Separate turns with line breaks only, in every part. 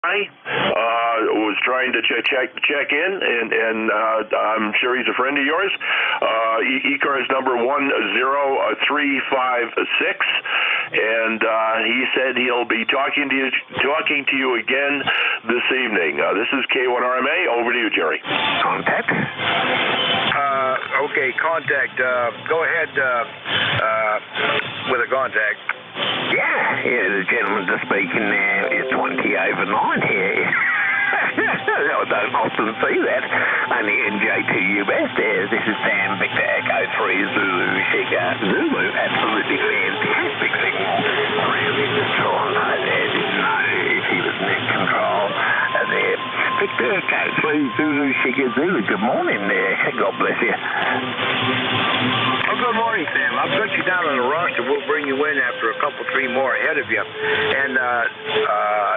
I was trying to check in, and I'm sure he's a friend of yours. ECARS number 10356, and he said he'll be talking to you again this evening. This is K1RMA. Over to you, Jerry.
Contact? Okay, contact. Go ahead with a contact.
Yeah, the gentleman to speaking now is 20 over 9 here. I don't often see that. Only NJ2US there. This is Sam Victor Echo 3 Zulu Sugar Zulu. Absolutely fantastic signal around in the Toronto there. Didn't know if he was net control there. Victor Echo 3 Zulu Sugar Zulu. Good morning there. God bless you.
Oh, good morning, Sam. I've got you down on the roster. We'll bring you in after a couple, three more ahead of you. And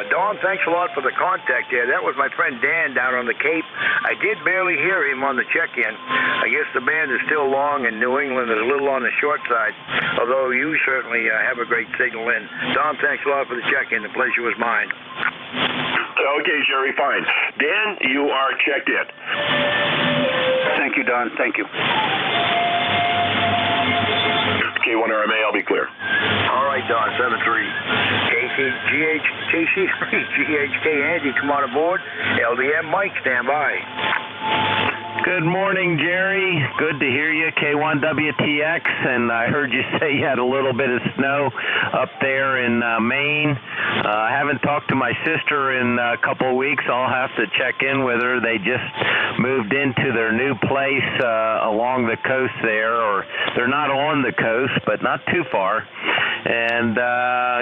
Don, thanks a lot for the contact there. That was my friend Dan down on the Cape. I did barely hear him on the check-in. I guess the band is still long, and New England is a little on the short side, although you certainly have a great signal in. Don, thanks a lot for the check-in. The pleasure was mine.
Okay, Jerry, fine. Dan, you are checked in.
Thank you, Don. Thank you.
K1RMA, I'll be clear.
All right, Don, 7-3. KC3GHK Andy, come on aboard. LDM Mike, stand by.
Good morning, Jerry. Good to hear you, K1WTX, and I heard you say you had a little bit of snow up there in Maine. I haven't talked to my sister in a couple of weeks. I'll have to check in with her. They just moved into their new place along the coast there, or they're not on the coast, but not too far. And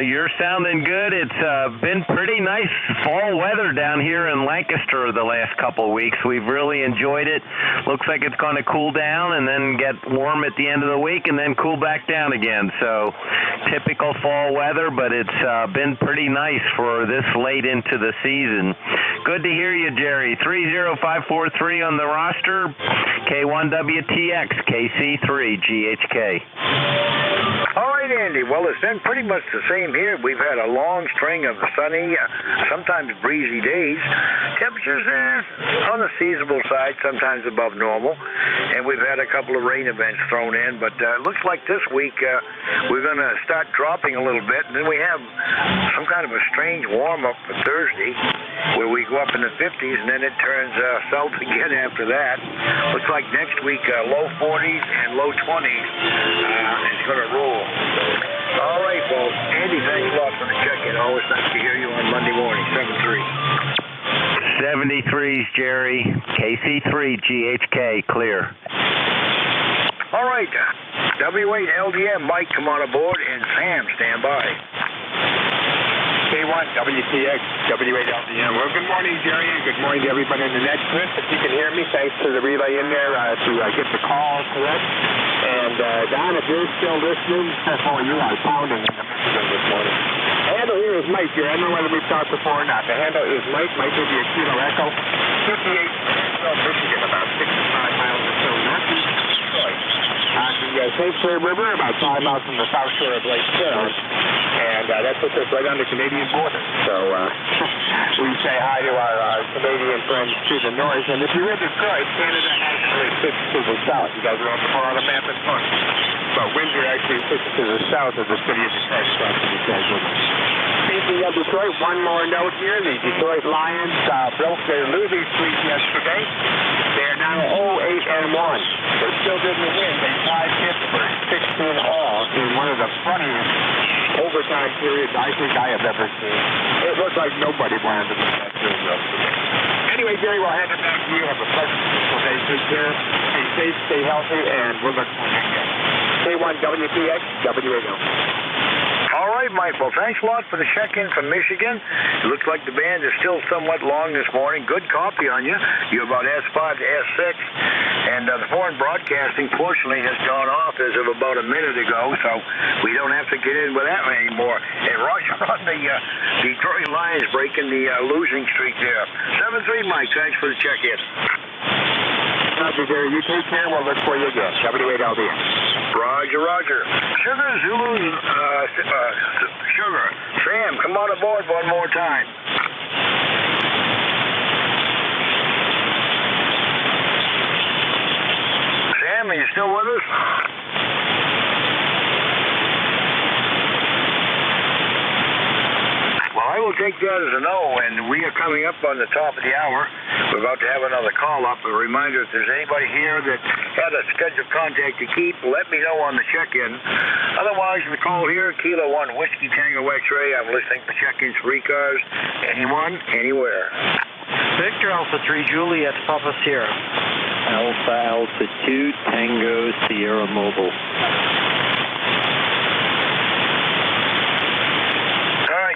you're sounding good. It's been pretty nice fall weather down here in Lancaster the last couple of weeks. We've really enjoyed it. Looks like it's going to cool down and then get warm at the end of the week and then cool back down again. So typical fall weather, but it's been pretty nice for this late into the season. Good to hear you, Jerry. 30543 on the roster, K1WTX, KC3GHK.
All right, Andy. Well, it's been pretty much the same here. We've had a long string of sunny, sometimes breezy days. Temperatures on the seasonable side, sometimes above normal. And we've had a couple of rain events thrown in. But it looks like this week we're going to start dropping a little bit. And then we have some kind of a strange warm-up for Thursday where we go up in the 50s, and then it turns south again after that. Looks like next week low 40s and low 20s is going to rule. All right, well, Andy, thanks a lot for the check-in. Always nice to hear you on Monday morning, 7-3.
73s, Jerry. KC3GHK, clear.
All right, W8 LDM, Mike, come on aboard, and Sam, stand by.
K1WTX, W8 LDM. Well, good morning, Jerry, and good morning to everybody on the net. Chris, if you can hear me, thanks to the relay in there to get the call correct. And Don, if you're still listening, you are pounding in the Michigan this morning. The handle here is Mike here. I don't know whether we've talked before or not. The handle is Mike. Mike will be a Kilo Echo. 58 Michigan, about 65 miles or so north of Detroit. On the St. Clair River, about 5 miles from the south shore of Lake Huron. And that puts us right on the Canadian border. So we say hi to our Canadian friends to the north. And if you're in Detroit, Canada actually sits to the south. You guys are on the map in front. But Windsor actually sits to the south of the city of Detroit. Speaking of Detroit, one more note here. The Detroit Lions broke their losing streak yesterday. They are now 0-8-1. They still didn't win. They tied Pittsburgh 16-all in one of the funniest overtime periods I think I have ever seen. It looked like nobody wanted to win that series. Anyway, Jerry, we'll hand it back to you. Have a pleasant day. Take care. Stay safe, stay healthy, and we'll look for you again. K1WTX, W8L.
All right, Mike. Well, thanks a lot for the check-in from Michigan. It looks like the band is still somewhat long this morning. Good copy on you. You're about S5 to S6. And the foreign broadcasting, fortunately, has gone off as of about a minute ago, so we don't have to get in with that anymore. And Roger on the Detroit Lions breaking the losing streak there. 7-3, Mike. Thanks for the check-in.
Roger, Jerry. You take care. We'll look for you again. W8LDM.
Roger, Roger. Sugar, Zulu, Sugar. Sam, come on aboard one more time. that as a no, and we are coming up on the top of the hour. We're about to have another call up. A reminder, if there's anybody here that had a scheduled contact to keep, let me know on the check-in. Otherwise, the call here, Kilo 1 Whiskey Tango X-Ray. I'm listening for check-ins for ECARS. Anyone, anywhere.
Victor Alpha 3 Juliet Papa Sierra.
Alpha 2 Tango Sierra Mobile.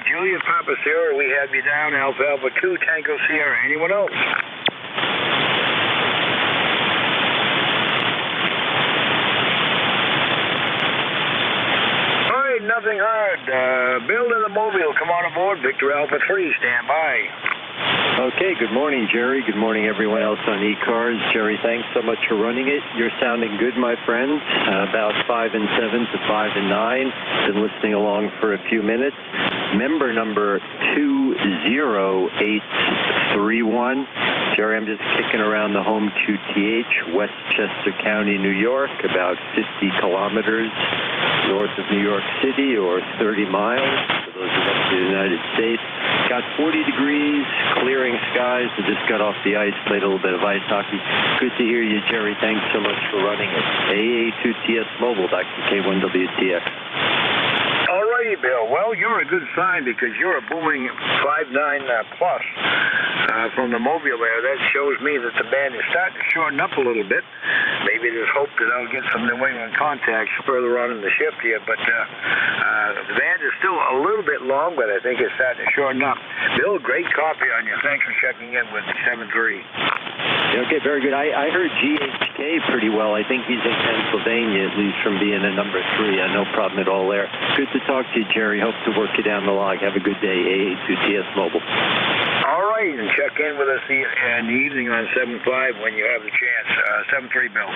Juliet Papa Sierra, we have you down. Alpha 2 Tango Sierra. Anyone else? All right, nothing hard. Bill in the Mobile, come on aboard. Victor Alpha 3, stand by.
Okay, good morning, Jerry. Good morning, everyone else on ECARS. Jerry, thanks so much for running it. You're sounding good, my friend. About 5 and 7 to 5 and 9. Been listening along for a few minutes. Member number 20831. Jerry, I'm just kicking around the home QTH, Westchester County, New York, about 50 kilometers north of New York City, or 30 miles for those of us in the United States. Got 40 degrees, clearing skies. I just got off the ice, played a little bit of ice hockey. Good to hear you, Jerry. Thanks so much for running it. AA2TS Mobile, Dr. K1WTX.
Alrighty, Bill. Well, you're a good sign because you're a booming 5.9 plus from the Mobile there. That shows me that the band is starting to shorten up a little bit. Maybe there's hope that I'll get some New England contacts further on in the shift here, but the band is still a little bit long, but I think it's starting to shorten up. Bill, great copy on you. Thanks for checking in with me, 7-3.
Okay, very good. I heard GHK pretty well. I think he's in Pennsylvania, at least from being a number 3. No problem at all there. Good to talk to you, Jerry. Hope to work you down the log. Have a good day, AA2TS Mobile.
All right, and check in with us in the evening on 7-5 when you have the chance. 7-3, Bill.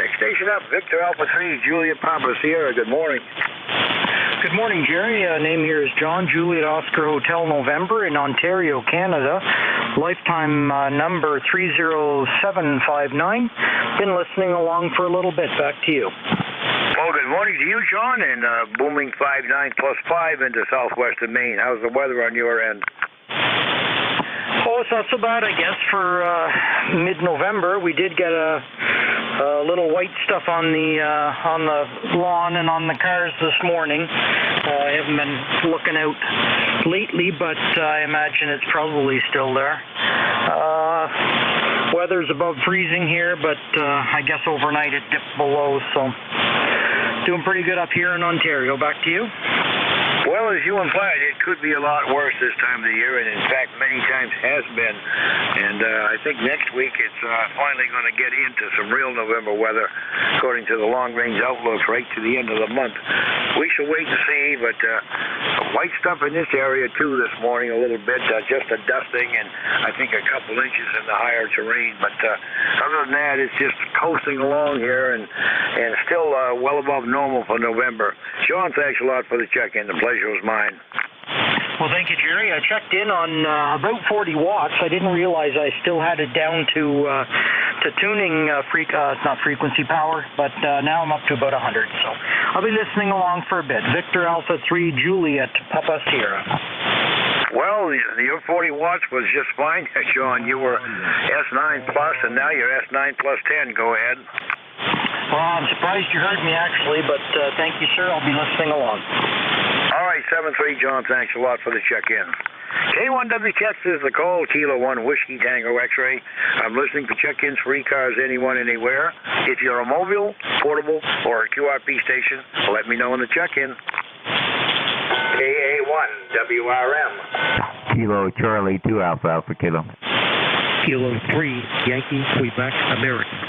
Next station up, Victor Alpha 3, Juliet Papa Sierra. Good morning.
Good morning, Jerry. Name here is John, Juliet Oscar Hotel November in Ontario, Canada. Lifetime number 30759. Been listening along for a little bit. Back to you.
Well, good morning to you, John, and booming 5.9 plus 5 into southwestern Maine. How's the weather on your end?
Oh, it's not so bad, I guess, for mid-November. We did get a little white stuff on the lawn and on the cars this morning. I haven't been looking out lately, but I imagine it's probably still there. Weather's above freezing here, but I guess overnight it dipped below, so doing pretty good up here in Ontario. Back to you.
Well, as you implied, it could be a lot worse this time of the year, and in fact, many times has been. And I think next week it's finally going to get into some real November weather, according to the long-range outlooks, right to the end of the month. We shall wait and see, but white stuff in this area, too, this morning a little bit, just a dusting, and I think a couple inches in the higher terrain. But other than that, it's just coasting along here and still well above normal for November. Sean, thanks a lot for the check-in. The pleasure was mine.
Well, thank you, Jerry. I checked in on about 40 watts. I didn't realize I still had it down to tuning, not frequency power, but now I'm up to about 100. So I'll be listening along for a bit. Victor Alpha 3 Juliet Papa Sierra.
Well, your 40 watts was just fine, Sean. You were S9 plus, and now you're S9 plus 10. Go ahead.
Well, I'm surprised you heard me, actually, but thank you, sir. I'll be listening along.
All right, 7-3, John. Thanks a lot for the check-in. K1WTX is the call, Kilo 1 Whiskey Tango X-Ray. I'm listening for check-ins for ECARS anyone, anywhere. If you're a mobile, portable, or a QRP station, let me know in the check-in. KA1WRM.
Kilo Charlie 2 Alpha Alpha Kilo.
Kilo 3 Yankee Quebec American.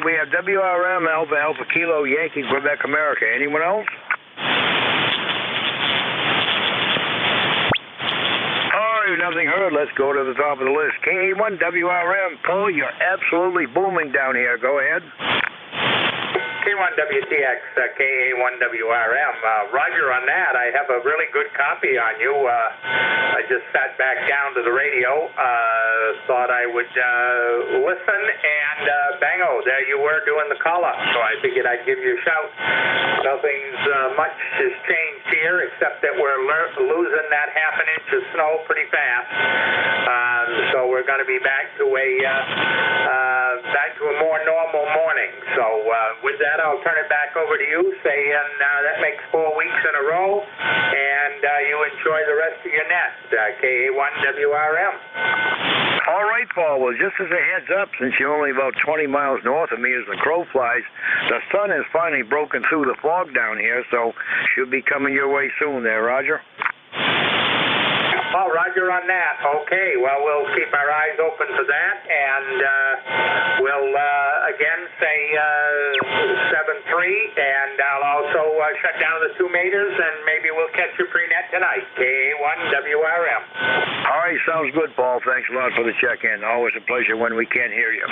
We have WRM, Alpha, Alpha Kilo, Yankee, Quebec, America. Anyone else? All right, nothing heard. Let's go to the top of the list. KA1 WRM. Oh, you're absolutely booming down here. Go ahead.
K1WTX, KA1WRM. Roger on that. I have a really good copy on you. I just sat back down to the radio, thought I would listen, and And bango, there you were doing the call-up, so I figured I'd give you a shout. Nothing's much has changed here, except that we're losing that half an inch of snow pretty fast. So we're going to be back to a more normal morning. So with that, I'll turn it back over to you, saying that makes 4 weeks in a row, and you enjoy the rest of your nest. KA1WRM.
All right, Paul. Well, just as a heads up, since you're only about 20 miles north of me as the crow flies, the sun has finally broken through the fog down here, so should be coming your way soon there, Roger.
Oh, Roger on that. Okay, well, we'll keep our eyes open for that, and we'll again say 7-3, and I'll also shut down the 2 meters, and maybe we'll catch you pre-net tonight. KA1WRM.
All right, sounds good, Paul. Thanks a lot for the check-in. Always a pleasure when we can't hear you.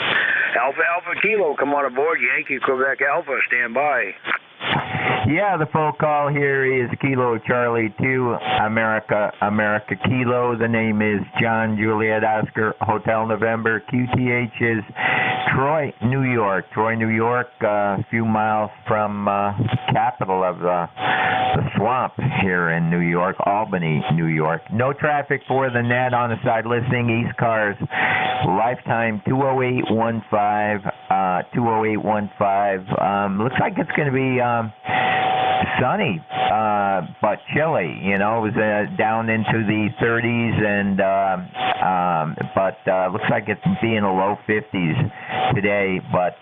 Alpha Kilo, come on aboard. Yankee Quebec Alpha, stand by.
Yeah, the phone call here is Kilo Charlie 2, America Kilo. The name is John Juliet Oscar, Hotel November. QTH is Troy, New York. A few miles from capital of the swamp here in New York, Albany, New York. No traffic for the net on the side listing. ECARS, lifetime 20815. 20815. Looks like it's going to be sunny, but chilly. You know, it was down into the 30s, and but looks like it's being a low 50s today, but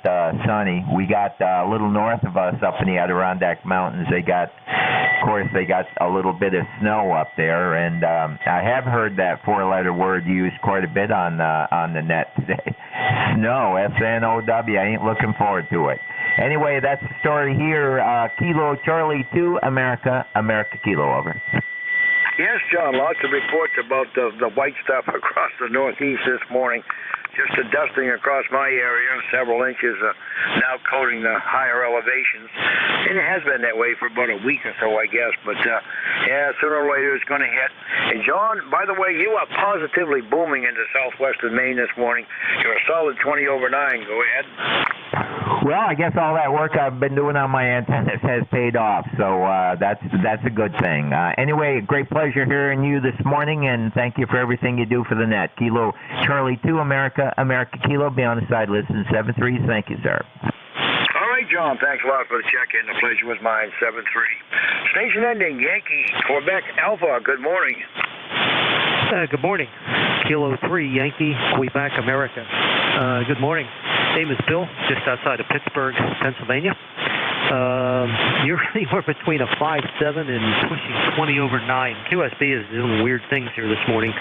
sunny. We got a little north of us up in the Adirondack Mountains. They got a little bit of snow up there, and I have heard that 4-letter word used quite a bit on the net today. Snow, S-N-O-W. I ain't looking forward to it. Anyway, that's the story here. Kilo Charlie 2, America Kilo, over.
Yes, John, lots of reports about the white stuff across the Northeast this morning. Just a dusting across my area, several inches now coating the higher elevations. And it has been that way for about a week or so, I guess. But, yeah, sooner or later it's going to hit. And, John, by the way, you are positively booming into southwestern Maine this morning. You're a solid 20 over 9. Go ahead.
Well, I guess all that work I've been doing on my antennas has paid off, so that's a good thing. Anyway, great pleasure hearing you this morning, and thank you for everything you do for the net. Kilo Charlie 2, America Kilo. Be on the side, listen 7-3. Thank you, sir.
All right, John, thanks a lot for the check-in. The pleasure was mine, 7-3. Station ending, Yankee Quebec Alpha. Good morning.
Good morning. Kilo 3, Yankee Quebec America. Good morning. Name is Bill, just outside of Pittsburgh, Pennsylvania. You're anywhere between a 5.7 and pushing 20 over 9. QSB is doing weird things here this morning.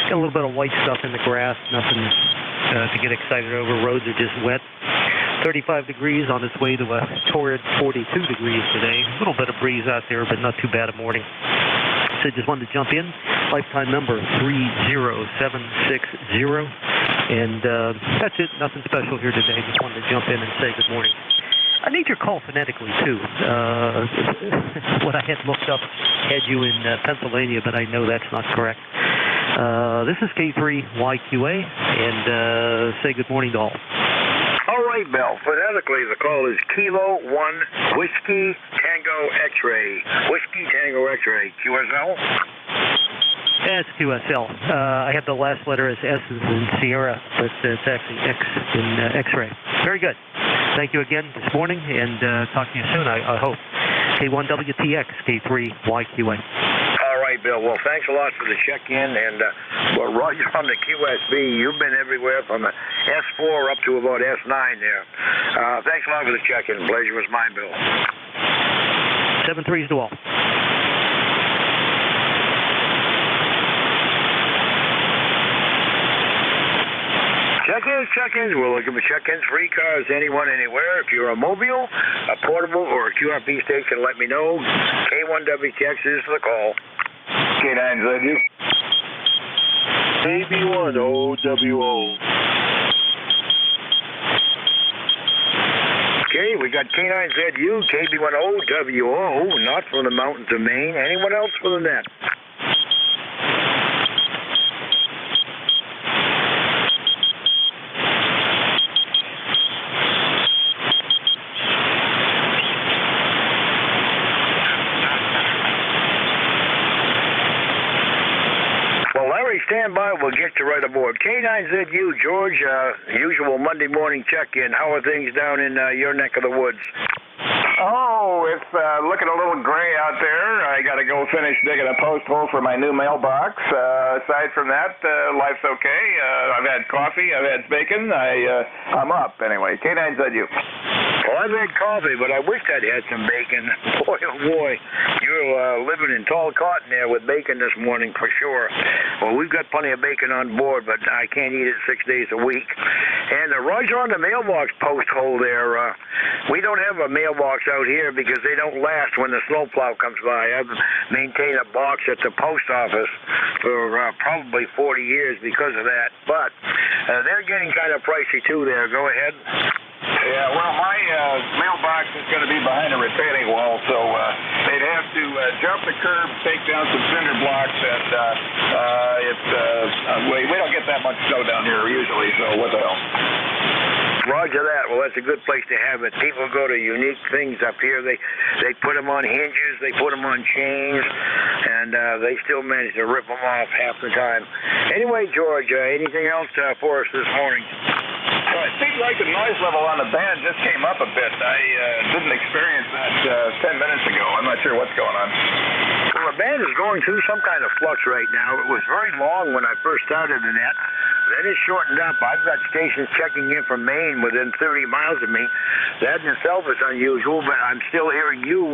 Got a little bit of white stuff in the grass, nothing to get excited over. Roads are just wet. 35 degrees on its way to a torrid 42 degrees today. A little bit of breeze out there, but not too bad a morning. So just wanted to jump in. Lifetime number 30760. And that's it. Nothing special here today. Just wanted to jump in and say good morning. I need your call phonetically, too. What I had looked up had you in Pennsylvania, but I know that's not correct. This is K3YQA, and say good morning to all.
All right, Bill. Phonetically, the call is Kilo 1 Whiskey Tango X-Ray. Whiskey Tango X-Ray. QSL?
Yeah, it's QSL. I have the last letter as S in Sierra, but it's actually X in X-Ray. Very good. Thank you again this morning, and talk to you soon, I hope. K1WTX, K3YQA.
All right, Bill. Well, thanks a lot for the check-in. And, well, Roger from the QSB, you've been everywhere from the S4 up to about S9 there. Thanks a lot for the check-in. Pleasure was mine, Bill.
7-3s to all.
Check-ins. We're looking for check-ins for ECARS, anyone, anywhere. If you're a mobile, a portable, or a QRP station, let me know. K1WTX is the call. K9ZU. KB1OWO. Okay, we got K9ZU, KB1OWO, not from the mountains of Maine. Anyone else for the net? stand by. We'll get you right aboard. K9ZU, George, usual Monday morning check-in. How are things down in your neck of the woods?
Oh, it's looking a little gray out there. I got to go finish digging a post hole for my new mailbox. Aside from that, life's okay. I've had coffee. I've had bacon. I'm up anyway. K9ZU.
Well, I've had coffee, but I wished I'd had some bacon. Boy, oh boy, you're living in tall cotton there with bacon this morning for sure. Well, we've got plenty of bacon on board, but I can't eat it 6 days a week. And Roger, on the mailbox post hole there, we don't have a mailbox out here because they don't last when the snowplow comes by. I've maintained a box at the post office for probably 40 years because of that. But they're getting kind of pricey too there. Go ahead.
Yeah, well, my mailbox is going to be behind a retaining wall, so they'd have to jump the curb, take down some cinder blocks, and we don't get that much snow down here usually, so what the hell.
Roger that. Well, that's a good place to have it. People go to unique things up here. They put them on hinges, they put them on chains, and they still manage to rip them off half the time. Anyway, George, anything else for us this morning?
It seems like the noise level on the band just came up a bit. I didn't experience that 10 minutes ago. I'm not sure what's going on.
Well, the band is going through some kind of flux right now. It was very long when I first started the net. Then it shortened up. I've got stations checking in from Maine within 30 miles of me. That in itself is unusual, but I'm still hearing you.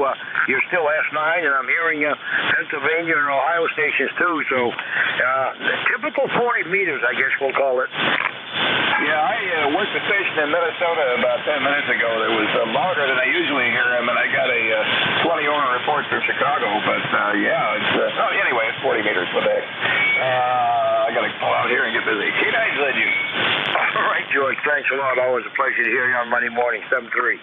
You're still S9, and I'm hearing Pennsylvania and Ohio stations too. So the typical 40 meters, I guess we'll call it.
Yeah, I worked the station in Minnesota about 10 minutes ago. It was louder than I usually hear them, and I got a 20-owner report from Chicago. But yeah, it's anyway, it's 40 meters for that. I got to pull out here and get busy. K9ZU.
All right, George. Thanks a lot. Always a pleasure to hear you on Monday morning, 7-3. 7-3.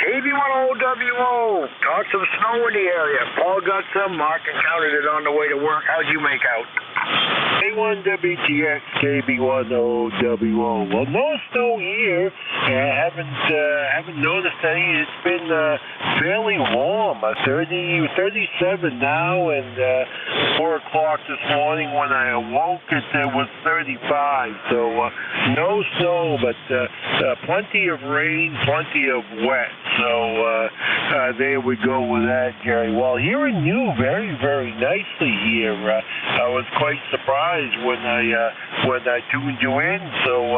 KB10WO. Talk some snow in the area. Paul got some. Mark encountered it on the way to work. How'd you make out?
K1WTX, KB10WO. Well, no snow here. Haven't noticed any. It's been fairly warm. 37 now, and 4 o'clock this morning when I awoke, it was 35. So no snow, but plenty of rain, plenty of wet. So there we go with that, Jerry. Well, hearing you very, very nicely here. I was quite surprised when I tuned you in. So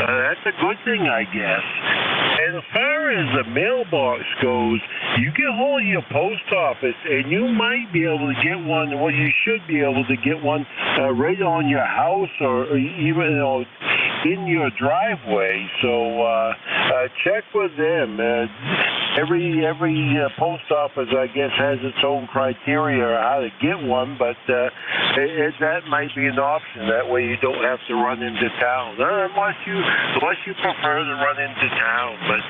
that's a good thing, I guess. And as far as the mailbox goes, you get hold of your post office, and you might be able to get one. Well, you should be able to get one right on your house, or even in your driveway. So check with them. Every post office, I guess, has its own criteria how to get one, but that might be an option. That way, you don't have to run into town, unless you prefer to run into town. But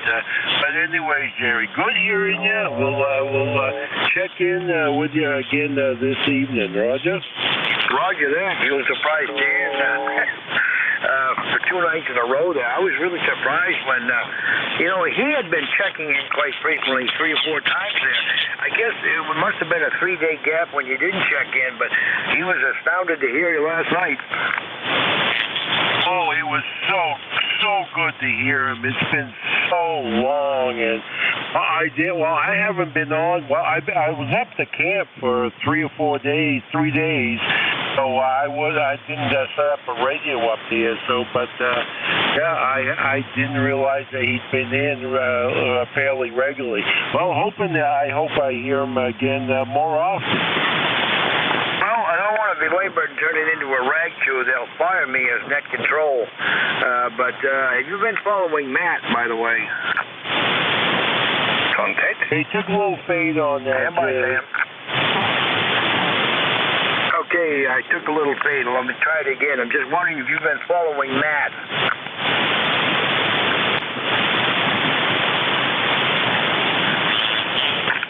anyway, Jerry, good hearing you. We'll check in with you again this evening, Roger.
Roger that. You were surprised, Dan. For 2 nights in a row there. I was really surprised when, he had been checking in quite frequently 3 or 4 times there. I guess it must have been a 3-day gap when you didn't check in, but he was astounded to hear you last night.
Oh, it was so good to hear him. It's been so long, and I haven't been on. Well, I was up to camp for 3 or 4 days, 3 days. So I didn't set up a radio up there. So, but I didn't realize that he'd been in fairly regularly. Well, I hope I hear him again more often.
Well, I don't want to belabor and turn it into a rag chew. They'll fire me as net control. But have you been following Matt, by the way? Content?
He took a little fade on that.
Stand by, Sam. Okay, I took a little fade. Let me try it again. I'm just wondering if you've been following Matt.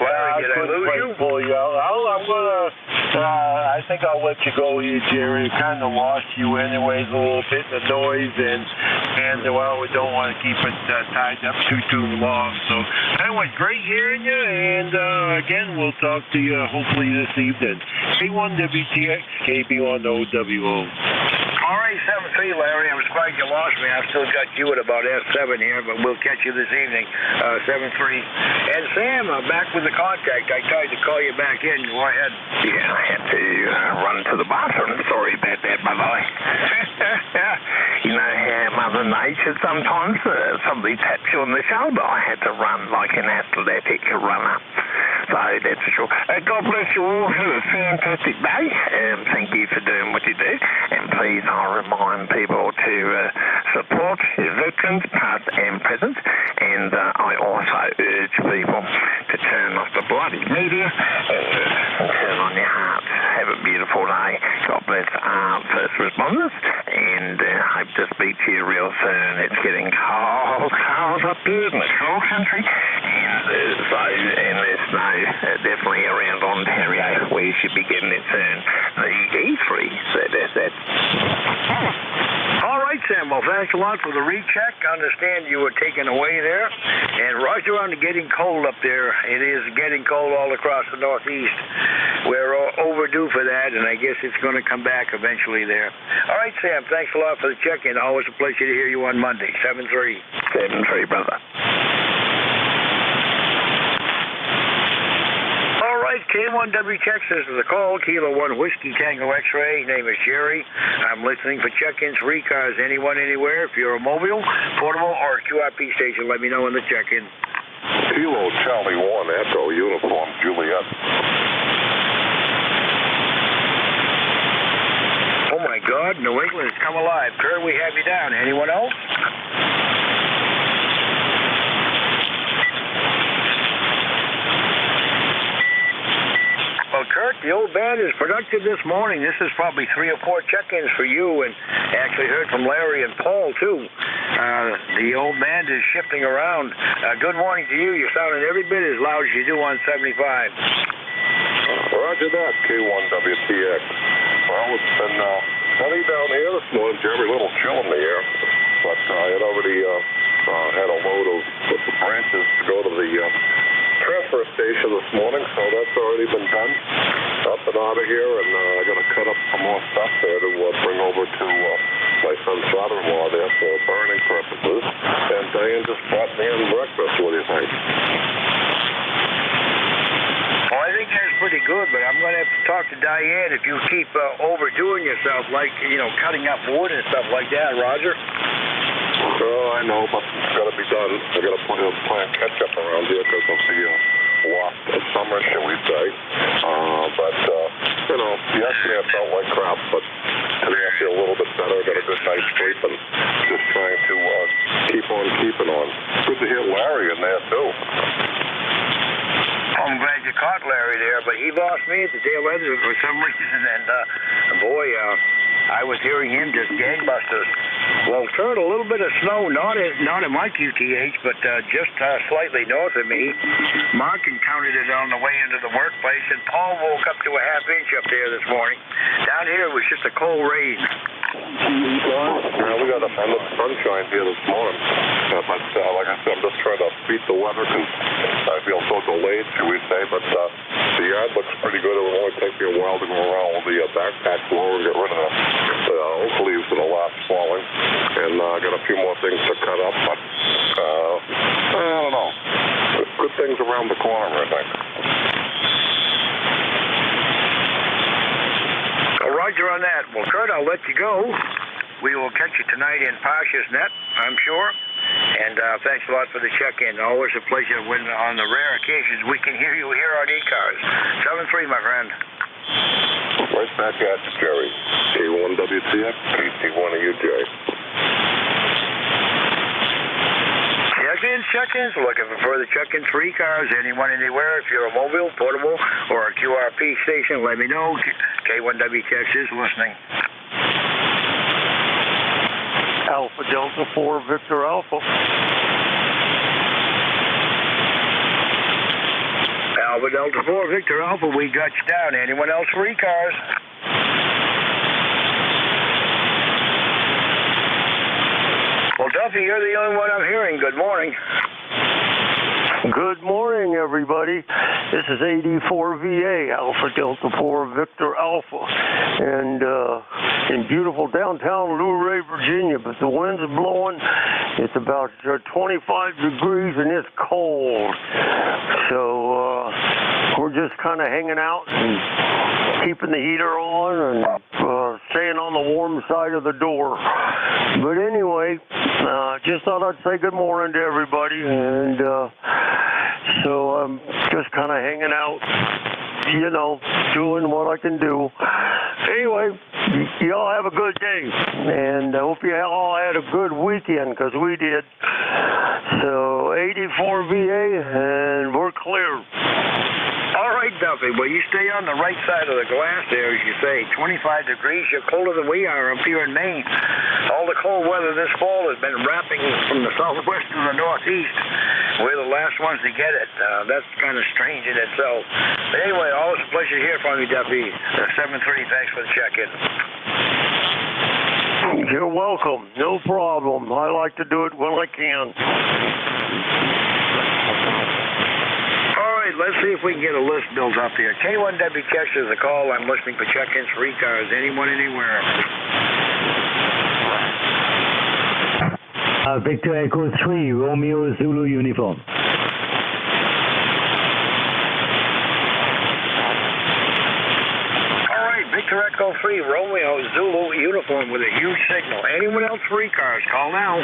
Well, did I lose you?
Pull you out. I'm gonna. I think I'll let you go here, Jerry. Kind of lost you anyways, a little bit in the noise, and well, we don't want to keep it tied up too long. So anyway, great hearing you, and again, we'll talk to you hopefully this evening. K1WTX, KB1OWO.
All right, 7-3, Larry. I was glad you lost me. I've still got you at about S7 here, but we'll catch you this evening, 7-3. And Sam, back with the contact. I tried to call you back in. Go ahead.
Yeah, I had to run to the bathroom. Sorry about that, my boy. You know how Mother Nature sometimes somebody taps you on the shoulder. I had to run like an athletic runner. So that's for sure. God bless you all. Have a fantastic day. Thank you for doing what you do. And please, I remind people to support veterans, past and present. And I also urge people to turn off the bloody media and turn on your hearts. Have a beautiful day. God bless first responders. And hope to speak to you real soon. It's getting cold up here in the cold country. And there's snow definitely around Ontario where you should be getting it soon. The E3, so that's that.
All right, Sam. Well, thanks a lot for the recheck. I understand you were taken away there. And roger on to getting cold up there. It is getting cold all across the Northeast. We're overdue for that, and I guess it's going to come back eventually there. All right, Sam. Thanks a lot for the check-in. Always a pleasure to hear you on Monday. 7-3.
7-3, brother.
K1W Texas is the call. Kilo 1 Whiskey Tango X-Ray. Name is Jerry. I'm listening for check-ins for ECARS. Anyone, anywhere. If you're a mobile, portable, or QRP station, let me know in the check-in.
Kilo Charlie 1 Echo Uniform Juliet.
Oh my God, New England has come alive. Kurt, we have you down. Anyone else? Well, Kurt, the old band is productive this morning. This is probably 3 or 4 check-ins for you, and actually heard from Larry and Paul, too. The old band is shifting around. Good morning to you. You're sounding every bit as loud as you do on 75.
Roger that, K1WTX. Well, it's been sunny down here this morning, Jerry. A little chill in the air, but I had already had a load of branches to go to the transfer station this morning, so that's already been done. Up and out of here, and I got to cut up some more stuff there to bring over to my son's father-in-law there for burning purposes. And Diane just brought me in breakfast. What do you think?
Well, I think that's pretty good, but I'm going to have to talk to Diane if you keep overdoing yourself, like, cutting up wood and stuff like that, Roger.
I know, but it's got to be done. I got to plant ketchup around here because of the lost summer, shall we say. Yesterday I felt like crap, but today I feel a little bit better. I got a good night's sleep and just trying to keep on keeping on. Good to hear Larry in there, too.
I'm glad you caught Larry there, but he lost me at the tail end for some reason, and boy, I was hearing him just gangbusters. Well, Kurt, a little bit of snow, not at my QTH, but just slightly north of me. Mark encountered it on the way into the workplace, and Paul woke up to a half-inch up there this morning. Down here, it was just a cold rain.
Yeah, we got abundant sunshine here this morning, but like I said, I'm just trying to beat the weather because I feel so delayed, should we say, but the yard looks pretty good. It will only take me a while to go around all the backpack blower and get rid of the oak leaves that are last falling, and I got a few more things to cut up, but I don't know. Good things around the corner, I think.
Roger on that. Well, Kurt, I'll let you go. We will catch you tonight in Pasha's net, I'm sure. And thanks a lot for the check-in. Always a pleasure when, on the rare occasions, we can hear you here on ECARS. 7-3, my friend.
Right back at you, Jerry. K1WTX, KT1UJ.
Check-ins. Looking for further check-ins for ECARS. Anyone, anywhere. If you're a mobile, portable, or a QRP station, let me know. K1WTX is listening.
Alpha Delta 4 Victor Alpha.
Alpha Delta 4 Victor Alpha, we got you down. Anyone else for ECARS? Well, Duffy, you're the only one I'm hearing. Good morning.
Good morning, everybody. This is 84VA, Alpha Delta 4 Victor Alpha, and in beautiful downtown Luray, Virginia, but the wind's blowing. It's about 25 degrees and it's cold. So we're just kind of hanging out and keeping the heater on and staying on the warm side of the door. But anyway, just thought I'd say good morning to everybody, and so I'm just kind of hanging out, you know, doing what I can do. Anyway, y'all have a good day, and I hope you all had a good weekend, because we did. So 84VA, and we're clear.
All right, Duffy. Well, you stay on the right side of the glass there, as you say. 25 degrees. You're colder than we are up here in Maine. All the cold weather this fall has been wrapping from the southwest to the northeast. We're the last ones to get it. That's kind of strange in itself. But anyway, always a pleasure to hear from you, Duffy. 7-3, thanks for the check-in.
You're welcome. No problem. I like to do it when I can.
Let's see if we can get a list built up here. K1WTX is a call. I'm listening for check-ins for ECARS. Anyone, anywhere.
Victor Echo 3, Romeo Zulu uniform.
All right, Victor Echo 3, Romeo Zulu uniform with a huge signal. Anyone else for ECARS? Call now.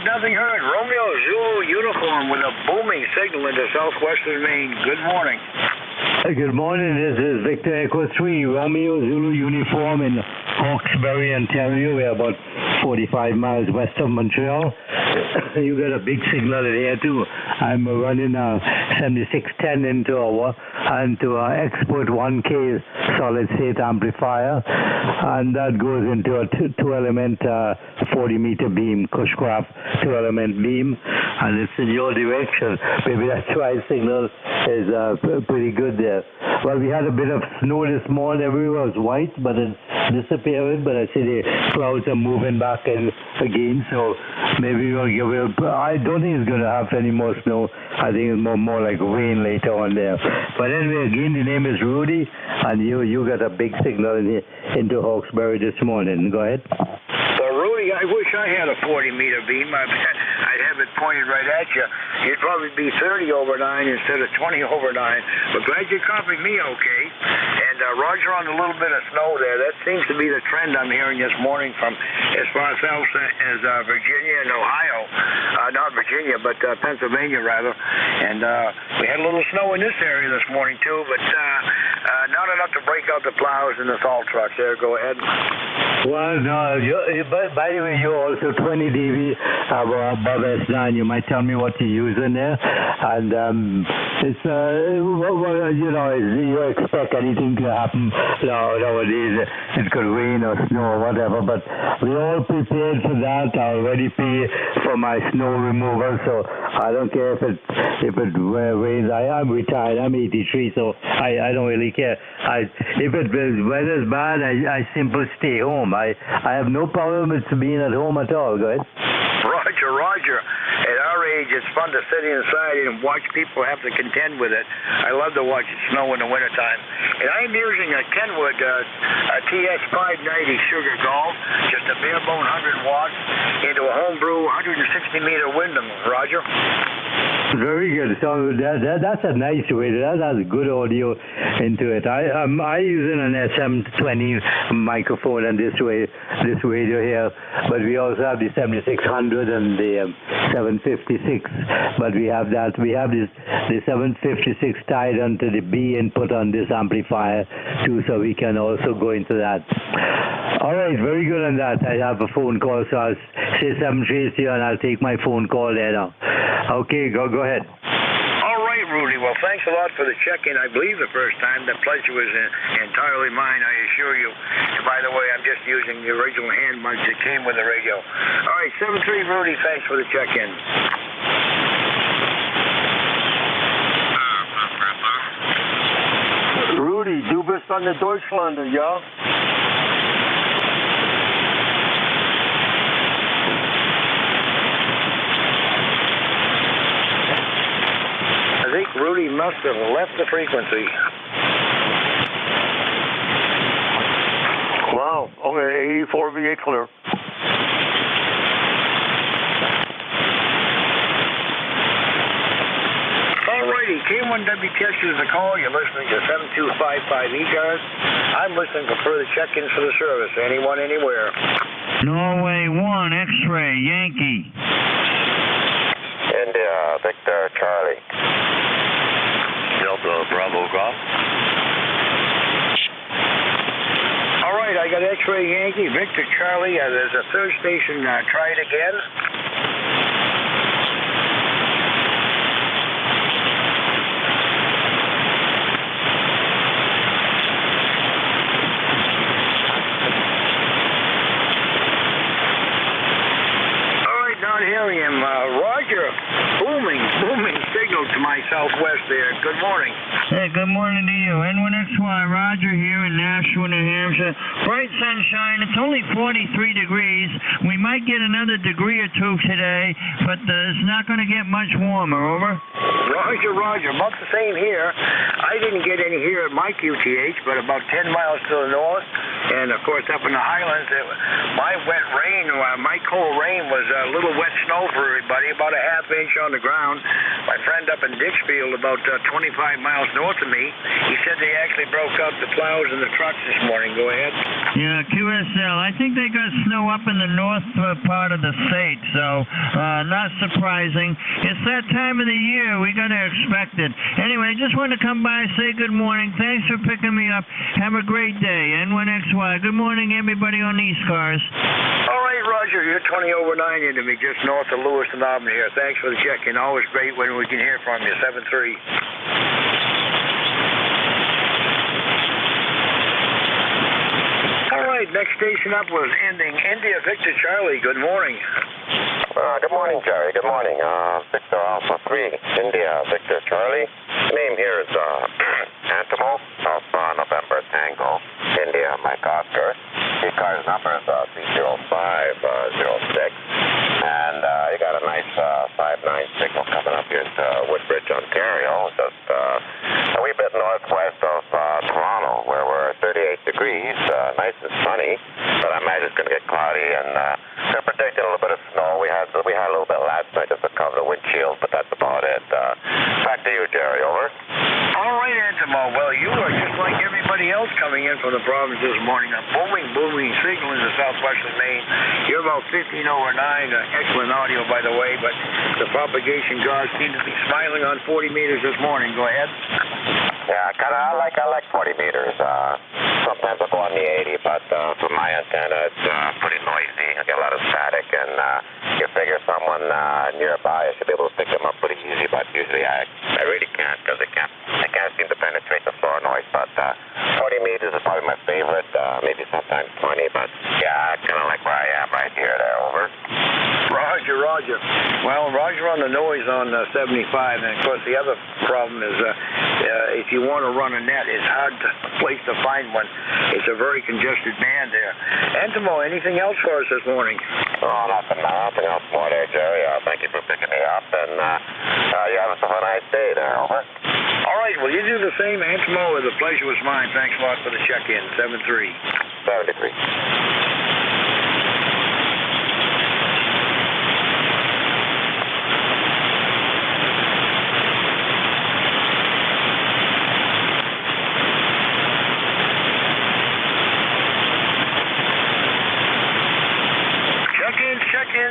Nothing heard. Romeo Zulu uniform with a booming signal into southwestern Maine. Good morning.
Good morning. This is Victor Echo 3, Romeo Zulu uniform in Hawkesbury, Ontario. We're about 45 miles west of Montreal. You got a big signal here too. I'm running a 7610 into our export 1K solid state amplifier, and that goes into a two-element 40-meter beam, Cushcraft 2-element beam, and it's in your direction. Maybe that's why signal is pretty good there. Well, we had a bit of snow this morning. Everywhere was white, but it disappeared. But I see the clouds are moving back in again, so maybe I don't think it's going to have any more snow. I think it's more like rain later on there. But anyway, again, the name is Rudy, and you got a big signal into Hawkesbury this morning. Go ahead.
Well, Rudy, I wish I had a 40-meter beam. I'd have it pointed right at you. You'd probably be 30 over 9 instead of 20 over 9. But glad you copied me okay. And Roger, on a little bit of snow there. That seems to be the trend I'm hearing this morning from as far south as Virginia and Ohio. Not Virginia, but Pennsylvania, rather. And we had a little snow in this area this morning, too, but not enough to break out the plows and the salt trucks. There, go ahead.
Well, no, by the way, you're also 20 dB above S9. You might tell me what you're using there. And it's, you know, you expect anything to happen nowadays. It could rain or snow or whatever, but we're all prepared for that. I already pay for my snow removal, so I don't care if it rains. I'm retired. I'm 83, so I don't really care. If weather's bad, I simply stay home. I have no problem with being at home at all. Go ahead.
Roger. At our age, it's fun to sit inside and watch people have to contend with it. I love to watch it snow in the wintertime. And I'm using a Kenwood TS590 Sugar Golf, just a bare bone 100 watts into a homebrew 160-meter Wyndham. Roger.
Very good. So that's a nice way. That has good audio into it. I'm using an SM20 microphone and this radio here, but we also have the 7600 and the 756. But we have the 756 tied onto the B input on this amplifier too, so we can also go into that. All right, very good on that. I have a phone call, so I'll say something to you, and I'll take my phone call there now. Okay, go ahead.
All right, Rudy. Well, thanks a lot for the check-in. I believe the first time. The pleasure was entirely mine, I assure you. And by the way, I'm just using the original hand mic that came with the radio. All right, 73 Rudy, thanks for the check-in.
Rudy, du bist an der Deutschlander, ja?
I think Rudy must have left the frequency.
Wow, okay, 84 VA clear.
Alrighty, K1WTX is the call. You're listening to 7255 ECARS. I'm listening for further check-ins for the service. Anyone, anywhere.
Norway 1, X-ray, Yankee.
India, Victor, Charlie.
Delta, Bravo, Golf.
All right, I got X-ray Yankee, Victor, Charlie. There's a third station. Try it again. Hearing him. Roger, booming signal to my southwest there. Good morning.
Hey, good morning to you. N1XY, Roger here in Nashua, New Hampshire. Bright sunshine. It's only 43 degrees. We might get another degree or two today, but it's not going to get much warmer. Over.
Roger. About the same here. I didn't get any here at my QTH, but about 10 miles to the north, and of course up in the highlands, my wet rain, my cold rain was a little wet snow for everybody, about a half inch on the ground. My friend up in Dixfield, about 25 miles north of me, he said they actually broke out the plows and the trucks this morning. Go ahead.
Yeah, QSL. I think they got snow up in the north part of the state, so not surprising. It's that time of the year. We got to expect it. Anyway, just wanted to come by and say good morning. Thanks for picking me up. Have a great day. N1XY. Good morning, everybody on ECARS.
All right, Roger. You're 20 over 9 into me, just north of Lewis and Auburn here. Thanks for the check-in. Always great when we can hear from you. 7-3. All right, next station up was ending India Victor Charlie. Good morning.
Good morning, Jerry. Good morning. Victor Alpha 3, India Victor Charlie. Name here is Antimo, Alpha November Tango, India Mike Oscar. ECARS number is 30506. And you got a nice 5-9 signal coming up here into Woodbridge, Ontario, just a wee bit northwest of Toronto, where we're 38 degrees, nice and sunny, but I imagine it's going to get cloudy, and they're predicting a little bit of snow. We had a little bit last night just to cover the windshield, but that's about it. Back to you, Jerry. Over.
All right, Antimo. Well, you are just like everybody else coming in from the province this morning. A booming signal in the southwest of Maine. You're about 15 over 9. Excellent audio, by the way, but the propagation gods seem to be smiling on 40 meters this morning. Go ahead.
Yeah, I like 40 meters. Sometimes I'll go on the 80, but for my antenna, it's pretty noisy. I get a lot of static, and you figure someone nearby, I should be able to pick them up pretty easy, but usually I really can't, because I can't seem to penetrate the floor noise. But 40 meters is probably my favorite, maybe sometimes 20, but yeah, I kind of like where I am right here. There, over.
Roger. Well, Roger on the noise on 75, and of course the other problem is if you want to run a net, it's hard place to find one. It's a very congested band there. Antimo, anything else for us this morning?
Oh, nothing else more there, Jerry. Thank you for picking me up, and you have yourself a nice day there, over.
All right, well, you do the same, Antimo. The pleasure was mine. Thanks a lot for the check-in. 7-3.
73.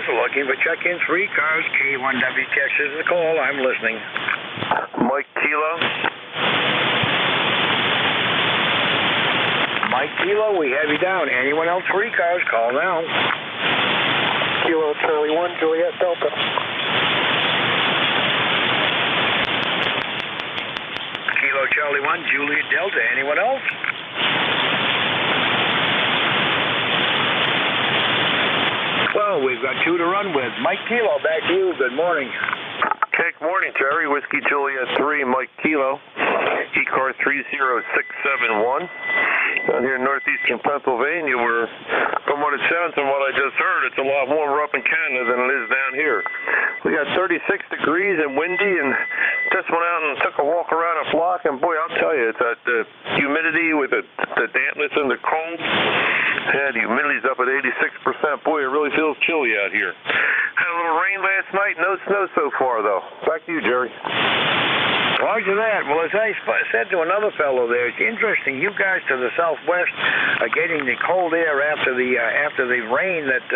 Looking for check-ins for ECARS. K1WTX is the call. I'm listening.
Mike Kilo.
Mike Kilo, we have you down. Anyone else for ECARS? Call now.
Kilo Charlie 1, Juliet Delta.
Charlie 1, Juliet Delta. Anyone else? Well, we've got 2 to run with. Mike Kilo, back to you. Good morning.
Okay, good morning, Jerry. Whiskey Juliet 3, Mike Kilo, ECARS 30671. Down here in northeastern Pennsylvania, where, from what it sounds and what I just heard, it's a lot warmer up in Canada than it is down here. We got 36 degrees and windy, and just went out and took a walk around a block, and boy, I'll tell you, it's the humidity with the dampness and the cold. Yeah, the humidity's up at 86%. Boy, it really feels chilly out here. Had a little rain last night, no snow so far, though. Back to you, Jerry.
Roger that. Well, as I said to another fellow there, it's interesting. You guys to the southwest are getting the cold air after the rain that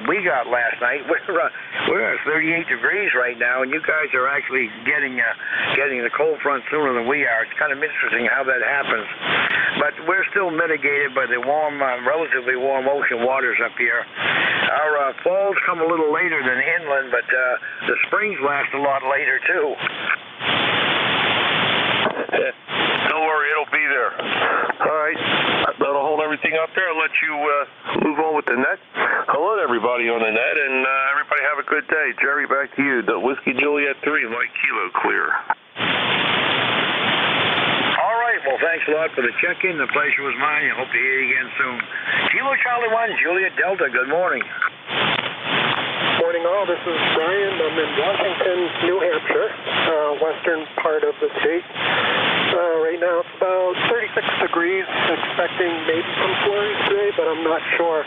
we got last night. We're at 38 degrees right now, and you guys are actually getting the cold front sooner than we are. It's kind of interesting how that happens. But we're still mitigated by the warm, relatively warm ocean waters up here. Our falls come a little later than inland, but the springs last a lot later too.
Don't worry, it'll be there. All right, that'll hold everything up there. I'll let you move on with the net. Hello to everybody on the net, and everybody have a good day. Jerry, back to you. The Whiskey Juliet 3, Mike Kilo, clear.
All right, well, thanks a lot for the check-in. The pleasure was mine. I hope to hear you again soon. Kilo Charlie 1, Juliet Delta, good morning.
Morning all, this is Brian. I'm in Washington, New Hampshire, western part of the state. Right now it's about 36 degrees, expecting maybe some flurries today, but I'm not sure.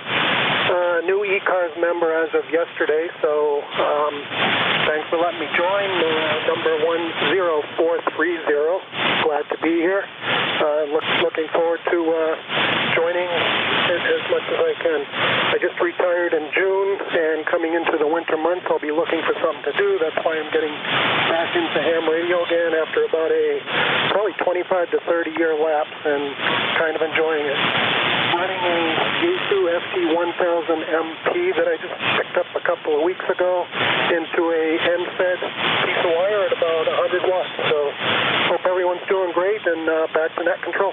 New ECARS member as of yesterday, so thanks for letting me join. Number 10430, glad to be here. Looking forward to joining as much as I can. I just retired in June, and coming into the winter months, I'll be looking for something to do. That's why I'm getting back into ham radio again after about a probably 25 to 30 year lapse, and kind of enjoying it. Running a Yaesu FT1000MP that I just picked up a couple of weeks ago into a end-fed piece of wire at about 100 watts. So hope everyone's doing great, and back to net control.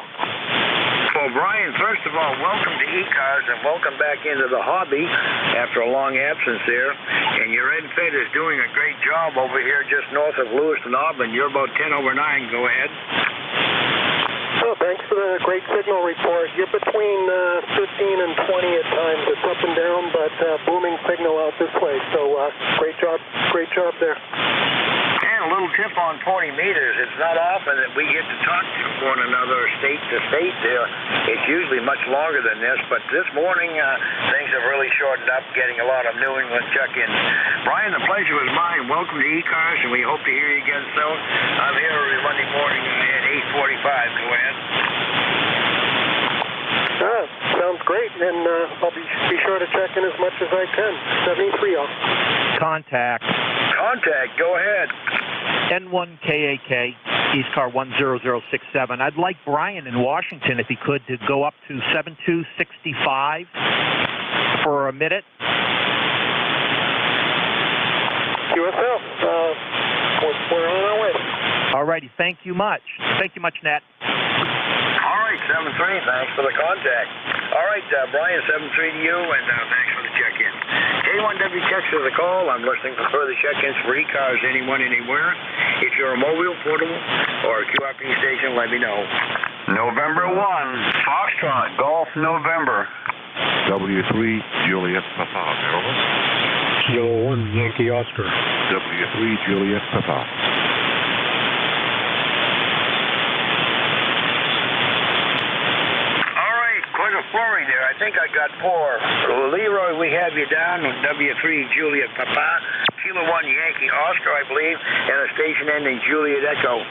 Well, Brian, first of all, welcome to ECARS and welcome back into the hobby after a long absence there. And your end-fed is doing a great job over here just north of Lewiston, Auburn. You're about 10 over 9. Go ahead.
Oh, thanks for the great signal report. You're between 15 and 20 at times. It's up and down, but booming signal out this way. So great job there.
And a little tip on 40 meters. It's not often that we get to talk to one another state to state there. It's usually much longer than this, but this morning things have really shortened up, getting a lot of New England check-ins. Brian, the pleasure was mine. Welcome to ECARS, and we hope to hear you again soon. I'm here every Monday morning at 8:45. Go ahead.
Sounds great, and I'll be sure to check in as much as I can. 73 off.
Contact,
go ahead.
N1KAK, ECARS 10067. I'd like Brian in Washington, if he could, to go up to 7265 for a minute.
QSL, we're on our way.
All righty, thank you much. Thank you much, Nat.
All right, 7-3, thanks for the contact. All right, Brian, 7-3 to you, and thanks for the check-in. K1W checks for the call. I'm listening for further check-ins for ECARS, anyone, anywhere. If you're a mobile, portable, or a QRP station, let me know.
November 1, Foxtrot, Golf, November.
W3, Juliet Papa, over.
Kilo 1, Yankee Oscar.
W3, Juliet Papa.
Flurry there. I think I got 4. So Leroy, we have you down with W3 Juliet Papa, Kilo 1 Yankee Oscar, I believe, and a station ending Juliet Echo.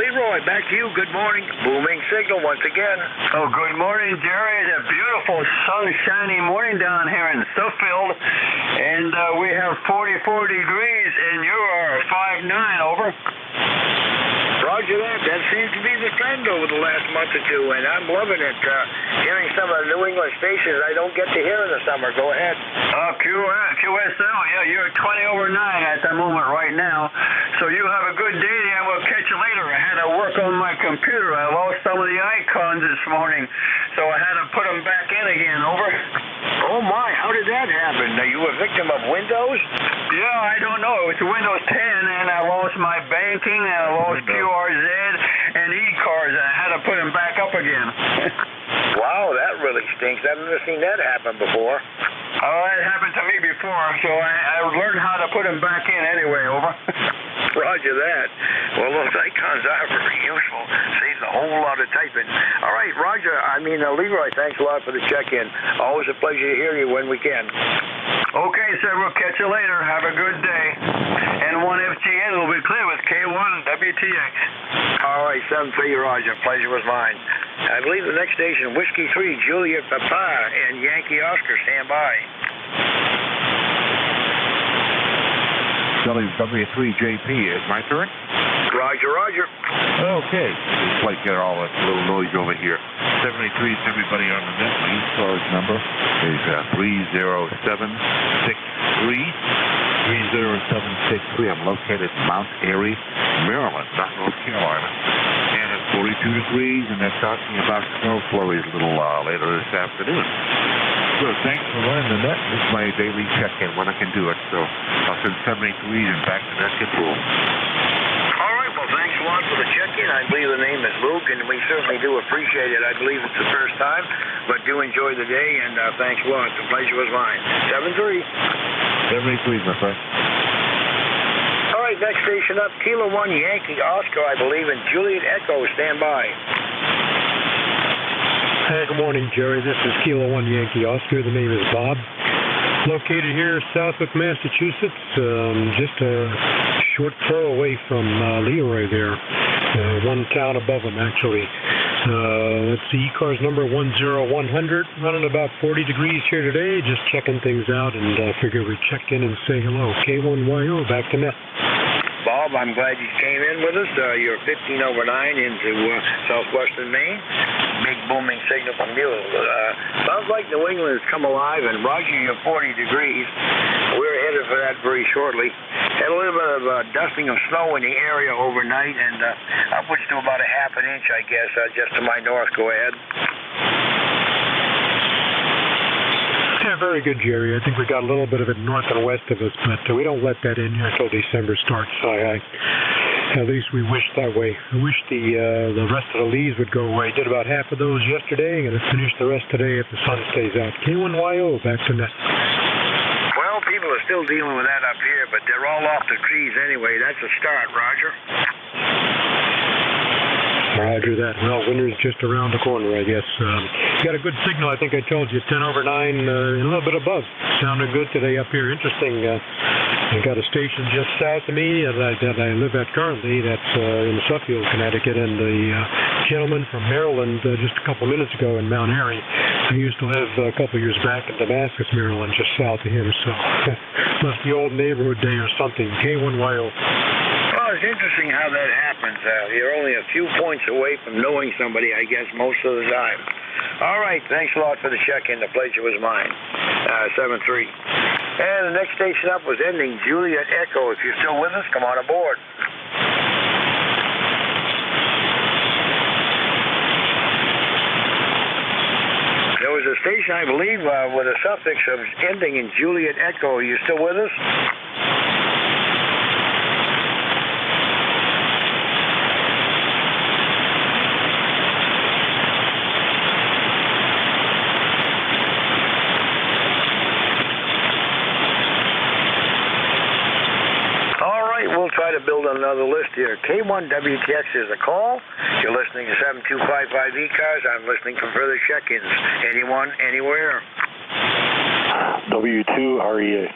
Leroy, back to you. Good morning. Booming signal once again.
Oh, good morning, Jerry. It's a beautiful, sunshiny morning down here in Suffield, and we have 44 degrees, and you are 5'9", over.
Roger that. That seems to be the trend over the last month or two, and I'm loving it. Hearing some of the New England stations I don't get to hear in the summer. Go ahead.
QSL, yeah, you're 20 over 9 at the moment right now. So you have a good day, and we'll catch you later. had to work on my computer. I lost some of the icons this morning, so I had to put them back in again. Over.
Oh my, how did that happen? Are you a victim of Windows?
Yeah, I don't know. It was Windows 10, and I lost my banking, and I lost QRZ and ECARS, and I had to put them back up again.
Wow, that really stinks. I've never seen that happen before.
Oh, it happened to me before, so I learned how to put them back in anyway. Over.
Roger that. Well, those icons are very useful. Saves a whole lot of typing. All right, Roger. Leroy, thanks a lot for the check-in. Always a pleasure to hear you when we can.
Okay, sir. We'll catch you later. Have a good day. N1FGN will be clear with K1WTX.
All right, 7-3, Roger. Pleasure was mine. I believe the next station, Whiskey 3, Juliet Papa, and Yankee Oscar, stand by.
W3JP, is my turn?
Roger, Roger.
Okay. Just like get all that little noise over here. 73 is everybody on the net. My ECARS number is 30763. 30763. I'm located in Mount Airy, Maryland, not North Carolina. And it's 42 degrees, and they're talking about snow flurries a little later this afternoon. So thanks for running the net. This is my daily check-in when I can do it. So I'll send 73 and back to net control.
All right, well, thanks a lot for the check-in. I believe the name is Luke, and we certainly do appreciate it. I believe it's the first time, but do enjoy the day, and thanks a lot. The pleasure was mine. 7-3.
73, my friend.
All right, next station up, Kilo 1 Yankee Oscar, I believe, and Juliet Echo, stand by.
Hey, good morning, Jerry. This is Kilo 1 Yankee Oscar. The name is Bob. Located here, Southwick, Massachusetts, just a short throw away from Leroy there. One town above him, actually. Let's see, ECARS number 10100, running about 40 degrees here today. Just checking things out, and figure we'd check in and say hello. K1YO, back to net.
Bob, I'm glad you came in with us. You're 15 over 9 into southwestern Maine. Big booming signal from you. Sounds like New England has come alive, and Roger, you're 40 degrees. We're headed for that very shortly. Had a little bit of dusting of snow in the area overnight, and upwards to about a half an inch, I guess, just to my north. Go ahead.
Yeah, very good, Jerry. I think we got a little bit of it north and west of us, but we don't let that in until December starts. At least we wish that way. I wish the rest of the leaves would go away. Did about half of those yesterday, and it's finished the rest today if the sun stays out. K1YO, back to net.
Well, people are still dealing with that up here, but they're all off the trees anyway. That's a start, Roger.
Roger that. Well, winter's just around the corner, I guess. Got a good signal. I think I told you 10 over 9, a little bit above. Sounded good today up here. Interesting. I got a station just south of me that I live at currently. That's in Suffield, Connecticut, and the gentleman from Maryland just a couple minutes ago in Mount Airy. I used to live a couple years back in Damascus, Maryland, just south of him. So must be old neighborhood day or something. K1YO.
Well, it's interesting how that happens. You're only a few points away from knowing somebody, I guess, most of the time. All right, thanks a lot for the check-in. The pleasure was mine. 7-3. And the next station up was ending Juliet Echo. If you're still with us, come on aboard. There was a station, I believe, with a suffix of ending in Juliet Echo. Are you still with us? Try to build another list here. K1WTX is a call. You're listening to 7255 ECARS. I'm listening for further check-ins. Anyone, anywhere?
W2REA.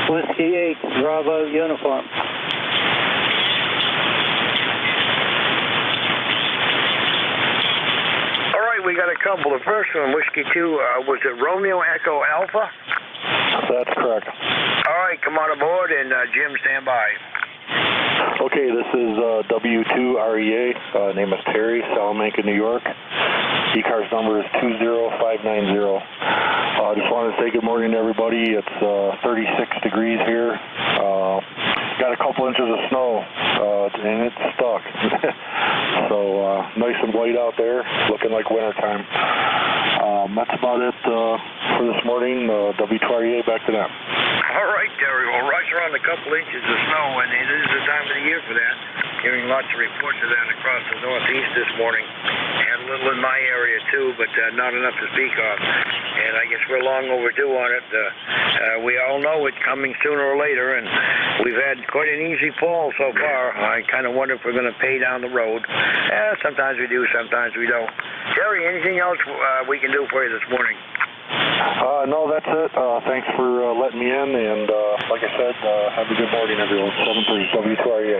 Whiskey 8, Bravo Uniform.
All right, we got a couple. The first one, Whiskey 2, was it Romeo Echo Alpha?
That's correct.
All right, come on aboard, and Jim, stand by.
Okay, this is W2REA. Name is Terry, Salamanca, New York. ECARS number is 20590. I just wanted to say good morning to everybody. It's 36 degrees here. got a couple inches of snow, and it's stuck. So nice and white out there, looking like wintertime. That's about it for this morning. W2REA, back to them.
All right, Terry. Well, right around a couple inches of snow, and it is the time of the year for that. Hearing lots of reports of that across the Northeast this morning. Had a little in my area, too, but not enough to speak of. And I guess we're long overdue on it. We all know it's coming sooner or later, and we've had quite an easy fall so far. I kind of wonder if we're going to pay down the road. Sometimes we do, sometimes we don't. Terry, anything else we can do for you this morning?
No, that's it. Thanks for letting me in, and like I said, have a good morning, everyone. 7-3 W2REA.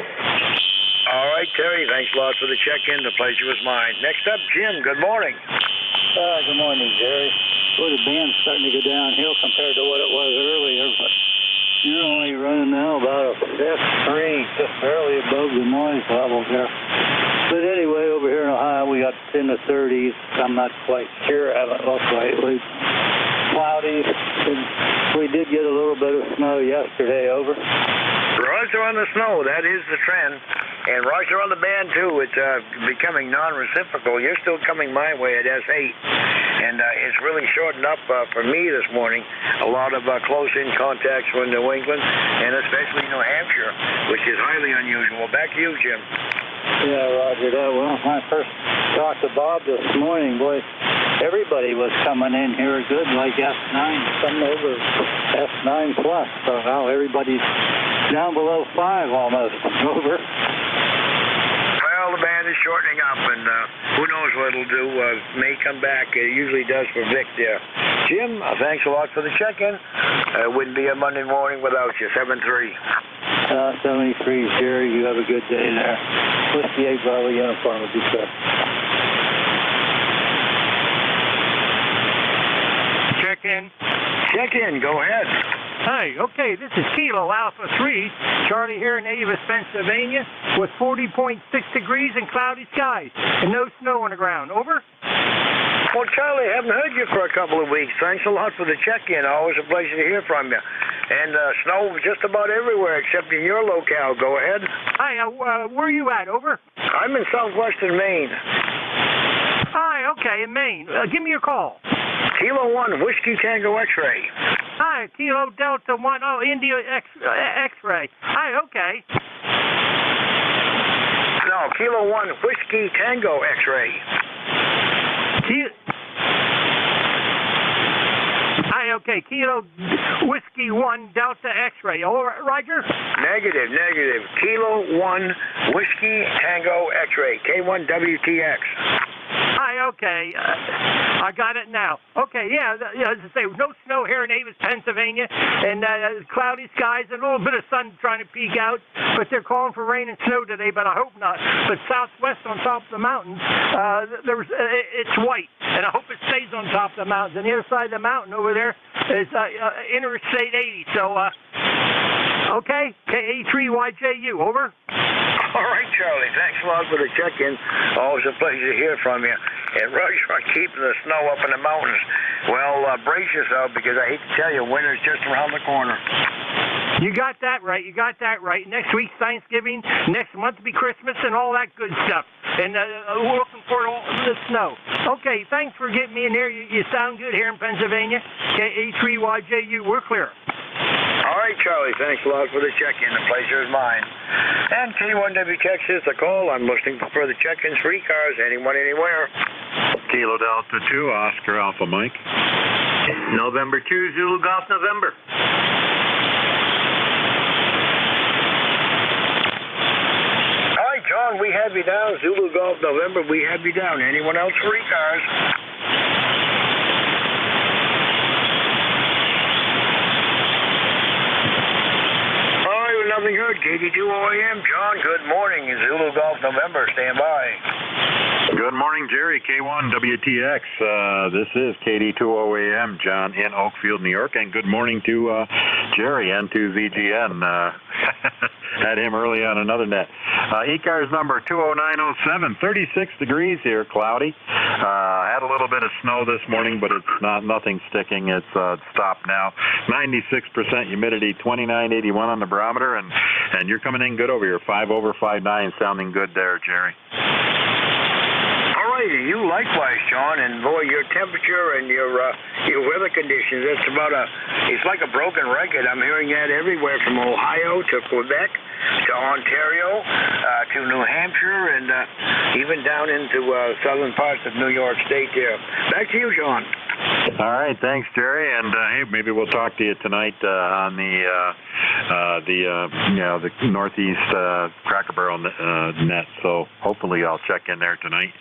All right, Terry, thanks a lot for the check-in. The pleasure was mine. Next up, Jim, good morning.
Good morning, Jerry. Boy, the band's starting to go downhill compared to what it was earlier, but you're only running now about a F3, just barely above the noise level there. But anyway, over here in Ohio, we got in the 30s. I'm not quite sure. I haven't looked lately. Cloudy. We did get a little bit of snow yesterday, over.
Roger on the snow, that is the trend. And Roger on the band, too. It's becoming non-reciprocal. You're still coming my way at S8. And it's really shortened up for me this morning. A lot of close-in contacts from New England, and especially New Hampshire, which is highly unusual. Back to you, Jim.
Yeah, Roger that. Well, when I first talked to Bob this morning, boy, everybody was coming in here good, like S9, some over S9 plus. So now everybody's down below 5 almost, over.
Well, the band is shortening up, and who knows what it'll do. May come back. It usually does for Vic there. Jim, thanks a lot for the check-in. It wouldn't be a Monday morning without you. 7-3.
73, Jerry. You have a good day there. Whiskey 8 Bravo uniform would be good.
Check-in.
Check-in. Go ahead.
Hi, okay, this is Kilo Alpha 3, Charlie here in Avis, Pennsylvania, with 40.6 degrees and cloudy skies, and no snow on the ground. Over?
Well, Charlie, I haven't heard you for a couple of weeks. Thanks a lot for the check-in. Always a pleasure to hear from you. And snow just about everywhere except in your locale. Go ahead.
Hi, where are you at? Over?
I'm in southwestern Maine.
Hi, okay, in Maine. Give me your call.
Kilo 1, Whiskey Tango X-Ray.
Hi, Kilo Delta 1, oh, India X-Ray. Hi, okay.
No, Kilo 1, Whiskey Tango X-Ray.
Hi, okay, Kilo Whiskey 1, Delta X-Ray. All right, Roger?
Negative. Kilo 1, Whiskey Tango X-Ray. K1WTX.
Hi, okay. I got it now. Okay, yeah, as I say, no snow here in Avis, Pennsylvania, and cloudy skies, and a little bit of sun trying to peek out, but they're calling for rain and snow today, but I hope not. But southwest on top of the mountains, it's white, and I hope it stays on top of the mountains. And the other side of the mountain over there is Interstate 80, so, okay, KA3YJU, over.
All right, Charlie. Thanks a lot for the check-in. Always a pleasure to hear from you. And Roger on keeping the snow up in the mountains. Well, brace yourself, because I hate to tell you, winter's just around the corner.
You got that right. Next week's Thanksgiving. Next month will be Christmas and all that good stuff. And we're looking for all the snow. Okay, thanks for getting me in here. You sound good here in Pennsylvania. KA3YJU, we're clear.
All right, Charlie. Thanks a lot for the check-in. The pleasure is mine. And K1WTX is the call. I'm listening for further check-ins for ECARS. Anyone, anywhere.
Kilo Delta 2, Oscar Alpha Mike.
November 2, Zulu Golf November.
All right, John, we have you down. Zulu Golf November, we have you down. Anyone else for ECARS? Nothing heard. KD2OAM. John, good morning. Zulu Golf November. Stand by.
Good morning, Jerry. K1WTX. This is KD2OAM. John in Oakfield, New York. And good morning to Jerry and to ZGN. Had him early on another net. ECARS number 20907. 36 degrees here, cloudy. Had a little bit of snow this morning, but it's nothing sticking. It's stopped now. 96% humidity, 2981 on the barometer, and you're coming in good over here. 5 over 5.9, sounding good there, Jerry.
You likewise, Sean, and boy, your temperature and your weather conditions, it's like a broken record. I'm hearing that everywhere from Ohio to Quebec to Ontario to New Hampshire and even down into southern parts of New York State there. Back to you, Sean.
All right, thanks, Jerry, and hey, maybe we'll talk to you tonight on the Northeast Cracker Barrel net. So hopefully I'll check in there tonight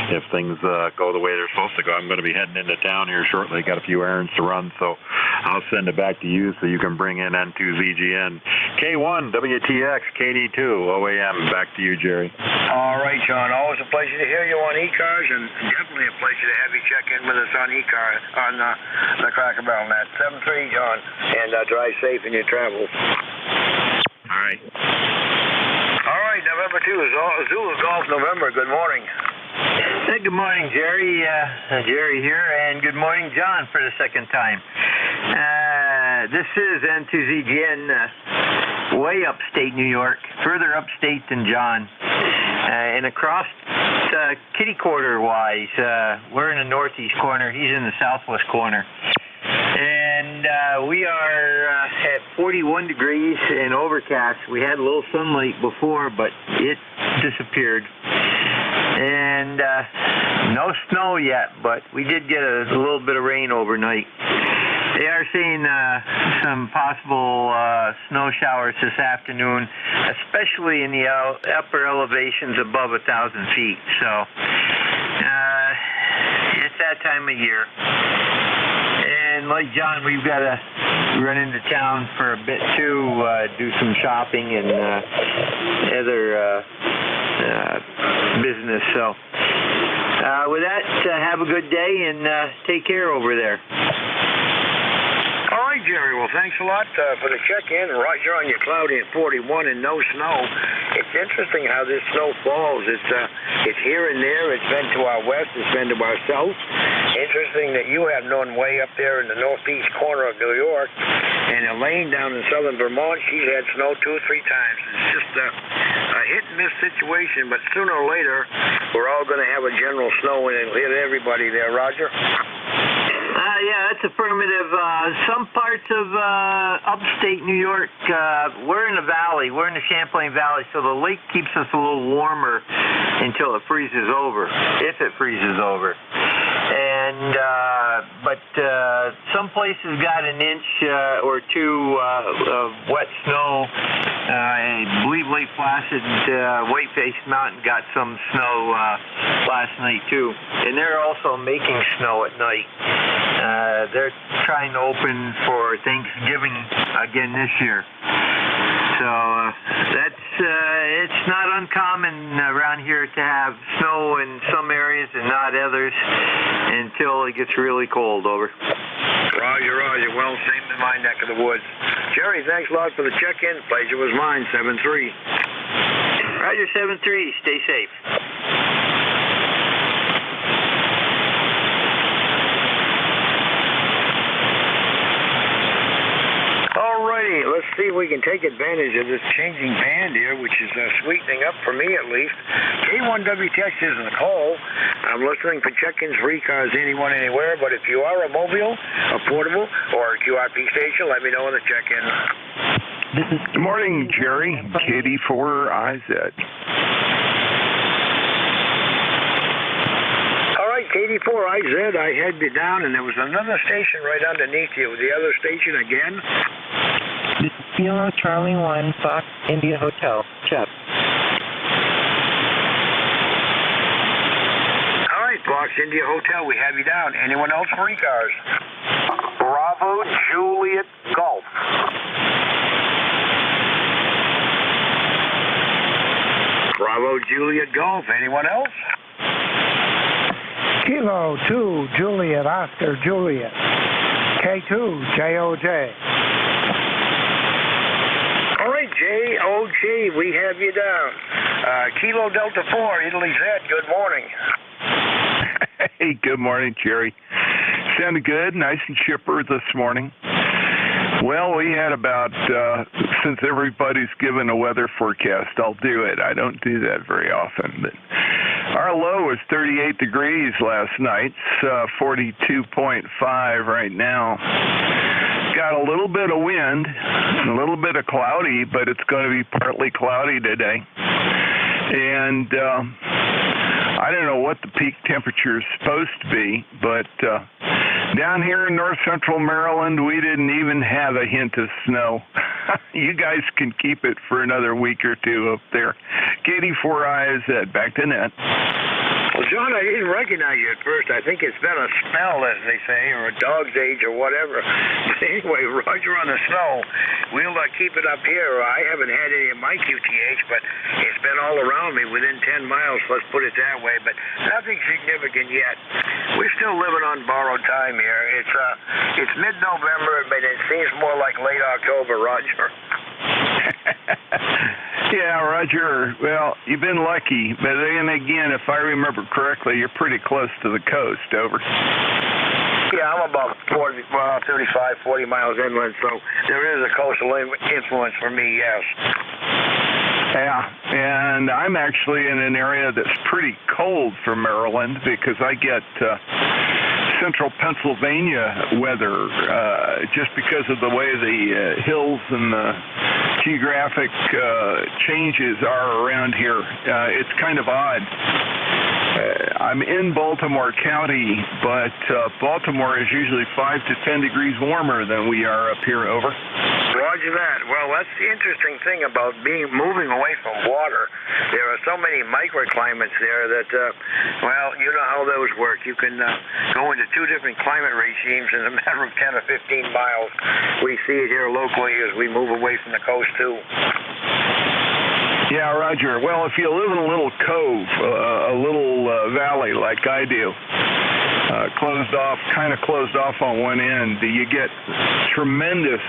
if things go the way they're supposed to go. I'm going to be heading into town here shortly. Got a few errands to run, so I'll send it back to you so you can bring in N2ZGN. K1 WTX KD2 OAM. Back to you, Jerry.
All right, Sean. Always a pleasure to hear you on ECARS, and definitely a pleasure to have you check in with us on ECARS on the Cracker Barrel net. 7-3, John, and drive safe in your travels.
All right.
All right, November 2 is Zulu Golf November. Good morning.
Hey, good morning, Jerry. Jerry here, and good morning, John, for the second time. This is N2ZGN, way upstate New York, further upstate than John. And across kitty quarter-wise, we're in the northeast corner. He's in the southwest corner. And we are at 41 degrees and overcast. We had a little sunlight before, but it disappeared. And no snow yet, but we did get a little bit of rain overnight. They are seeing some possible snow showers this afternoon, especially in the upper elevations above 1,000 feet. So it's that time of year. And like John, we've got to run into town for a bit too, do some shopping and other business. So with that, have a good day and take care over there.
All right, Jerry. Well, thanks a lot for the check-in. Roger on your cloudy at 41 and no snow. It's interesting how this snow falls. It's here and there. It's been to our west. It's been to our south. Interesting that you have none way up there in the northeast corner of New York. And Elaine down in southern Vermont, she's had snow 2 or 3 times. It's just a hit-and-miss situation, but sooner or later, we're all going to have a general snow and it'll hit everybody there, Roger.
Yeah, that's affirmative. Some parts of upstate New York, we're in the valley. We're in the Champlain Valley, so the lake keeps us a little warmer until it freezes over, if it freezes over. And but some places got an inch or two of wet snow. I believe Lake Placid, Whiteface Mountain got some snow last night too, and they're also making snow at night. They're trying to open for Thanksgiving again this year. So it's not uncommon around here to have snow in some areas and not others until it gets really cold. Over.
Roger. Well, same in my neck of the woods. Jerry, thanks a lot for the check-in. Pleasure was mine. 7-3.
Roger, 7-3. Stay safe.
Let's see if we can take advantage of this changing band here, which is sweetening up for me at least. K1WTX isn't a call. I'm listening for check-ins for ECARS anyone, anywhere, but if you are a mobile, a portable, or a QRP station, let me know in the check-in.
Good morning, Jerry. KD4IZ.
KD4IZ, I had you down, and there was another station right underneath you. The other station again?
This is Kilo Charlie 1, Fox India Hotel. Check.
All right, Fox India Hotel, we have you down. Anyone else for ECARS? Bravo Juliet Golf. Bravo Juliet Golf. Anyone else?
Kilo 2, Juliet, Oscar, Juliet. K2, JOJ.
All right, JOJ, we have you down. Kilo Delta 4, Italy Z, good morning.
Hey, good morning, Jerry. Sounded good, nice and chipper this morning. Well, we had about, since everybody's given a weather forecast, I'll do it. I don't do that very often. But our low was 38 degrees last night. It's 42.5 right now. Got a little bit of wind, a little bit of cloudy, but it's going to be partly cloudy today. And I don't know what the peak temperature is supposed to be, but down here in north central Maryland, we didn't even have a hint of snow. You guys can keep it for another week or two up there. Katie 4IZ, back to net.
Well, John, I didn't recognize you at first. I think it's been a smell, as they say, or a dog's age or whatever. But anyway, Roger on the snow. We'll keep it up here. I haven't had any of my QTH, but it's been all around me within 10 miles, let's put it that way. But nothing significant yet. We're still living on borrowed time here. It's mid-November, but it seems more like late October, Roger.
Yeah, Roger. Well, you've been lucky, but then again, if I remember correctly, you're pretty close to the coast. Over.
Yeah, I'm about 35, 40 miles inland, so there is a coastal influence for me, yes.
Yeah, and I'm actually in an area that's pretty cold for Maryland because I get central Pennsylvania weather just because of the way the hills and the geographic changes are around here. It's kind of odd. I'm in Baltimore County, but Baltimore is usually 5 to 10 degrees warmer than we are up here. Over.
Roger that. Well, that's the interesting thing about moving away from water. There are so many microclimates there that, well, you know how those work. You can go into two different climate regimes in a matter of 10 or 15 miles. We see it here locally as we move away from the coast, too.
Yeah, Roger. Well, if you live in a little cove, a little valley like I do, kind of closed off on one end, you get tremendous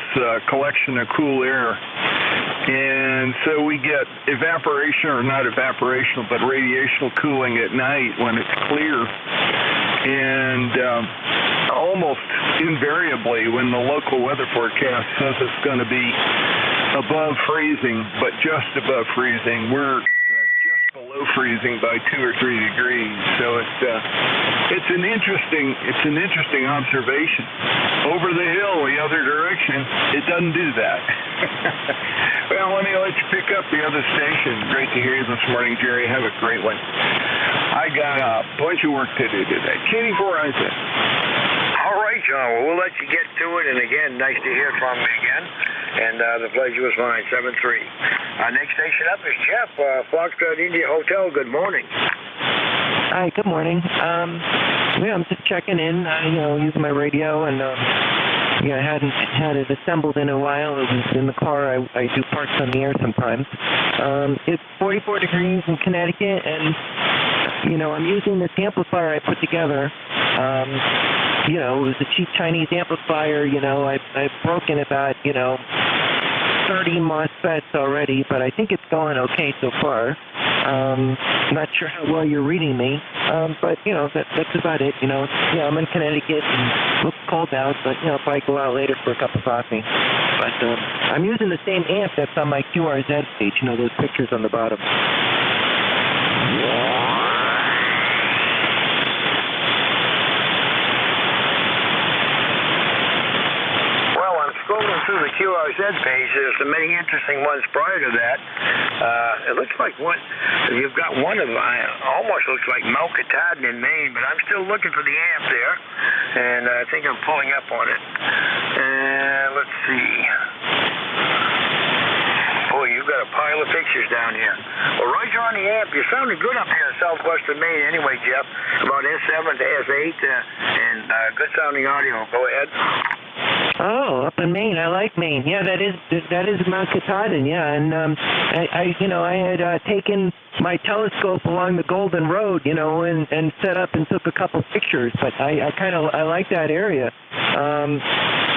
collection of cool air. And so we get evaporation, or not evaporational, but radiational cooling at night when it's clear. And almost invariably, when the local weather forecast says it's going to be above freezing, but just above freezing, we're just below freezing by 2 or 3 degrees. So it's an interesting observation. Over the hill, the other direction, it doesn't do that. Well, let me let you pick up the other station. Great to hear you this morning, Jerry. Have a great one. I got a bunch of work to do today. Katie 4IZ.
All right, John. Well, we'll let you get to it. And again, nice to hear from you again. And the pleasure was mine, 7-3. Next station up is Jeff, Foxtrot India Hotel. Good morning.
Hi, good morning. Yeah, I'm just checking in, using my radio, and I hadn't had it assembled in a while. It was in the car. I do parts on the air sometimes. It's 44 degrees in Connecticut, and I'm using this amplifier I put together. It was a cheap Chinese amplifier. I've broken about 30 MOSFETs already, but I think it's going okay so far. Not sure how well you're reading me, but that's about it. I'm in Connecticut and looks cold out, but I'll probably go out later for a cup of coffee. But I'm using the same amp that's on my QRZ page. Those pictures on the bottom.
Scrolling through the QRZ page, there's so many interesting ones prior to that. It looks like you've got one of them, almost looks like Mount Katahdin in Maine, but I'm still looking for the amp there, and I think I'm pulling up on it. And let's see. Boy, you've got a pile of pictures down here. Well, right on the amp, you're sounding good up here in southwestern Maine anyway, Jeff. About S7 to S8, and good sounding audio. Go ahead.
Oh, up in Maine. I like Maine. Yeah, that is Mount Katahdin. Yeah, and I had taken my telescope along the Golden Road, and set up and took a couple pictures. But I like that area.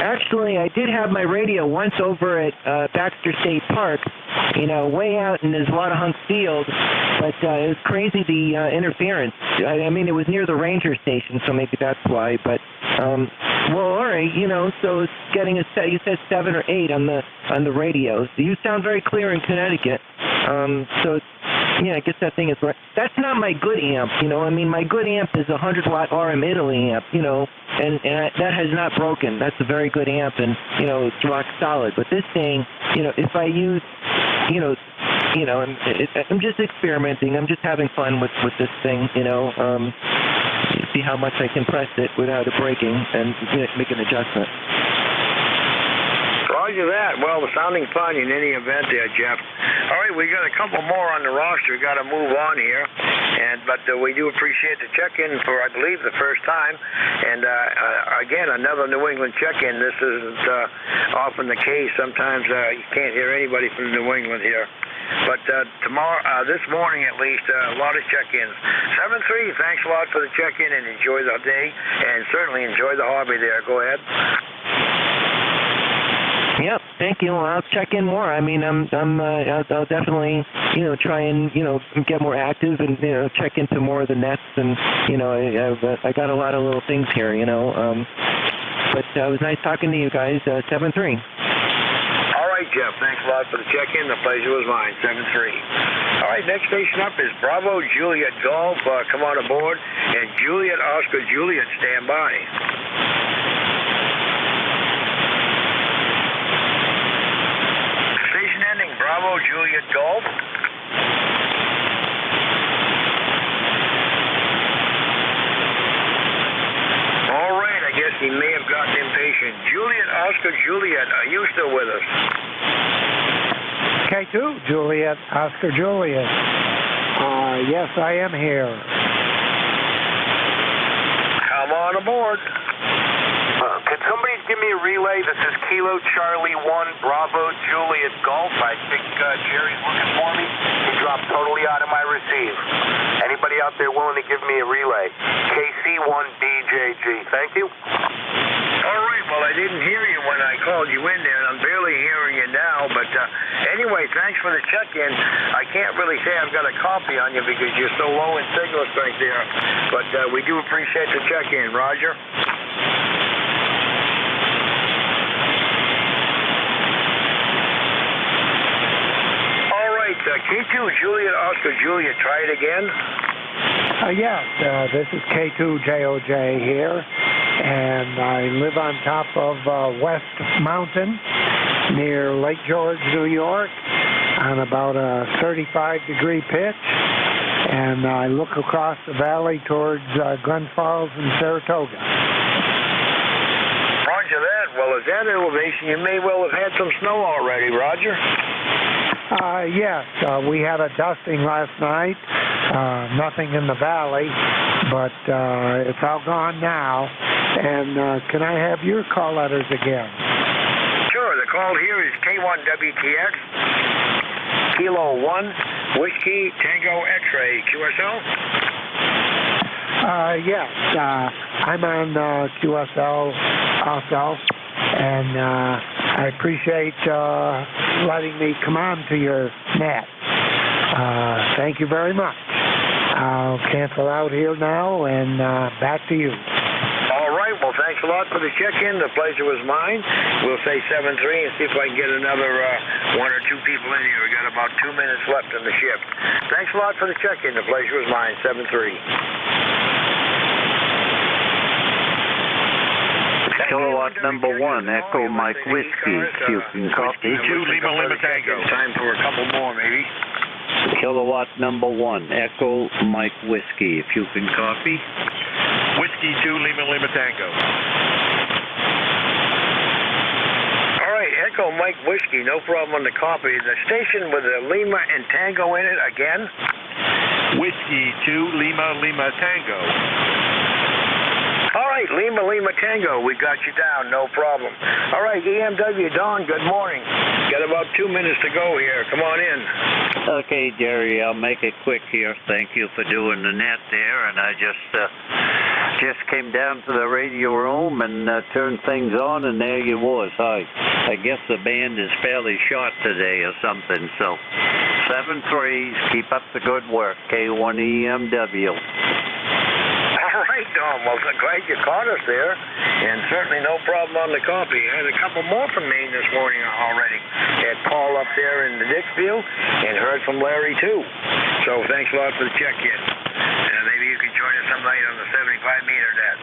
Actually, I did have my radio once over at Baxter State Park, you know, way out in this Lottahunk field, but it was crazy, the interference. I mean, it was near the ranger station, so maybe that's why, but, well, all right, you know, so it's getting a set, you said 7 or 8 on the radio. So you sound very clear in Connecticut, so yeah, I guess that thing is right. That's not my good amp, you know. I mean, my good amp is a 100-watt RM Italy amp, you know, and that has not broken. That's a very good amp, and, you know, it's rock solid. But this thing, you know, if I use, you know, I'm just experimenting. I'm just having fun with this thing, you know, see how much I can press it without it breaking and make an adjustment.
Roger that. Well, sounding fun in any event there, Jeff. All right, we got a couple more on the roster. We got to move on here, but we do appreciate the check-in for, I believe, the first time. And again, another New England check-in. This isn't often the case. Sometimes you can't hear anybody from New England here. But this morning at least, a lot of check-ins. 7-3, thanks a lot for the check-in and enjoy the day, and certainly enjoy the hobby there. Go ahead.
Yep, thank you. I'll check in more. I mean, I'll definitely, you know, try and, you know, get more active and, you know, check into more of the nets, and, you know, I got a lot of little things here, you know. But it was nice talking to you guys. 7-3.
All right, Jeff. Thanks a lot for the check-in. The pleasure was mine. 7-3. All right, next station up is Bravo Juliet Golf. Come on aboard, and Juliet Oscar Juliet, stand by. Bravo Juliet Golf. All right, I guess he may have gotten impatient. Juliet Oscar Juliet, are you still with us?
K2 Juliet Oscar Juliet. Yes, I am here.
Come on aboard.
Could somebody give me a relay? This is Kilo Charlie 1 Bravo Juliet Golf. I think Jerry's looking for me. He dropped totally out of my receive. Anybody out there willing to give me a relay? KC1BJG. Thank you.
All right, well, I didn't hear you when I called you in there, and I'm barely hearing you now. But anyway, thanks for the check-in. I can't really say I've got a copy on you because you're so low in signal strength there. But we do appreciate the check-in. Roger. K2 Juliet Oscar Juliet, try it again.
Yes, this is K2JOJ here, and I live on top of West Mountain near Lake George, New York, on about a 35-degree pitch, and I look across the valley towards Glens Falls and Saratoga.
Roger that. Well, at that elevation, you may well have had some snow already, Roger.
Yes, we had a dusting last night. Nothing in the valley, but it's all gone now. And can I have your call letters again?
Sure. The call here is K1WTX, Kilo 1, Whiskey, Tango, X-Ray, QSL?
Yes, I'm on QSL also, and I appreciate letting me come on to your net. Thank you very much. I'll cancel out here now, and back to you.
All right. Well, thanks a lot for the check-in. The pleasure was mine. We'll say 7-3 and see if I can get another 1 or 2 people in here. We got about 2 minutes left in the shift. Thanks a lot for the check-in. The pleasure was mine. 7-3.
Kilowatt number 1, Echo Mike Whiskey, Cuban Coffee.
2 Lima Lima Tango. Time for a couple more, maybe.
Kilowatt number 1, Echo Mike Whiskey, if you can copy.
Whiskey 2 Lima Lima Tango.
All right, Echo Mike Whiskey, no problem on the copy. The station with the Lima and Tango in it again.
Whiskey 2 Lima Lima Tango.
All right, Lima Lima Tango, we got you down, no problem. All right, EMW Don, good morning. Got about 2 minutes to go here. Come on in.
Okay, Jerry, I'll make it quick here. Thank you for doing the net there, and I just Just came down to the radio room and turned things on, and there you was. I guess the band is fairly short today or something, so 7-3s, keep up the good work, K1EMW.
All right, Tom. Well, I'm glad you caught us there, and certainly no problem on the coffee. I had a couple more from Maine this morning already. Had Paul up there in the Dixfield, and heard from Larry, too. So thanks a lot for the check-in. Maybe you can join us some night on the 75-meter net.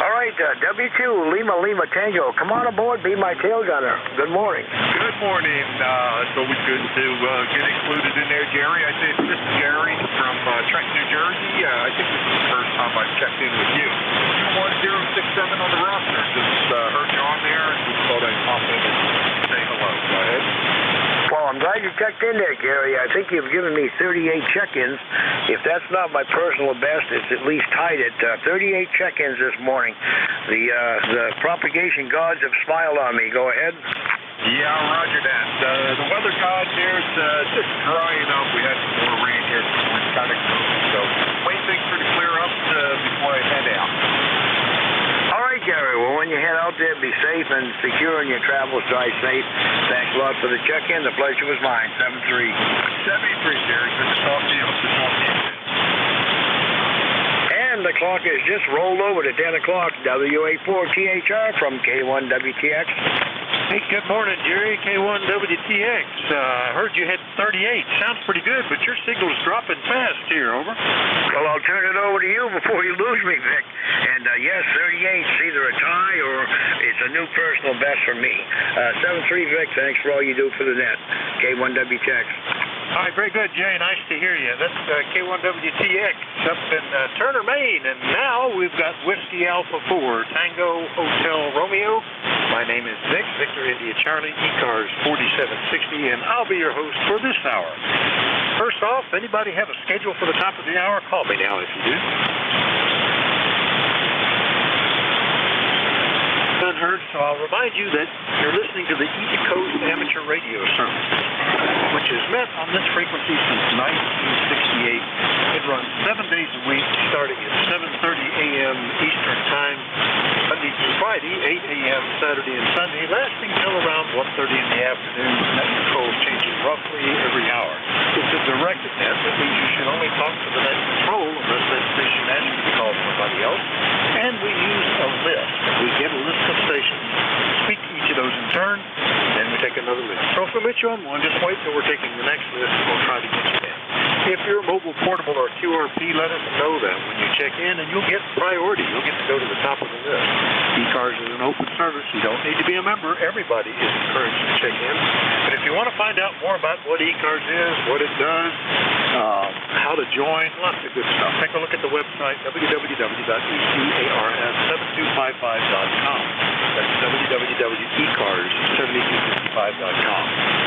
All right, W2, Lima Tango, come on aboard, be my tail gunner. Good morning.
Good morning. It's always good to get included in there, Jerry. I say this is Jerry from Trenton, New Jersey. I think this is the first time I've checked in with you. 21067 on the roster. Just heard you on there and just thought I'd pop in and say hello. Go ahead.
Well, I'm glad you checked in there, Gary. I think you've given me 38 check-ins. If that's not my personal best, it's at least tied at 38 check-ins this morning. The propagation gods have smiled on me. Go ahead.
Yeah, roger that. The weather gods here is just drying up. We had some more rain here, so it's kind of cool. So wait things for to clear up before I head out.
All right, Gary. Well, when you head out there, be safe and secure in your travels. Drive safe. Thanks a lot for the check-in. The pleasure was mine. 7-3.
73, Jerry. Good to talk to you. Hope to talk to you.
And the clock has just rolled over to 10 o'clock. WA4THR from K1WTX.
Hey, good morning, Jerry. K1WTX. Heard you had 38. Sounds pretty good, but your signal's dropping fast here, over.
Well, I'll turn it over to you before you lose me, Vic. And yes, 38 is either a tie or it's a new personal best for me. 7-3, Vic. Thanks for all you do for the net. K1WTX.
All right, very good, Jerry. Nice to hear you. That's K1WTX up in Turner, Maine. And now we've got Whiskey Alpha 4, Tango Hotel Romeo. My name is Vic, Victor India Charlie, ECARS 4760, and I'll be your host for this hour. First off, anybody have a schedule for the top of the hour? Call me now if you do. Unheard, so I'll remind you that you're listening to the East Coast Amateur Radio Service, which has met on this frequency since 1968. It runs 7 days a week, starting at 7:30 a.m. Eastern Time, Monday through Friday, 8 a.m. Saturday and Sunday, lasting till around 1:30 in the afternoon. Net control changes roughly every hour. It's a directed net. That means you should only talk to the net control unless that station asks you to call somebody else. And we use a list. We get a list of stations, speak to each of those in turn, and then we take another list. So if we met you on one, just wait till we're taking the next list and we'll try to get you in. If you're mobile, portable, or QRP, let us know that when you check in, and you'll get priority. You'll get to go to the top of the list. ECARS is an open service. You don't need to be a member. Everybody is encouraged to check in. But if you want to find out more about what ECARS is, what it does, how to join, lots of good stuff, take a look at the website, www.ecars7255.com. That's www.ecars7255.com.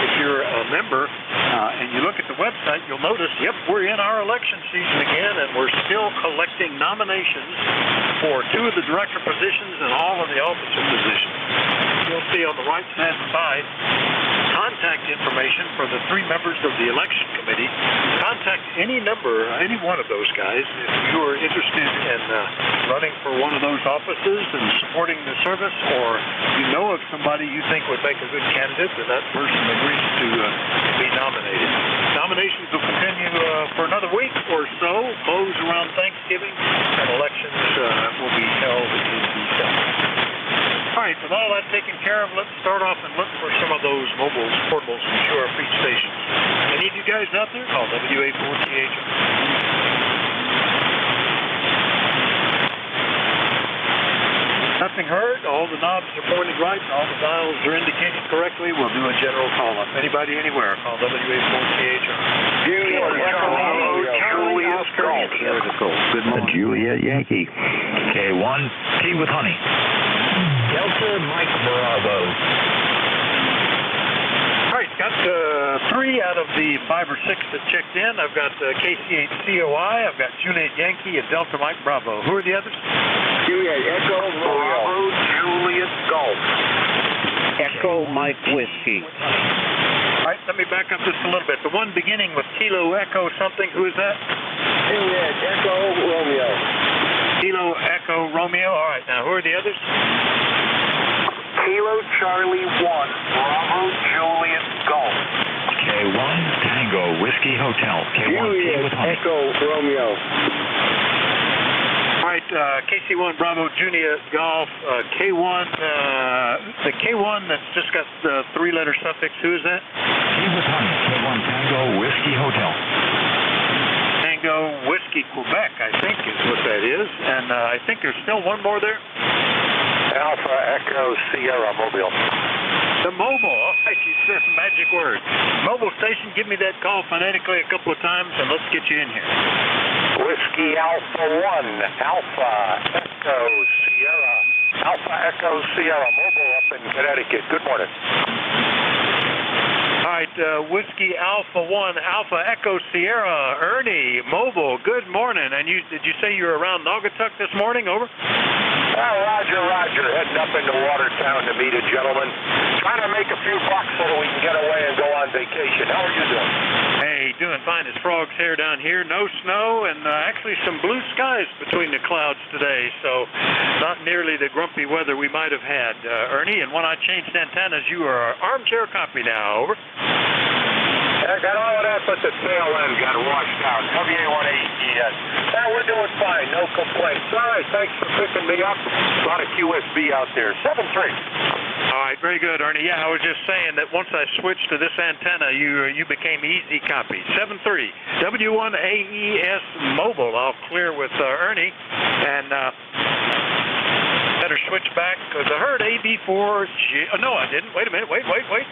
If you're a member and you look at the website, you'll notice, yep, we're in our election season again, and we're still collecting nominations for 2 of the director positions and all of the officer positions. You'll see on the right-hand side contact information for the 3 members of the election committee. Contact any one of those guys if you are interested in running for one of those offices and supporting the service, or you know of somebody you think would make a good candidate and that person agrees to be nominated. Nominations will continue for another week or so, close around Thanksgiving, and elections will be held in December. All right, with all that taken care of, let's start off and look for some of those mobiles, portables, and QRP stations. Any of you guys out there? Call WA4TH. Nothing heard. All the knobs are pointed right. All the dials are indicated correctly. We'll do a general call-up. Anybody anywhere, call WA4TH.
Julius Golf.
Good morning. Juliet Yankee.
K1, T with honey.
Delta Mike Bravo.
All right, got 3 out of the 5 or 6 that checked in. I've got KC8COI, I've got Juliet Yankee, and Delta Mike Bravo. Who are the others?
Juliet Echo Bravo, Juliet Golf.
Echo Mike Whiskey.
All right, let me back up just a little bit. The one beginning with Kilo Echo something, who is that?
Juliet Echo Romeo.
Kilo Echo Romeo. All right, now who are the others?
Kilo Charlie 1, Bravo Juliet Golf.
K1 Tango Whiskey Hotel. K1 T with honey.
Echo Romeo.
All right, KC1 Bravo Juliet Golf. K1, the K1 that's just got the 3-letter suffix. Who is that?
T with honey. K1 Tango Whiskey Hotel.
Tango Whiskey Quebec, I think is what that is. And I think there's still one more there.
Alpha Echo Sierra Mobile.
The mobile. All right, you said magic word. Mobile station, give me that call phonetically a couple of times, and let's get you in here.
Whiskey Alpha 1, Alpha Echo Sierra. Alpha Echo Sierra Mobile up in Connecticut. Good morning.
All right, Whiskey Alpha 1, Alpha Echo Sierra, Ernie, Mobile, good morning. And did you say you were around Naugatuck this morning? Over?
Roger. Heading up into Watertown to meet a gentleman. Trying to make a few bucks so that we can get away and go on vacation. How are you doing?
Hey, doing fine. It's frog's hair down here. No snow and actually some blue skies between the clouds today. So not nearly the grumpy weather we might have had, Ernie. And when I changed antennas, you are armchair copy now. Over.
I got all of that, but the tail end got washed out. WA1AES. We're doing fine. No complaints. All right, thanks for picking me up. A lot of QSB out there. 7-3.
All right, very good, Ernie. Yeah, I was just saying that once I switched to this antenna, you became easy copy. 7-3. W1AES Mobile. I'll clear with Ernie. And better switch back because I heard AB4G. Oh, no, I didn't. Wait a minute. Wait.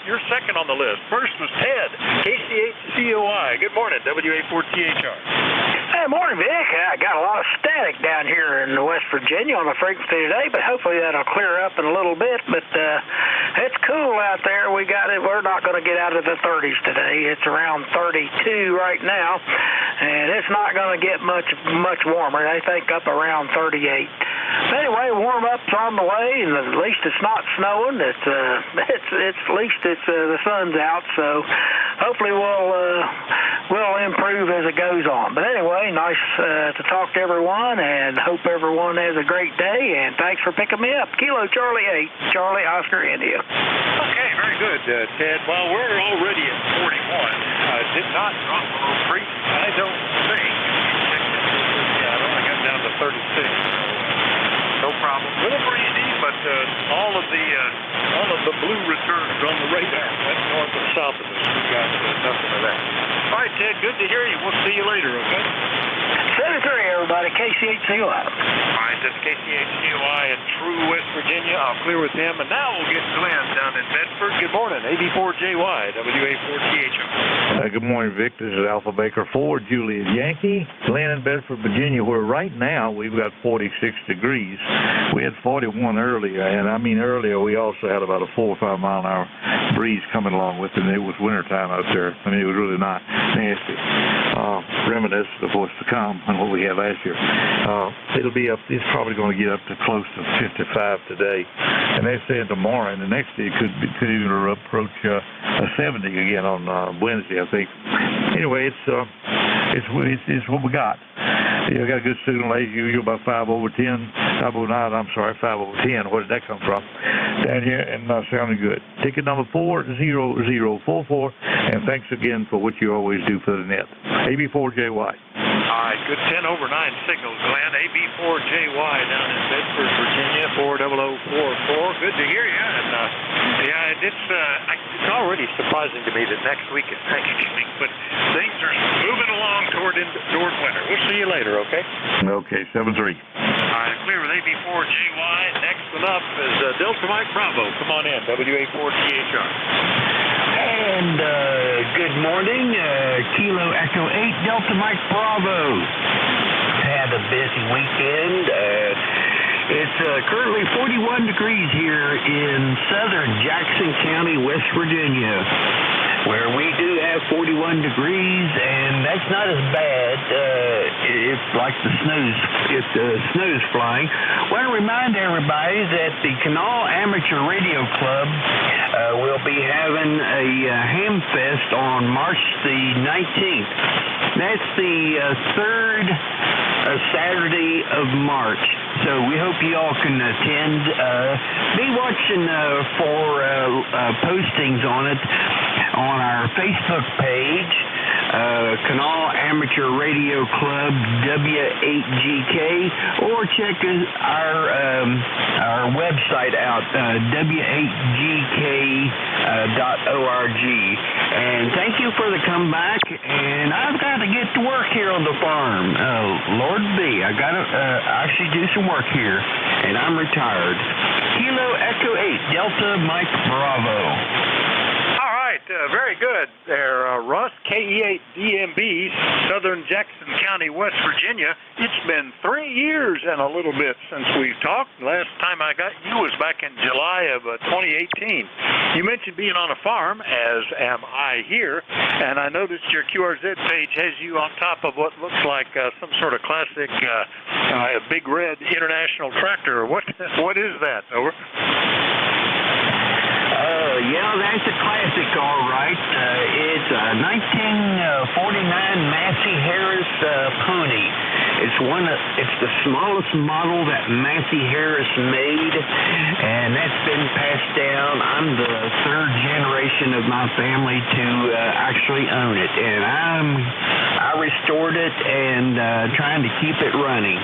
You're second on the list. First was Ted, KC8COI. Good morning, WA4THR.
Hey, morning, Vic. I got a lot of static down here in West Virginia on the frequency today, but hopefully that'll clear up in a little bit. But it's cool out there. We got it. We're not going to get out of the 30s today. It's around 32 right now, and it's not going to get much warmer. I think up around 38. But anyway, warm up's on the way, and at least it's not snowing. It's at least the sun's out, so hopefully we'll improve as it goes on. But anyway, nice to talk to everyone, and hope everyone has a great day. And thanks for picking me up. Kilo Charlie 8, Charlie Oscar India.
Okay, very good, Ted. Well, we're already at 41. Did not drop below freezing. I don't think. Yeah, I only got down to 36. No problem. A little breezy, but all of the blue returns on the radar. That's north and south of us. We got nothing of that. All right, Ted, good to hear you. We'll see you later, okay?
7-3, everybody. KC8COI.
All right, that's KC8COI in True, West Virginia. I'll clear with him. And now we'll get Glenn down in Bedford. Good morning, AB4JY, WA4THR.
Good morning, Vic. This is Alpha Baker 4, Juliet Yankee. Glenn in Bedford, Virginia, where right now we've got 46 degrees. We had 41 earlier, and I mean earlier we also had about a 4 or 5 mile an hour breeze coming along with it, and it was wintertime out there. I mean, it was really not nasty. Reminiscent of what's to come and what we had last year. It's probably going to get up to close to 55 today, and they're saying tomorrow and the next day could even approach 70 again on Wednesday, I think. Anyway, it's what we got. You got a good signal as usual, about 5/10, 5/09. I'm sorry, 5/10. Where did that come from? Down here, and sounding good. Ticket number 40044. And thanks again for what you always do for the net. AB4JY.
All right, good 10/9 signals, Glenn. AB4JY down in Bedford, Virginia, 40044. Good to hear you. And it's already surprising to me that next week is Thanksgiving, but things are moving along toward winter. We'll see you later, okay?
Okay, 7-3.
All right, clear with AB4JY. Next one up is Delta Mike Bravo. Come on in, WA4THR.
And good morning, Kilo Echo 8, Delta Mike Bravo. Had a busy weekend. It's currently 41 degrees here in southern Jackson County, West Virginia, where we do have 41 degrees, and that's not as bad. It's like the snow's flying. I want to remind everybody that the Canal Amateur Radio Club will be having a ham fest on March the 19th. That's the third Saturday of March. So we hope you all can attend. Be watching for postings on it on our Facebook page, Canal Amateur Radio Club W8GK, or check our website out, W8GK.org. And thank you for the comeback. And I've got to get to work here on the farm. Lord be, I got to actually do some work here, and I'm retired. Kilo Echo 8 Delta Mike Bravo.
All right, very good there, Russ. KE8DMB, Southern Jackson County, West Virginia. It's been 3 years and a little bit since we've talked. Last time I got you was back in July of 2018. You mentioned being on a farm, as am I here, and I noticed your QRZ page has you on top of what looks like some sort of classic big red international tractor. What is that? Over.
Yeah, that's a classic, all right. It's a 1949 Massey Harris pony. It's the smallest model that Massey Harris made, and that's been passed down. I'm the third generation of my family to actually own it, and I restored it and trying to keep it running.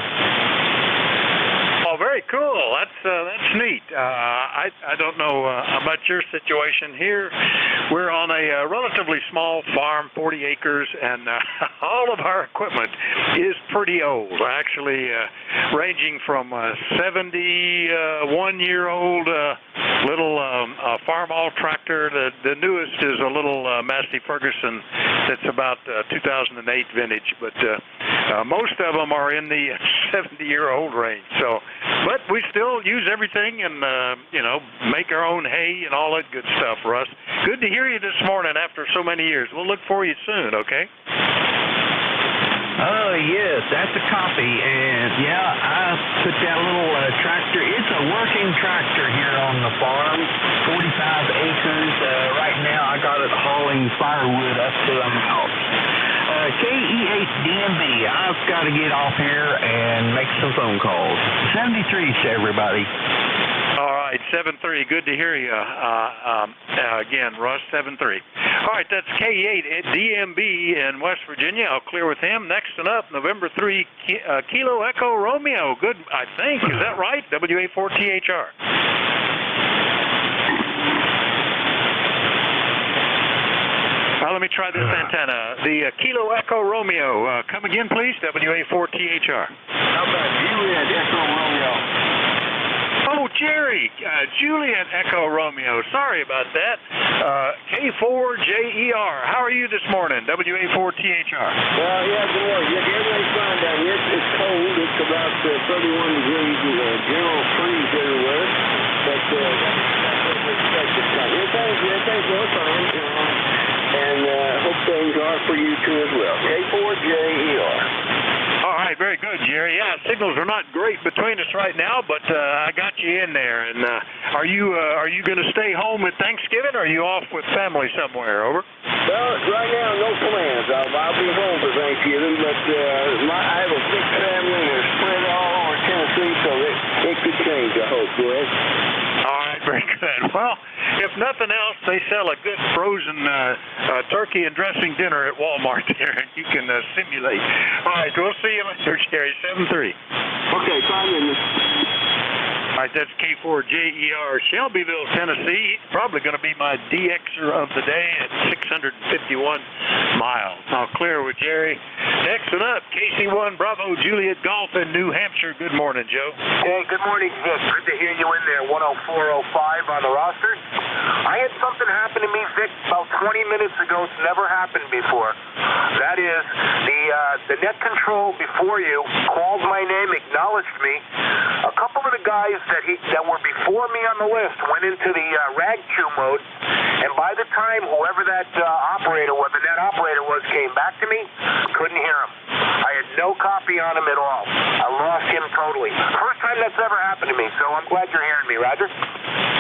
Oh, very cool. That's neat. I don't know about your situation here. We're on a relatively small farm, 40 acres, and all of our equipment is pretty old, actually ranging from 71-year-old little farm-all tractor. The newest is a little Massey Ferguson that's about 2008 vintage, but most of them are in the 70-year-old range. So, but we still use everything and, make our own hay and all that good stuff, Russ. Good to hear you this morning after so many years. We'll look for you soon, okay?
Oh, yes, that's a copy. And, yeah, I put that little tractor. It's a working tractor here on the farm, 45 acres. Right now I got it hauling firewood up to the house. KE8DMB, I've got to get off here and make some phone calls. 73 to everybody.
All right, 7-3. Good to hear you. Again, Russ, 7-3. All right, that's KE8DMB in West Virginia. I'll clear with him. Next one up, November 3, Kilo Echo Romeo. Good, I think. Is that right? WA4THR. Let me try this antenna. The Kilo Echo Romeo. Come again, please. WA4THR.
How about Juliet Echo Romeo?
Oh, Jerry. Juliet Echo Romeo. Sorry about that. K4JER. How are you this morning? WA4THR.
Well, yeah, good morning. Yeah, everything's fine down here. It's cold. It's about 31 degrees. General freeze everywhere. But that's what we expected. Everything's going fine. And hope things are for you too as well. K4JER.
All right, very good, Jerry. Yeah, signals are not great between us right now, but I got you in there. And are you going to stay home at Thanksgiving, or are you off with family somewhere? Over.
Well, right now, no plans. I'll be home for Thanksgiving, but I have a big family and they're spread all over Tennessee, so it could change, I hope, Greg.
All right, very good. Well, if nothing else, they sell a good frozen turkey and dressing dinner at Walmart there, and you can simulate. All right, we'll see you later, Jerry. 7-3.
Okay, 5 minutes.
All right, that's K4JER, Shelbyville, Tennessee. He's probably going to be my DXer of the day at 651 miles. I'll clear with Jerry. Next one up, KC1 Bravo Juliet Golf in New Hampshire. Good morning, Joe.
Hey, good morning, Vic. Good to hear you in there, 104.05 on the roster. I had something happen to me, Vic, about 20 minutes ago. It's never happened before. That is, the net control before you called my name, acknowledged me. A couple of the guys that were before me on the list went into the rag chew mode, and by the time whoever that operator was, the net operator was, came back to me, couldn't hear him. I had no copy on him at all. I lost him totally. First time that's ever happened to me, so I'm glad you're hearing me, Roger.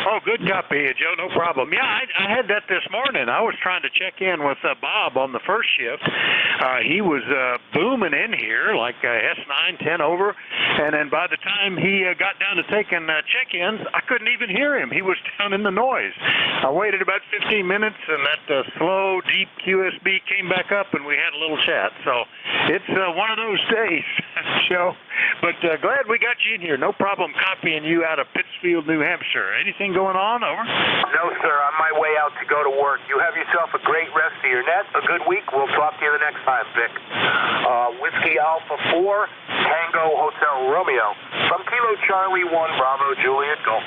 Oh, good.
good copy, Joe. No problem. Yeah, I had that this morning. I was trying to check in with Bob on the first shift. He was booming in here like S9, 10 over, and then by the time he got down to taking check-ins, I couldn't even hear him. He was down in the noise. I waited about 15 minutes, and that slow, deep QSB came back up, and we had a little chat. So it's one of those days, Joe. But glad we got you in here. No problem copying you out of Pittsfield, New Hampshire. Anything going on? Over?
No, sir. On my way out to go to work. You have yourself a great rest of your net, a good week. We'll talk to you the next time, Vic. Whiskey Alpha 4, Tango Hotel Romeo. From Kilo Charlie 1, Bravo Juliet Golf.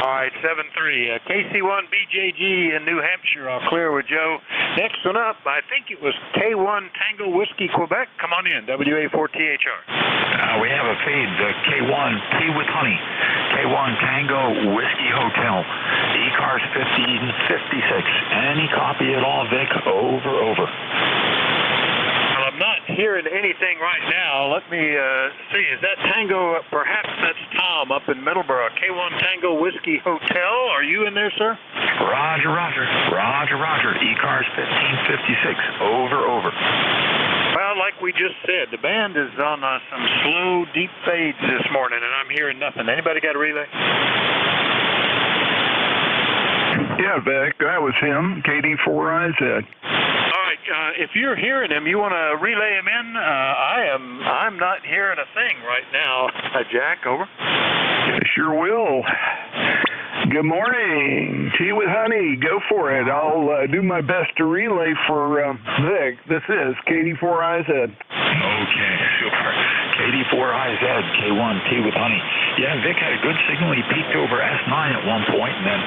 All right, 7-3. KC1 BJG in New Hampshire. I'll clear with Joe. Next one up, I think it was K1 Tango Whiskey Quebec. Come on in, WA4THR.
We have a feed, K1 Tea with Honey, K1 Tango Whiskey Hotel, ECARS 1556. Any copy at all, Vic? Over.
Well, I'm not hearing anything right now. Let me see. Is that Tango? Perhaps that's Tom up in Middleborough. K1 Tango Whiskey Hotel. Are you in there, sir?
Roger. ECARS 1556. Over.
Well, like we just said, the band is on some slow, deep fades this morning, and I'm hearing nothing. Anybody got a relay?
Yeah, Vic, that was him, KD4IZ.
All right, if you're hearing him, you want to relay him in? I'm not hearing a thing right now. Jack, over.
Sure will. Good morning. Tea with Honey. Go for it. I'll do my best to relay for Vic. This is KD4IZ.
Okay, super. KD4IZ, K1 Tea with Honey. Yeah, Vic had a good signal. He peaked over S9 at one point and then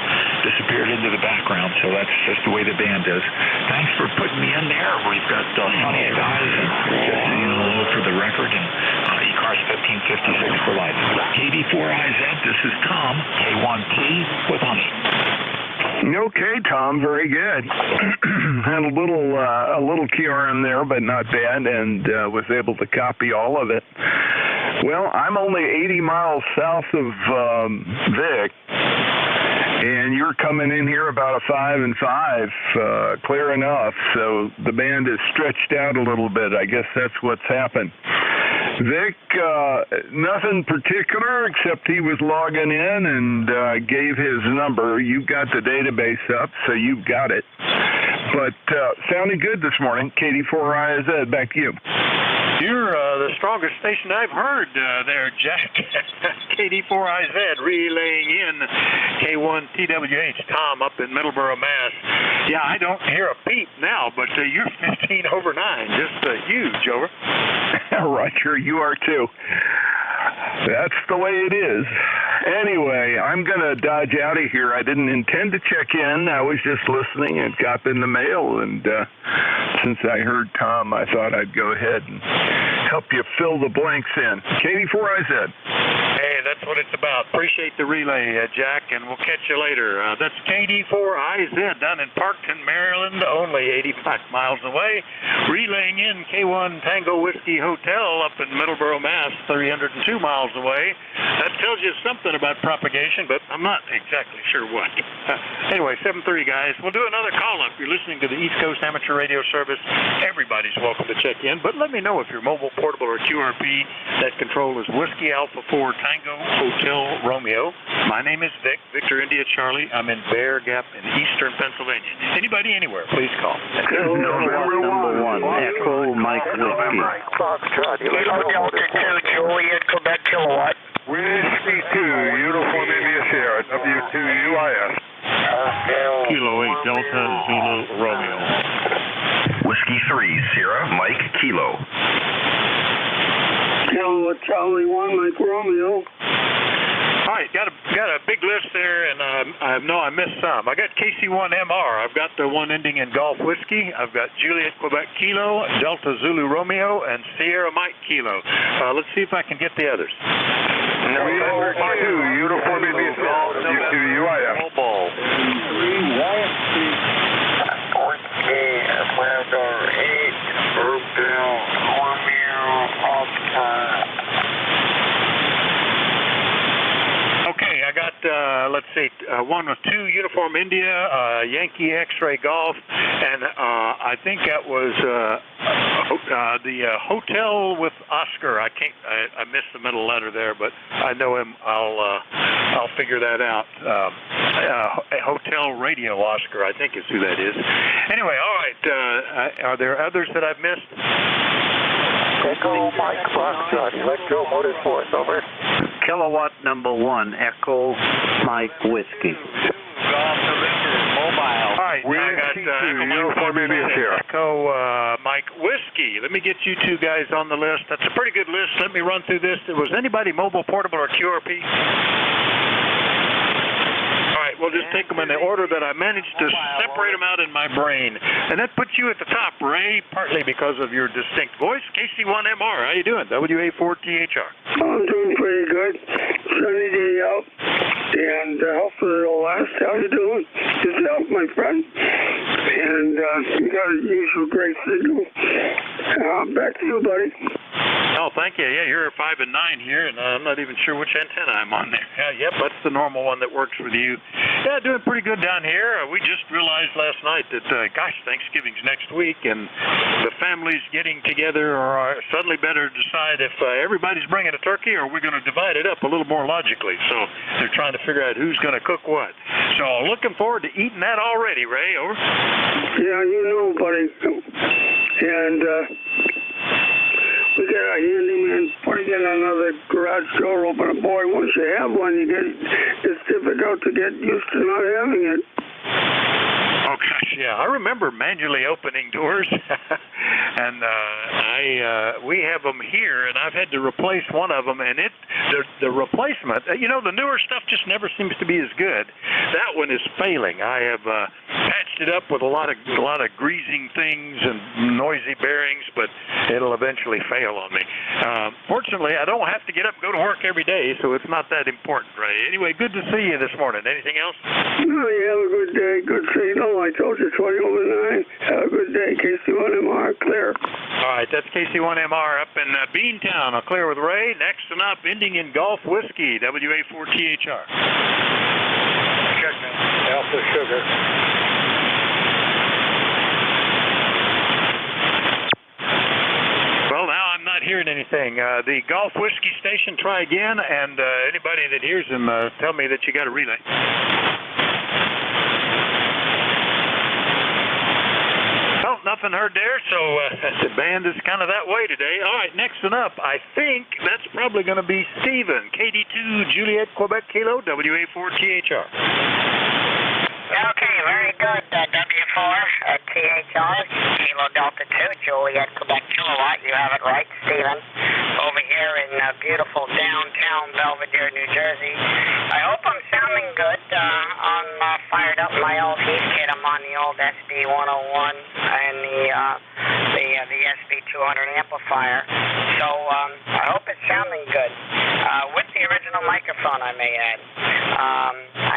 disappeared into the background. So that's just the way the band is. Thanks for putting me in there. We've got plenty of guys and just saying hello for the record and ECARS 1556 for life. KD4IZ, this is Tom, K1 Tea with Honey.
Okay, Tom, very good. Had a little QRM there, but not bad, and was able to copy all of it. Well, I'm only 80 miles south of Vic, and you're coming in here about a 5 and 5, clear enough. So the band is stretched out a little bit. I guess that's what's happened. Vic, nothing particular except he was logging in and gave his number. You got the database up, so you've got it. But sounded good this morning. KD4IZ, back to you.
You're the strongest station I've heard there, Jack. KD4IZ relaying in K1TWH, Tom up in Middleborough, Mass. Yeah, I don't hear a beep now, but you're 15 over 9. Just huge, over.
Roger, you are too. That's the way it is. Anyway, I'm going to dodge out of here. I didn't intend to check in. I was just listening. It got in the mail, and since I heard Tom, I thought I'd go ahead and help you fill the blanks in. KD4IZ.
Hey, that's what it's about. Appreciate the relay, Jack, and we'll catch you later. That's KD4IZ down in Parkton, Maryland, only 85 miles away. Relaying in K1 Tango Whiskey Hotel up in Middleborough, Mass, 302 miles away. That tells you something about propagation, but I'm not exactly sure what. Anyway, 7-3, guys. We'll do another call-up. You're listening to the East Coast Amateur Radio Service. Everybody's welcome to check in, but let me know if you're mobile, portable, or QRP. That control is Whiskey Alpha 4 Tango Hotel Romeo. My name is Vic, Victor India Charlie. I'm in Bear Gap in eastern Pennsylvania. Anybody anywhere, please call.
Number one, Echo Mike Whiskey.
Foxtrot, Delta 2, Juliet, Quebec, Kilowatt.
Whiskey 2, Uniform India Sierra, W2UIS.
Kilo 8, Delta Zulu Romeo.
Whiskey 3, Sierra, Mike, Kilo.
Kilo Charlie 1, Mike Romeo.
All right, got a big list there, and I know I missed some. I got KC1MR. I've got the one ending in Golf Whiskey. I've got Juliet Quebec Kilo, Delta Zulu Romeo, and Sierra Mike Kilo. Let's see if I can get the others.
Number 2, Uniform India Sierra, W2UIS.
Ball. Okay, I got, let's
see, one with 2 Uniform India, Yankee X-Ray Golf, and I think that was the Hotel with Oscar. I missed the middle letter there, but I know him. I'll figure that out. Hotel Radio Oscar, I think is who that is. Anyway, all right. Are there others that I've missed?
Echo Mike Foxtrot, Electro Motorsports, over. Kilowatt number 1, Echo Mike Whiskey.
Golf November, mobile. All right, I got Echo Mike Whiskey. Let me get you 2 guys on the list. That's a pretty good list. Let me run through this. Was anybody mobile, portable, or QRP? We'll just take them in the order that I managed to separate them out in my brain. And that puts you at the top, Ray, partly because of your distinct voice. KC1MR, how you doing? WA4THR.
I'm doing pretty good. Sunny day out. And hopefully it'll last. How you doing? Yourself, my friend. And you got a usual great signal. Back to you, buddy.
Oh, thank you. Yeah, you're a 5 and 9 here, and I'm not even sure which antenna I'm on there. Yep, that's the normal one that works with you. Yeah, doing pretty good down here. We just realized last night that, gosh, Thanksgiving's next week, and the families getting together are suddenly better decide if everybody's bringing a turkey or we're going to divide it up a little more logically. So they're trying to figure out who's going to cook what. So looking forward to eating that already, Ray. Over.
Yeah, you know, buddy. And we got a handyman putting in another garage door opener. Boy, once you have one, it's difficult to get used to not having it.
Oh gosh, yeah, I remember manually opening doors, and we have them here, and I've had to replace one of them, and the replacement, the newer stuff just never seems to be as good. That one is failing. I have patched it up with a lot of greasing things and noisy bearings, but it'll eventually fail on me. Fortunately, I don't have to get up and go to work every day, so it's not that important, Ray. Anyway, good to see you this morning. Anything else?
No, you have a good day. Good signal. I told you 20 over 9. Have a good day. KC1MR, clear.
All right, that's KC1MR up in Beantown. I'll clear with Ray. Next and up, ending in Golf Whiskey, WA4THR.
Check, man. Alpha Sugar.
Well, now I'm not hearing anything. The Golf Whiskey station, try again, and anybody that hears him, tell me that you got a relay. Well, nothing heard there, so the band is kind of that way today. All right, next one up, I think that's probably going to be Steven, KD2 Juliet Quebec Kilo, WA4THR.
Okay, very good. W4 at THR, Kilo Delta 2, Juliet Quebec Kilowatt. You have it right, Stephen. Over here in beautiful downtown Belvedere, New Jersey. I hope I'm sounding good. I'm fired up my old heat kit. I'm on the old SB101 and the SB200 amplifier. So I hope it's sounding good. With the original microphone, I may add.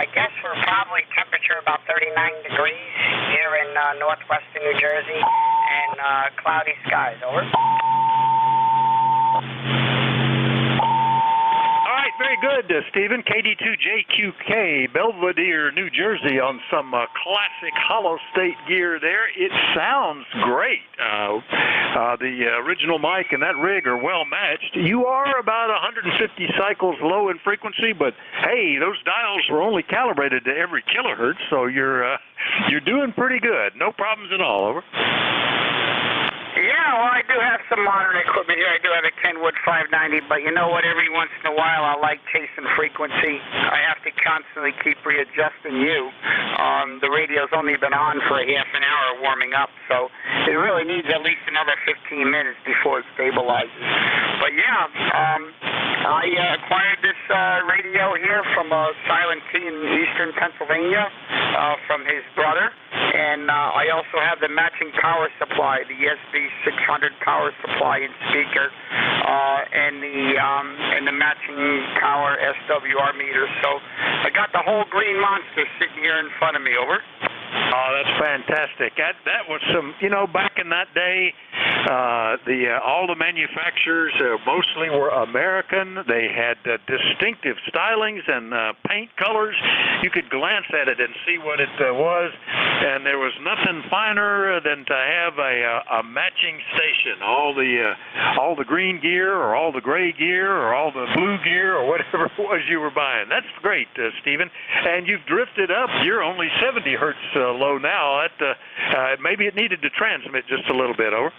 I guess we're probably temperature about 39 degrees here in northwestern New Jersey, and cloudy skies. Over.
All right, very good, Stephen. KD2JQK, Belvedere, New Jersey, on some classic hollow state gear there. It sounds great. The original mic and that rig are well matched. You are about 150 cycles low in frequency, but hey, those dials were only calibrated to every kilohertz, so you're doing pretty good. No problems at all. Over.
Yeah, well, I do have some modern equipment here. I do have a Kenwood 590, but you know what? Every once in a while, I like chasing frequency. I have to constantly keep readjusting you. The radio's only been on for a half an hour warming up, so it really needs at least another 15 minutes before it stabilizes. But yeah, I acquired this radio here from Silent T in eastern Pennsylvania from his brother, and I also have the matching power supply, the SB600 power supply and speaker, and the matching power SWR meter. So I got the whole green monster sitting here in front of me. Over.
Oh, that's fantastic. That was some, back in that day,
All the manufacturers mostly were American. They had distinctive stylings and paint colors. You could glance at it and see what it was, and there was nothing finer than to have a matching station. All the green gear, or all the gray gear, or all the blue gear, or whatever it was you were buying. That's great, Stephen. And you've drifted up. You're only 70 hertz low now. Maybe it needed to transmit just a little bit. Over.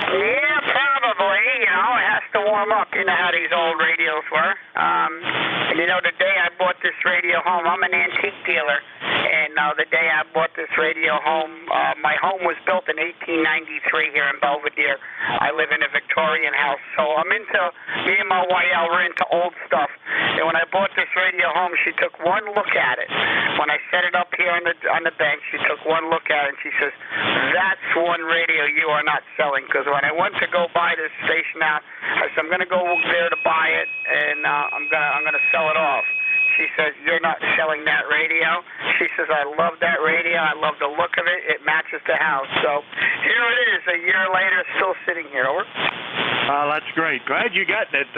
Yeah, probably. You know, it has to warm up. You know how these old radios were. And you know, the day I bought this radio home, I'm an antique dealer, and the day I bought this radio home, my home was built in 1893 here in Belvedere. I live in a Victorian house, so me and my YL were into old stuff. And when I bought this radio home, she took one look at it. When I set it up here on the bench, she took one look at it, and she says, "That's one radio you are not selling." Because when I went to go buy this station out, I said, "I'm going to go there to buy it, and I'm gonna sell it off." She says, "You're not selling that radio." She says, "I love that radio. I love the look of it. It matches the house." So here it is, a year later, still sitting here. Over.
That's great. Glad you got it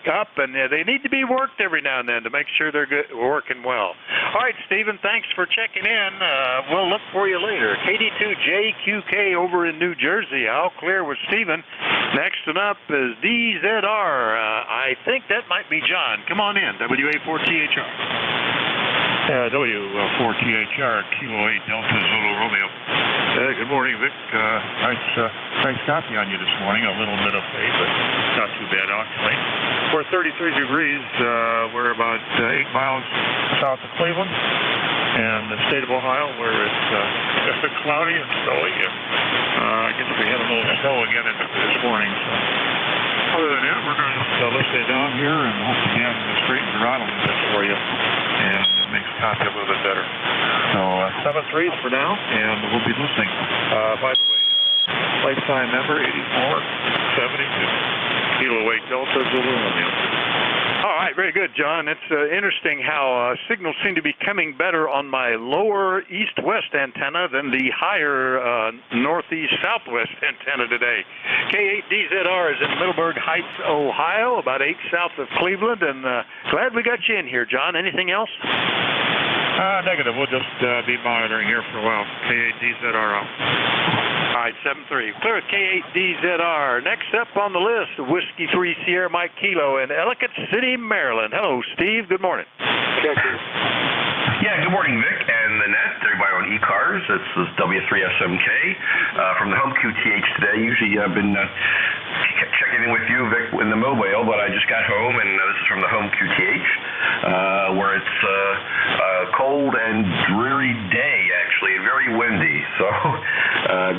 up, and they need to be worked every now and then to make sure they're working well. All right, Stephen, thanks for checking in. We'll look for you later. KD2JQK over in New Jersey. All clear with Stephen. Next one up is DZR. I think that might be John. Come on in, WA4THR.
W4THR, Kilo 8 Delta Zulu Romeo. Good morning, Vic. Nice copy on you this morning. A little bit of fade, but not too bad, actually. We're 33 degrees. We're about 8 miles south of Cleveland, and the state of Ohio, where it's cloudy and snowy. I guess we had a little snow again this morning. So other than that, we're going to lift it down here and hope again to straighten the rod a little bit for you, and it makes copy a little bit better. So 7-3s for now, and we'll be listening. By the way, lifetime member 8472 Kilo 8 Delta Zulu Romeo.
All right, very good, John. It's interesting how signals seem to be coming better on my lower east-west antenna than the higher northeast-southwest antenna today. K8DZR is in Middleburg Heights, Ohio, about 8 south of Cleveland, and glad we got you in here, John. Anything else?
Negative. We'll just be monitoring here for a while. K8DZR out.
All right, 7-3. Clear at K8DZR. Next up on the list, Whiskey 3 Sierra Mike Kilo in Ellicott City, Maryland. Hello, Steve. Good morning.
Yeah, good morning, Vic and Annette, everybody on ECARS. This is W3SMK from the home QTH today. Usually I've been checking in with you, Vic, in the mobile, but I just got home, and this is from the home QTH, where it's a cold and dreary day, actually, and very windy. So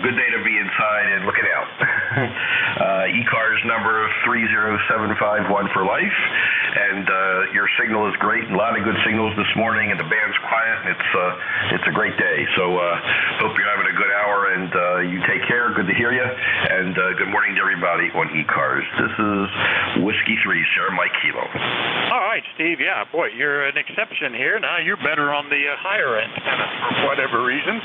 good day to be inside and looking out. ECARS number 30751 for life, and your signal is great. A lot of good signals this morning, and the band's quiet, and it's a great day. So hope you're having a good hour, and you take care. Good to hear you, and good morning to everybody on ECARS. This is Whiskey 3 Sierra Mike Kilo.
All right, Steve. Yeah, boy, you're an exception here. Now you're better on the higher antenna for whatever reason.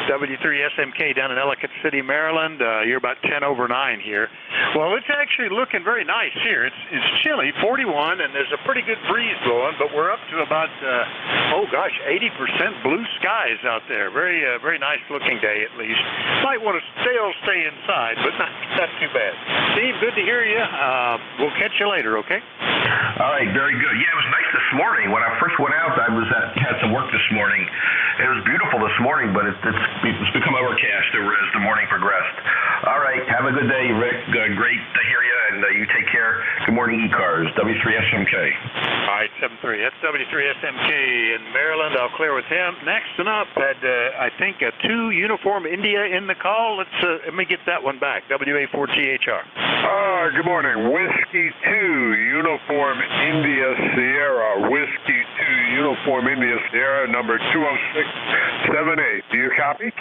W3SMK down in Ellicott City, Maryland. You're about 10 over 9 here. Well, it's actually looking very nice here. It's chilly, 41, and there's a pretty good breeze blowing, but we're up to about 80% blue skies out there. Very nice looking day at least. Might want to stay inside, but not too bad. Steve, good to hear you. We'll catch you later, okay?
All right, very good. Yeah, it was nice this morning. When I first went out, I had some work this morning. It was beautiful this morning, but it's become overcast as the morning progressed. All right, have a good day, Rick. Great to hear you, and you take care. Good morning, ECARS, W3SMK.
All right, 7-3. That's W3SMK in Maryland. I'll clear with him. Next one up, had I think a 2 Uniform India in the call. Let me get that one back. WA4THR.
Good morning. Whiskey 2 Uniform India Sierra. Whiskey 2 Uniform India Sierra, number 20678. Do you copy?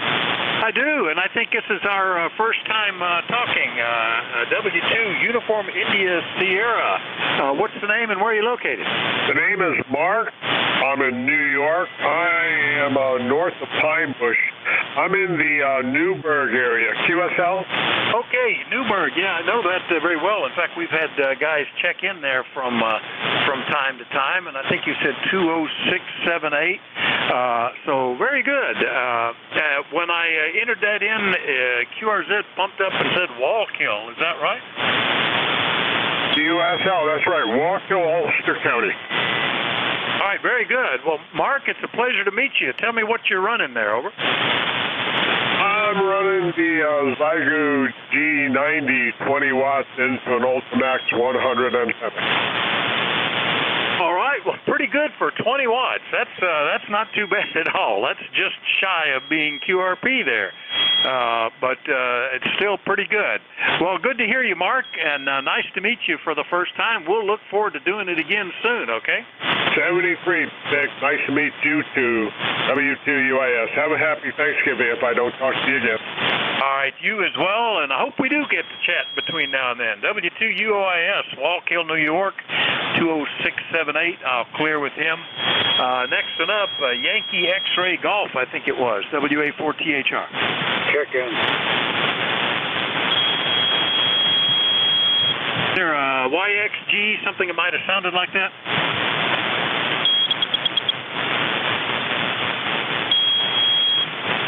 I do, and I think this is our first time talking. W2 Uniform India Sierra. What's the name and where are you located?
The name is Mark I'm in New York. I am north of Pine Bush. I'm in the Newburgh area. QSL?
Okay, Newburgh. Yeah, I know that very well. In fact, we've had guys check in there from time to time, and I think you said 20678. So very good. When I entered that in, QRZ bumped up and said Wallkill. Is that right?
USL, that's right. Wallkill, Ulster County.
All right, very good. Well, Mark, it's a pleasure to meet you. Tell me what you're running there, over.
I'm running the Zygo G90 20 watts into an Ultimax 107.
All right, well, pretty good for 20 watts. That's not too bad at all. That's just shy of being QRP there, but it's still pretty good. Well, good to hear you, Mark, and nice to meet you for the first time. We'll look forward to doing it again soon, okay?
73, Dick. Nice to meet you too. W2UIS. Have a happy Thanksgiving if I don't talk to you again.
All right, you as well, and I hope we do get to chat between now and then. W2UIS, Wallkill, New York, 20678. I'll clear with him. Next one up, Yankee X-Ray Golf, I think it was, WA4THR.
Check in.
Is there a YXG, something that might have sounded like that?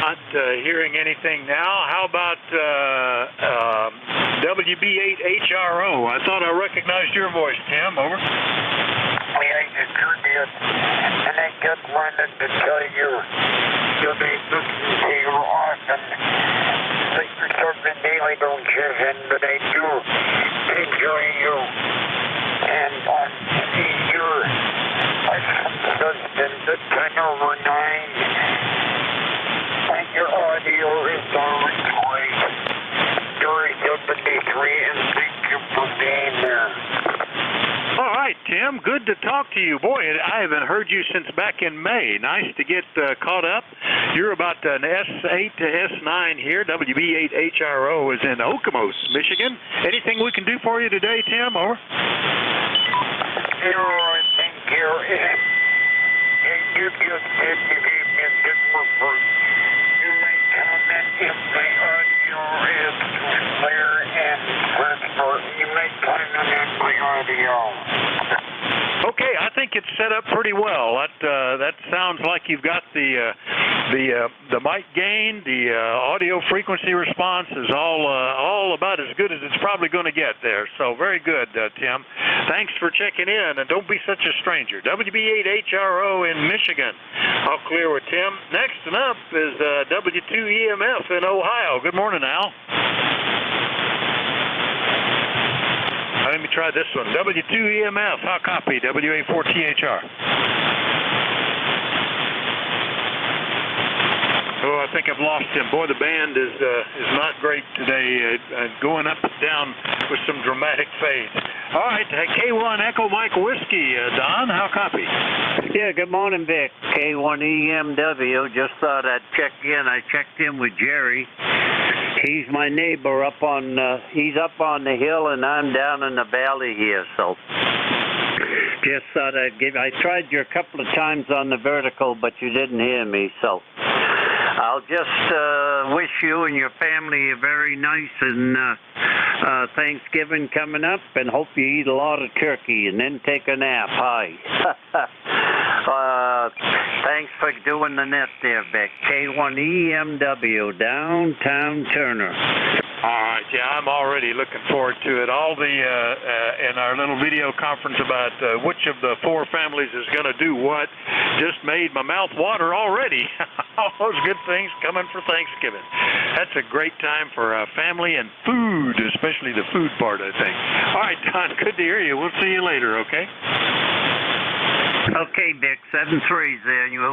Not hearing anything now. How about WB8HRO? I thought I recognized your voice, Tim. Over.
Yeah, you sure did. And I just wanted to tell you, you'll be looking to your awesome Secret Serpent Daily, don't you? But I do enjoy you. And on your husband, the 10/9. And your audio is always great. You're 73, and thank you for being there.
All right, Tim, good to talk to you. Boy, I haven't heard you since back in May. Nice to get caught up. You're about an S8 to S9 here. WB8HRO is in Okemos, Michigan. Anything we can do for you today, Tim? Over.
Thank you. You just said you gave me a good report. You may comment if my audio is clear and crisper. You may comment on my audio.
Okay, I think it's set up pretty well. That sounds like you've got the mic gain, the audio frequency response is all about as good as it's probably going to get there. So very good, Tim. Thanks for checking in, and don't be such a stranger. WB8HRO in Michigan. I'll clear with Tim. Next one up is W2EMF in Ohio. Good morning, Al. Let me try this one. W2EMF, how copy? WA4THR. Oh, I think I've lost him. Boy, the band is not great today, going up and down with some dramatic fades. All right, K1 Echo Mike Whiskey, Don, how copy?
Yeah, good morning, Vic. K1EMW. Just thought I'd check in. I checked in with Jerry. He's my neighbor up on, he's up on the hill and I'm down in the valley here, so just thought I tried you a couple of times on the vertical, but you didn't hear me, so I'll just wish you and your family a very nice and Thanksgiving coming up, and hope you eat a lot of turkey and then take a nap. Hi. Thanks for doing the net there, Vic. K1EMW, downtown Turner.
All right, yeah, I'm already looking forward to it. All the, in our little video conference about which of the four families is going to do what, just made my mouth water already. All those good things coming for Thanksgiving. That's a great time for family and food, especially the food part, I think. All right, Don, good to hear you. We'll see you later, okay?
Okay, Vic, 7-3s there. You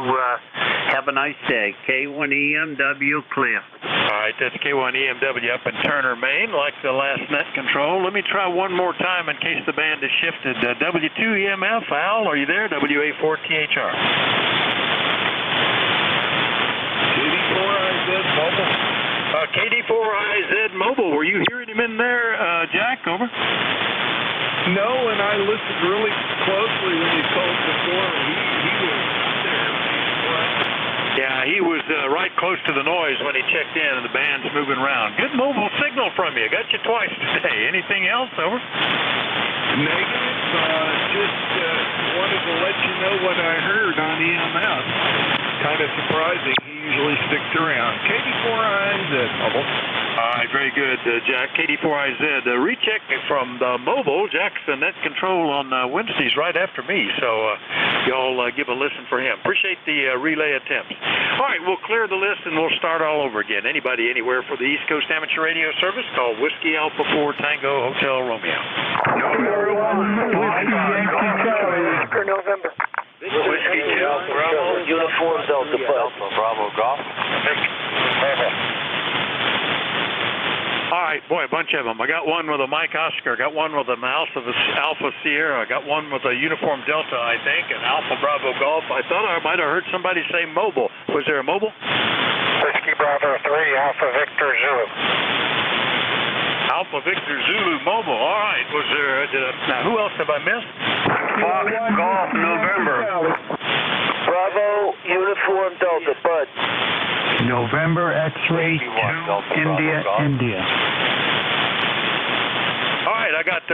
have a nice day. K1EMW clear.
All right, that's K1EMW up in Turner, Maine, like the last net control. Let me try one more time in case the band has shifted. W2EMF, Al, are you there? WA4THR.
KD4IZ Mobile.
KD4IZ Mobile, were you hearing him in there, Jack? Over.
No, and I listened really closely when he told the story. He was there.
Yeah, he was right close to the noise when he checked in, and the band's moving around. Good mobile signal from you. Got you twice today. Anything else? Over.
Negative. Just wanted to let you know what I heard on EMS. Kind of surprising. He usually sticks around. KD4IZ.
All right, very good, Jack. KD4IZ. Recheck from the mobile. Jack's the net control on Wednesdays right after me, so y'all give a listen for him. Appreciate the relay attempts. All right, we'll clear the list and we'll start all over again. Anybody anywhere for the East Coast Amateur Radio Service, call Whiskey Alpha 4 Tango Hotel Romeo.
November 1, Whiskey Yankee Charlie.
For November.
Whiskey Alpha Bravo, Uniform Delta Alpha Bravo Golf.
All right, boy, a bunch of them. I got one with a Mike Oscar. I got one with an Alpha Sierra. I got one with a Uniform Delta, I think, and Alpha Bravo Golf. I thought I might have heard somebody say mobile. Was there a mobile?
Whiskey Bravo 3, Alpha Victor Zulu.
Alpha Victor Zulu mobile. All right. Was there? Now, who else have I missed?
Fox Golf November. Bravo Uniform Delta Bud.
November X-Ray 2 India.
All right, I got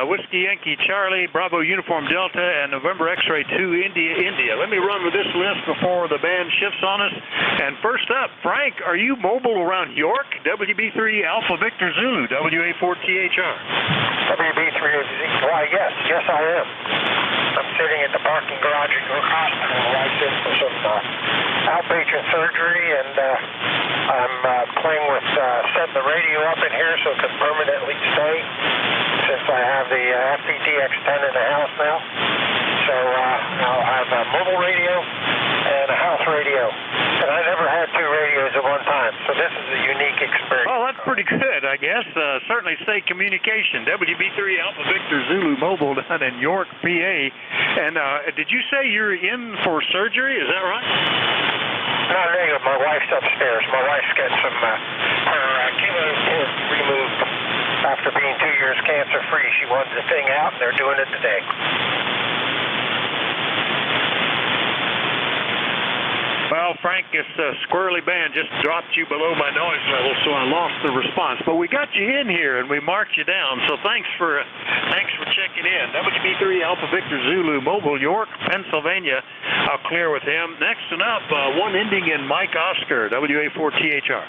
Whiskey Yankee Charlie, Bravo Uniform Delta, and November X-Ray 2 India. Let me run with this list before the band shifts on us. And first up, Frank, are you mobile around York? WB3 Alpha Victor Zulu, WA4THR.
WB3, why, yes, I am. I'm sitting in the parking garage at York Hospital right in for some outpatient surgery, and I'm playing with setting the radio up in here so it can permanently stay, since I have the FPTX10 in the house now. So I'll have a mobile radio and a house radio. And I never had two radios at one time, so this is a unique experience.
Oh, that's pretty good, I guess. Certainly state communication. WB3 Alpha Victor Zulu mobile down in York, PA. And did you say you're in for surgery? Is that right?
No, my wife's upstairs. My wife's got some her kidney removed after being 2 years cancer-free. She wanted the thing out, and they're doing it today.
Well, Frank, this squirrely band just dropped you below my noise level, so I lost the response. But we got you in here, and we marked you down, so thanks for checking in. WB3 Alpha Victor Zulu, Mobile, York, Pennsylvania. I'll clear with him. Next and up, one ending in Mike Oscar, WA4THR.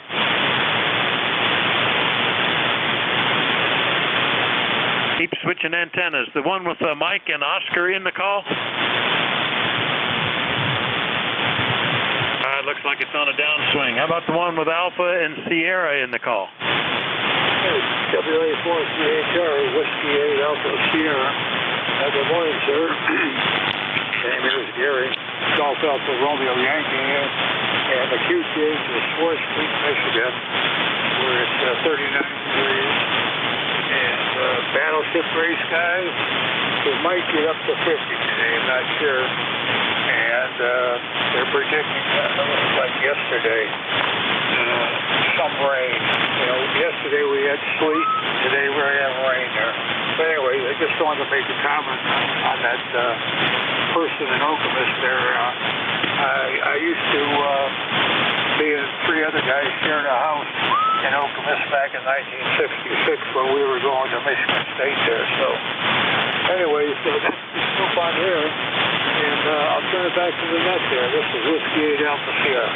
Keep switching antennas. The one with Mike and Oscar in the call? Looks like it's on a downswing. How about the one with Alpha and Sierra in the call?
WA4THR, Whiskey 8 Alpha Sierra. Good morning, sir. Name is Gary. Golf Alpha Romeo Yankee, and the QTH is Swartz Creek, Michigan, where it's 39 degrees. And battleship race guys, it might get up to 50 today, I'm not sure. And they're predicting, like yesterday, some rain. You know, yesterday we had sleet, today we're going to have rain there. But anyway, I just wanted to make a comment on that person in Okemos there. I used to be with three other guys sharing a house in Okemos back in 1966 when we were going to Michigan State there. So anyway, so that's no fun here. And I'll turn it back to the net there. This is Whiskey 8 Alpha Sierra.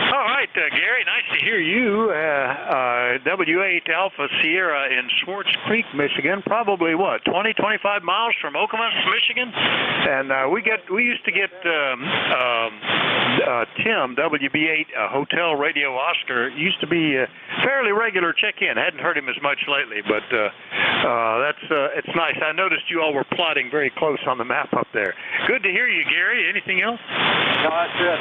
All right, Gary, nice to hear you. W8 Alpha Sierra in Swartz Creek, Michigan. Probably, what, 20, 25 miles from Okemos, Michigan? And we used to get Tim, WB8 Hotel Radio Oscar. Used to be a fairly regular check-in. Hadn't heard him as much lately, but it's nice. I noticed you all were plotting very close on the map up there. Good to hear you, Gary. Anything else?
No, that's it.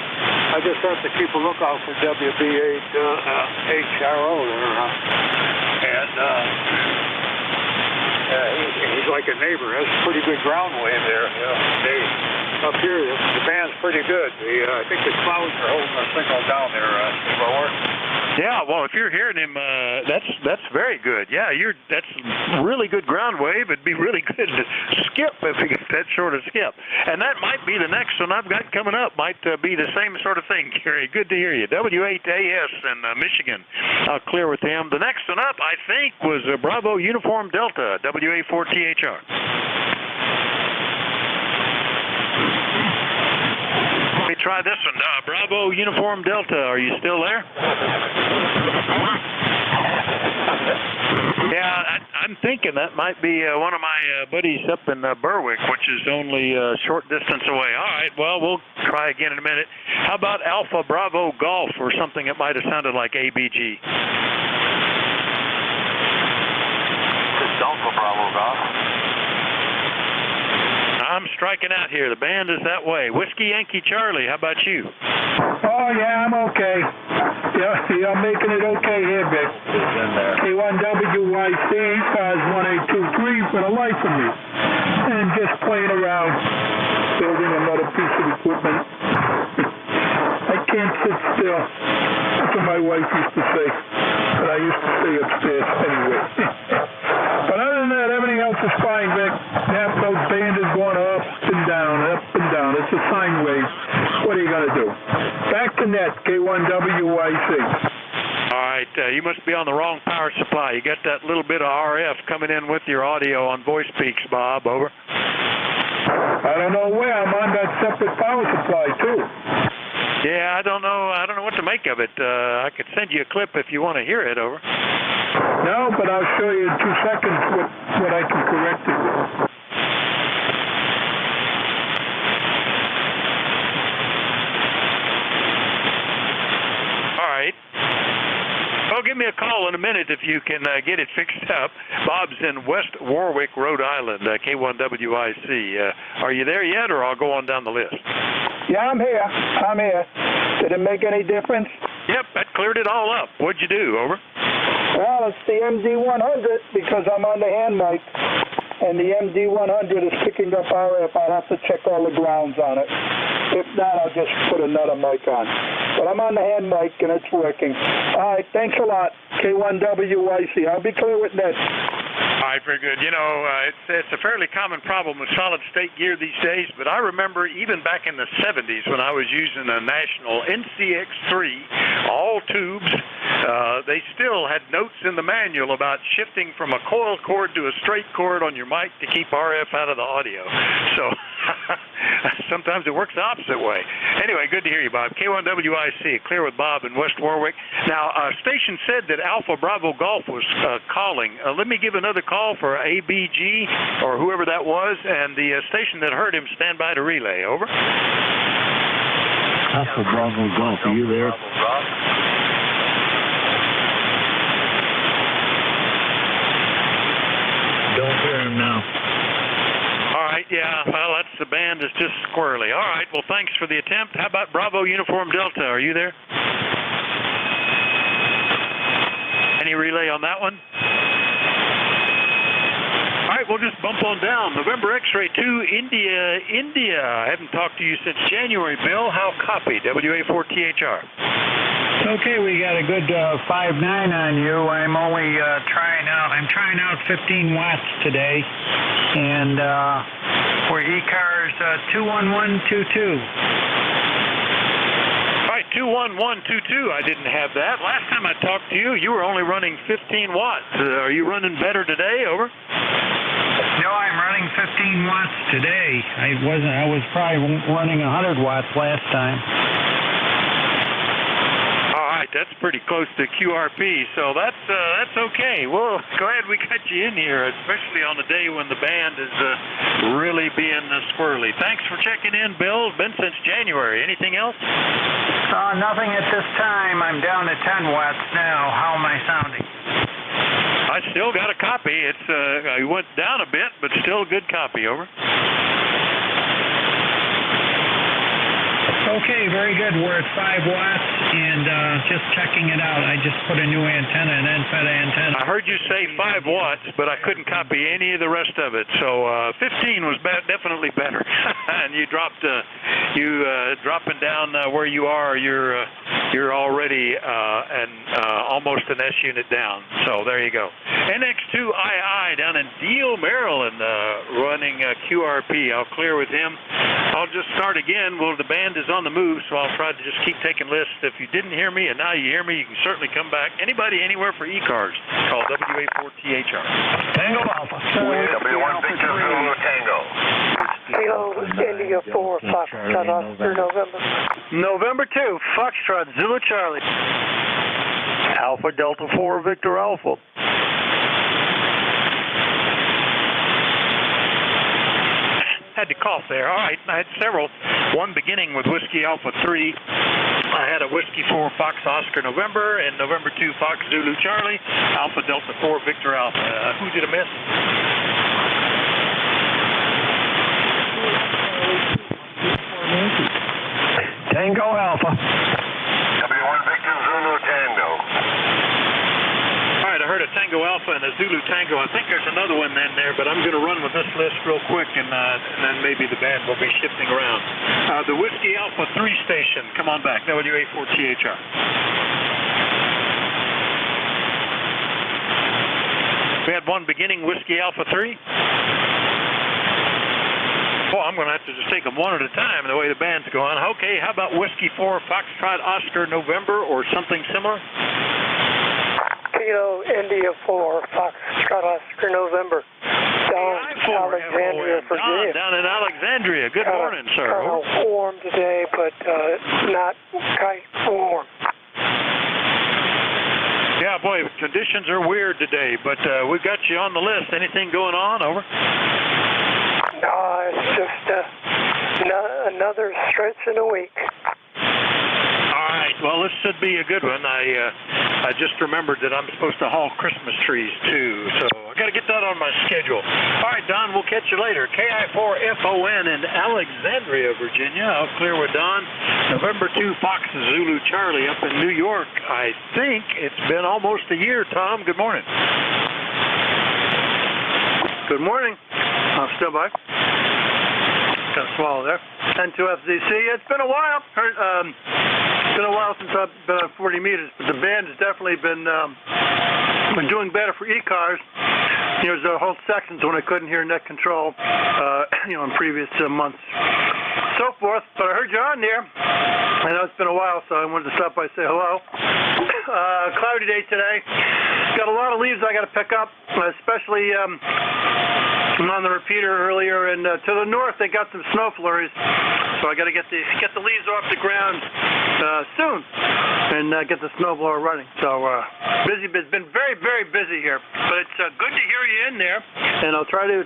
I just have to keep a lookout for WB8 HRO there. And he's like a neighbor. Has pretty good ground wave there. You know, up here, the band's pretty good. I think the clouds are holding the signal down there.
Yeah, well, if you're hearing him, that's very good. Yeah, that's really good ground wave. It'd be really good to skip if you get that short of skip. And that might be the next one I've got coming up. Might be the same sort of thing, Gary. Good to hear you. W8AS in Michigan. Clear with him. The next one up, I think, was Bravo Uniform Delta, WA4THR. Let me try this one. Bravo Uniform Delta, are you still there? Yeah, I'm thinking that might be one of my buddies up in Berwick, which is only a short distance away. All right, well, we'll try again in a minute. How about Alpha Bravo Golf or something that might have sounded like ABG?
It's Alpha Bravo Golf.
I'm striking out here. The band is that way. Whiskey Yankee Charlie, how about you?
Oh, yeah, I'm okay. Yeah, I'm making it okay here, Vic. K1WYC, ECARS 1823 for the life of me. And just playing around, building another piece of equipment. I can't sit still. That's what my wife used to say. But I used to stay upstairs anyway. But other than that, everything else is fine, Vic. That band is going up and down, up and down. It's a sine wave. What are you going to do? Back to net, K1WYC.
All right, you must be on the wrong power supply. You got that little bit of RF coming in with your audio on voice peaks, Bob. Over.
I don't know where. I'm on that separate power supply, too.
Yeah, I don't know what to make of it. I could send you a clip if you want to hear it. Over.
No, but I'll show you in 2 seconds what I can correct it with.
Well, give me a call in a minute if you can get it fixed up. Bob's in West Warwick, Rhode Island, K1WIC. Are you there yet, or I'll go on down the list?
Yeah, I'm here. Did it make any difference?
Yep, that cleared it all up. What'd you do? Over.
Well, it's the MD100 because I'm on the hand mic. And the MD100 is picking up RF. I'll have to check all the grounds on it. If not, I'll just put another mic on. But I'm on the hand mic, and it's working. All right, thanks a lot, K1WYC. I'll be clear with Ned.
All right, very good. You know, it's a fairly common problem with solid-state gear these days, but I remember even back in the 70s when I was using a National NCX3, all tubes, they still had notes in the manual about shifting from a coil cord to a straight cord on your mic to keep RF out of the audio. So sometimes it works the opposite way. Anyway, good to hear you, Bob. K1WIC, clear with Bob in West Warwick. Now, station said that Alpha Bravo Golf was calling. Let me give another call for ABG or whoever that was, and the station that heard him stand by to relay. Over. Alpha Bravo Golf, are you there? Don't hear him now. All right, yeah, well, the band is just squirrely. All right, well, thanks for the attempt. How about Bravo Uniform Delta? Are you there? Any relay on that one? All right, we'll just bump on down. November X-ray 2, India. I haven't talked to you since January, Bill. How copy? WA4THR.
Okay, we got a good 5.9 on you. I'm only trying out 15 watts today, and for ECARS 21122.
All right, 21122. I didn't have that. Last time I talked to you, you were only running 15 watts. Are you running better today? Over.
No, I'm running 15 watts today. I was probably running 100 watts last time.
That's pretty close to QRP, so that's okay. Well, glad we got you in here, especially on the day when the band is really being squirrely. Thanks for checking in, Bill. Been since January. Anything else?
Nothing at this time. I'm down to 10 watts now. How am I sounding?
I still got a copy. I went down a bit, but still a good copy. Over.
Okay, very good. We're at 5 watts and just checking it out. I just put a new antenna, an end-fed antenna.
I heard you say 5 watts, but I couldn't copy any of the rest of it. So 15 was definitely better. And you dropping down where you are, you're already almost an S unit down. So there you go. NX2II down in Deal, Maryland, running QRP. I'll clear with him. I'll just start again. Well, the band is on the move, so I'll try to just keep taking lists. If you didn't hear me and now you hear me, you can certainly come back. Anybody, anywhere for ECARS, call WA4THR.
Tango Alpha.
W1 Victor Zulu Tango.
Kilo India 4, Foxtrot Oscar, November.
November 2, Foxtrot, Zulu Charlie.
Alpha Delta 4, Victor Alpha.
Had to cough there. All right, I had several. One beginning with Whiskey Alpha 3. I had a Whiskey 4 Fox Oscar November and November 2 Fox Zulu Charlie, Alpha Delta 4 Victor Alpha. Who did I miss?
Tango Alpha.
W1 Victor Zulu Tango.
All right, I heard a Tango Alpha and a Zulu Tango. I think there's another one in there, but I'm going to run with this list real quick, and then maybe the band will be shifting around. The Whiskey Alpha 3 station, come on back, WA4THR. We had one beginning Whiskey Alpha 3. Well, I'm going to have to just take them one at a time the way the band's going. Okay, how about Whiskey 4 Foxtrot Oscar November or something similar?
Kilo India 4, Foxtrot Oscar, November. Don, Alexandria, Virginia.
Down in Alexandria. Good morning, sir.
Kind of warm today, but not quite warm.
Yeah, boy, conditions are weird today, but we've got you on the list. Anything going on? Over.
No, it's just another stretch in a week.
All right. Well, this should be a good one. I just remembered that I'm supposed to haul Christmas trees too, so I got to get that on my schedule. All right, Don, we'll catch you later. KI4FON in Alexandria, Virginia. I'll clear with Don. November 2 Fox Zulu Charlie up in New York. I think it's been almost a year, Tom. Good morning.
Good morning. I'm still by. Got to swallow there. N2FZC. It's been a while. It's been a while since I've been on 40 meters, but the band has definitely been doing better for ECARS. There's whole sections when I couldn't hear net control, in previous months, so forth. But I heard you on there. I know it's been a while, so I wanted to stop by and say hello. Cloudy day today. Got a lot of leaves I got to pick up, especially I'm on the repeater earlier, and to the north they got some snow flurries, so I got to get the leaves off the ground soon and get the snowblower running. So busy. It's been very, very busy here, but it's good to hear you in there, and I'll try to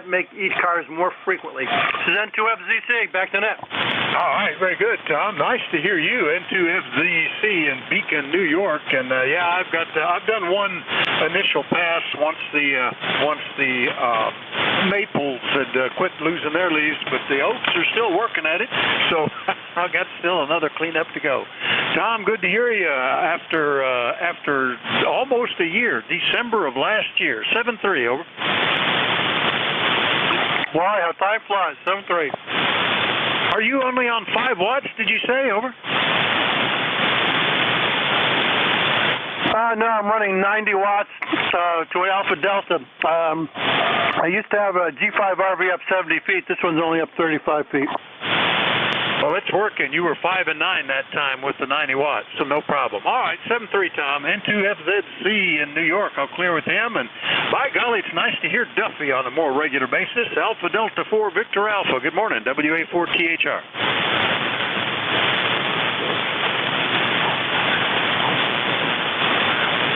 make ECARS more frequently. This is N2FZC. Back to net.
All right, very good, Tom. Nice to hear you. N2FZC in Beacon, New York, and I've done one initial pass once the maples had quit losing their leaves, but the oaks are still working at it, so I've got still another cleanup to go. Tom, good to hear you after almost a year, December of last year. 7-3, over.
Wow, how time flies. 7-3.
Are you only on 5 watts, did you say, over?
No, I'm running 90 watts to an Alpha Delta. I used to have a G5 RV up 70 feet. This one's only up 35 feet.
Well, it's working. You were 5 and 9 that time with the 90 watts, so no problem. All right, 7-3, Tom. N2FZC in New York. I'll clear with him. And by golly, it's nice to hear Duffy on a more regular basis. Alpha Delta 4 Victor Alpha. Good morning, WA4THR.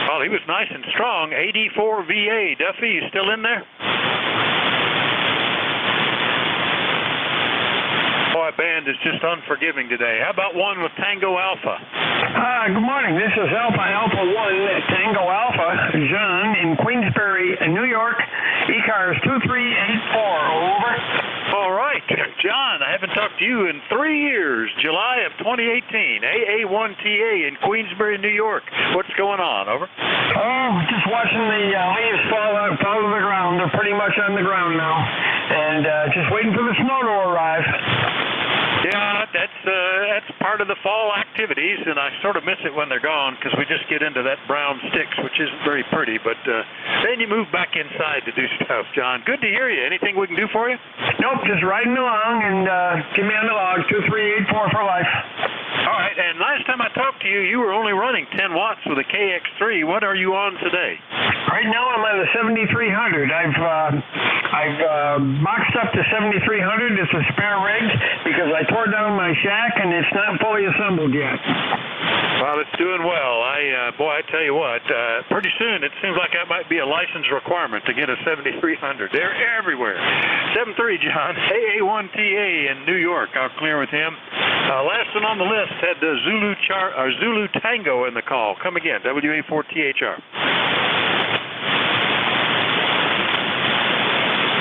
Well, he was nice and strong. 84 VA. Duffy, you still in there? Boy, band is just unforgiving today. How about one with Tango Alpha?
Good morning. This is Alpha 1 Tango Alpha.
John in Queensbury, New York, ECARS 2384, over.
All right, John, I haven't talked to you in 3 years. July of 2018, AA1TA in Queensbury, New York. What's going on, over?
Oh, just watching the leaves fall to the ground. They're pretty much on the ground now, and just waiting for the snow to arrive.
Yeah, that's part of the fall activities, and I sort of miss it when they're gone because we just get into that brown sticks, which isn't very pretty, but then you move back inside to do stuff, John. Good to hear you. Anything we can do for you?
Nope, just riding along, and give me on the log, 2384 for life.
All right, and last time I talked to you, you were only running 10 watts with a KX3. What are you on today?
Right now I'm on the 7300. I've boxed up to 7300. It's a spare rig because I tore down my shack and it's not fully assembled yet.
Well, it's doing well. I tell you what, pretty soon it seems like that might be a license requirement to get a 7300. They're everywhere. 73, John, AA1TA in New York. I'll clear with him. Last one on the list had the Zulu Tango in the call. Come again, WA4THR.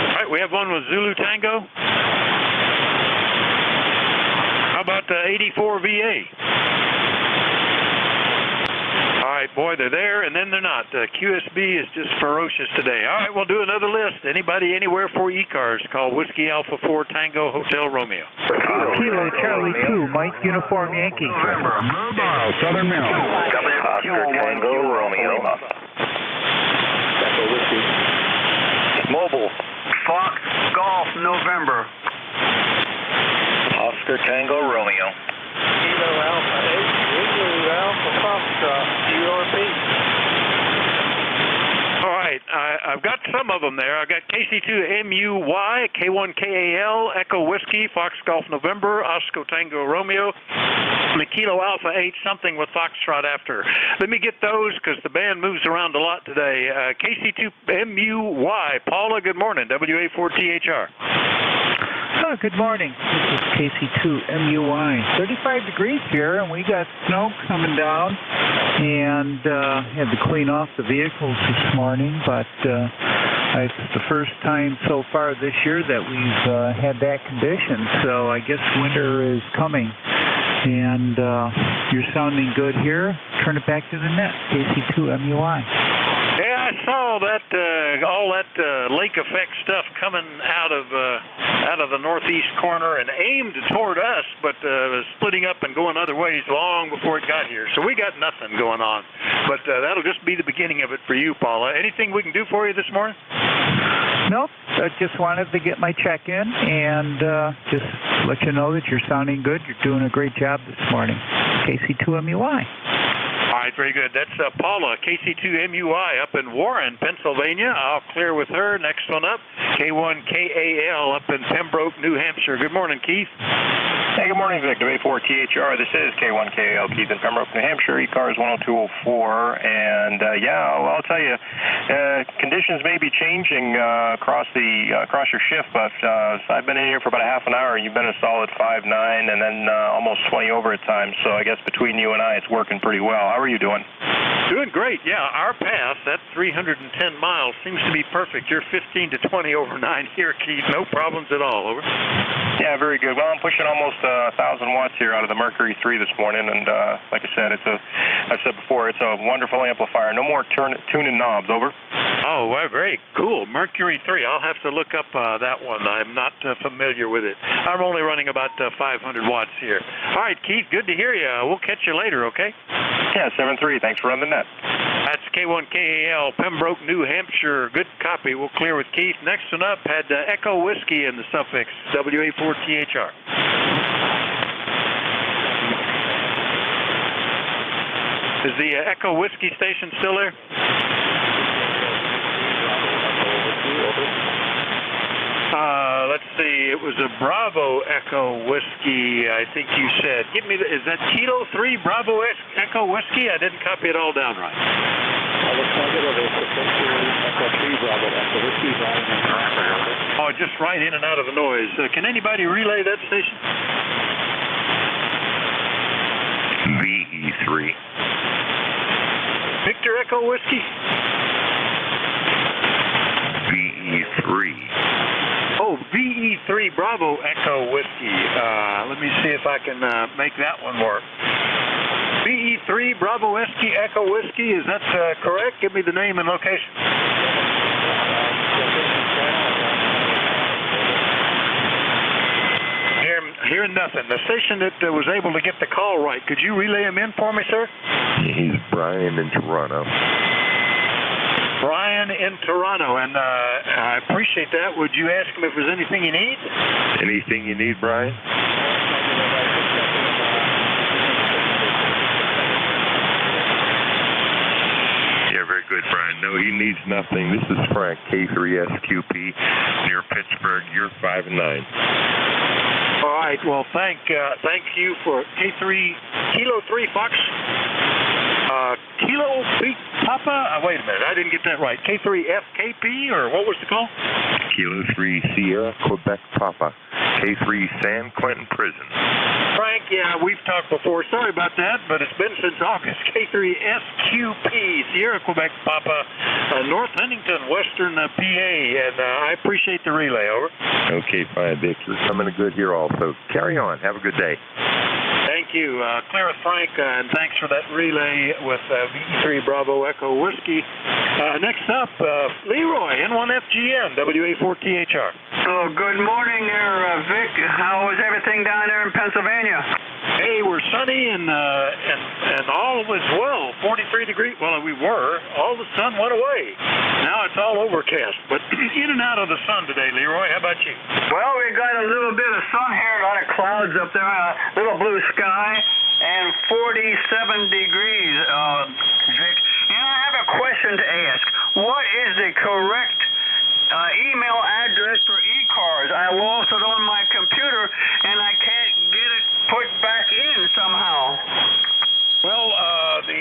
All right, we have one with Zulu Tango. How about the 84 VA? All right, boy, they're there, and then they're not. QSB is just ferocious today. All right, we'll do another list. Anybody anywhere for ECARS, call Whiskey Alpha 4 Tango Hotel Romeo.
Kilo Charlie 2, Mike Uniform Yankee.
November, Mobile, Southern Maryland.
Oscar Tango Romeo.
Mobile, Fox, Golf, November.
Oscar Tango Romeo.
Kilo Alpha 8, Igloo Alpha Foxtrot, URP.
All right, I've got some of them there. I've got KC2MUY, K1KAL, Echo Whiskey, Fox Golf November, Oscar Tango Romeo, and the Kilo Alpha 8, something with Foxtrot after. Let me get those because the band moves around a lot today. KC2MUY, Paula, good morning, WA4THR.
Oh, good morning. This is KC2MUI. 35 degrees here, and we got snow coming down, and had to clean off the vehicles this morning, but it's the first time so far this year that we've had that condition, so I guess winter is coming. And you're sounding good here. Turn it back to the net, KC2MUI.
Yeah, I saw that all that lake effect stuff coming out of the northeast corner and aimed toward us, but splitting up and going other ways long before it got here. So we got nothing going on, but that'll just be the beginning of it for you, Paula. Anything we can do for you this morning?
Nope. I just wanted to get my check in and just let you know that you're sounding good. You're doing a great job this morning. KC2MUI.
All right, very good. That's Paula, KC2MUI up in Warren, Pennsylvania. I'll clear with her. Next one up, K1KAL up in Pembroke, New Hampshire. Good morning, Keith.
Hey, good morning, Vic. WA4THR. This is K1KAL, Keith in Pembroke, New Hampshire, ECARS 10204. And I'll tell you, conditions may be changing across your shift, but I've been in here for about a half an hour. You've been a solid 5.9 and then almost 20 over at times. So I guess between you and I, it's working pretty well. How are you doing?
Doing great. Yeah, our path, that 310 miles, seems to be perfect. You're 15 to 20 over 9 here, Keith. No problems at all. Over.
Yeah, very good. Well, I'm pushing almost 1,000 watts here out of the Mercury 3 this morning, and like I said, I've said before, it's a wonderful amplifier. No more tuning knobs. Over.
Oh, well, very cool. Mercury 3. I'll have to look up that one. I'm not familiar with it. I'm only running about 500 watts here. All right, Keith, good to hear you. We'll catch you later, okay?
Yeah, 7-3. Thanks for running the net.
That's K1KAL, Pembroke, New Hampshire. Good copy. We'll clear with Keith. Next one up had Echo Whiskey in the suffix, WA4THR. Is the Echo Whiskey station still there? Let's see. It was a Bravo Echo Whiskey, I think you said. Give me is that Kilo 3 Bravo Echo Whiskey? I didn't copy it all down right. Oh, just right in and out of the noise. Can anybody relay that station?
VE3.
Victor Echo Whiskey?
BE3 Bravo Echo Whiskey. Let me see if I can make that one work. BE3 Bravo Whiskey Echo Whiskey, is that correct? Give me the name and location. Hearing nothing. The station that was able to get the call right, could you relay him in for me, sir?
He's Brian in Toronto.
Brian in Toronto, and I appreciate that. Would you ask him if there's anything he needs?
Anything you need, Brian? Yeah, very good, Brian. No, he needs nothing. This is Frank, K3SQP, near Pittsburgh. You're 5 and 9.
All right. Well, thank you for K3 Kilo 3 Fox. Kilo Big Papa. Wait a minute, I didn't get that right. K3 FKP, or what was the call?
Kilo 3 Sierra Quebec Papa. K3 San Quentin Prison.
Frank, yeah, we've talked before. Sorry about that, but it's been since August. K3 SQP Sierra Quebec Papa, North Huntington, Western PA, and I appreciate the relay. Over.
Okay, fine, Vic. You're coming good here also. Carry on. Have a good day.
Thank you. Clear with Frank, and thanks for that relay with BE3 Bravo Echo Whiskey. Next up, Leroy, N1FGN, WA4THR.
Oh, good morning there, Vic. How is everything down there in Pennsylvania?
Hey, we're sunny and all was well. 43 degrees. Well, we were. All the sun went away. Now it's all overcast. But in and out of the sun today, Leroy. How about you?
Well, we got a little bit of sun here, a lot of clouds up there, a little blue sky, and 47 degrees, Vic. And I have a question to ask. What is the correct email address for ECARS? I lost it on my computer, and I can't get it put back in somehow.
Well, the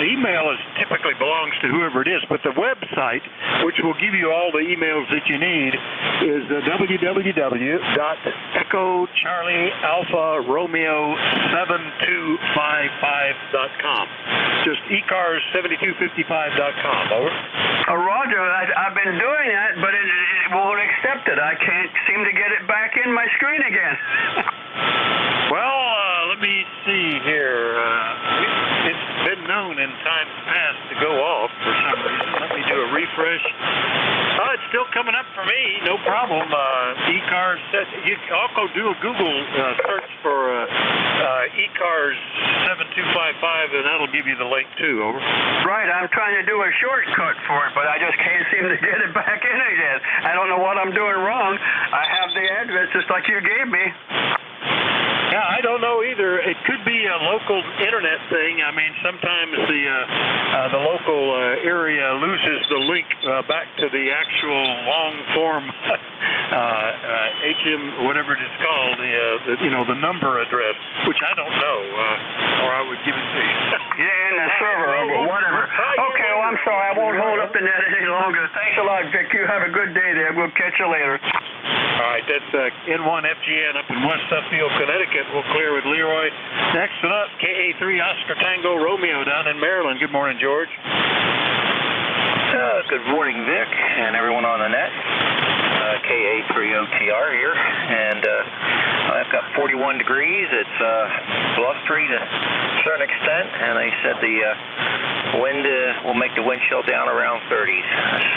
email typically belongs to whoever it is, but the website, which will give you all the emails that you need, is www.EchoCharlieAlphaRomeo7255.com. Just ECARS7255.com. Over.
Roger, I've been doing that, but it won't accept it. I can't seem to get it back in my screen again.
Well, let me see here. It's been known in times past to go off for some reason. Let me do a refresh. Oh, it's still coming up for me. No problem. ECARS. I'll go do a Google search for ECARS 7255, and that'll give you the link too. Over.
Right. I'm trying to do a shortcut for it, but I just can't seem to get it back in again. I don't know what I'm doing wrong. I have the address just like you gave me.
Yeah, I don't know either. It could be a local internet thing. I mean, sometimes the local area loses the link back to the actual long form HM, whatever it is called, the number address, which I don't know, or I would give it to you.
Yeah, in the server, or whatever. Okay, well, I'm sorry. I won't hold up the net any longer. Thanks a lot, Vic. You have a good day there. We'll catch you later.
All right, that's N1FGN up in West Suffield, Connecticut. We'll clear with Leroy. Next one up, KA3 Oscar Tango Romeo down in Maryland. Good morning, George.
Good morning, Vic, and everyone on the net. KA3OTR here, and I've got 41 degrees. It's blustery to a certain extent, and they said the wind will make the wind chill down around 30s.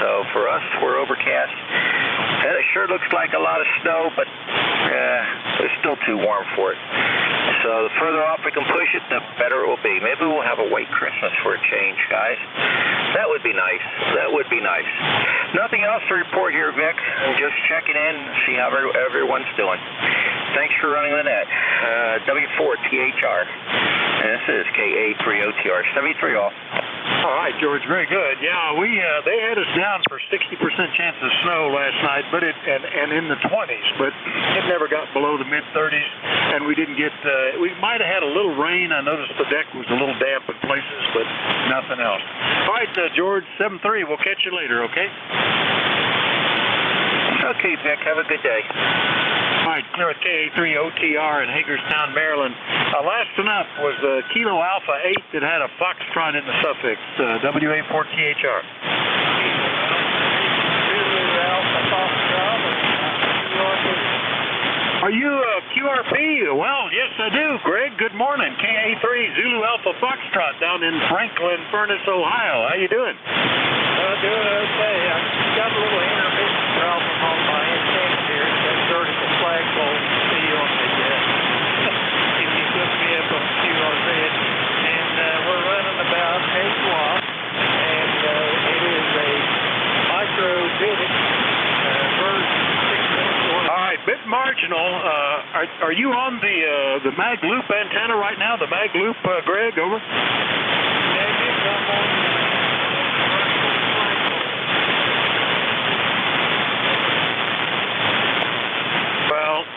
So for us, we're overcast. And it sure looks like a lot of snow, but it's still too warm for it. So the further off we can push it, the better it will be. Maybe we'll have a white Christmas for a change, guys. That would be nice. That would be nice. Nothing else to report here, Vic. I'm just checking in, see how everyone's doing. Thanks for running the net. W4THR. And this is KA3OTR. 73 off.
All right, George, very good. Yeah, they had us down for 60% chance of snow last night, but and in the 20s, but it never got below the mid-30s, and we didn't get. We might have had a little rain. I noticed the deck was a little damp in places, but nothing else. All right, George, 7-3. We'll catch you later, okay?
Okay, Vic. Have a good day.
All right, clear at KA3OTR in Hagerstown, Maryland. Last one up was Kilo Alpha 8 that had a Foxtrot in the suffix, WA4THR.
Are you QRP? Well, yes, I do, Greg. Good morning. KA3 Zulu Alpha Foxtrot down in Franklin Furnace, Ohio. How you doing?
Doing okay. I got a little intermittent problem on my intake here. That vertical flagpole steel on the if you put me up on QRP. And we're running about 8 watts. And it is a micro Vidic version 6 minutes away.
All right, bit marginal. Are you on the mag loop antenna right now? The mag loop, Greg, over?
Negative, I'm on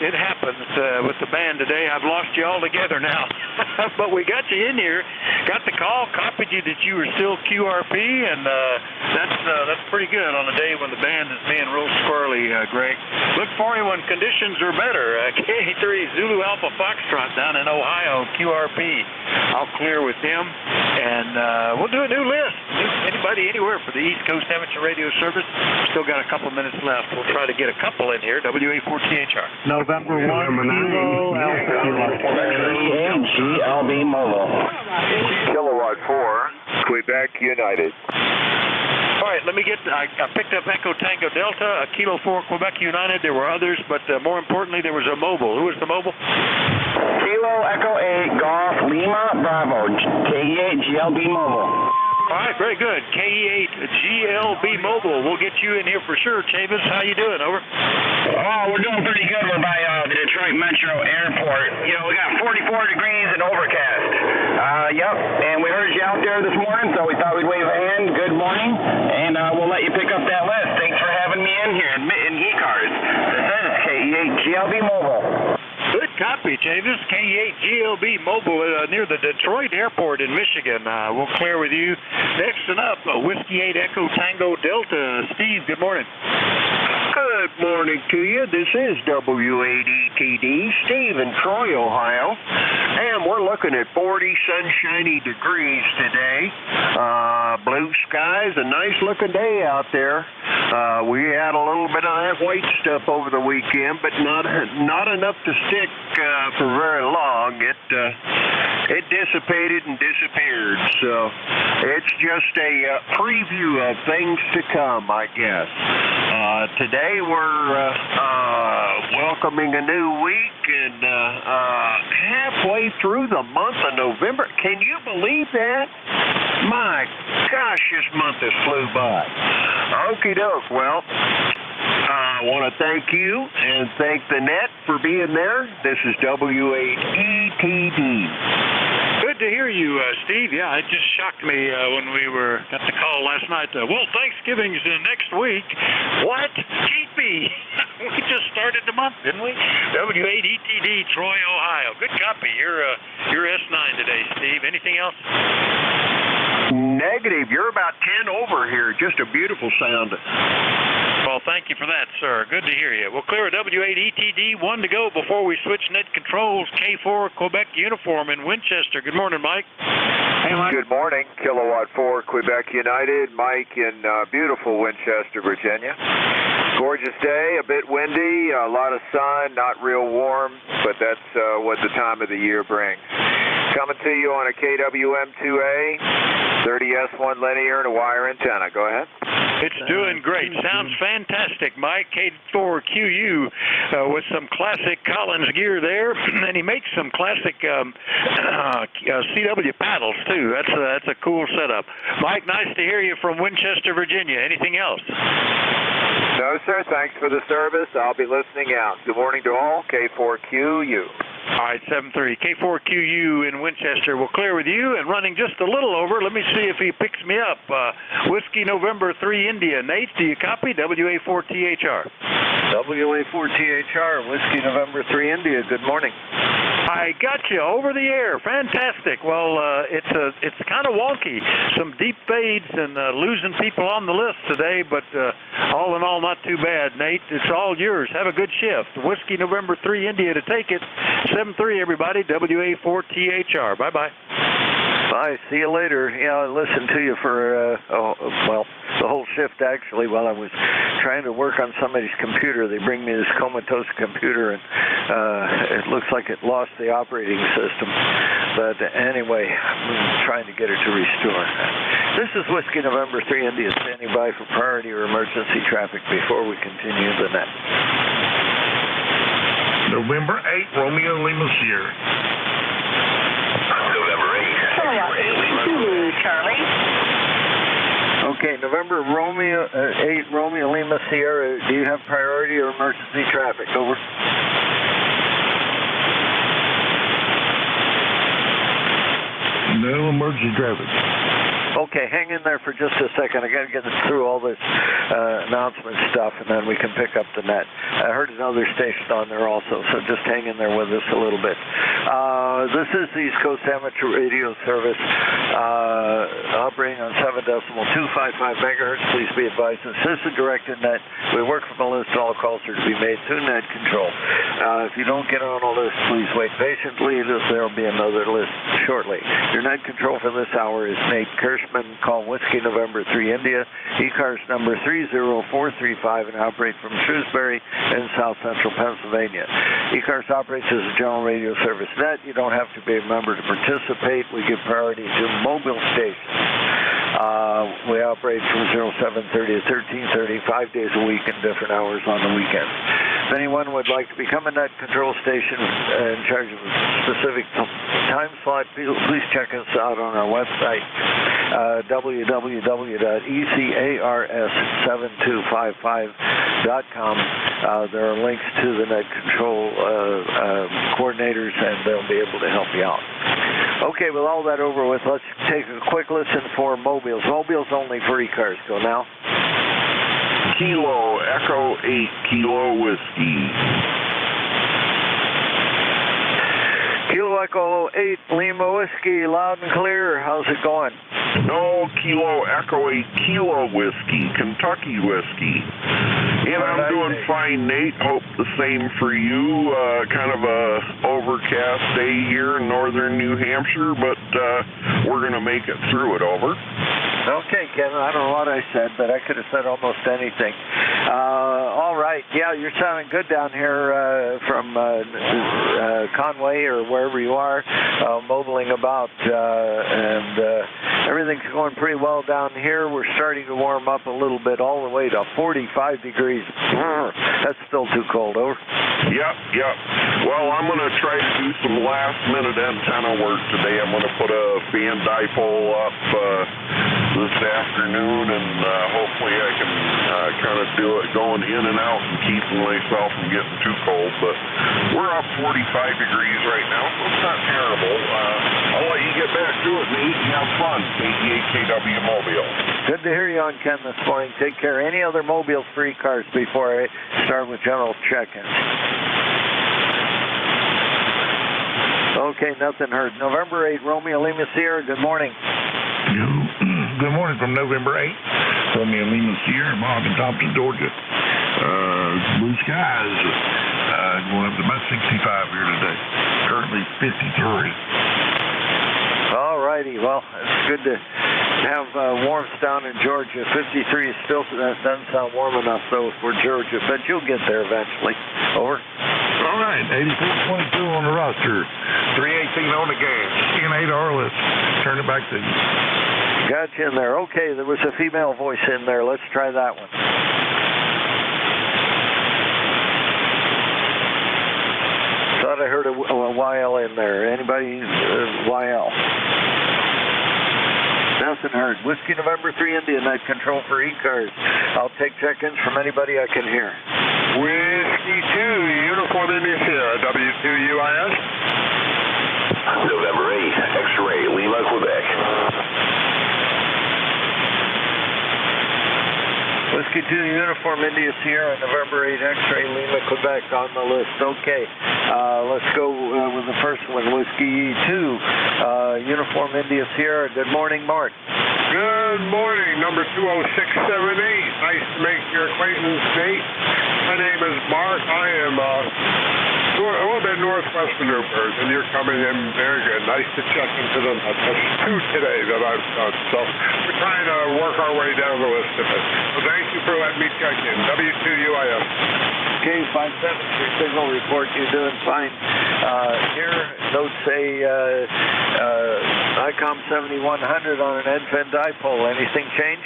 It happens with the band today. I've lost you all together now. But we got you in here, got the call, copied you that you were still QRP, and that's pretty good on a day when the band is being real squirrely, Greg. Look for you when conditions are better. K3 Zulu Alpha Foxtrot down in Ohio, QRP. I'll clear with him, and we'll do a new list. Anybody anywhere for the East Coast Amateur Radio Service. Still got a couple minutes left. We'll try to get a couple in here. WA4THR.
November 1, Kilo Alpha.
GLB Mobile.
Kilowatt 4, Quebec United.
All right, let me get, I picked up Echo Tango Delta, a Kilo 4 Quebec United. There were others, but more importantly, there was a mobile. Who was the mobile?
Kilo Echo 8 Golf Lima Bravo. KE8 GLB Mobile.
All right, very good. KE8 GLB Mobile. We'll get you in here for sure. Chavis, how you doing? Over.
Oh, we're doing pretty good. We're by the Detroit Metro Airport. You know, we got 44 degrees and overcast. Yep, and we heard you out there this morning, so we thought we'd wave a hand. Good morning, and we'll let you pick up that list. Thanks for having me in here in ECARS. This is KE8 GLB Mobile.
Good copy, Chavis. KE8 GLB Mobile near the Detroit Airport in Michigan. We'll clear with you. Next and up, Whiskey 8 Echo Tango Delta. Steve, good morning.
Good morning to you. This is W8ETD, Steve in Troy, Ohio. And we're looking at 40 sunshiny degrees today. Blue skies, a nice looking day out there. We had a little bit of that white stuff over the weekend, but not enough to stick for very long. It dissipated and disappeared. So it's just a preview of things to come, I guess. Today we're welcoming a new week and halfway through the month of November. Can you believe that? My gosh, this month has flew by. Okie doke. Well, I want to thank you and thank the net for being there. This is W8ETD.
Good to hear you, Steve. Yeah, it just shocked me when we got the call last night. Well, Thanksgiving's next week. What? Keepy. We just started the month, didn't we? W8ETD, Troy, Ohio. Good copy. You're S9 today, Steve. Anything else?
Negative. You're about 10 over here. Just a beautiful sound.
Well, thank you for that, sir. Good to hear you. We'll clear a W8ETD. 1 to go before we switch net controls. K4 Quebec uniform in Winchester. Good morning, Mike.
Hey, Mike.
Good morning. Kilowatt 4 Quebec United. Mike in beautiful Winchester, Virginia. Gorgeous day, a bit windy, a lot of sun, not real warm, but that's what the time of the year brings. Coming to you on a KWM2A, 30S1 linear and a wire antenna. Go ahead.
It's doing great. Sounds fantastic, Mike. K4QU with some classic Collins gear there, and he makes some classic CW paddles too. That's a cool setup. Mike, nice to hear you from Winchester, Virginia. Anything else?
No, sir. Thanks for the service. I'll be listening out. Good morning to all. K4QU.
All right, 7-3. K4QU in Winchester. We'll clear with you and running just a little over. Let me see if he picks me up. Whiskey November 3 India. Nate, do you copy? WA4THR.
WA4THR, Whiskey November 3 India. Good morning.
I got you over the air. Fantastic. Well, it's kind of wonky. Some deep fades and losing people on the list today, but all in all, not too bad. Nate, it's all yours. Have a good shift. Whiskey November 3 India to take it. 7-3, everybody. WA4THR. Bye-bye.
Bye. See you later. Yeah, I listened to you for, the whole shift, actually, while I was trying to work on somebody's computer. They bring me this comatose computer, and it looks like it lost the operating system. But anyway, I'm trying to get it to restore. This is Whiskey November 3 India standing by for priority or emergency traffic before we continue the net.
November 8, Romeo Lima Sierra.
November 8, X-ray Lima.
Charlie.
Okay, November 8 Romeo Lima Sierra. Do you have priority or emergency traffic? Over.
No emergency traffic.
Okay, hang in there for just a second. I got to get through all this announcement stuff, and then we can pick up the net. I heard another station on there also, so just hang in there with us a little bit. This is the East Coast Amateur Radio Service, operating on 7.255 megahertz. Please be advised, this is a directed net. We work from a list. All calls are to be made through net control. If you don't get on a list, please wait patiently. There will be another list shortly. Your net control for this hour is Nate Kirschman. Call Whiskey November 3 India, ECARS number 30435, and operate from Shrewsbury in south central Pennsylvania. ECARS operates as a general radio service net. You don't have to be a member to participate. We give priority to mobile stations. We operate from 0730 to 1330, 5 days a week and different hours on the weekends. If anyone would like to become a net control station in charge of a specific time slot, please check us out on our website, www.ecars7255.com. There are links to the net control coordinators, and they'll be able to help you out. Okay, with all that over with, let's take a quick listen for mobiles. Mobiles only for ECARS. Go now.
Kilo Echo 8 Kilo Whiskey.
Kilo Echo 8 Lima Whiskey, loud and clear. How's it going?
No, Kilo Echo 8 Kilo Whiskey, Kentucky Whiskey. And I'm doing fine, Nate. Hope the same for you. Kind of a overcast day here in northern New Hampshire, but we're going to make it through it. Over.
Okay, Kevin, I don't know what I said, but I could have said almost anything. All right, yeah, you're sounding good down here from Conway or wherever you are, mobiling about, and everything's going pretty well down here. We're starting to warm up a little bit, all the way to 45 degrees. That's still too cold, over.
Yep. Well, I'm going to try to do some last-minute antenna work today. I'm going to put a fan dipole up this afternoon, and hopefully I can kind of do it going in and out and keeping myself from getting too cold. But we're up 45 degrees right now, so it's not terrible. I'll let you get back to it and eat and have fun. 88KW Mobile.
Good to hear you on Ken this morning. Take care. Any other mobiles for ECARS before I start with general check-ins? Okay, nothing heard. November 8, Romeo Lima Sierra, good morning.
Good morning from November 8, Romeo Lima Sierra, Morgan, Thompson, Georgia. Blue skies, going up to about 65 here today. Currently 53.
All righty, well, it's good to have warmth down in Georgia. 53 is still, that doesn't sound warm enough, though, for Georgia, but you'll get there eventually. Over.
All right, 84.22 on the roster, 318 on the gas, N8R, let's turn it back to you.
Got you in there. Okay, there was a female voice in there. Let's try that one. Thought I heard a YL in there. Anybody YL? Nothing heard. Whiskey November 3 India, net control for ECARS. I'll take check-ins from anybody I can hear.
Whiskey 2, Uniform India Sierra, W2US.
November 8, X-ray Lima, Quebec.
Whiskey 2, Uniform India Sierra, November 8, X-ray Lima, Quebec on the list. Okay, let's go with the first one. Whiskey 2, Uniform India Sierra. Good morning, Mark.
Good morning, number 20678. Nice to make your acquaintance, Nate. My name is Mark. I am a little bit northwest of Newburgh, and you're coming in very good. Nice to check into the net. That's 2 today that I've done. So we're trying to work our way down the list of it. So thank you for letting
Let me check in. W2UIS.
Okay, 573 signal report. You're doing fine. Here, notes say ICOM 7100 on an end-fin dipole. Anything change?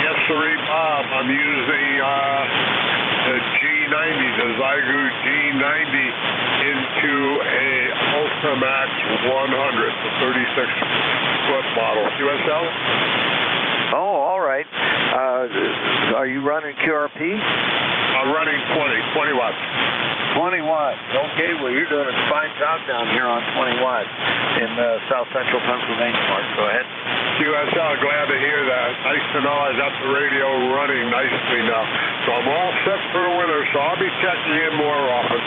Yes, sir, Bob. I'm using the G90, the Zygu G90 into a Ultramax 100, the 36-foot model. QSL?
Oh, all right. Are you running QRP?
I'm running 20 watts.
20 watts. Okay, well, you're doing a fine job down here on 20 watts in south central Pennsylvania, Mark. Go ahead.
QSL, glad to hear that. Nice to know I got the radio running nicely now. So I'm all set for the winter, so I'll be checking in more often.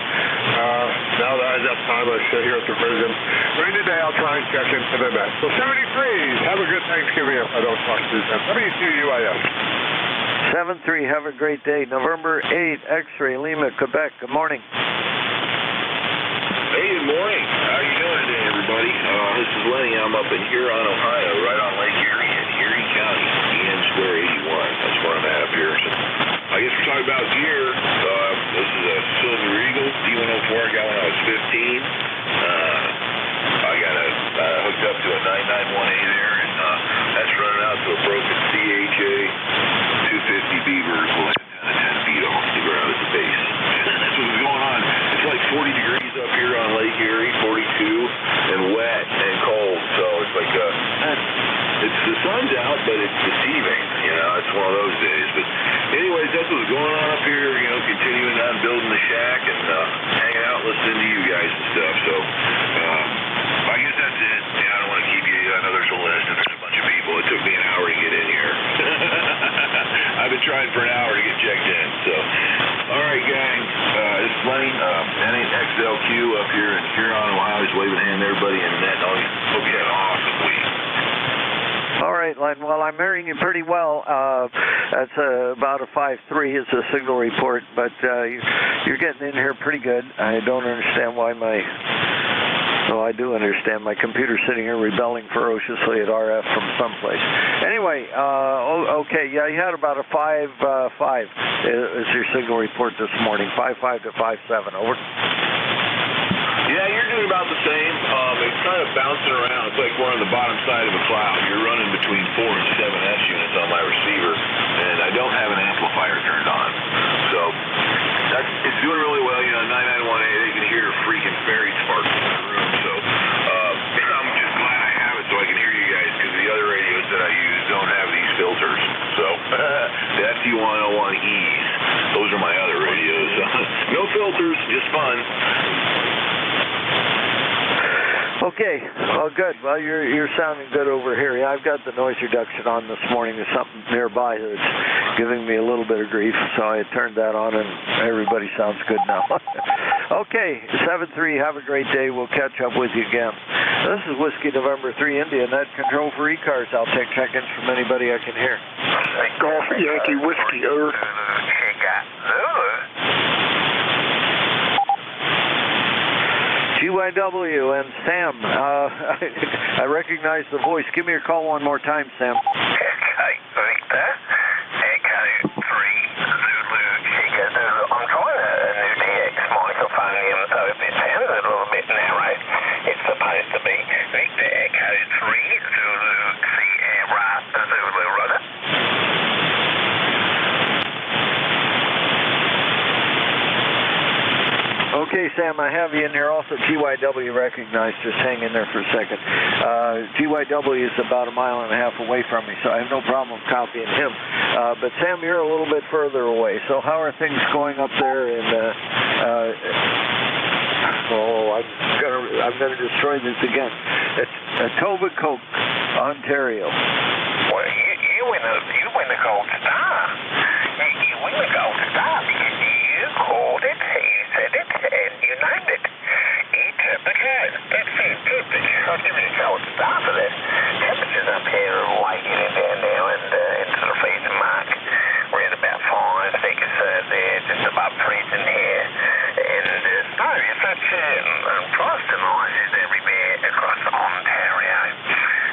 Now that I got time, I sit here at the Vision. During the day, I'll try and check into the net. So 73, have a good Thanksgiving if I don't talk to you then. W2UIS.
7-3, have a great day. November 8, X-ray, Lima, Quebec. Good morning.
Hey, good morning. How you doing today, everybody? This is Lenny. I'm up in Huron, Ohio, right on Lake Erie in Erie County, EN Square 81. That's where I'm at up here. So I guess we're talking about gear. This is a Silver Eagle D104 I got when I was 15. I got hooked up to a 991A there, and that's running out to a broken CHA 250 Beaver with 10 feet off the ground at the base. And that's what's going on. It's like 40 degrees up here on Lake Erie, 42, and wet and cold. So it's like it's the sun's out, but it's deceiving. You know, it's one of those days. But anyways, that's what's going on up here. You know, continuing on building the shack and hanging out, listening to you guys and stuff. So I guess that's it. Yeah, I don't want to keep you. I know there's a list and there's a bunch of people. It took me an hour to get in here. I've been trying for an hour to get checked in. So, all right, gang. This is Lenny, N8XLQ up here in Huron, Ohio. He's waving a hand to everybody in net. Hope you had an awesome week.
All right, Len. Well, I'm hearing you pretty well. That's about a 5-3 is the signal report, but you're getting in here pretty good. I don't understand why well, I do understand. My computer's sitting here rebelling ferociously at RF from someplace. Anyway, okay, yeah, you had about a 5-5 is your signal report this morning, 5-5 to 5-7. Over.
Yeah, you're doing about the same. It's kind of bouncing around. It's like we're on the bottom side of a cloud. You're running between 4 and 7S units on my receiver, and I don't have an amplifier turned on. So it's doing really well. You know, 991A, they can hear freaking fairy sparks in the room. So I'm just glad I have it so I can hear you guys, because the other radios that I use don't have these filters. So the FT101Es, those are my other radios. No filters, just fun.
Okay, well, good. Well, you're sounding good over here. Yeah, I've got the noise reduction on this morning. There's something nearby that's giving me a little bit of grief, so I turned that on, and everybody sounds good now. Okay, 7-3, have a great day. We'll catch up with you again. This is Whiskey November 3 India, net control for ECARS. I'll take check-ins from anybody I can hear.
Golf Yankee Whiskey, over.
GYW and Sam, I recognize the voice. Give me your call one more time, Sam.
Okay, Victor, Echo 3, Zulu, Chica Zulu. I'm trying a new DX microphone in, so if it sounds a little bit narrow, it's supposed to be Victor Echo 3, Zulu, Sierra, Zulu, Rudder.
Okay, Sam, I have you in here. Also, GYW recognized. Just hang in there for a second. GYW is about a mile and a half away from me, so I have no problem copying him. But Sam, you're a little bit further away. So how are things going up there in I'm gonna destroy this again. It's Etobicoke, Ontario.
Well, you win the gold star. You win the gold star because you called it, you said it, and you named it. Etobicoke. That's fantastic. I'll give you a gold star for this. Temperatures up here are way getting down now and into the freezing mark. We're at about 5, they can serve there, just above freezing here. And snow is such frost and ice is everywhere across Ontario.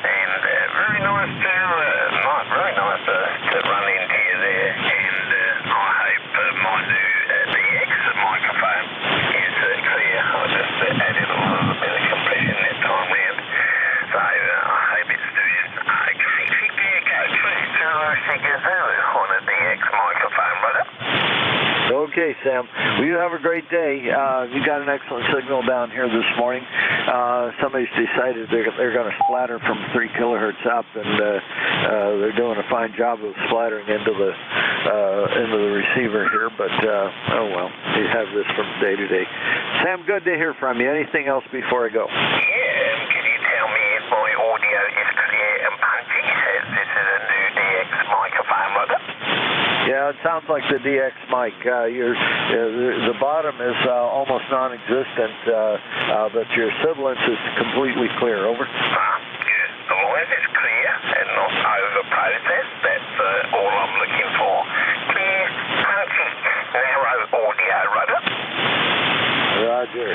And very nice to run in
Okay, Sam. Well, you have a great day. You got an excellent signal down here this morning. Somebody's decided they're going to splatter from 3 kilohertz up, and they're doing a fine job of splattering into the receiver here. But oh well, you have this from day to day. Sam, good to hear from you. Anything else before I go?
Yeah, can you tell me if my audio is clear and punchy? This is a new DX microphone, was it?
Yeah, it sounds like the DX mic. The bottom is almost non-existent, but your sibilance is completely clear. Over.
Good. As long as it's clear and not over-processed, that's all I'm looking for. Clear, punchy, narrow audio, right?
Roger.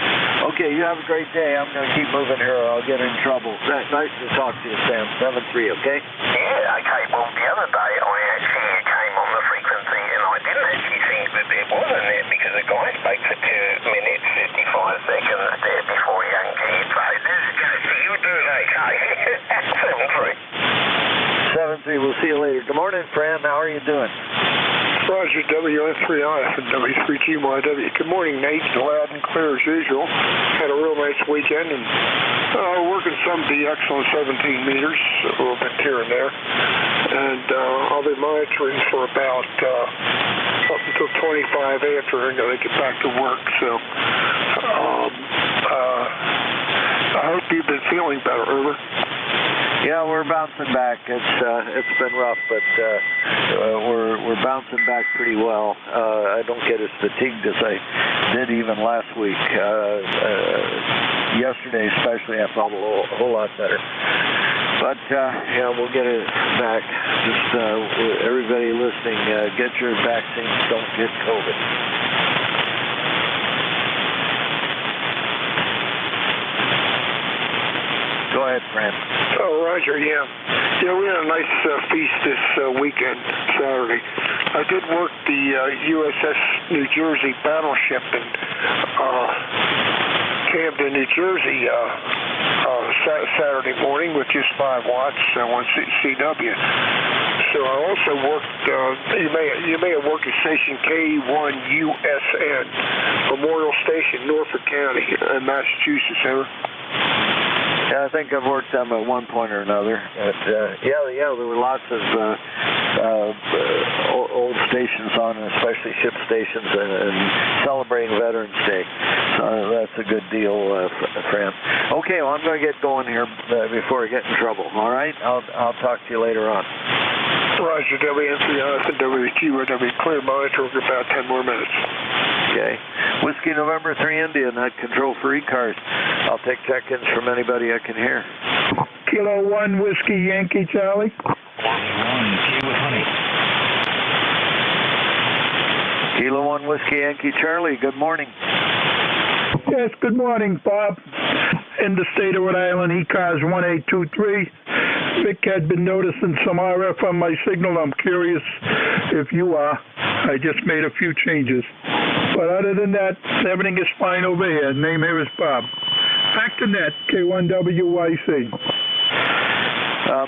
Okay, you have a great day. I'm going to keep moving here or I'll get in trouble. Nice to talk to you, Sam. 7-3, okay?
Yeah, okay. Well, the other day I actually came on the frequency and I didn't actually think that there wasn't there because the guy spoke for 2 minutes, 55 seconds there before he unkeyed. So there you go. So you're doing okay.
7-3, we'll see you later. Good morning, Fran. How are you doing?
Roger, WF3I from W3GYW. Good morning, Nate. Loud and clear as usual. Had a real nice weekend and working some DX on 17 meters, a little bit here and there. And I'll be monitoring for about up until 25 after I'm going to get back to work. So I hope you've been feeling better, Over.
Yeah, we're bouncing back. It's been rough, but we're bouncing back pretty well. I don't get as fatigued as I did even last week. Yesterday especially, I felt a whole lot better. But yeah, we'll get it back. Just everybody listening, get your vaccines. Don't get COVID. Go ahead, Fran.
Oh, Roger, yeah. Yeah, we had a nice feast this weekend, Saturday. I did work the USS New Jersey battleship in Camden, New Jersey Saturday morning with just 5 watts on CW. So I also worked, you may have worked at Station K1USN, Memorial Station, Norfolk County, Massachusetts, ever?
Yeah, I think I've worked them at one point or another. But, yeah, there were lots of old stations on, especially ship stations, and celebrating Veterans Day. So that's a good deal, Fran. Okay, well, I'm going to get going here before I get in trouble. All right? I'll talk to you later on.
Roger, WN3I and WQRW clear monitor for about 10 more minutes.
Okay. Whiskey November 3 India, net control for ECARS. I'll take check-ins from anybody I can hear.
Kilo 1 Whiskey Yankee Charlie.
1, Key with honey.
Kilo 1 Whiskey Yankee Charlie, good morning.
Yes, good morning, Bob. In the state of Rhode Island, ECARS 1823. Vic had been noticing some RF on my signal. I'm curious if you are. I just made a few changes. But other than that, everything is fine over here. Name here is Bob. Back to net, K1WYC.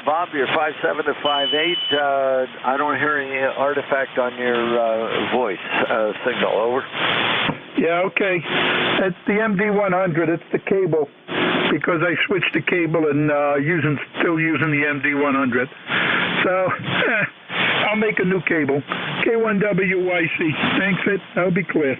Bob, you're 5'7" to 5'8". I don't hear any artifact on your voice signal. Over.
Yeah, okay. It's the MD100. It's the cable because I switched the cable and still using the MD100. So I'll make a new cable. K1WYC. Thanks, it. That'll be clear.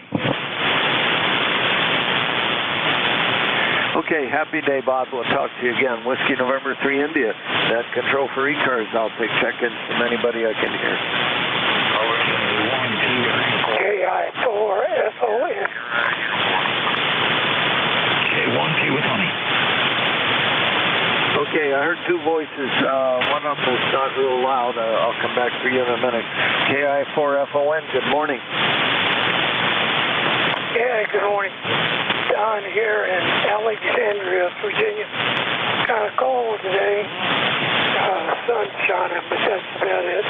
Okay, happy day, Bob. We'll talk to you again. Whiskey November 3 India. That control for ECARS. I'll take check-ins from anybody I can hear.
KI4FON.
K1, Key with honey.
Okay, I heard two voices. One of them was not real loud. I'll come back for you in a minute. KI4FON, good morning.
Yeah, good morning. Don here in Alexandria, Virginia. Kind of cold today. Sun's shining, but that's about it.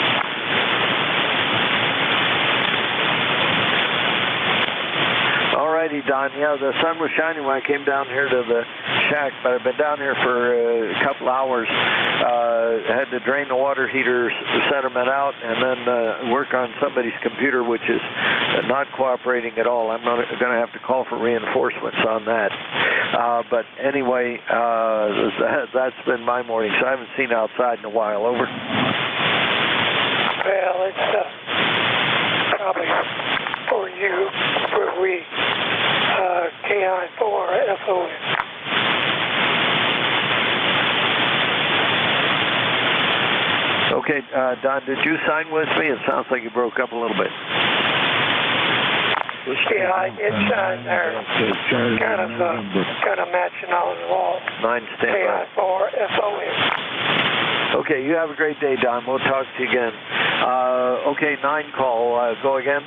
Alrighty, Don. Yeah, the sun was shining when I came down here to the shack, but I've been down here for a couple hours. Had to drain the water heaters, set them out, and then work on somebody's computer, which is not cooperating at all. I'm going to have to call for reinforcements on that. But anyway, that's been my morning, so I haven't seen outside in a while. Over.
Well, it's probably for you, for we, KI4FON.
Okay, Don, did you sign with me? It sounds like you broke up a little bit.
Yeah, I did sign there. Kind of matching on the wall.
9 standby.
KI4FON.
Okay, you have a great day, Don. We'll talk to you again. Okay, 9 call. Go again.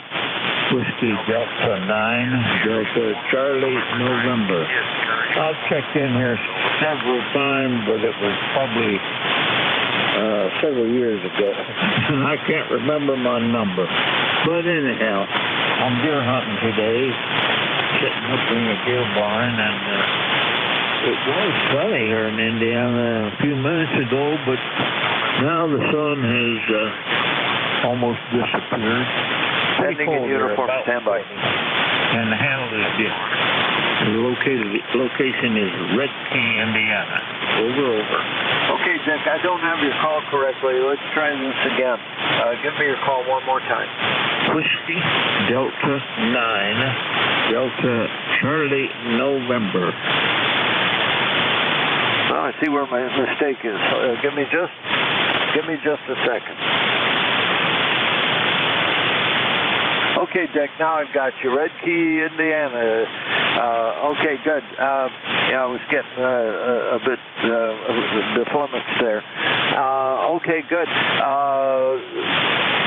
Whiskey Delta 9, Delta Charlie, November. I've checked in here several times, but it was probably several years ago. I can't remember my number. But anyhow, I'm deer hunting today, sitting up in a deer barn, and it was sunny here in Indiana a few minutes ago, but now the sun has almost disappeared.
Pending in uniform, standby.
And the handle is different. The location is Red King, Indiana. Over.
Okay, Dick, I don't have your call correctly. Let's try this again. Give me your call one more time.
Whiskey Delta 9, Delta Charlie, November.
Oh, I see where my mistake is. Give me just a second. Okay, Dick, now I've got you. Red Key, Indiana. Okay, good. Yeah, I was getting a bit the flummoxed there. Okay, good.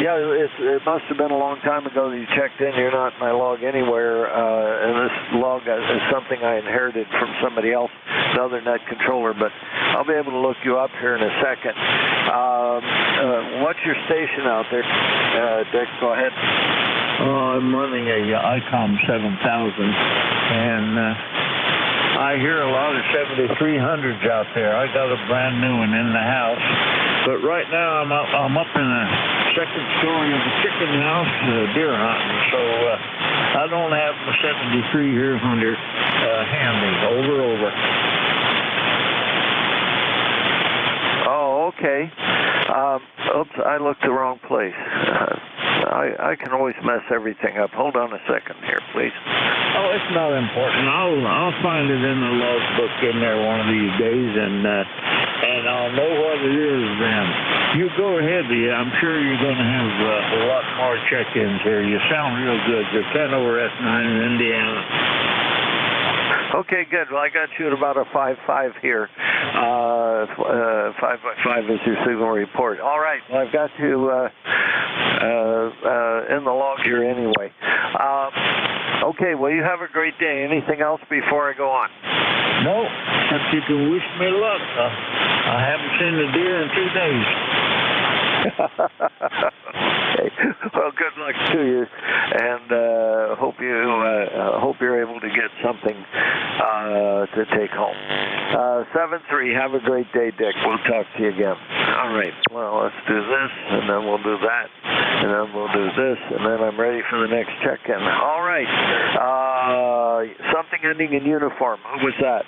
Yeah, it must have been a long time ago that you checked in. You're not in my log anywhere, and this log is something I inherited from somebody else, another net controller, but I'll be able to look you up here in a second. What's your station out there, Dick? Go ahead.
I'm running a ICOM 7000, and I hear a lot of 7300s out there. I got a brand new one in the house, but right now I'm up in the second story of the chicken house, deer hunting, so I don't have my 7300 handy. Over.
Oh, okay. Oops, I looked the wrong place. I can always mess everything up. Hold on a second here, please.
Oh, it's not important. I'll find it in the logbook in there one of these days, and I'll know what it is then. You go ahead, I'm sure you're going to have a lot more check-ins here. You sound real good. You're 10 over S9 in Indiana.
Okay, good. Well, I got you at about a 5.5 here. 5.5 is your signal report. All right. Well, I've got you in the log here anyway. Okay. Well, you have a great day. Anything else before I go on?
No. If you can wish me luck. I haven't seen a deer in 2 days.
Okay. Well, good luck to you, and hope you're able to get something to take home. 7-3. Have a great day, Dick. We'll talk to you again. All right. Well, let's do this, and then we'll do that, and then we'll do this, and then I'm ready for the next check-in. All right. Something ending in uniform. Who was that?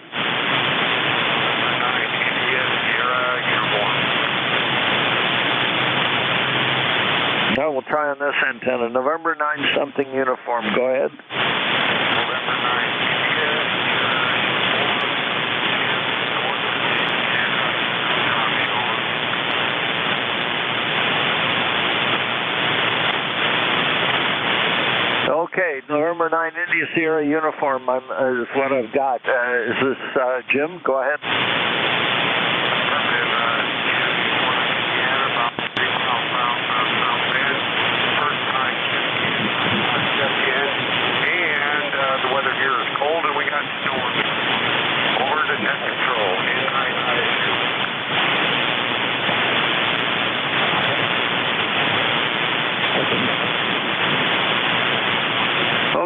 No, we'll try on this antenna. November 9 something uniform. Go ahead. November 9. Okay, November 9 India Sierra uniform is what I've got. Is this Jim? Go ahead.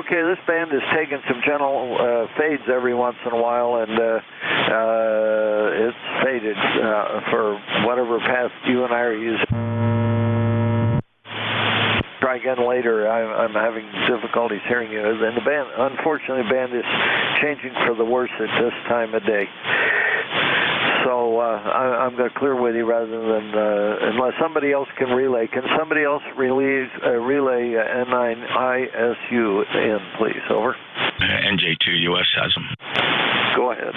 Okay, this band is taking some gentle fades every once in a while, and it's faded for whatever path you and I are using. Try again later. I'm having difficulties hearing you. And the band, unfortunately, the band is changing for the worse at this time of day. So I'm going to clear with you rather than, unless somebody else can relay. Can somebody else relay N9ISU in, please? Over.
NJ2US has them.
Go ahead.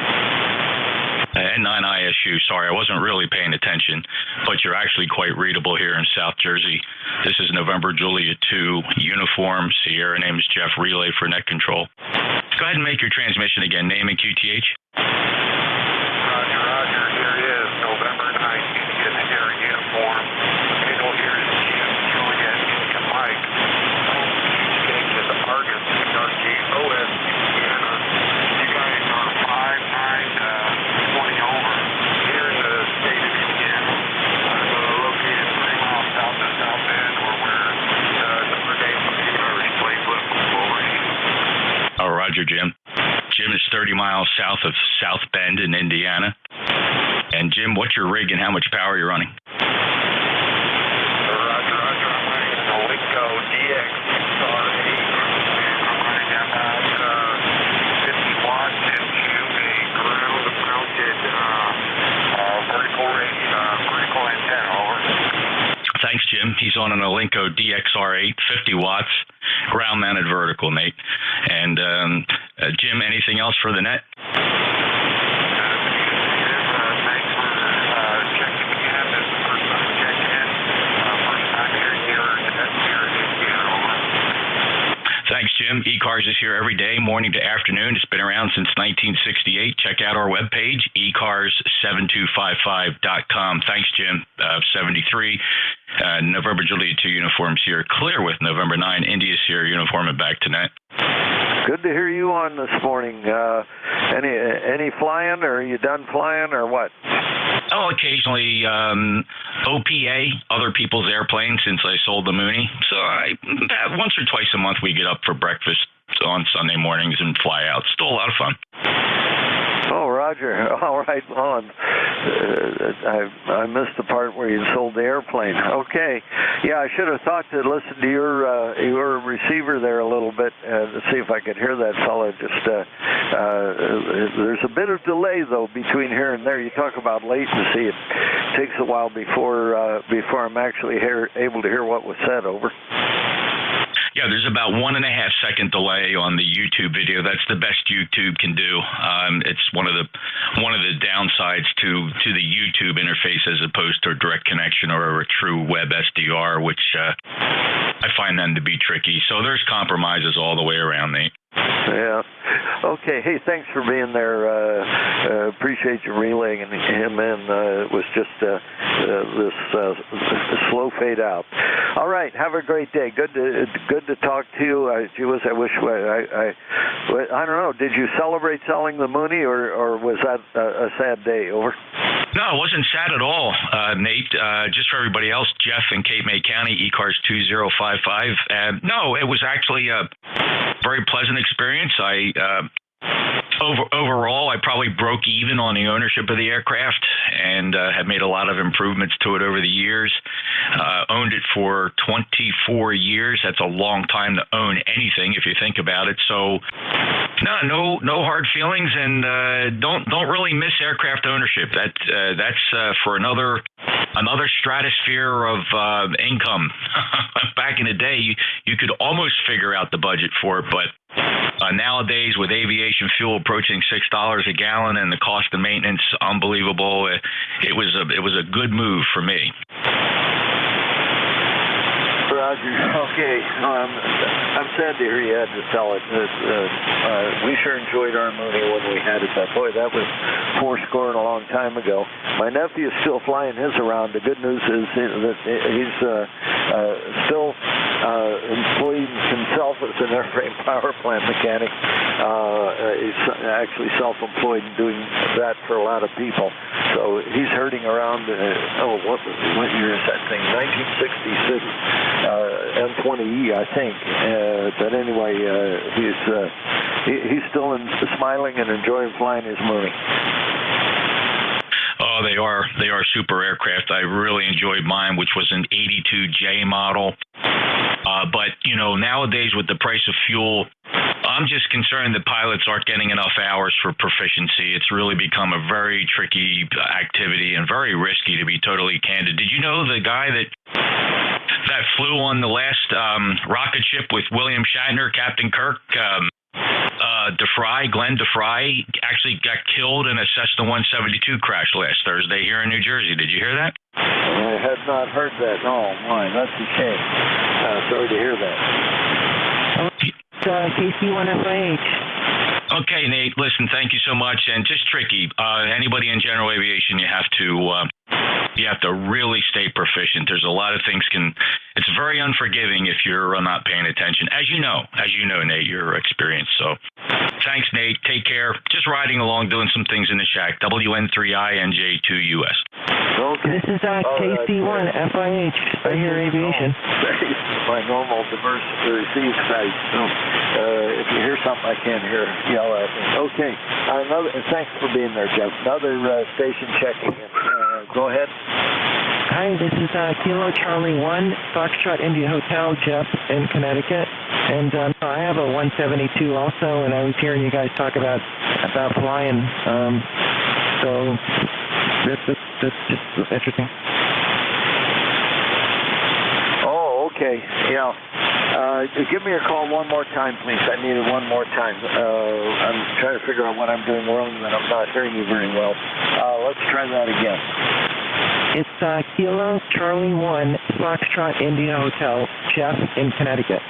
N9ISU, sorry, I wasn't really paying attention, but you're actually quite readable here in South Jersey. This is November Juliet 2, uniform, Sierra, name is Jeff, relay for net control. Go ahead and make your transmission again, name and QTH.
Roger, here is November 9th, Indian Sierra uniform. Middle here is Jim, Juliet, India Mike. QTH is Argus, RGOS, Indiana. You guys are 5-9, 20 over. Here in the state of Indiana, located 3 miles south of South Bend, or where Notre Dame Irish play football over here.
Oh, Roger, Jim. Jim is 30 miles south of South Bend in Indiana. And Jim, what's your rig and how much power you're running?
Roger. I'm running a Linko DX6R8, and I'm running about 50 watts into a ground-mounted vertical antenna. Over.
Thanks, Jim. He's on an Alinco DXR8, 50 watts, ground-mounted vertical, Nate. And Jim, anything else for the net? Thanks, Jim. ECARS is here every day, morning to afternoon. It's been around since 1968. Check out our webpage, ECARS7255.com. Thanks, Jim. 73, November Juliet 2 uniforms here. Clear with November 9, India Sierra uniform, and back to net.
Good to hear you on this morning. Any flying, or are you done flying, or what?
Oh, occasionally OPA, other people's airplanes, since I sold the Mooney. So once or twice a month we get up for breakfast on Sunday mornings and fly out. Still a lot of fun.
Oh, Roger. All right. Well, I missed the part where you sold the airplane. Okay. Yeah, I should have thought to listen to your receiver there a little bit to see if I could hear that fellow. Just there's a bit of delay though between here and there. You talk about latency. It takes a while before I'm actually able to hear what was said. Over.
Yeah, there's about 1.5 second delay on the YouTube video. That's the best YouTube can do. It's one of the downsides to the YouTube interface as opposed to a direct connection or a true web SDR, which I find them to be tricky. So there's compromises all the way around, Nate.
Yeah. Okay. Hey, thanks for being there. Appreciate you relaying him in. It was just this slow fade out. All right. Have a great day. Good to talk to you. I wish I don't know. Did you celebrate selling the Mooney, or was that a sad day? Over.
No, it wasn't sad at all, Nate. Just for everybody else, Jeff in Cape May County, ECARS 2055. No, it was actually a very pleasant experience. Overall, I probably broke even on the ownership of the aircraft and have made a lot of improvements to it over the years. Owned it for 24 years. That's a long time to own anything if you think about it. So no hard feelings, and don't really miss aircraft ownership. That's for another stratosphere of income. Back in the day, you could almost figure out the budget for it, but nowadays, with aviation fuel approaching $6 a gallon and the cost of maintenance unbelievable, it was a good move for me.
Roger. Okay. I'm sad to hear you had to sell it. We sure enjoyed our Mooney when we had it. Boy, that was fourscore and a long time ago. My nephew is still flying his around. The good news is that he's still employing himself as an airframe power plant mechanic. He's actually self-employed and doing that for a lot of people. So he's herding around. What year is that thing? 1966. M20E, I think, but anyway, he's still smiling and enjoying flying his Mooney.
Oh, they are super aircraft. I really enjoyed mine, which was an 82J model. But, nowadays with the price of fuel, I'm just concerned that pilots aren't getting enough hours for proficiency. It's really become a very tricky activity and very risky, to be totally candid. Did you know the guy that flew on the last rocket ship with William Shatner, Captain Kirk, Glenn DeFry, actually got killed in a Cessna 172 crash last Thursday here in New Jersey? Did you hear that?
I had not heard that. Oh, my, that's a shame. Sorry to hear that.
KC1FIH.
Okay, Nate, listen, thank you so much. And just tricky. Anybody in general aviation, you have to really stay proficient. There's a lot of things it's very unforgiving if you're not paying attention. As you know, Nate, you're experienced. So thanks, Nate. Take care. Just riding along, doing some things in the shack. WN3I NJ2US.
Okay.
This is KC1FIH. I hear aviation.
My normal diverse receive site. So if you hear something I can't hear, yell at me. Okay. Thanks for being there, Jeff. Another station checking in. Go ahead.
Hi, this is Kilo Charlie 1, Foxtrot India Hotel, Jeff in Connecticut. And I have a 172 also, and I was hearing you guys talk about flying. So that's just interesting.
Oh, okay. Yeah. Give me a call one more time, please. I need it one more time. I'm trying to figure out what I'm doing wrong, and I'm not hearing you very well. Let's try that again.
It's Kilo Charlie 1, Foxtrot India Hotel, Jeff in Connecticut.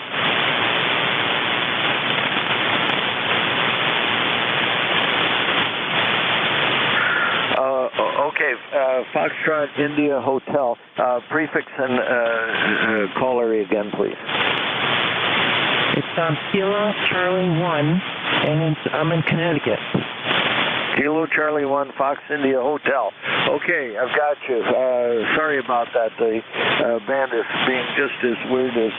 Okay, Foxtrot India Hotel. Prefix and call area again, please.
It's Kilo Charlie 1, and I'm in Connecticut.
Kilo Charlie 1, Fox India Hotel. Okay, I've got you. Sorry about that. The band is being just as weird as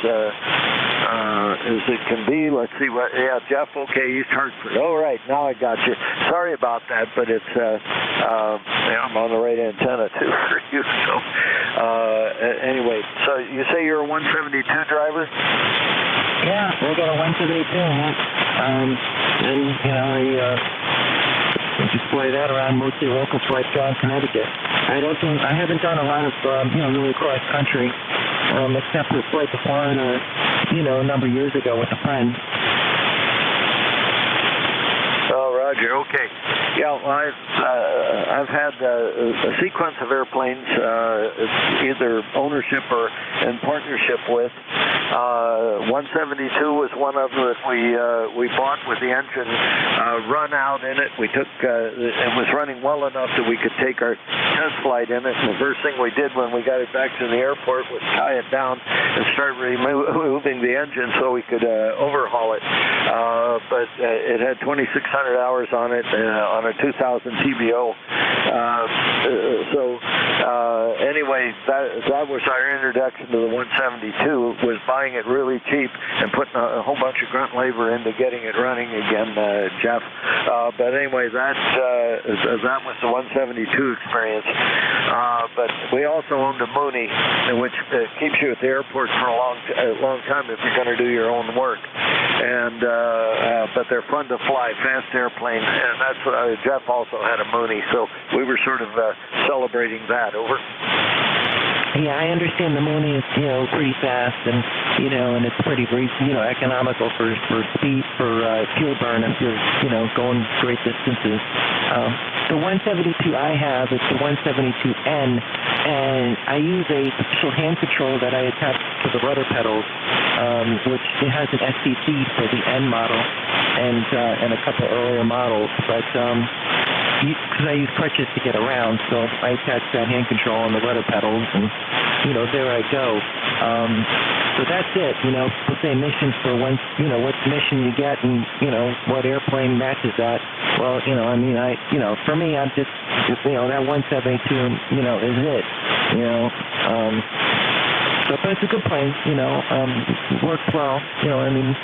it can be. Let's see what. Yeah, Jeff. Okay, East Hartford. All right, now I got you. Sorry about that, but it's I'm on the right antenna too for you. So anyway, so you say you're a 172 driver?
Yeah, we got a 172. And I display that around mostly local flights around Connecticut. I haven't done a lot of really cross country, except for a flight to Florida, a number of years ago with a friend.
Oh, Roger. Okay. Yeah, well, I've had a sequence of airplanes, either ownership or in partnership with. 172 was one of them that we bought with the engine run out in it. We took it was running well enough that we could take our test flight in it. And the first thing we did when we got it back to the airport was tie it down and start removing the engine so we could overhaul it. But it had 2,600 hours on it on a 2000 TBO. Anyway, that was our introduction to the 172. Was buying it really cheap and putting a whole bunch of grunt labor into getting it running again, Jeff. But anyway, that was the 172 experience. But we also owned a Mooney, which keeps you at the airport for a long time if you're going to do your own work. And but they're fun to fly, fast airplane, and that's Jeff also had a Mooney, so we were sort of celebrating that. Over.
Yeah, I understand the Mooney is pretty fast, and and it's pretty economical for speed for fuel burn if you're going great distances. The 172 I have is the 172N, and I use a special hand control that I attach to the rudder pedals, which it has an STC for the N model and a couple earlier models, but because I use crutches to get around, so I attach that hand control on the rudder pedals, and there I go. So that's it. We'll say missions for what mission you get, and what airplane matches that. Well, for me, I'm just that 172, is it. but it's a good plane, you know, works well, you know, I mean,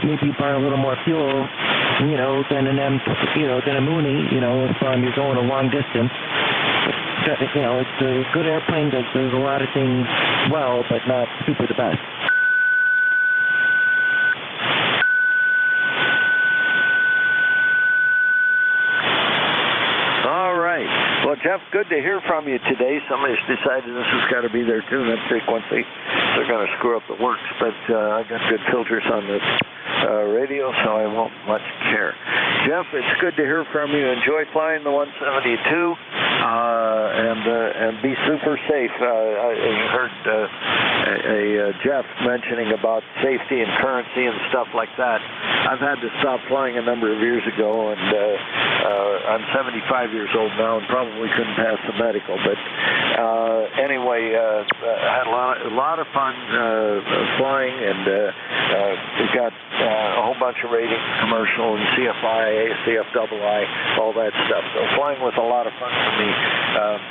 maybe burn a little more fuel, you know, than than a Mooney, you know, if you're going a long distance. You know, it's a good airplane, does a lot of things well, but not super the best.
All right. Well, Jeff, good to hear from you today. Somebody's decided this has got to be their tune-up frequency. They're going to screw up the works, but I got good filters on this radio, so I won't much care. Jeff, it's good to hear from you. Enjoy flying the 172, and be super safe. I heard Jeff mentioning about safety and currency and stuff like that. I've had to stop flying a number of years ago, and I'm 75 years old now and probably couldn't pass the medical. But anyway, I had a lot of fun flying, and we got a whole bunch of ratings, commercial and CFI, CFII, all that stuff. So flying was a lot of fun for me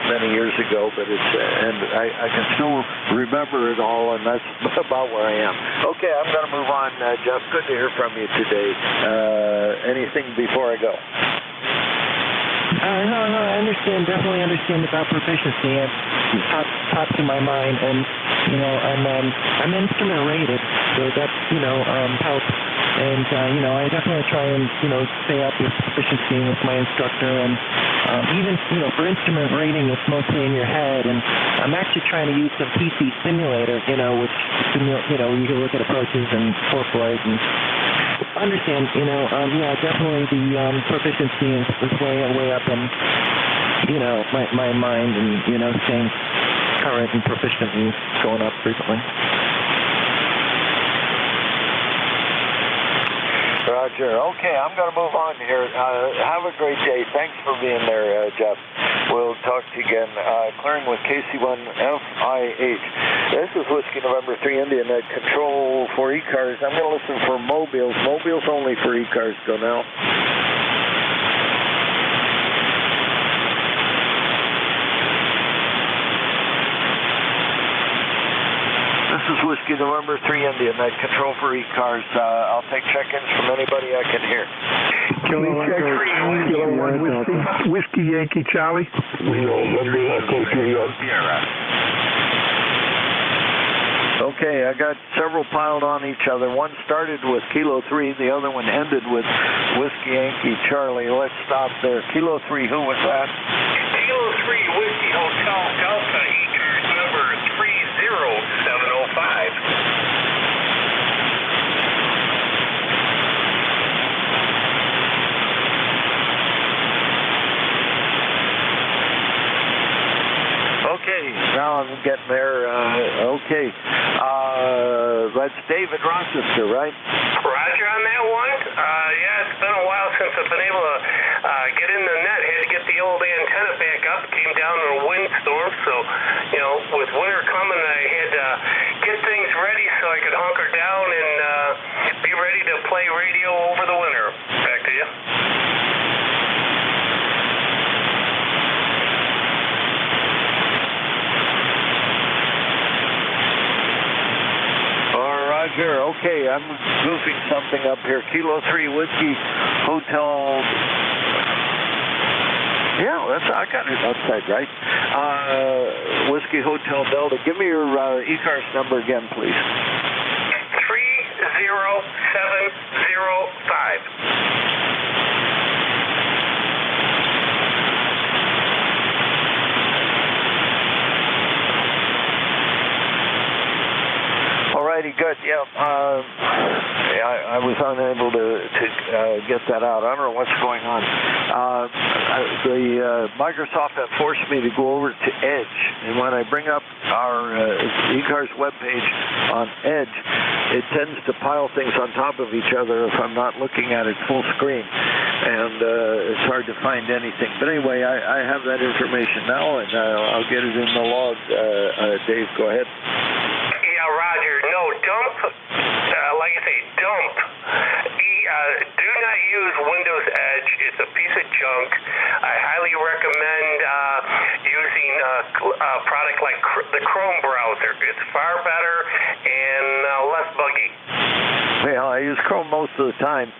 many years ago, but and I can still remember it all, and that's about where I am. Okay, I'm going to move on, Jeff. Good to hear from you today. Anything before I go?
No, I understand. Definitely understand about proficiency. It pops in my mind, and you know, I'm instrument rated, so that helps. And I definitely try and stay up with proficiency with my instructor, and even for instrument rating, it's mostly in your head. And I'm actually trying to use some PC simulator, which you can look at approaches and foreplays and understand. Definitely the proficiency is way up in my mind, and staying current and proficient is going up frequently.
Roger. Okay, I'm going to move on here. Have a great day. Thanks for being there, Jeff. We'll talk to you again. Clearing with KC1FIH. This is Whiskey November 3 Indian at control for ECARS. I'm going to listen for mobiles. Mobiles only for ECARS. Go now. This is Whiskey November 3 Indian at control for ECARS. I'll take check-ins from anybody I can hear.
Kilo 1 Whiskey Yankee Charlie.
Okay, I got several piled on each other. One started with Kilo 3, the other one ended with Whiskey Yankee Charlie. Let's stop there. Kilo 3, who was that?
Kilo 3 Whiskey Hotel Delta, ECARS number 30705.
Okay, now I'm getting there. Okay, that's David Rochester, right?
Roger on that one. Yeah, it's been a while since I've been able to get in the net. Had to get the old antenna back up. Came down in a windstorm, so with winter coming, I had to get things ready so I could hunker down and be ready to play radio over the winter. Back to you.
Roger. Okay, I'm goofing something up here. Kilo 3 Whiskey Hotel. Yeah, I got it outside, right? Whiskey Hotel Delta. Give me your ECARS number again, please.
30705.
Alrighty, good. Yeah, I was unable to get that out. I don't know what's going on. Microsoft had forced me to go over to Edge, and when I bring up our ECARS webpage on Edge, it tends to pile things on top of each other if I'm not looking at it full screen, and it's hard to find anything. But anyway, I have that information now, and I'll get it in the log. Dave, go ahead.
Yeah, Roger. No, dump. Like I say, dump. Do not use Windows Edge. It's a piece of junk. I highly recommend using a product like the Chrome browser. It's far
I use Chrome most of the time.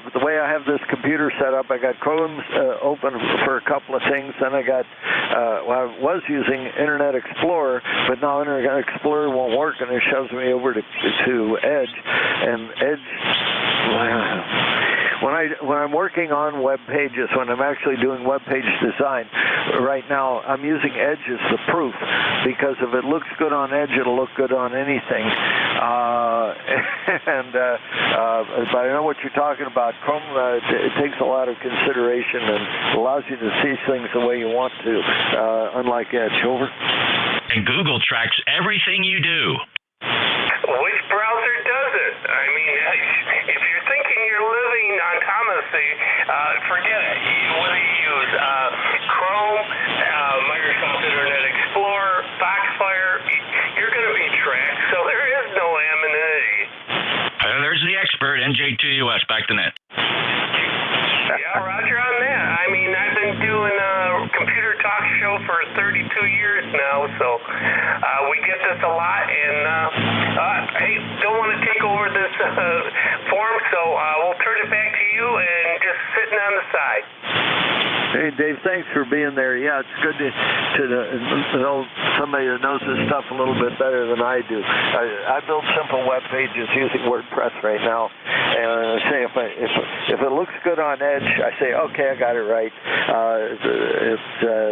But the way I have this computer set up, I got Chrome open for a couple of things. Then I got, I was using Internet Explorer, but now Internet Explorer won't work, and it shoves me over to Edge. And Edge, when I'm working on web pages, when I'm actually doing web page design, right now I'm using Edge as the proof, because if it looks good on Edge, it'll look good on anything. But I know what you're talking about. Chrome, it takes a lot of consideration and allows you to see things the way you want to, unlike Edge. Over.
And Google tracks everything you do.
Which browser does it? I mean, if you're thinking you're living on Thomasy, forget it. Whether you use Chrome, Microsoft Internet Explorer, Foxfire, you're going to be tracked. So there is no anonymity.
There's the expert, NJ2US, back to net.
Yeah, Roger on that. I mean, I've been doing a computer talk show for 32 years now, so we get this a lot, and hey, don't want to take over this forum, so we'll turn it back to you and just sitting on the side.
Hey, Dave, thanks for being there. Yeah, it's good to know somebody that knows this stuff a little bit better than I do. I build simple web pages using WordPress right now, and I say if it looks good on Edge, I say, okay, I got it right.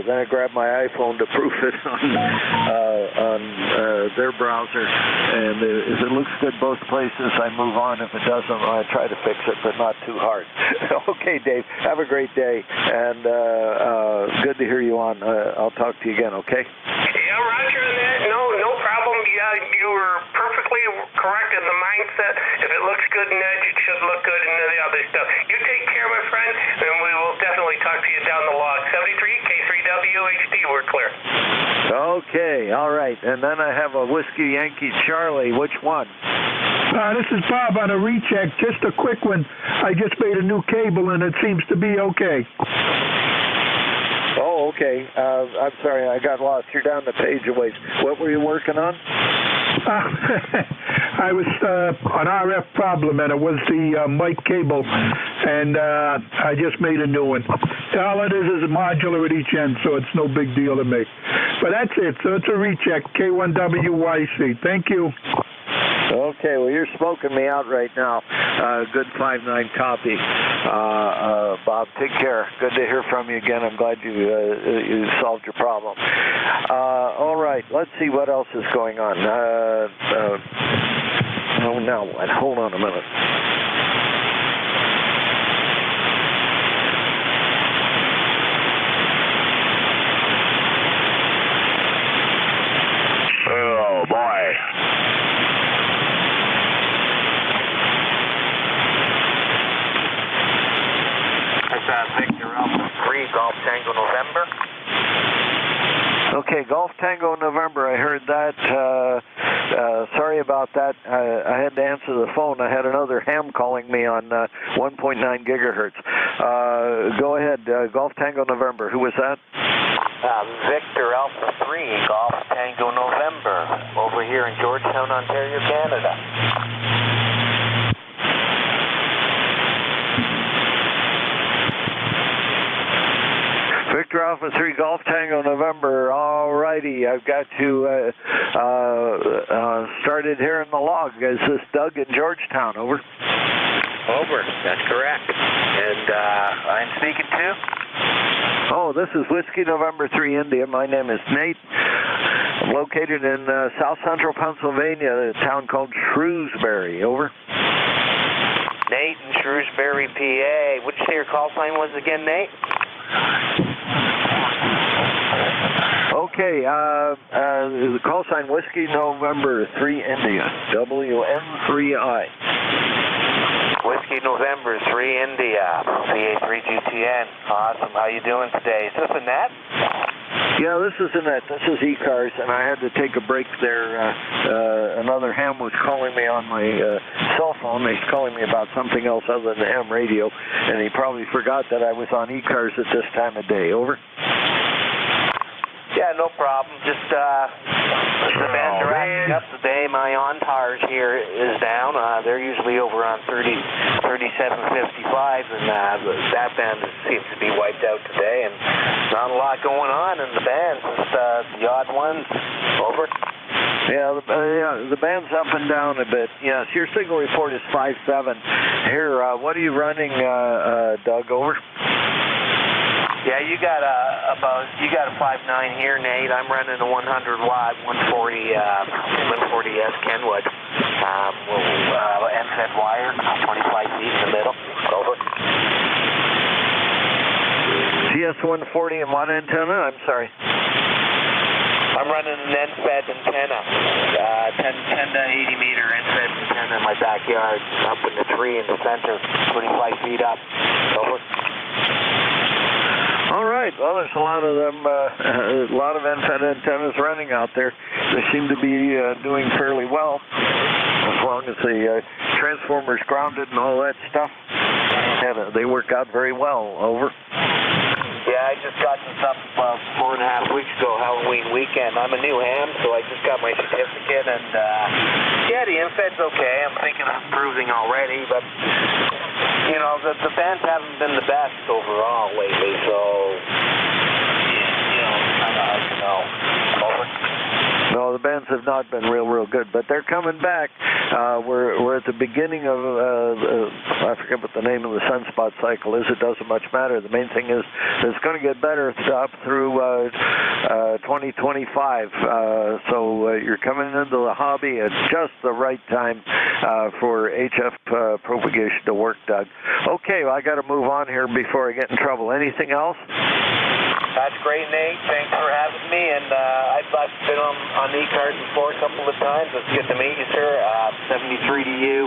Then I grab my iPhone to proof it on their browser, and if it looks good both places, I move on. If it doesn't, I try to fix it, but not too hard. Okay, Dave, have a great day, and good to hear you on. I'll talk to you again, okay?
Yeah, Roger on that. No problem. Yeah, you were perfectly correct in the mindset. If it looks good in Edge, it should look good in the other stuff. You take care, my friend, and we will definitely talk to you down the log. 73 K3WHD, we're clear.
Okay, all right. And then I have a Whiskey Yankee Charlie. Which one?
This is Bob on a recheck. Just a quick one. I just made a new cable, and it seems to be okay.
Oh, okay. I'm sorry, I got lost. You're down the page a ways. What were you working on?
I was an RF problem, and it was the mic cable, and I just made a new one. All it is a modular at each end, so it's no big deal to me. But that's it. So it's a recheck, K1WYC. Thank you.
Okay, well, you're smoking me out right now. Good 5-9 copy. Bob, take care. Good to hear from you again. I'm glad you solved your problem. All right, let's see what else is going on. Oh, now what? Hold on a minute.
Oh, boy.
Victor Alpha 3, Golf Tango November.
Okay, Golf Tango November. I heard that. Sorry about that. I had to answer the phone. I had another ham calling me on 1.9 gigahertz. Go ahead, Golf Tango November. Who was that?
Victor Alpha 3, Golf Tango November, over here in Georgetown, Ontario, Canada.
Victor Alpha 3 Golf Tango November. All righty, I've got to started here in the log. Is this Doug in Georgetown? Over.
Over. That's correct. And I'm speaking to?
Oh, this is Whiskey November 3 India. My name is Nate. I'm located in south central Pennsylvania, a town called Shrewsbury. Over.
Nate in Shrewsbury, PA. What'd you say your call sign was again, Nate?
Okay, the call sign Whiskey November 3 India, WN3I.
Whiskey November 3 India, PA3GTN. Awesome. How you doing today? Is this Annette?
Yeah, this is Annette. This is ECARS, and I had to take a break there. Another ham was calling me on my cell phone. He's calling me about something else other than ham radio, and he probably forgot that I was on ECARS at this time of day. Over.
Yeah,
Yeah, no problem. Just the bands are acting up today. My on-tars here is down. They're usually over on 37.55, and that band seems to be wiped out today, and not a lot going on in the bands. Just the odd ones. Over.
Yeah, the band's up and down a bit. Yes, your signal report is 5.7. Here, what are you running, Doug? Over.
Yeah, you got a 5.9 here, Nate. I'm running a 100 watt 140S Kenwood. NFED wire, 25 feet in the middle. Over.
CS140 and what antenna? I'm sorry.
I'm running an NFED antenna, 10 to 80 meter NFED antenna in my backyard, up in the tree in the center, 25 feet up. Over.
All right. Well, there's a lot of them, a lot of NFED antennas running out there. They seem to be doing fairly well, as long as the transformer's grounded and all that stuff. And they work out very well. Over.
Yeah, I just got this up 4.5 weeks ago, Halloween weekend. I'm a new ham, so I just got my certificate, and yeah, the NFED's okay. I'm thinking of improving already, but you know, the bands haven't been the best overall lately, so you know, kind of hard to know. Over.
No, the bands have not been real good, but they're coming back. We're at the beginning of, I forget what the name of the sunspot cycle is. It doesn't much matter. The main thing is it's going to get better up through 2025. So you're coming into the hobby at just the right time for HF propagation to work, Doug. Okay, well, I got to move on here before I get in trouble. Anything else?
That's great, Nate. Thanks for having me. And I've been on ECARS before a couple of times. It's good to meet you, sir. 73DU,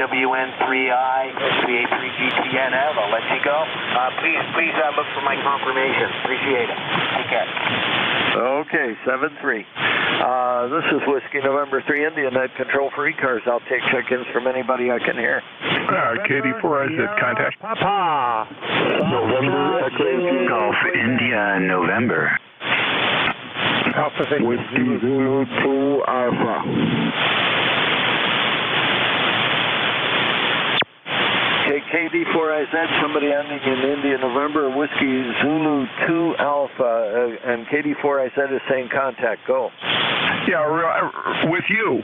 WN3I, CA3GTNF. I'll let you go. Please look for my confirmation. Appreciate it. Take care.
Okay, 7-3. This is Whiskey November 3, India Net Control for ECARS. I'll take check-ins from anybody I can hear.
KD4IZ contact.
Papa.
November Echo
Golf India November.
Alpha
Whiskey Zulu 2 Alpha.
KD4IZ, somebody ending in India November, Whiskey Zulu 2 Alpha, and KD4IZ is saying contact. Go.
Yeah, with you.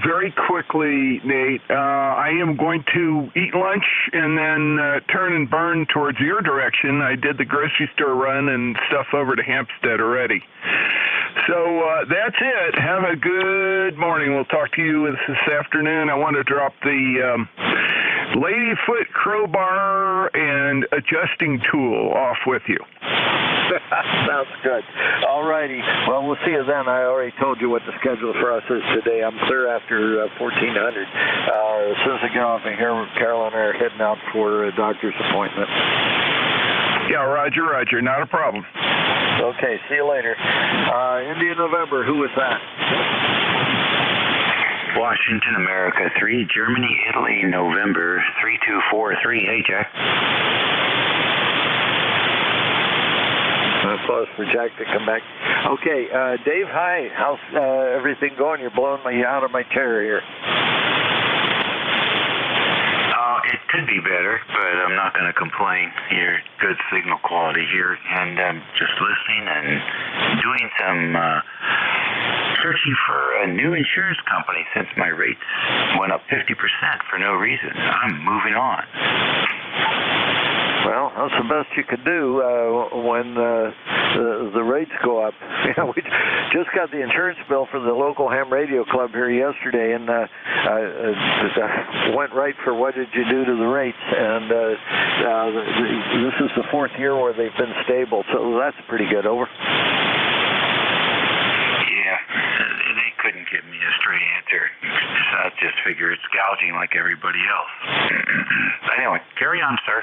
Very quickly, Nate, I am going to eat lunch and then turn and burn towards your direction. I did the grocery store run and stuff over to Hampstead already. So that's it. Have a good morning. We'll talk to you this afternoon. I want to drop the Ladyfoot crowbar and adjusting tool off with you.
Sounds good. All righty. Well, we'll see you then. I already told you what the schedule for us is today. I'm clear after 1400. As soon as I get off of here, Carol and I are heading out for a doctor's appointment.
Yeah, Roger. Not a problem.
Okay, see you later. India November, who was that?
Washington, America 3, Germany, Italy, November 3243. Hey, Jack.
Applause for Jack to come back. Okay, Dave, hi. How's everything going? You're blowing me out of my chair here.
It could be better, but I'm not going to complain. You're good signal quality here, and I'm just listening and doing some searching for a new insurance company since my rates went up 50% for no reason. I'm moving on.
Well, that's the best you could do when the rates go up. Yeah, we just got the insurance bill for the local ham radio club here yesterday, and went right for what did you do to the rates. And this is the fourth year where they've been stable, so that's pretty good. Over.
Yeah, they couldn't give me a straight answer. I just figure it's gouging like everybody else. Anyway, carry on, sir.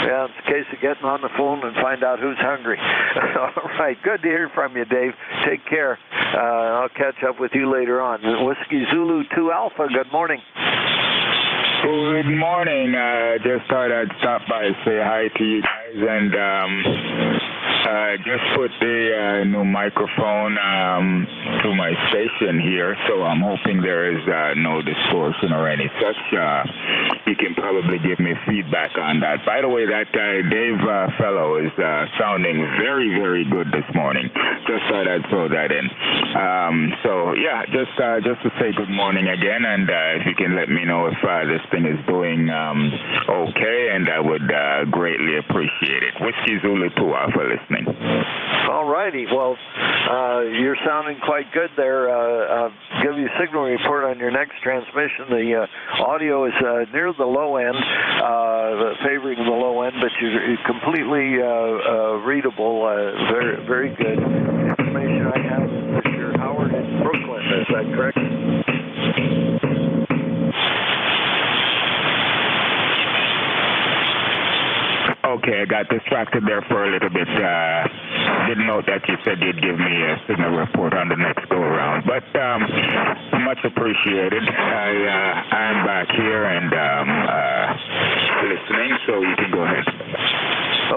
Yeah, it's a case of getting on the phone and find out who's hungry. All right, good to hear from you, Dave. Take care. I'll catch up with you later on. Whiskey Zulu 2 Alpha, good morning.
Good morning. Just thought I'd stop by and say hi to you guys, and Just put the new microphone to my station here, so I'm hoping there is no distortion or any such. You can probably give me feedback on that. By the way, that Dave fellow is sounding very, very good this morning. Just thought I'd throw that in. So yeah, just to say good morning again, and if you can let me know if this thing is doing okay, and I would greatly appreciate it. Whiskey Zulu 2 for listening.
All righty. Well, you're sounding quite good there. Give you a signal report on your next transmission. The audio is near the low end, favoring the low end, but you're completely readable. Very, very good. Information I have is that you're Howard in Brooklyn. Is that correct?
Okay, I got distracted there for a little bit. Didn't know that you said you'd give me a signal report on the next go-around, but much appreciated. I'm back here and listening, so you can go ahead.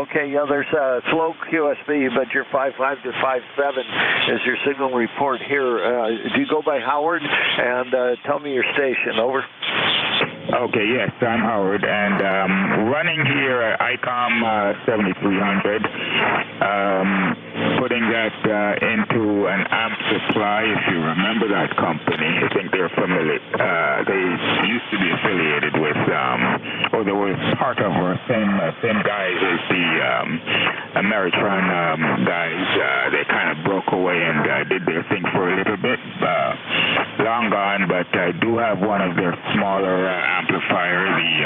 Okay, yeah, there's a slow QSB, but your 5.5 to 5.7 is your signal report here. Do you go by Howard? And tell me your station, over.
Okay, yes, I'm Howard, and running here at ICOM 7300, putting that into an amp supply, if you remember that company. I think they're familiar. They used to be affiliated with, or they were part of, or same guys as the Ameritron guys. They kind of broke away and did their thing for a little bit. Long gone, but I do have one of their smaller amplifier, the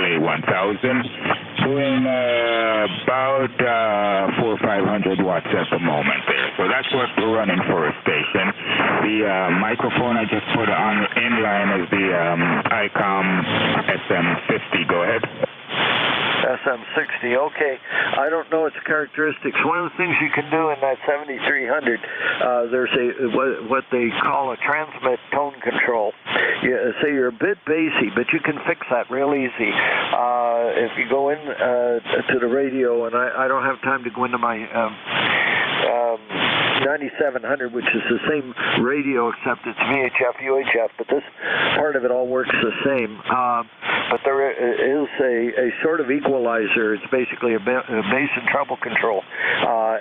LA1000, doing about 400 or 500 watts at the moment there. So that's what we're running for a station. The microphone I just put on inline is the ICOM SM50. Go ahead.
SM60, okay. I don't know its characteristics. One of the things you can do in that 7300, there's what they call a transmit tone control. Say you're a bit bassy, but you can fix that real easy. If you go in to the radio, and I don't have time to go into my 9700, which is the same radio except it's VHF, UHF, but this part of it all works the same. But there is a sort of equalizer. It's basically a bass and treble control.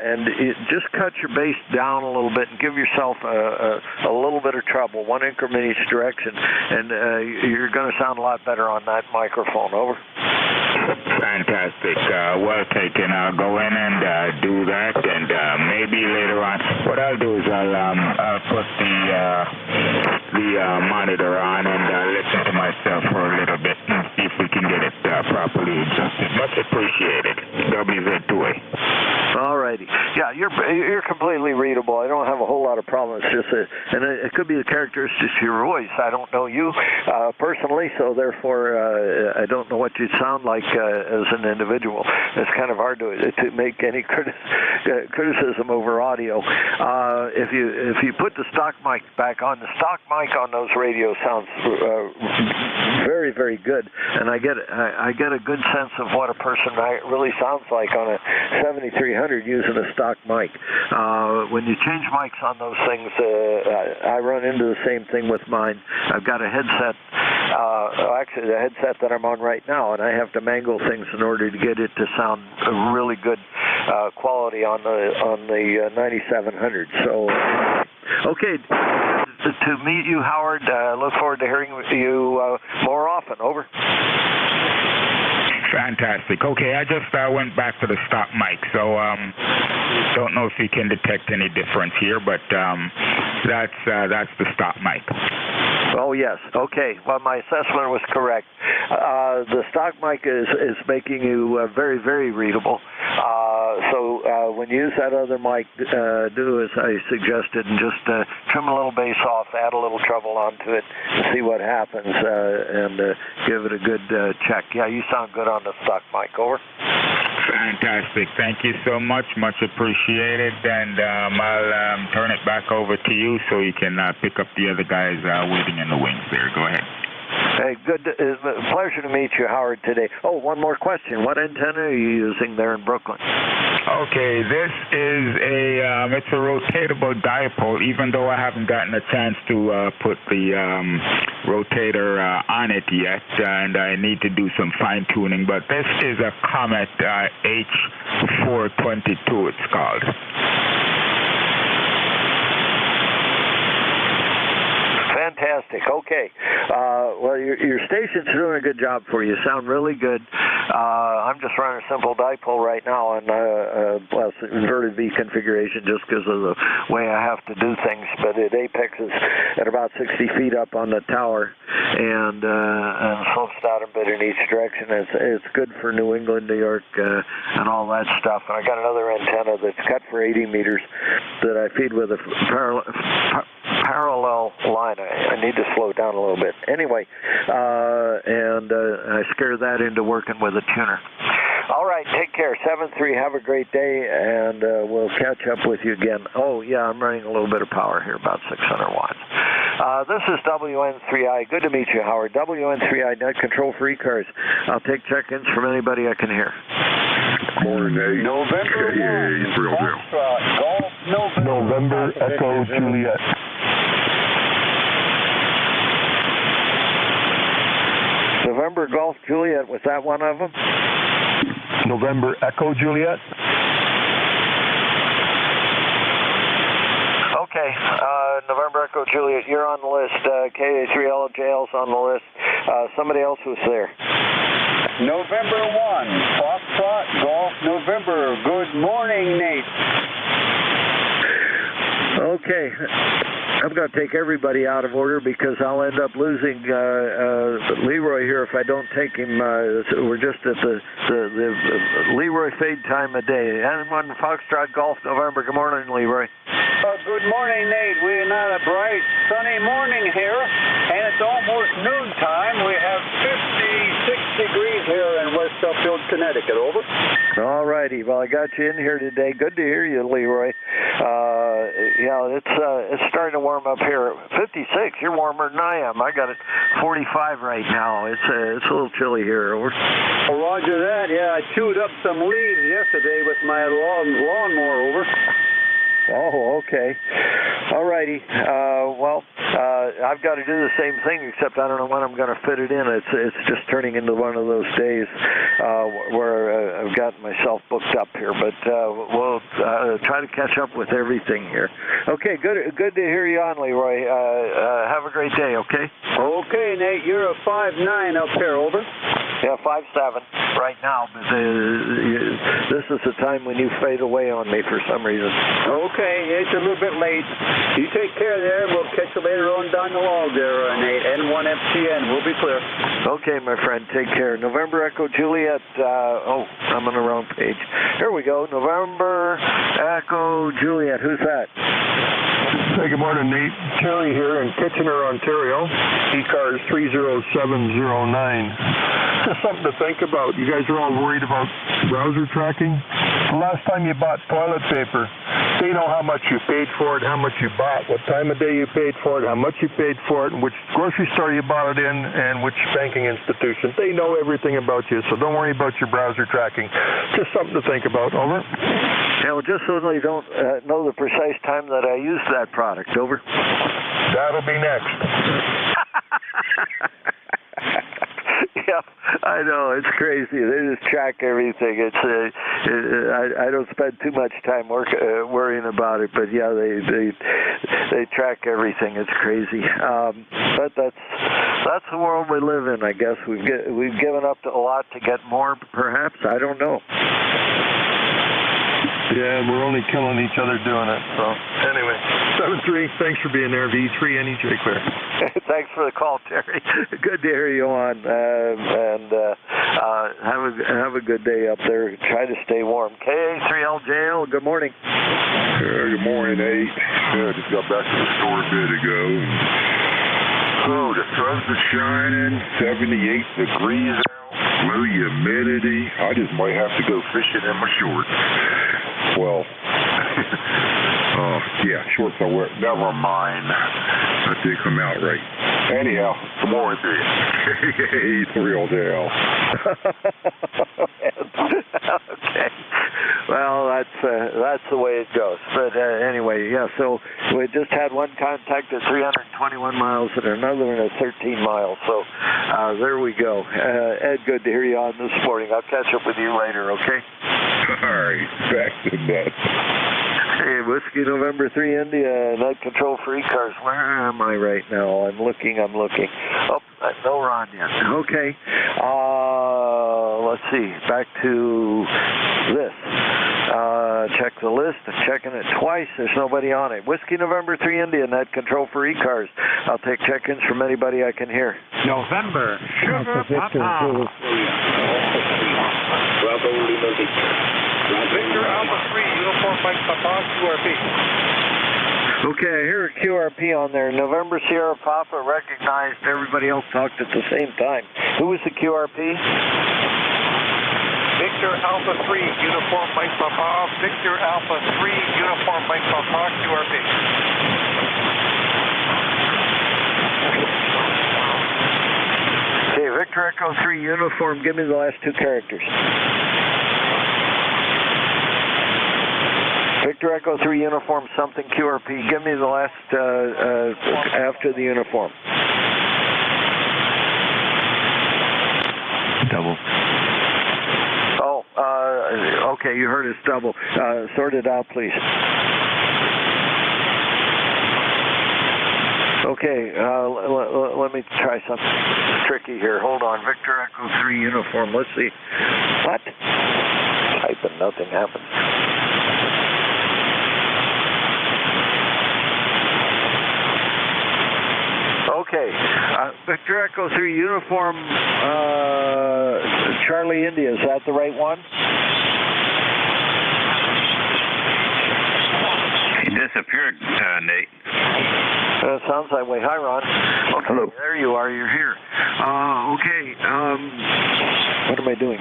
And just cut your bass down a little bit and give yourself a little bit of treble, one increment each direction, and you're going to sound a lot better on that microphone. Over.
Fantastic. Well taken. I'll go in and do that, and maybe later on, what I'll do is I'll put the monitor on and listen to myself for a little bit and see if we can get it properly adjusted. Much appreciated. WZ2A.
All righty. Yeah, you're completely readable. I don't have a whole lot of problems. Just and it could be the characteristics of your voice. I don't know you personally, so therefore I don't know what you'd sound like as an individual. It's kind of hard to make any criticism over audio. If you put the stock mic back on, the stock mic on those radios sounds very, very good, and I get a good sense of what a person really sounds like on a 7300 using a stock mic. When you change mics on those things, I run into the same thing with mine. I've got a headset, actually the headset that I'm on right now, and I have to mangle things in order to get it to sound really good quality on the 9700. So, okay. To meet you, Howard. Look forward to hearing you more often. Over.
Fantastic. Okay, I just went back to the stock mic, so don't know if you can detect any difference here, but that's the stock mic.
Oh yes. Okay. Well, my assessment was correct. The stock mic is making you very, very readable. So when you use that other mic, do as I suggested and just trim a little bass off, add a little treble onto it, and see what happens, and give it a good check. Yeah, you sound good on the stock mic. Over.
Fantastic. Thank you so much. Much appreciated. And I'll turn it back over to you so you can pick up the other guys waiting in the wings there. Go ahead.
Hey, good. Pleasure to meet you, Howard, today. Oh, one more question. What antenna are you using there in Brooklyn?
Okay, this is it's a rotatable dipole, even though I haven't gotten a chance to put the rotator on it yet, and I need to do some fine-tuning, but this is a Comet H422, it's called.
Fantastic. Okay. Well, your station's doing a good job for you. You sound really good. I'm just running a simple dipole right now on inverted V configuration just because of the way I have to do things. But it apexes at about 60 feet up on the tower and slopes down a bit in each direction. It's good for New England, New York, and all that stuff. And I got another antenna that's cut for 80 meters that I feed with a parallel line. I need to slow down a little bit. Anyway, and I scare that into working with a tuner. All right, take care. 7-3, have a great day, and we'll catch up with you again. Oh, yeah, I'm running a little bit of power here, about 600 watts. This is WN3I. Good to meet you, Howard. WN3I, net control for ECARS. I'll take check-ins from anybody I can hear.
Morning, Nate.
November
November Echo Juliet.
November Golf Juliet, was that one of them?
November Echo Juliet.
Okay, November Echo Juliet, you're on the list. KA3LJL's on the list. Somebody else was there.
November 1, Foxtrot Golf November. Good morning, Nate.
Okay, I'm going to take everybody out of order because I'll end up losing Leroy here if I don't take him. We're just at the Leroy fade time of day. And one Foxtrot Golf November. Good morning, Leroy.
Good morning, Nate. We're not a bright, sunny morning here, and it's almost noontime. We have 56 degrees here in West Upfield, Connecticut. Over.
All righty. Well, I got you in here today. Good to hear you, Leroy. Yeah, it's starting to warm up here. 56. You're warmer than I am. I got it 45 right now. It's a little chilly here. Over.
Oh, roger that. Yeah, I chewed up some leaves yesterday with my lawnmower. Over.
Oh, okay. All righty. Well, I've got to do the same thing, except I don't know when I'm going to fit it in. It's just turning into one of those days where I've got myself booked up here. But we'll try to catch up with everything here. Okay, good to hear you on, Leroy. Have a great day, okay?
Okay, Nate. You're a 5'9" up here, over.
Yeah, 5'7" right now, but this is the time when you fade away on me for some reason.
Okay, it's a little bit late. You take care there, and we'll catch you later on down the log there, Nate. N1FTN, we'll be clear.
Okay, my friend, take care. November Echo Juliet, I'm on the wrong page. Here we go, November Echo Juliet, who's that?
Hey, good morning, Nate. Terry here in Kitchener, Ontario. ECARS 30709. Just something to think about. You guys are all worried about browser tracking. The last time you bought toilet paper, they know how much you paid for it, how much you bought, what time of day you paid for it, how much you paid for it, and which grocery store you bought it in, and which banking institution. They know everything about you, so don't worry about your browser tracking. Just something to think about. Over.
Yeah, well, just so they don't know the precise time that I used that product. Over.
That'll be next.
Yeah, I know, it's crazy. They just track everything. I don't spend too much time worrying about it, but yeah, they track everything. It's crazy. But that's the world we live in, I guess. We've given up a lot to get more, perhaps. I don't know.
Yeah, we're only killing each other doing it. So anyway, 7-3. Thanks for being there. V3 NJ clear.
Thanks for the call, Terry. Good to hear you on, and have a good day up there. Try to stay warm. KA3LJL. Good morning.
Good morning, Nate. I just got back to the store a bit ago. Oh, the sun's shining. 78 degrees out. Low humidity. I just might have to go fishing in my shorts. Well, yeah, shorts I wear. Never mind. That did come out right. Anyhow, some more with you. It's the real deal.
Okay. Well, that's the way it goes. But anyway, yeah. So we just had one contact at 321 miles and another one at 13 miles. So there we go. Ed, good to hear you on this morning. I'll catch up with you later. Okay.
All right. Back to that.
Hey, Whiskey November 3 India, net control for ECARS. Where am I right now? I'm looking. Oh, no Ron yet. Okay. Let's see. Back to this. Check the list. I'm checking it twice. There's nobody on it. Whiskey November 3 India, net control for ECARS. I'll take check-ins from anybody I can hear.
November. Sugar Papa. Victor Alpha 3, Uniform Mike Papa, QRP.
Okay, I hear a QRP on there. November Sierra Papa recognized. Everybody else talked at the same time. Who was the QRP?
Victor Alpha 3, Uniform Mike Papa. Victor Alpha 3, Uniform Mike Papa, QRP.
Okay, Victor Echo 3, Uniform. Give me the last two characters. Victor Echo 3 Uniform something QRP. Give me the last after the uniform.
Double.
Oh, okay, you heard us double. Sort it out, please. Okay, let me try something tricky here. Hold on. Victor Echo 3 Uniform. Let's see. What? Type and nothing happens. Okay, Victor Echo 3 Uniform, Charlie India, is that the right one?
He disappeared, Nate.
Sounds that way. Hi, Ron. Okay,
hello.
There you are. You're here. Okay, what am I doing?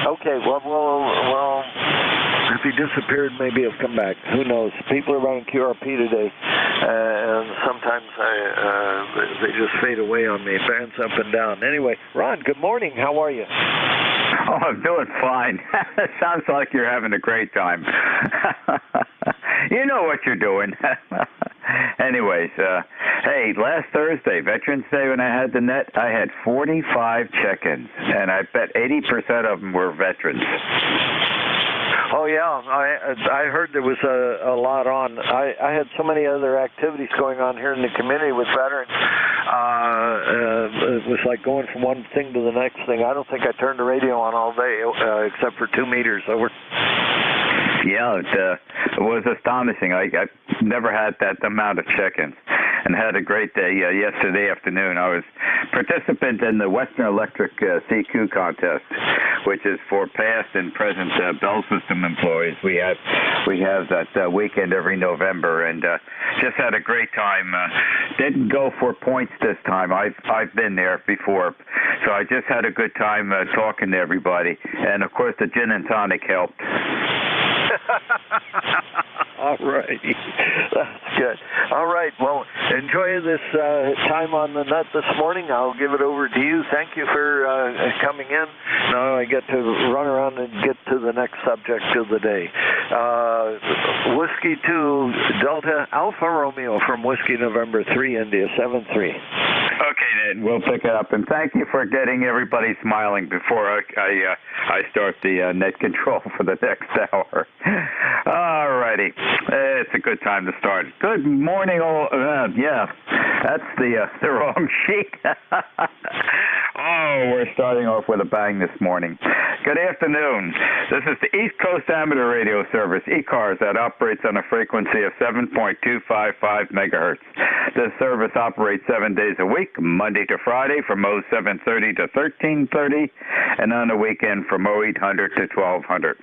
Okay, well, if he disappeared, maybe he'll come back. Who knows? People are running QRP today, and sometimes they just fade away on me, bounce up and down. Anyway, Ron, good morning. How are you?
Oh, I'm doing fine. Sounds like you're having a great time. You know what you're doing. Anyways, hey, last Thursday, Veterans Day, when I had the net, I had 45 check-ins, and I bet 80% of them were veterans.
Oh yeah, I heard there was a lot on. I had so many other activities going on here in the community with veterans. It was like going from one thing to the next thing. I don't think I turned the radio on all day except for 2 meters over.
Yeah, it was astonishing. I never had that amount of check-ins, and had a great day yesterday afternoon. I was participant in the Western Electric CQ contest, which is for past and present Bell System employees. We have that weekend every November, and just had a great time. Didn't go for points this time. I've been there before, so I just had a good time talking to everybody, and of course the gin and tonic helped.
All right. That's good. All right. Well, enjoy this time on the net this morning. I'll give it over to you. Thank you for coming in. Now I get to run around and get to the next subject of the day. Whiskey 2 Delta Alpha Romeo from Whiskey November 3 India 73.
Okay, Ned, we'll pick it up. And thank you for getting everybody smiling before I start the net control for the next hour. All righty. It's a good time to start. Good morning, all. Yeah, that's the wrong sheet. Oh, we're starting off with a bang this morning. Good afternoon. This is the East Coast Amateur Radio Service, ECARS, that operates on a frequency of 7.255 megahertz. This service operates 7 days a week, Monday to Friday from 0730 to 1330, and on the weekend from 0800 to 1200.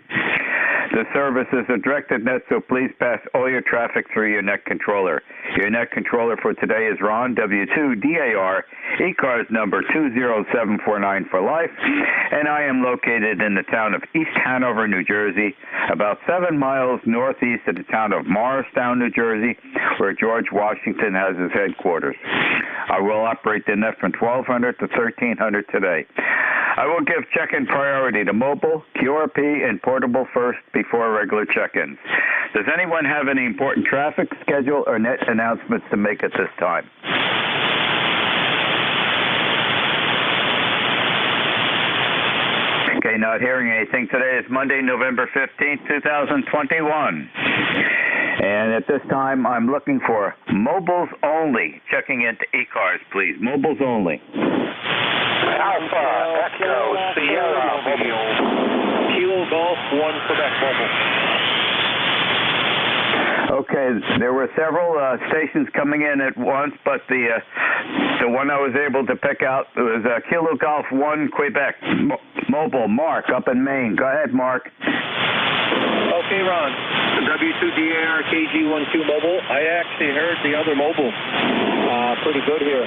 The service is a directed net, so please pass all your traffic through your net controller. Your net controller for today is Ron, W2DAR, ECARS number 20749 for life, and I am located in the town of East Hanover, New Jersey, about 7 miles northeast of the town of Morristown, New Jersey, where George Washington has his headquarters. I will operate the net from 1200 to 1300 today. I will give check-in priority to mobile, QRP, and portable first before regular check-ins. Does anyone have any important traffic, schedule, or net announcements to make at this time? Okay, not hearing anything. Today is Monday, November 15th, 2021. And at this time, I'm looking for mobiles only. Checking into ECARS, please. Mobiles only.
Alpha, Echo, Sierra, mobile. Kilo Golf 1, Quebec, mobile.
Okay, there were several stations coming in at once, but the one I was able to pick out was Kilo Golf 1, Quebec, mobile. Mark, up in Maine. Go ahead, Mark.
Okay, Ron. W2DAR KG12 mobile. I actually heard the other mobile pretty good here.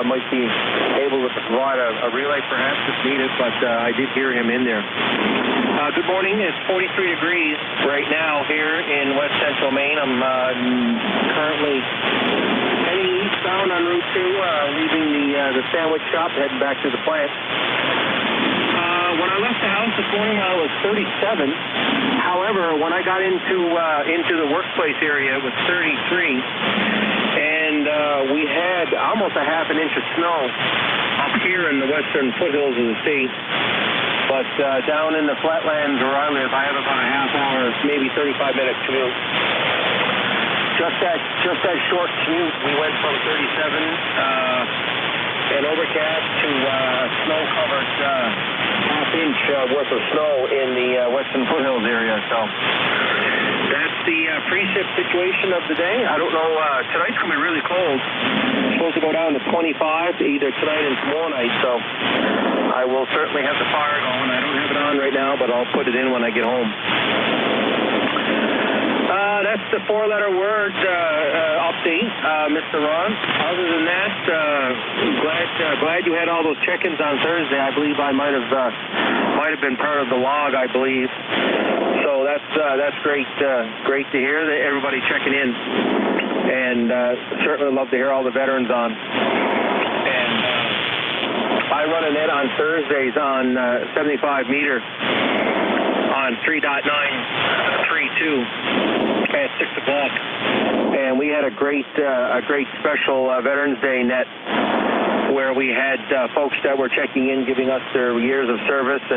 Might be able to provide a relay perhaps if needed, but I did hear him in there. Good morning. It's 43 degrees right now here in west central Maine. I'm currently heading eastbound on Route 2, leaving the sandwich shop, heading back to the plant. When I left the house this morning, I was 37. However, when I got into the workplace area, it was 33, and we had almost a half an inch of snow up here in the western foothills of the state. But down in the flatlands where I live, I have about a half hour, maybe 35-minute commute. Just that short commute, we went from 37 and overcast to snow-covered half-inch worth of snow in the western foothills area. So that's the precip situation of the day. I don't know. Tonight's going to be really cold. It's supposed to go down to 25 either tonight and tomorrow night. So I will certainly have the fire going. I don't have it on right now, but I'll put it in when I get home. That's the four-letter word update, Mr. Ron. Other than that, glad you had all those check-ins on Thursday. I believe I might have been part of the log, I believe. So that's great to hear that everybody checking in, and certainly love to hear all the veterans on. And I run a net on Thursdays on 75 meter on 3.932. At 6 o'clock, and we had a great special Veterans Day net where we had folks that were checking in, giving us their years of service, or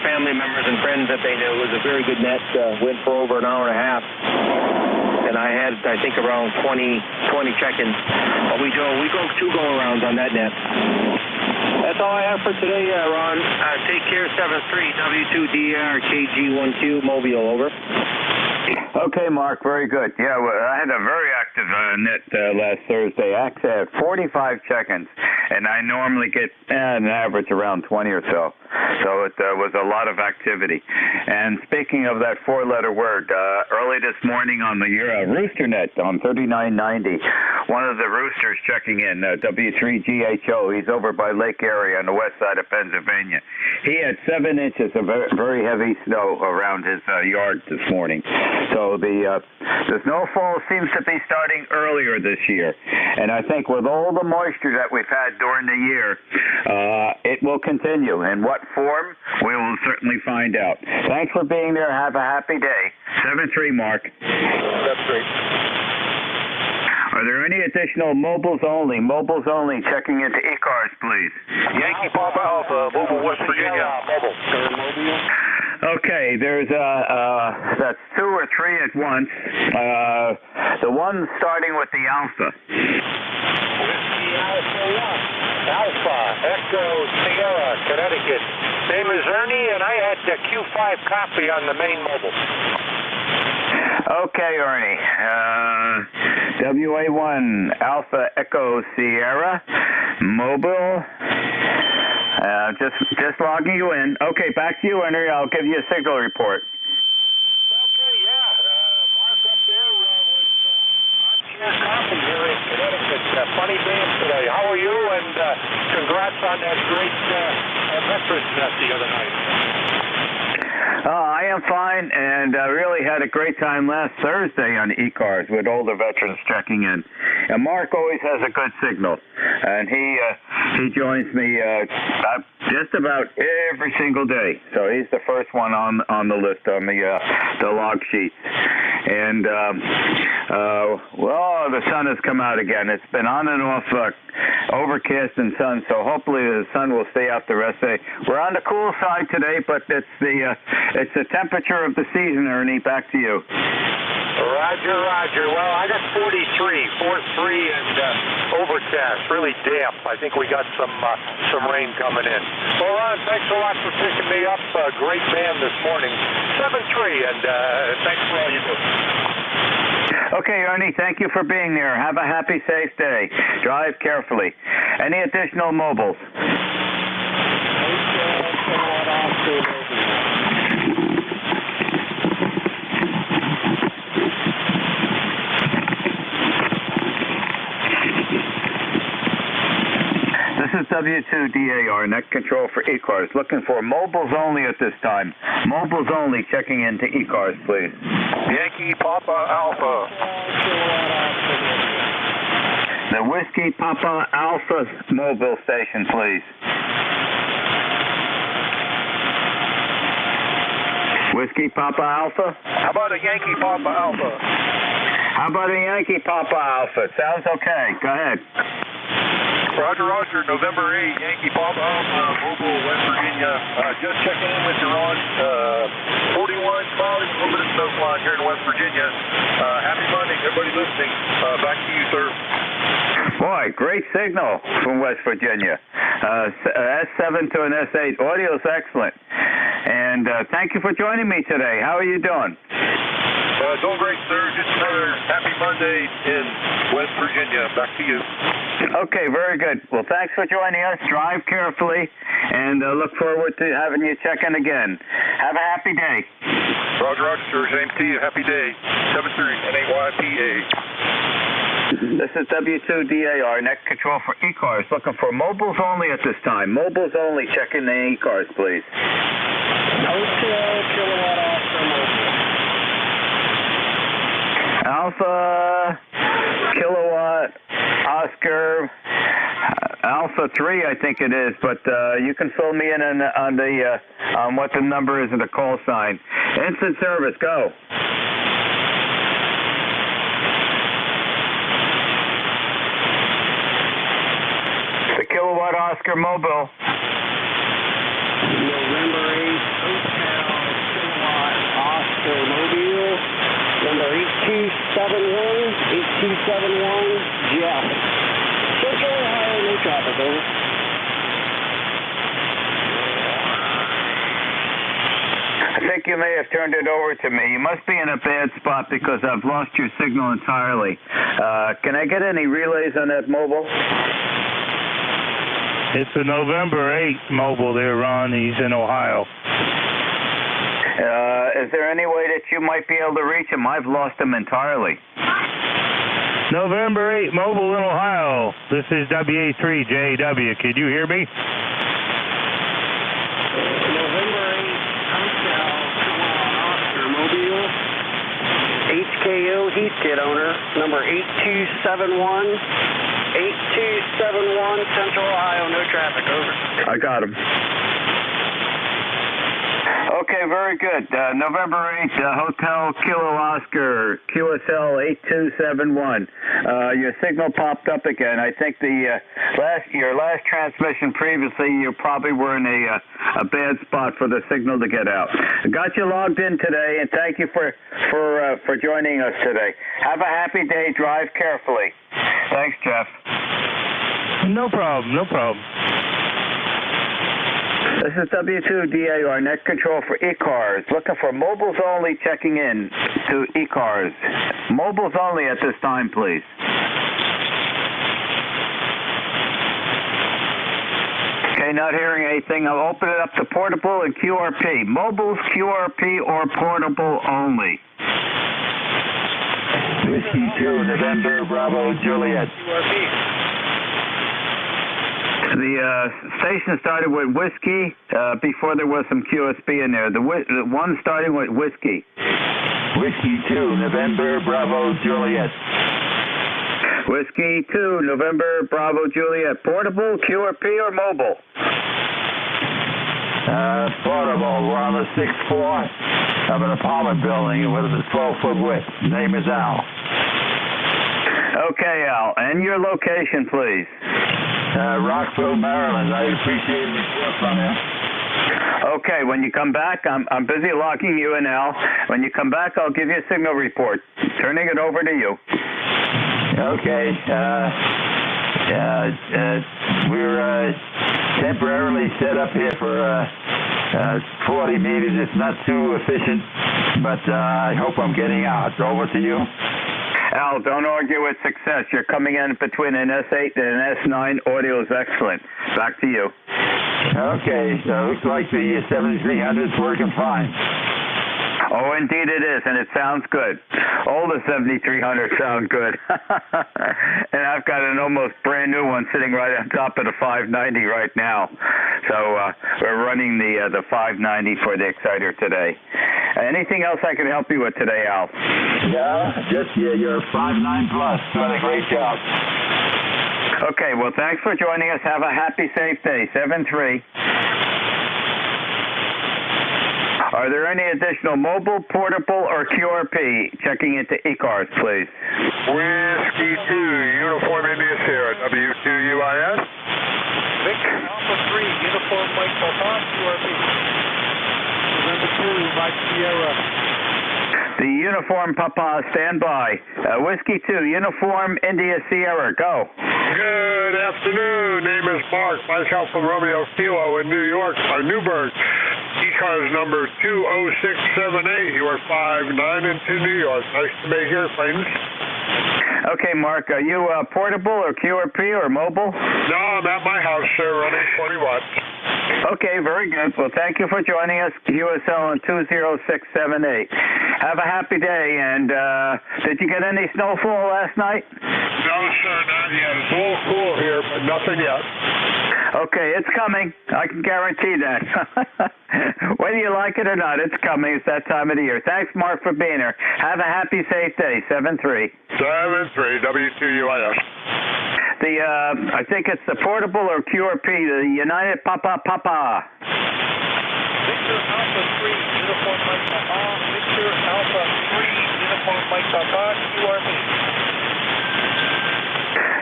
family members and friends that they knew. It was a very good net. Went for over an hour and a half, and I had think around 20 check-ins. But we go 2 go-arounds on that net. That's all I have for today, Ron. Take care, 73 W2DAR KG12 Mobile, over.
Okay, Mark, very good. Yeah, well, I had a very active net last Thursday. I actually had 45 check-ins, and I normally get an average around 20 or so. So it was a lot of activity. And speaking of that four-letter word, early this morning on the Rooster Net on 3990, one of the roosters checking in, W3GHO, he's over by Lake Erie on the west side of Pennsylvania. He had 7 inches of very heavy snow around his yard this morning. So the snowfall seems to be starting earlier this year. And I think with all the moisture that we've had during the year, it will continue. In what form, we will certainly find out. Thanks for being there. Have a happy day. 7-3, Mark.
That's great.
Are there any additional mobiles only checking into ECARS, please?
Yankee Papa Alpha, mobile West Virginia. Mobile.
Okay, there's that's 2 or 3 at once. The one starting with the Alpha.
Whiskey Alpha 1. Alpha, Echo, Sierra, Connecticut. Name is Ernie, and I had the Q5 copy on the main mobile.
Okay, Ernie. WA1 Alpha Echo Sierra Mobile. Just logging you in. Okay, back to you, Henry. I'll give you a signal report.
Coffee here in Connecticut. Funny band today. How are you? And congrats on that great veterans net the other night.
I am fine, and really had a great time last Thursday on ECARS with older veterans checking in. And Mark always has a good signal, and he joins me just about every single day. So he's the first one on the list on the log sheet. And well, the sun has come out again. It's been on and off overcast and sun, so hopefully the sun will stay out the rest of the day. We're on the cool side today, but it's the temperature of the season, Ernie. Back to you.
Roger. Well, I got 43, 4-3, and overcast. Really damp. I think we got some rain coming in. Well, Ron, thanks a lot for picking me up. Great band this morning. 7-3, and thanks for all you do.
Okay, Ernie, thank you for being there. Have a happy, safe day. Drive carefully. Any additional mobiles? This is W2DAR, net control for ECARS. Looking for mobiles only at this time. Mobiles only, checking into ECARS, please.
Yankee Papa Alpha.
The Whiskey Papa Alpha mobile station, please. Whiskey Papa Alpha?
How about a Yankee Papa Alpha?
How about a Yankee Papa Alpha? Sounds okay. Go ahead.
Roger, November 8, Yankee Papa Alpha, Mobile, West Virginia. Just checking in with you, Ron. 41 clouds, a little bit of snowfall here in West Virginia. Happy Monday, everybody listening. Back to you, sir.
Boy, great signal from West Virginia. S7 to an S8. Audio's excellent. And thank you for joining me today. How are you doing?
Doing great, sir. Just another happy Monday in West Virginia. Back to you.
Okay, very good. Well, thanks for joining us. Drive carefully, and look forward to having you check in again. Have a happy day.
Roger, sir. Same to you. Happy day. 7-3 NAYPA.
This is W2DAR, net control for ECARS. Looking for mobiles only at this time. Mobiles only. Check in the ECARS, please.
Hotel Kilowatt Oscar Mobile.
Alpha Kilowatt Oscar Alpha 3, I think it is, but you can fill me in on what the number is and the call sign. Instant service, go. The Kilowatt Oscar Mobile.
November 8th, Hotel Kilowatt Oscar Mobile. Number 8271, Jeff. Central Ohio, no traffic, over.
I think you may have turned it over to me. You must be in a bad spot because I've lost your signal entirely. Can I get any relays on that mobile?
It's a November 8th mobile there, Ron. He's in Ohio.
Is there any way that you might be able to reach him? I've lost him entirely.
November 8th mobile in Ohio. This is WA3JW. Can you hear me?
November 8th, Hotel Oscar Mobile. HKO Heath Kit owner, number 8271. 8271 Central Ohio, no traffic, over.
I got him. Okay, very good. November 8th, Hotel Kilo Oscar, QSL 8271. Your signal popped up again. I think your last transmission previously, you probably were in a bad spot for the signal to get out. Got you logged in today, and thank you for joining us today. Have a happy day. Drive carefully. Thanks, Jeff.
No problem.
This is W2DAR, net control for ECARS. Looking for mobiles only, checking in to ECARS. Mobiles only at this time, please. Okay, not hearing anything. I'll open it up to portable and QRP. Mobiles, QRP, or portable only.
Whiskey 2, November, Bravo, Juliet.
The station started with whiskey before there was some QSB in there. The one starting with whiskey.
Whiskey 2, November, Bravo, Juliet.
Whiskey 2, November, Bravo, Juliet. Portable, QRP, or mobile?
Portable. We're on the 6th floor of an apartment building with a 12-foot width. Name is Al.
Okay, Al. And your location, please.
Rockville, Maryland. I appreciate it from you.
Okay, when you come back, I'm busy logging you in, Al. When you come back, I'll give you a signal report. Turning it over to you.
Okay. We're temporarily set up here for 40 meters. It's not too efficient, but I hope I'm getting out. Over to you.
Al, don't argue with success. You're coming in between an S8 and an S9. Audio is excellent. Back to you.
Okay, so looks like the 7300 is working fine.
Oh, indeed it is, and it sounds good. All the 7300 sound good. And I've got an almost brand new one sitting right on top of the 590 right now. So we're running the 590 for the Exciter today. Anything else I can help you with today, Al?
Yeah, just your 5.9 Plus. Doing a great job.
Okay, well, thanks for joining us. Have a happy, safe day. 7-3. Are there any additional mobile, portable, or QRP? Checking into ECARS, please.
Whiskey 2, Uniform India Sierra, W2UIS.
Victor Alpha 3, Uniform Mike Papa, QRP. November 2, Mike Sierra.
The Uniform Papa, stand by. Whiskey 2, Uniform India Sierra, go.
Good afternoon. Name is Mark. Mike Alpha Romeo Kilo in New York, Newburgh. ECARS number 20678. You are 5'9" into New York. Nice to make your acquaintance.
Okay, Mark, are you portable or QRP or mobile?
No, I'm at my house, sir, running 20 watts.
Okay, very good. Well, thank you for joining us, USL on 20678. Have a happy day, and did you get any snowfall last night?
No, sir, not yet. It's a little cool here, but nothing yet.
Okay, it's coming. I can guarantee that. Whether you like it or not, it's coming. It's that time of the year. Thanks, Mark, for being here. Have a happy, safe day. 7-3.
7-3, W2UIS.
I think it's the portable or QRP, the United Papa.
Victor Alpha 3, Uniform Mike Papa. Victor Alpha 3, Uniform Mike Papa, QRP.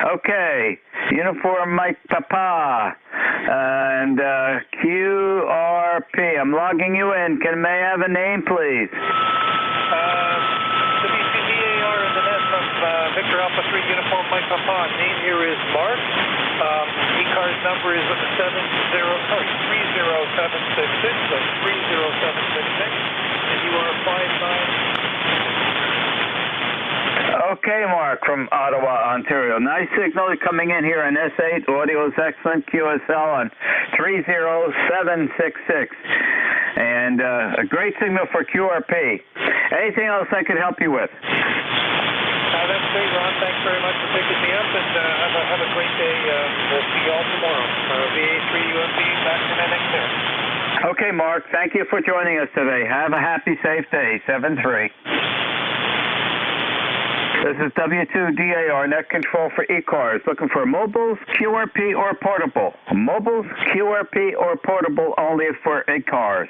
Okay, Uniform Mike Papa and QRP. I'm logging you in. May I have a name, please?
WCDAR in the nest of Victor Alpha 3, Uniform Mike Papa. Name here is Mark. ECARS number is 30766. So 30766. And you are 5'9".
Okay, Mark, from Ottawa, Ontario. Nice signal coming in here on S8. Audio is excellent. QSL on 30766. And a great signal for QRP. Anything else I could help you with?
That's great, Ron. Thanks very much for picking me up, and have a great day. We'll see you all tomorrow. VA3UMB, back to NX there.
Okay, Mark. Thank you for joining us today. Have a happy, safe day. 7-3. This is W2DAR, Net Control for ECARS, looking for mobiles, QRP, or portable. Mobiles, QRP, or portable only for ECARS.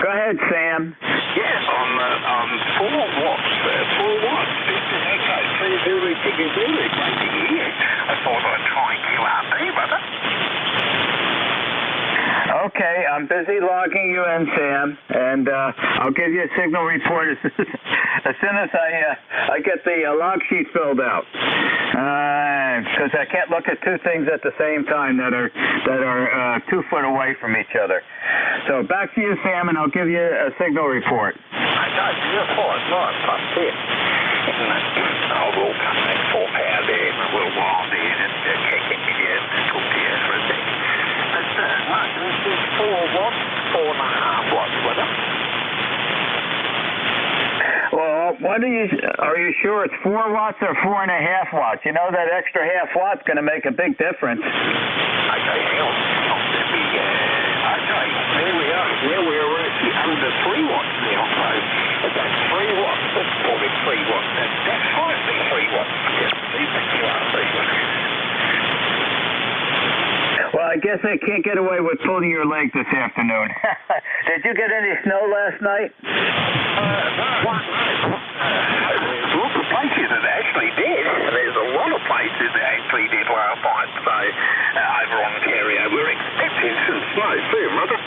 Go ahead, Sam.
Yes, on 4 watts there. 4 watts. Okay, really great to hear. I thought I'd try QRP, brother.
Okay, I'm busy logging you in, Sam, and I'll give you a signal report as soon as I get the log sheet filled out. Because I can't look at two things at the same time that are 2 foot away from each other. So back to you, Sam, and I'll give you a signal report.
Okay, beautiful. It's nice. That's it. And we'll come back 4 pound there and a little while there and check in here and talk to you for a sec. But no, this is 4 watts, 4.5 watts with it.
Well, are you sure it's 4 watts or 4.5 watts? You know that extra half watt's going to make a big difference.
Okay, hang on. Okay, there we are. There we are actually under 3 watts now. So that's 3 watts. That's probably 3 watts. That's slightly 3 watts. Yes, you are 3 watts.
Well, I guess I can't get away with pulling your leg this afternoon. Did you get any snow last night?
Lots of places that actually did. There's a lot of places that actually did last night. So over on Ontario, we're expecting some snow too, Mother.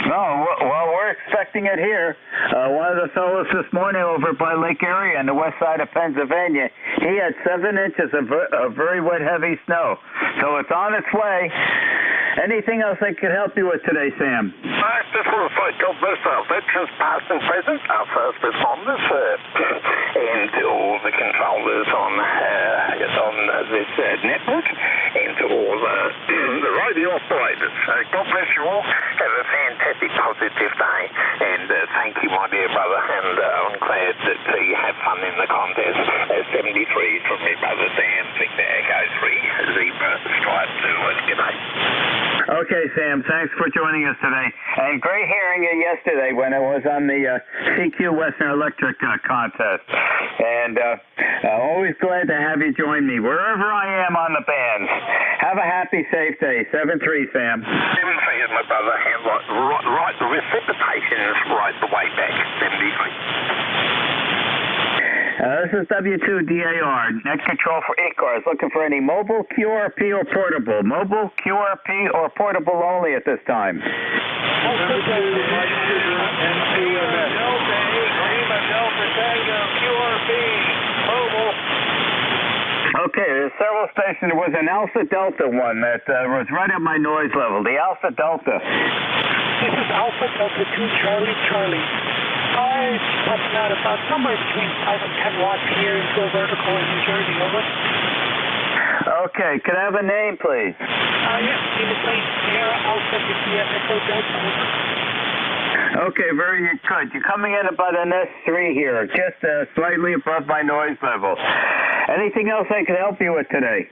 No, well, we're expecting it here. One of the fellows this morning over by Lake Erie on the west side of Pennsylvania, he had 7 inches of very wet, heavy snow. So it's on its way. Anything else I could help you with today, Sam?
I just want to say God bless our veterans, past and present, our first responders, and to all the controllers on this network, and to all the radio operators. God bless you all. Have a fantastic, positive day, and thank you, my dear brother, and I'm glad that you had fun in the contest. 73 from me, brother Sam, Victor Echo 3, Zebra, Stripe 2, and g'day.
Okay, Sam, thanks for joining us today. And great hearing you yesterday when I was on the CQ Western Electric contest. And always glad to have you join me wherever I am on the bands. Have a happy, safe day. 7-3, Sam.
7-3 is my brother, and right, the reciprocation is right the way back. 73.
This is W2DAR, net control for ECARS, looking for any mobile, QRP, or portable. Mobile, QRP, or portable only at this time. Okay, there's several stations. There was an Alpha Delta one that was right at my noise level. The Alpha Delta.
This is Alpha Delta 2 Charlie. Popping out about somewhere between 5 and 10 watts here into a vertical in New Jersey, over.
Okay, could I have a name, please?
Yes, David Lane, Sierra Alpha, Echo Delta, over.
Okay, very good. You're coming in about an S3 here, just slightly above my noise level. Anything else I can help you with today?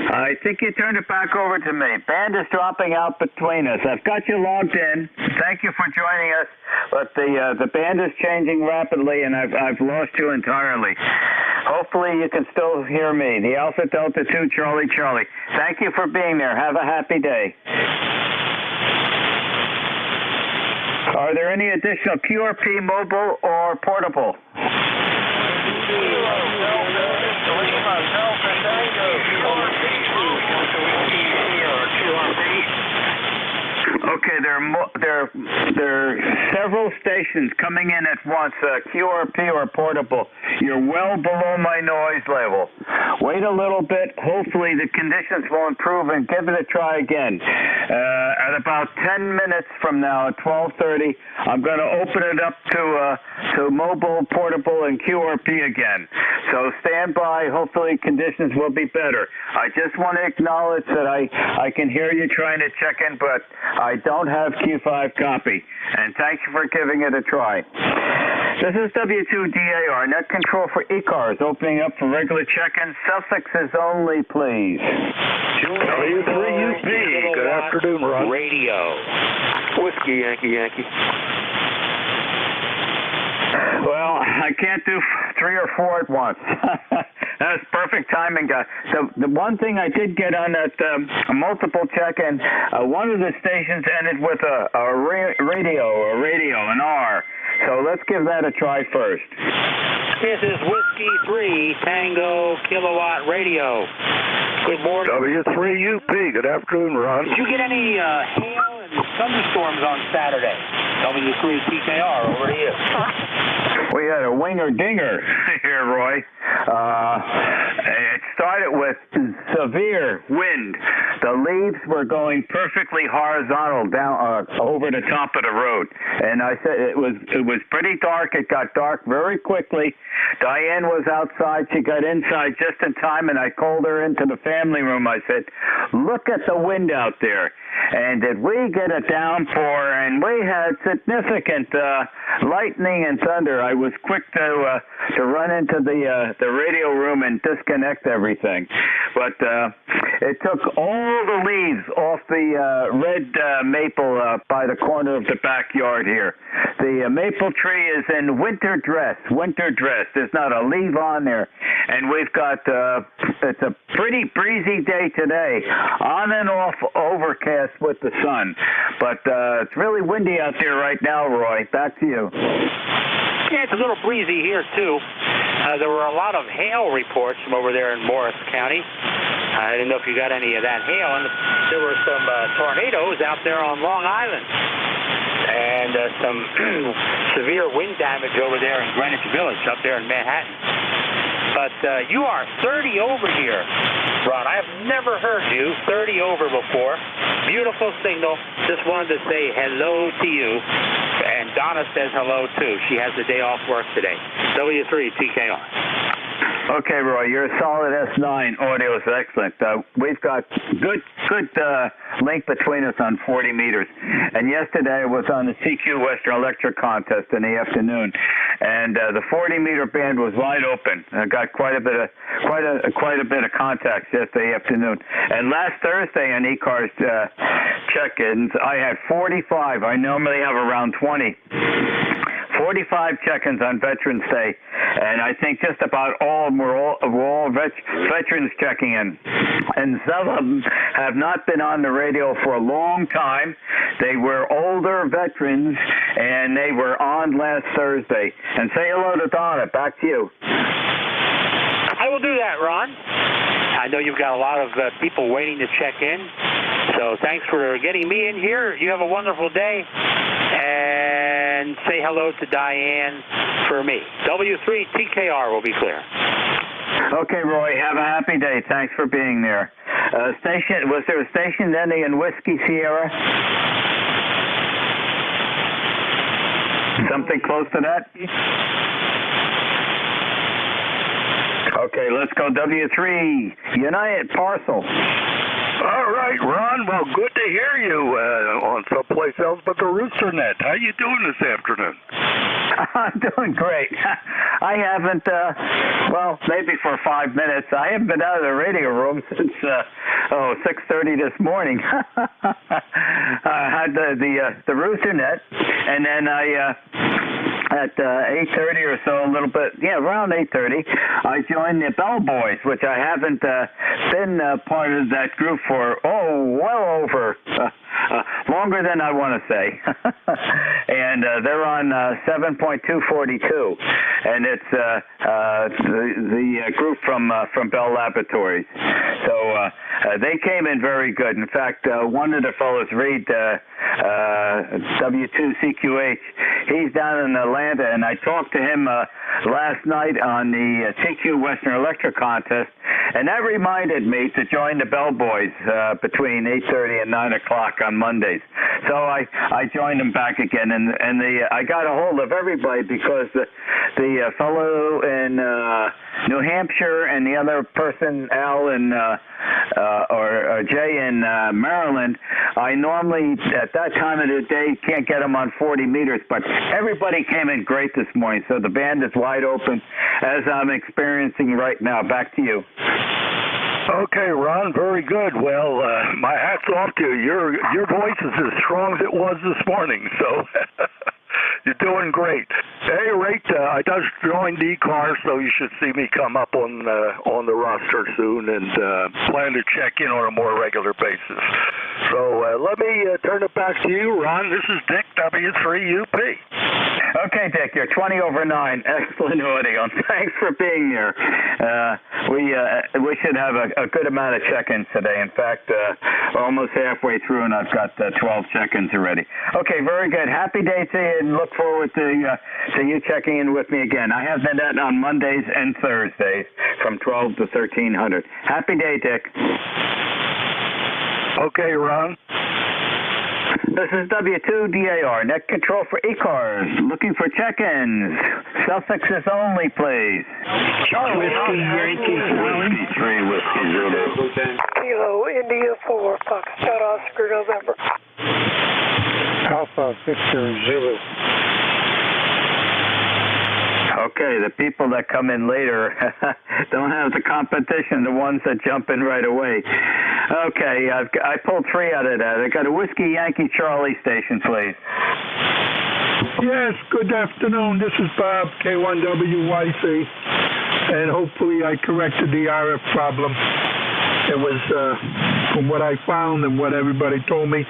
I think you turned it back over to me. Band is dropping out between us. I've got you logged in. Thank you for joining us. But the band is changing rapidly, and I've lost you entirely. Hopefully you can still hear me. The Alpha Delta 2 Charlie. Thank you for being there. Have a happy day. Are there any additional QRP, mobile, or portable? Okay, there are several stations coming in at once, QRP or portable. You're well below my noise level. Wait a little bit. Hopefully the conditions will improve and give it a try again. At about 10 minutes from now, at 12:30, I'm going to open it up to mobile, portable, and QRP again. So stand by. Hopefully conditions will be better. I just want to acknowledge that I can hear you trying to check in, but I don't have Q5 copy. And thank you for giving it a try. This is W2DAR, net control for ECARS, opening up for regular check-in. Suffixes only, please.
W3UP, good afternoon, Ron. Radio. Whiskey, Yankee.
Well, I can't do 3 or 4 at once. That was perfect timing, guys. So the one thing I did get on that multiple check-in, one of the stations ended with a radio, an R. So let's give that a try first.
This is Whiskey 3 Tango Kilowatt Radio. Good morning.
W3UP, good afternoon, Ron.
Did you get any hail and
thunderstorms on Saturday. W3 TKR, over to you.
We had a winger-dinger here, Roy. It started with severe wind. The leaves were going perfectly horizontal down over the top of the road, and I said it was pretty dark. It got dark very quickly. Diane was outside. She got inside just in time, and I called her into the family room. I said, "Look at the wind out there." And did we get a downpour? And we had significant lightning and thunder. I was quick to run into the radio room and disconnect everything. But it took all the leaves off the red maple by the corner of the backyard here. The maple tree is in winter dress. There's not a leaf on there. And we've got, it's a pretty breezy day today. On and off overcast with the sun. But it's really windy out there right now, Roy. Back to you.
Yeah, it's a little breezy here, too. There were a lot of hail reports from over there in Morris County. I didn't know if you got any of that hail. And there were some tornadoes out there on Long Island. And some severe wind damage over there in Greenwich Village, up there in Manhattan. But you are 30 over here, Ron. I have never heard you 30 over before. Beautiful signal. Just wanted to say hello to you. And Donna says hello, too. She has the day off work today. W3 TKR.
Okay, Roy, your solid S9 audio is excellent. We've got good link between us on 40 meters. And yesterday I was on the CQ Western Electric contest in the afternoon, and the 40-meter band was wide open. I got quite a bit of contacts yesterday afternoon. And last Thursday on ECARS check-ins, I had 45. I normally have around 20. 45 check-ins on Veterans Day, and I think just about all of them were all veterans checking in. And some of them have not been on the radio for a long time. They were older veterans, and they were on last Thursday. And say hello to Donna. Back to you.
I will do that, Ron. I know you've got a lot of people waiting to check in, so thanks for getting me in here. You have a wonderful day, and say hello to Diane for me. W3 TKR will be clear.
Okay, Roy, have a happy day. Thanks for being there. Was there a station ending in Whiskey Sierra? Something close to that? Okay, let's go W3, United Parcel.
All right, Ron. Well, good to hear you on someplace else but the Rooster Net. How you doing this afternoon?
I'm doing great. I haven't, maybe for 5 minutes. I haven't been out of the radio room since 6:30 this morning. I had the Rooster Net, and then I at 8:30 or so, a little bit, around 8:30, I joined the Bell Boys, which I haven't been part of that group for, well over, longer than I want to say. And they're on 7.242, and it's the group from Bell Laboratories. So they came in very good. In fact, one of the fellows, Reed, W2CQH, he's down in Atlanta, and I talked to him last night on the CQ Western Electric contest, and that reminded me to join the Bell Boys between 8:30 and 9 o'clock on Mondays. So I joined them back again, and I got a hold of everybody because the fellow in New Hampshire and the other person, Al in or Jay in Maryland, I normally at that time of the day can't get them on 40 meters, but everybody came in great this morning, so the band is wide open as I'm experiencing right now. Back to you.
Okay, Ron, very good. Well, my hat's off to you. Your voice is as strong as it was this morning, so you're doing great. At any rate, I just joined ECARS, so you should see me come up on the roster soon, and plan to check in on a more regular basis. So let me turn it back to you, Ron. This is Dick, W3UP.
Okay, Dick, you're 20 over 9. Excellent audio. Thanks for being here. We should have a good amount of check-ins today. In fact, we're almost halfway through, and I've got 12 check-ins already. Okay, very good. Happy day to you, and look forward to you checking in with me again. I have that on Mondays and Thursdays from 12 to 1300. Happy day, Dick.
Okay, Ron.
This is W2DAR, net control for ECARS. Looking for check-ins. Suffixes only, please.
Whiskey Yankee
3 Whiskey Zulu.
Kilo India 4, Foxtrot Oscar November.
Alpha Victor Zulu.
Okay, the people that come in later don't have the competition, the ones that jump in right away. Okay, I pulled 3 out of that. I got a Whiskey Yankee Charlie station, please.
Yes, good afternoon. This is Bob, K1WYC, and hopefully I corrected the RF problem. It was, from what I found and what everybody told me,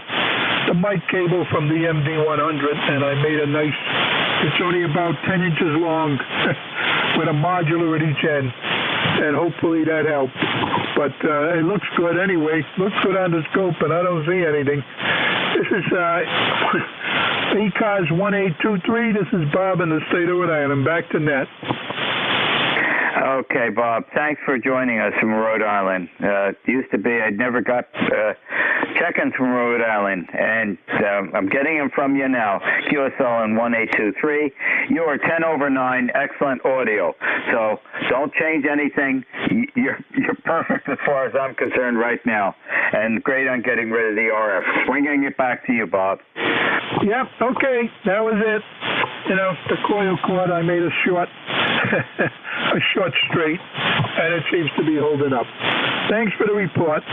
the mic cable from the MD100, and I made a nice, it's only about 10 inches long with a modular at each end, and hopefully that helped. But it looks good anyway. Looks good on the scope, and I don't see anything. This is ECARS 1823. This is Bob in the state of Rhode Island. Back to net.
Okay, Bob. Thanks for joining us from Rhode Island. It used to be I'd never got check-ins from Rhode Island, and I'm getting them from you now. QSL in 1823. You are 10 over 9. Excellent audio. So don't change anything. You're perfect as far as I'm concerned right now, and great on getting rid of the RF. Swinging it back to you, Bob.
Yep. Okay. That was it. You know, the coil cord I made a short straight, and it seems to be holding up. Thanks for the report.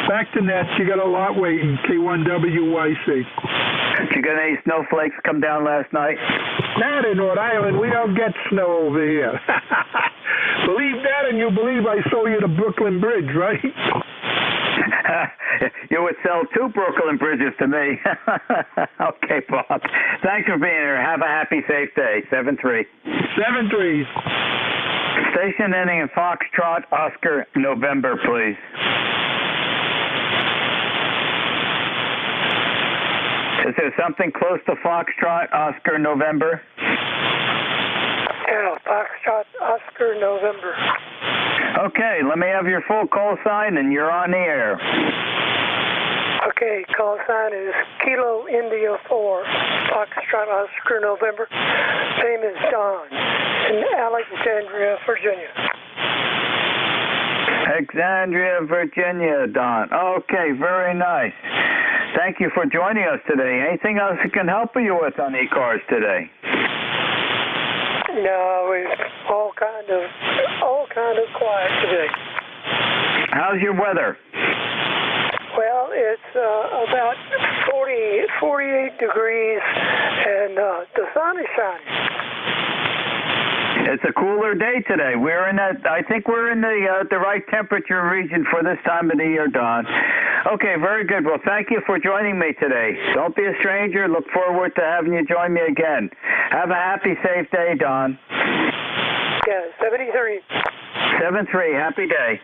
Back to net. You got a lot waiting. K1WYC.
Did you get any snowflakes come down last night?
Not in Rhode Island. We don't get snow over here. Believe that, and you believe I sold you the Brooklyn Bridge, right?
You would sell 2 Brooklyn Bridges to me. Okay, Bob. Thanks for being here. Have a happy, safe day. 7-3.
7-3.
Station ending in Foxtrot, Oscar, November, please. Is there something close to Foxtrot, Oscar, November?
Yeah, Foxtrot, Oscar, November.
Okay, let me have your full call sign, and you're on the air.
Okay, call sign is Kilo India 4, Foxtrot, Oscar, November. Name is Don in Alexandria, Virginia.
Alexandria, Virginia, Don. Okay, very nice. Thank you for joining us today. Anything else I can help you with on ECARS today?
No, it's all kind of quiet today.
How's your weather?
Well, it's about 48 degrees, and the sun is shining.
It's a cooler day today. I think we're in the right temperature region for this time of the year, Don. Okay, very good. Well, thank you for joining me today. Don't be a stranger. Look forward to having you join me again. Have a happy, safe day, Don.
Yeah, 73.
7-3. Happy day.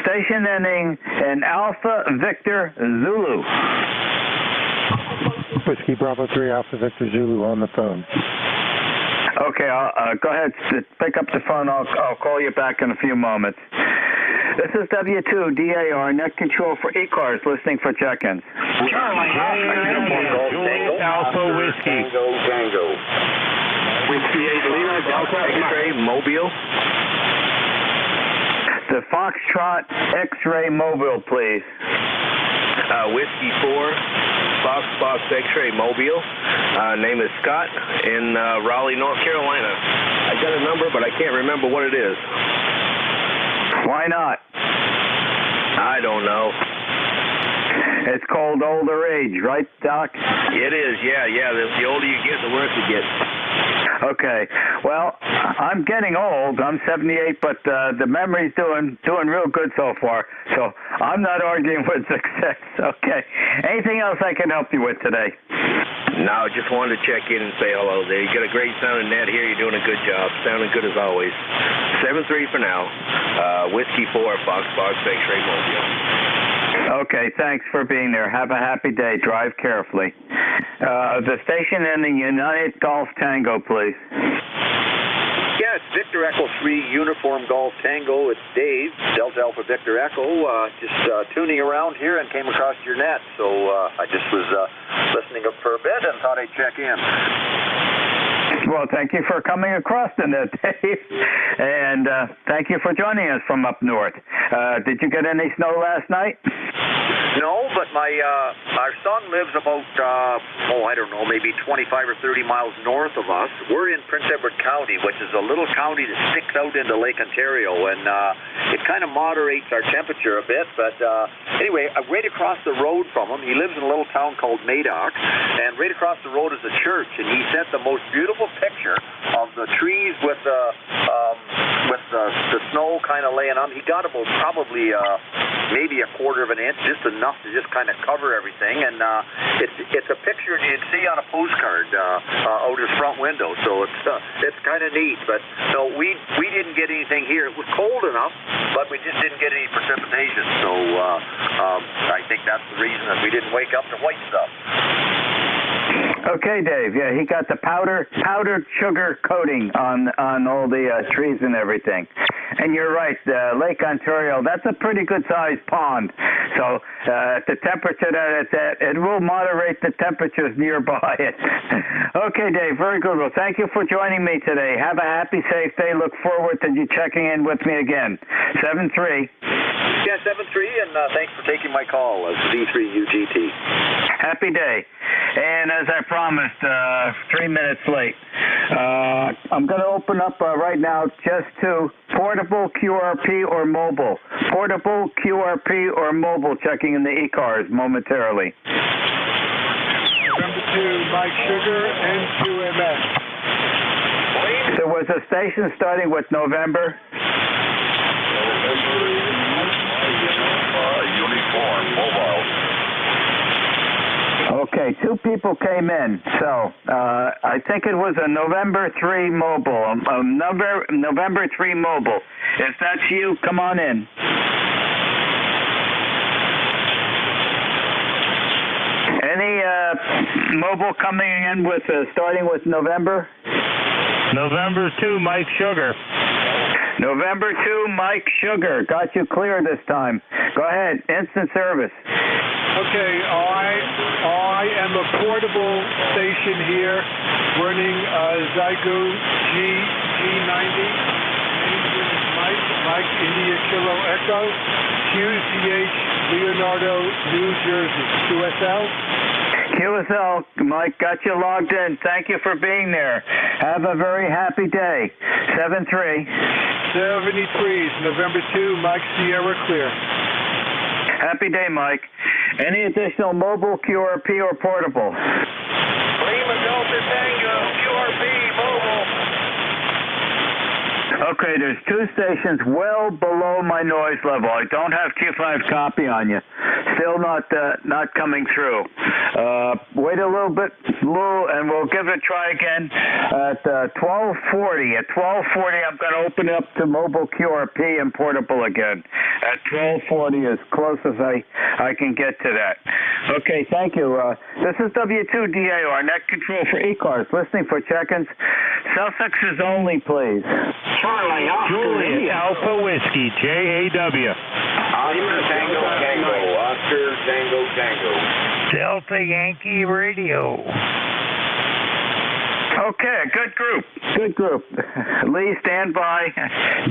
Station ending in Alpha Victor Zulu.
Whiskey Bravo 3 Alpha Victor Zulu on the phone.
Okay, I'll go ahead. Pick up the phone. I'll call you back in a few moments. This is W2DAR, net control for ECARS, listening for check-ins.
Alpha Whiskey.
Tango. Whiskey 8 Lima, Delta X-ray, Mobile.
The Foxtrot X-ray Mobile, please.
Whiskey 4, Fox X-ray Mobile. Name is Scott in Raleigh, North Carolina. I got a number, but I can't remember what it is.
Why not?
I don't know.
It's called older age, right, Doc?
It is, yeah. The older you get, the worse it gets.
Okay. Well, I'm getting old. I'm 78, but the memory's doing real good so far. So I'm not arguing with success. Okay. Anything else I can help you with today?
No, just wanted to check in and say hello there. You got a great sounding net here. You're doing a good job. Sounding good as always. 7-3 for now. Whiskey 4, Fox, X-ray Mobile.
Okay, thanks for being there. Have a happy day. Drive carefully. The station ending United Golf Tango, please.
Yeah, it's Victor Echo 3 Uniform Golf Tango. It's Dave, Delta Alpha Victor Echo. Just tuning around here and came across your net. So I just was listening up for a bit and thought I'd check in.
Well, thank you for coming across the net, Dave. And thank you for joining us from up north. Did you get any snow last night?
No, but our son lives about, I don't know, maybe 25 or 30 miles north of us. We're in Prince Edward County, which is a little county that sticks out into Lake Ontario, and it kind of moderates our temperature a bit. But anyway, right across the road from him, he lives in a little town called Madoc, and right across the road is a church, and he sent the most beautiful picture of the trees with the snow kind of laying on. He got about probably maybe a quarter of an inch, just enough to just kind of cover everything, and it's a picture you'd see on a postcard out his front window. So it's kind of neat. But no, we didn't get anything here. It was cold enough, but we just didn't get any precipitation. So I think that's the reason that we didn't wake up to white stuff.
Okay, Dave. Yeah, he got the powdered sugar coating on all the trees and everything. And you're right, Lake Ontario, that's a pretty good-sized pond. So at the temperature that it's at, it will moderate the temperatures nearby it. Okay, Dave, very good. Well, thank you for joining me today. Have a happy, safe day. Look forward to you checking in with me again. 7-3.
Yeah, 7-3, and thanks for taking my call. It's V3UGT.
Happy day. And as I promised, 3 minutes late. I'm going to open up right now just to portable QRP or mobile. Portable QRP or mobile, checking in the ECARS momentarily.
Number 2, Mike Sugar, N2MS.
There was a station starting with November.
Uniform, mobile.
Okay, 2 people came in, so I think it was a November 3 mobile. November 3 mobile. If that's you, come on in. Any mobile coming in with starting with November?
November 2, Mike Sugar.
November 2, Mike Sugar. Got you clear this time. Go ahead, instant service.
Okay, I am a portable station here running Zygo G90. Mike India Kilo Echo, QCH Leonardo, New Jersey, QSL.
QSL, Mike, got you logged in. Thank you for being there. Have a very happy day. 7-3.
73 is November 2, Mike Sierra Clear.
Happy day, Mike. Any additional mobile, QRP, or portable?
Lima Delta Tango, QRP, mobile.
Okay, there's 2 stations well below my noise level. I don't have Q5 copy on you. Still not coming through. Wait a little bit, Lou, and we'll give it a try again at 12:40. At 12:40, I'm going to open up to mobile QRP and portable again. At 12:40, as close as I can get to that. Okay, thank you. This is W2DAR, net control for ECARS. Listening for check-ins. Suffixes only, please.
Charlie, Juliet, Alpha Whiskey, JAW.
Oscar Tango Tango, Oscar Tango Tango.
Delta Yankee Radio.
Okay, good group. Lee, stand by.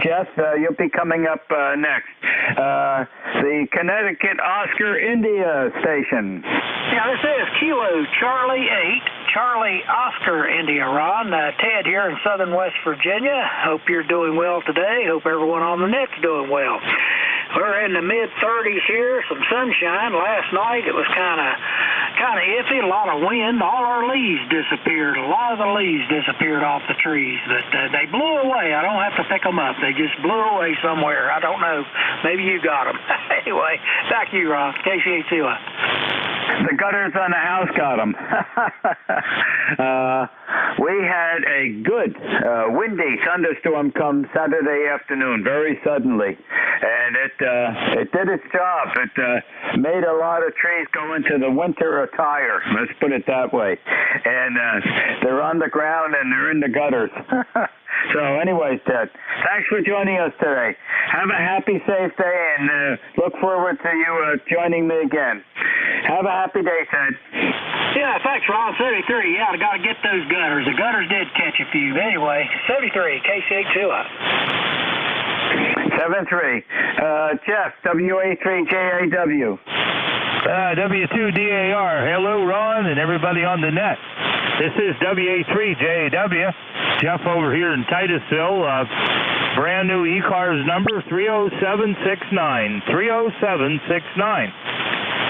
Jeff, you'll be coming up next. The Connecticut Oscar India station.
Yeah, this is Kilo Charlie 8, Charlie Oscar India, Ron. Ted here in southern West Virginia. Hope you're doing well today. Hope everyone on the net's doing well. We're in the mid-30s here, some sunshine. Last night it was kind kind of iffy, a lot of wind. All our leaves disappeared. A lot of the leaves disappeared off the trees, but they blew away. I don't have to pick them up. They just blew away somewhere. I don't know. Maybe you got them. Anyway, back to you, Ron. KCA2.
The gutters on the house got them. We had a good windy thunderstorm come Saturday afternoon, very suddenly, and it did its job. It made a lot of trees go into the winter attire. Let's put it that way. And they're on the ground and they're in the gutters. So anyways, Ted, thanks for joining us today. Have a happy, safe day, and look forward to you joining me again. Have a happy day, Ted.
Yeah, thanks, Ron. 73. Yeah, I got to get those gutters. The gutters did catch a few. Anyway, 73, KCA2.
73. Jeff, WA3JAW.
W2DAR. Hello, Ron, and everybody on the net. This is WA3JAW. Jeff over here in Titusville. Brand new ECARS number 30769. 30769.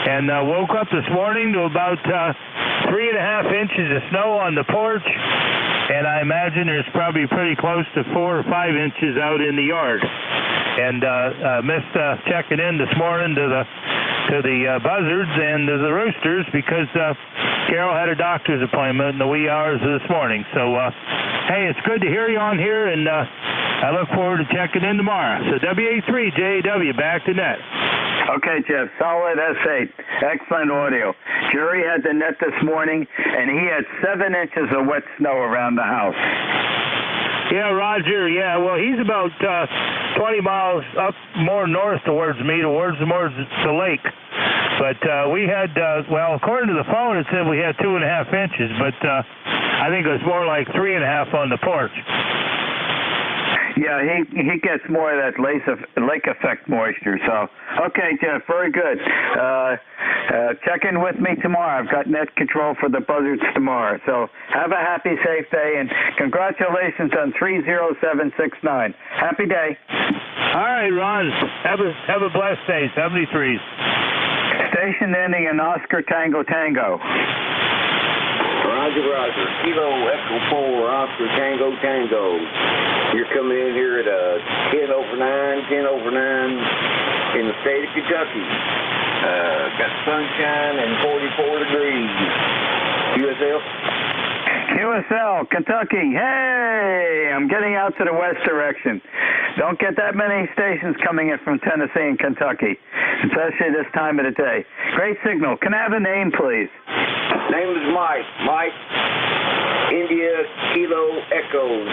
And woke up this morning to about 3.5 inches of snow on the porch, and I imagine there's probably pretty close to 4 or 5 inches out in the yard. And missed checking in this morning to the buzzards and to the roosters because Carol had a doctor's appointment in the wee hours of this morning. So, hey, it's good to hear you on here, and I look forward to checking in tomorrow. So WA3JW, back to net.
Okay, Jeff, solid S8. Excellent audio. Jerry had the net this morning, and he had 7 inches of wet snow around the house.
Yeah, Roger, yeah. Well, he's about 20 miles up more north towards me, towards the lake. But we had, well, according to the phone, it said we had 2.5 inches, but I think it was more like 3.5 on the porch.
Yeah, he gets more of that lake effect moisture. So, okay, Jeff, very good. Check in with me tomorrow. I've got net control for the buzzards tomorrow. So have a happy, safe day, and congratulations on 30769. Happy day.
All right, Ron. Have a blessed day. 73s.
Station ending in Oscar Tango Tango.
Roger. Kilo Echo 4, Oscar Tango Tango. You're coming in here at 10 over 9 in the state of Kentucky. Got sunshine and 44 degrees.
QSL, Kentucky. Hey, I'm getting out to the west direction. Don't get that many stations coming in from Tennessee and Kentucky, especially this time of the day. Great signal. Can I have a name, please?
Name is Mike. Mike, India, Kilo, Echo.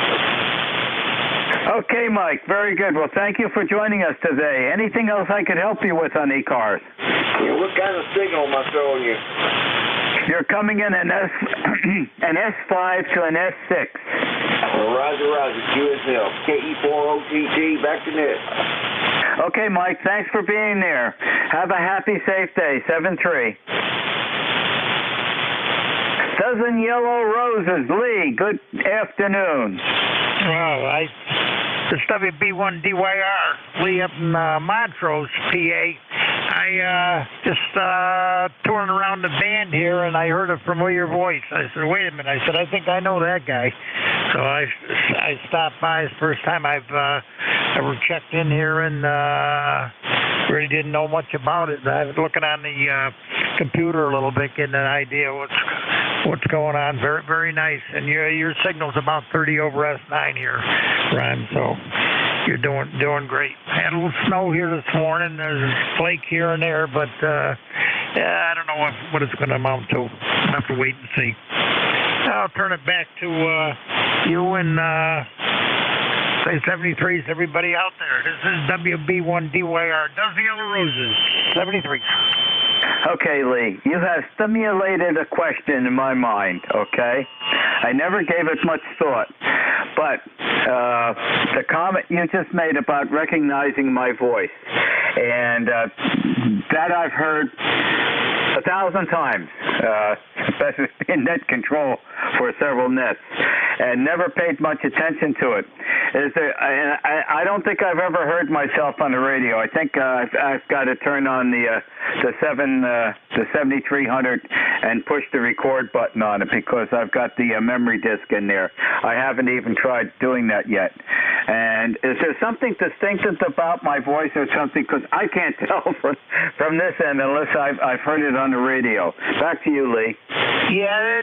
Okay, Mike. Very good. Well, thank you for joining us today. Anything else I could help you with on ECARS?
Yeah, what kind of signal am I throwing you?
You're coming in an S5 to an S6.
Roger. QSL. KE4OTT. Back to net.
Okay, Mike. Thanks for being there. Have a happy, safe day. 7-3. Dozen Yellow Roses. Lee, good afternoon.
Well, this WB1DYR, Lee up in Montrose, PA. I just touring around the band here, and I heard a familiar voice. I said, wait a minute. I said, I think I know that guy. So I stopped by. It's the first time I've ever checked in here, and really didn't know much about it. I was looking on the computer a little bit, getting an idea what's going on. Very, very nice. And your signal's about 30 over S9 here, Ron. So you're doing great. Had a little snow here this morning. There's a flake here and there, but I don't know what it's going to amount to. I'll have to wait and see. I'll turn it back to you and say 73s, everybody out there. This is WB1DYR, Dozen Yellow Roses, 73.
Okay, Lee, you have stimulated a question in my mind, okay? I never gave it much thought, but the comment you just made about recognizing my voice, and that I've heard 1,000 times, especially in net control for several nets. and never paid much attention to it. I don't think I've ever heard myself on the radio. I think I've got to turn on the 7300 and push the record button on it because I've got the memory disk in there. I haven't even tried doing that yet. And is there something distinctive about my voice or something? Because I can't tell from this end unless I've heard it on the radio. Back to you, Lee.
Yeah,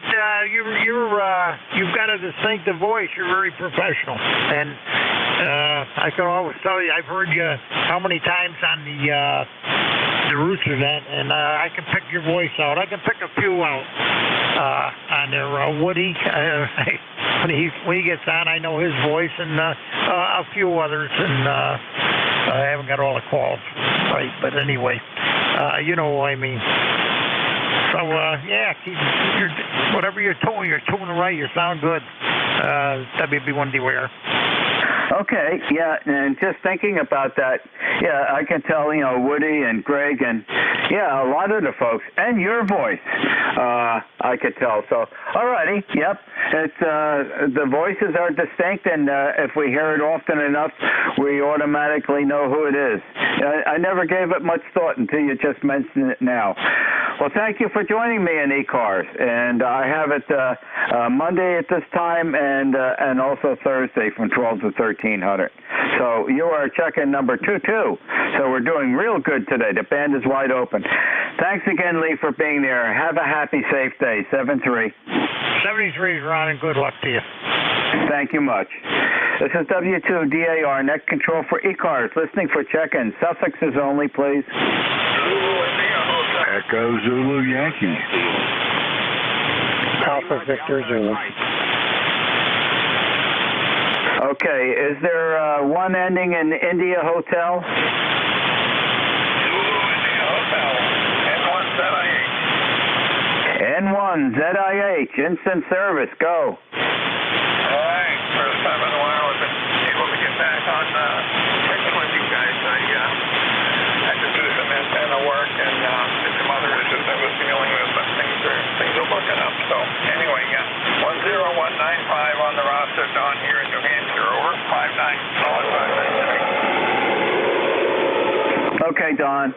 you've got a distinctive voice. You're very professional, and I can always tell you I've heard you how many times on the Roots event, and I can pick your voice out. I can pick a few out on there. Woody, when he gets on, I know his voice, and a few others, and I haven't got all the calls right, but anyway, you know what I mean. So, yeah, whatever you're doing right. You sound good. WB1D-Ware.
Okay, yeah, and just thinking about that, yeah, I can tell, Woody and Greg and, yeah, a lot of the folks, and your voice, I could tell. So, all righty, yep, it's, the voices are distinct, and if we hear it often enough, we automatically know who it is. I never gave it much thought until you just mentioned it now. Well, thank you for joining me in ECARS, and I have it Monday at this time and also Thursday from 12 to 1300. So you are check-in number 22. So we're doing real good today. The band is wide open. Thanks again, Lee, for being there. Have a happy, safe day. 7-3.
73, Ron, and good luck to you.
Thank you much. This is W2DAR, net control for ECARS, listening for check-in. Suffixes only, please.
Echo Zulu Yankee.
Alpha Victor Zulu.
Okay, is there one ending in India Hotel?
Zulu India Hotel, N1 ZIH.
N1 ZIH, instant service, go.
All right, first time in a while I've been able to get back on checking with you guys. I had to do some antenna work and some other issues I was dealing with, but things are looking up. So anyway, 10195 on the roster, Don here in New Hampshire, over 59.
Okay, Don.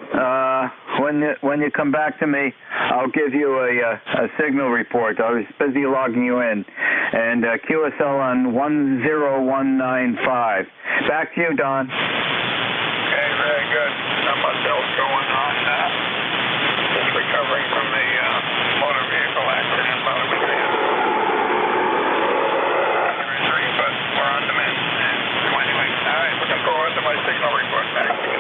When you come back to me, I'll give you a signal report. I was busy logging you in. And QSL on 10195. Back to you, Don.
Okay, very good. Not much else going on. Just recovering from the motor vehicle accident about a week ago. But we're on the mend. So anyway, all right, looking forward to my signal report back to you.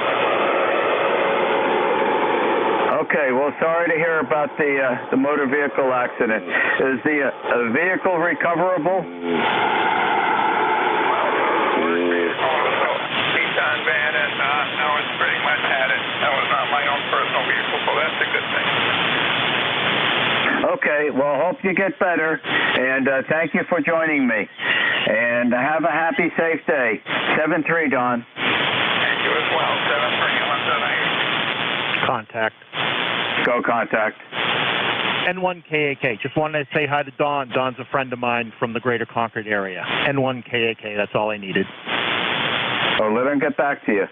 Okay, well, sorry to hear about the motor vehicle accident. Is the vehicle recoverable?
Nissan van, and now it's pretty much had it. That was not my own personal vehicle, so that's a good thing.
Okay, well, hope you get better, and thank you for joining me. And have a happy, safe day. 7-3, Don.
Thank you as well. 7-3,
Contact.
Go contact.
N1KAK. Just wanted to say hi to Don. Don's a friend of mine from the greater Concord area. N1KAK. That's all I needed.
Oh, let him get back to you.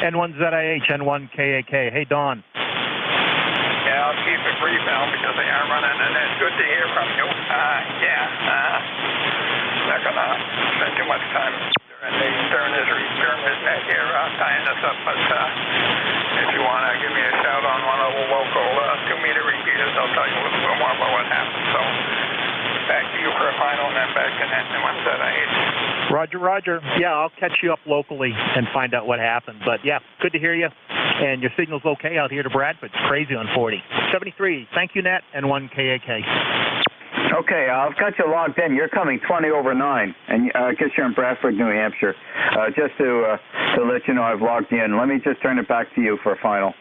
N1ZIH, N1KAK. Hey, Don.
Yeah, I'll keep it brief now because they are running, and it's good to hear from you. Not going to spend too much time during his net here tying this up, but if you want to give me a shout on one of the local 2-meter repeaters, I'll tell you a little bit more about what happened. So back to you for a final, and then back to N1ZIH.
Roger. Yeah, I'll catch you up locally and find out what happened. But yeah, good to hear you. And your signal's okay out here to Bradford. It's crazy on 40. 73. Thank you, Nat. N1KAK.
Okay, I've got you logged in. You're coming 20 over 9, and I guess you're in Bradford, New Hampshire. Just to let you know, I've logged you in. Let me just turn it back to you for a final.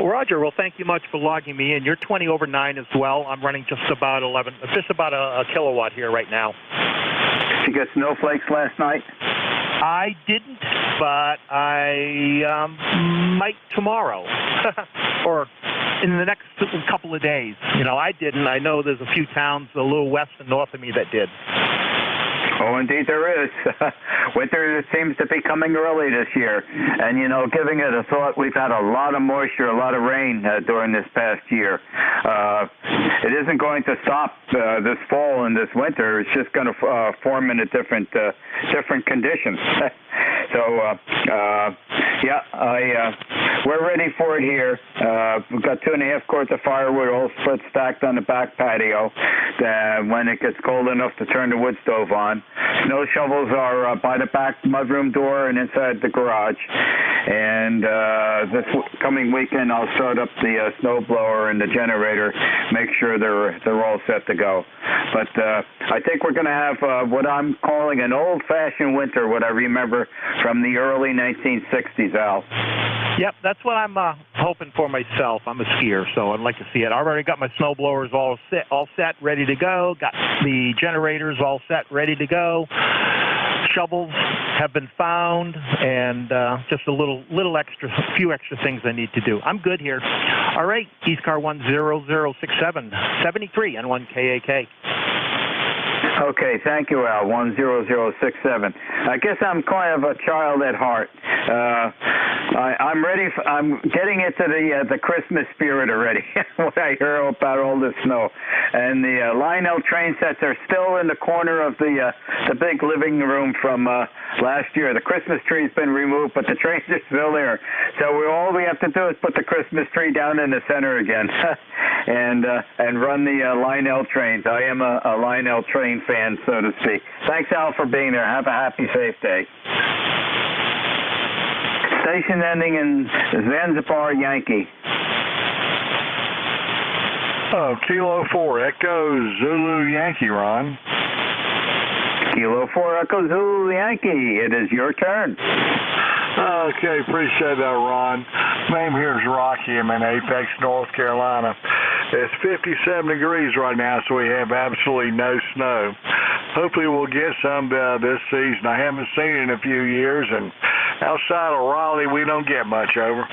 Roger. Well, thank you much for logging me in. You're 20 over 9 as well. I'm running just about a kilowatt here right now.
Did you get snowflakes last night?
I didn't, but I might tomorrow. Or in the next couple of days. You know, I didn't. I know there's a few towns a little west and north of me that did.
Oh, indeed there is. Winter seems to be coming early this year. And, you know, giving it a thought, we've had a lot of moisture, a lot of rain during this past year. It isn't going to stop this fall and this winter. It's just going to form in a different conditions. So, we're ready for it here. We've got 2.5 quarts of firewood all split stacked on the back patio. When it gets cold enough to turn the wood stove on. Snow shovels are by the back mudroom door and inside the garage. And this coming weekend, I'll start up the snow blower and the generator, make sure they're all set to go. But I think we're going to have what I'm calling an old-fashioned winter, what I remember from the early 1960s, Al.
Yep, that's what I'm hoping for myself. I'm a skier, so I'd like to see it. I already got my snow blowers all set, ready to go. Got the generators all set, ready to go. Shovels have been found, and just a few extra things I need to do. I'm good here. All right, ECARS 10067, 73 and 1KAK.
Okay, thank you, Al. 10067. I guess I'm kind of a child at heart. I'm ready. I'm getting into the Christmas spirit already when I hear about all this snow. And the Lionel train sets are still in the corner of the big living room from last year. The Christmas tree's been removed, but the trains are still there. So all we have to do is put the Christmas tree down in the center again, and run the Lionel trains. I am a Lionel train fan, so to speak. Thanks, Al, for being there. Have a happy, safe day. Station ending in Zanzibar, Yankee.
Oh, Kilo 4, Echo Zulu Yankee, Ron.
Kilo 4, Echo Zulu Yankee. It is your turn.
Okay, appreciate that, Ron. Name here is Rocky. I'm in Apex, North Carolina. It's 57 degrees right now, so we have absolutely no snow. Hopefully we'll get some this season. I haven't seen it in a few years, and outside of Raleigh, we don't get much over.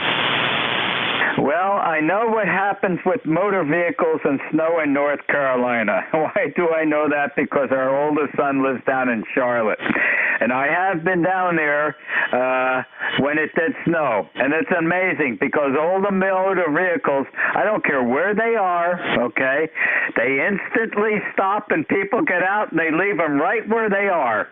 Well, I know what happens with motor vehicles and snow in North Carolina. Why do I know that? Because our oldest son lives down in Charlotte. And I have been down there when it did snow. And it's amazing because all the motor vehicles, I don't care where they are, okay, they instantly stop and people get out and they leave them right where they are.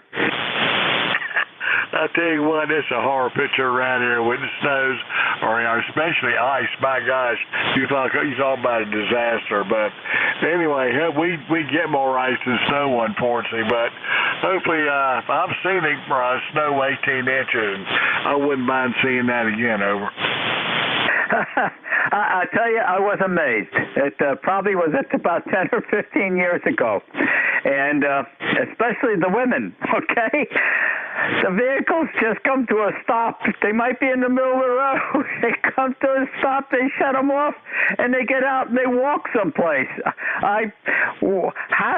I tell you what, it's a horror picture around here when it snows, or especially ice. My gosh, you talk about a disaster. But anyway, we get more ice than snow, unfortunately. But hopefully, I've seen it snow 18 inches, and I wouldn't mind seeing that again. Over.
I tell you, I was amazed. It probably was about 10 or 15 years ago, and especially the women, okay? The vehicles just come to a stop. They might be in the middle of the road. They come to a stop, they shut them off, and they get out and they walk someplace. How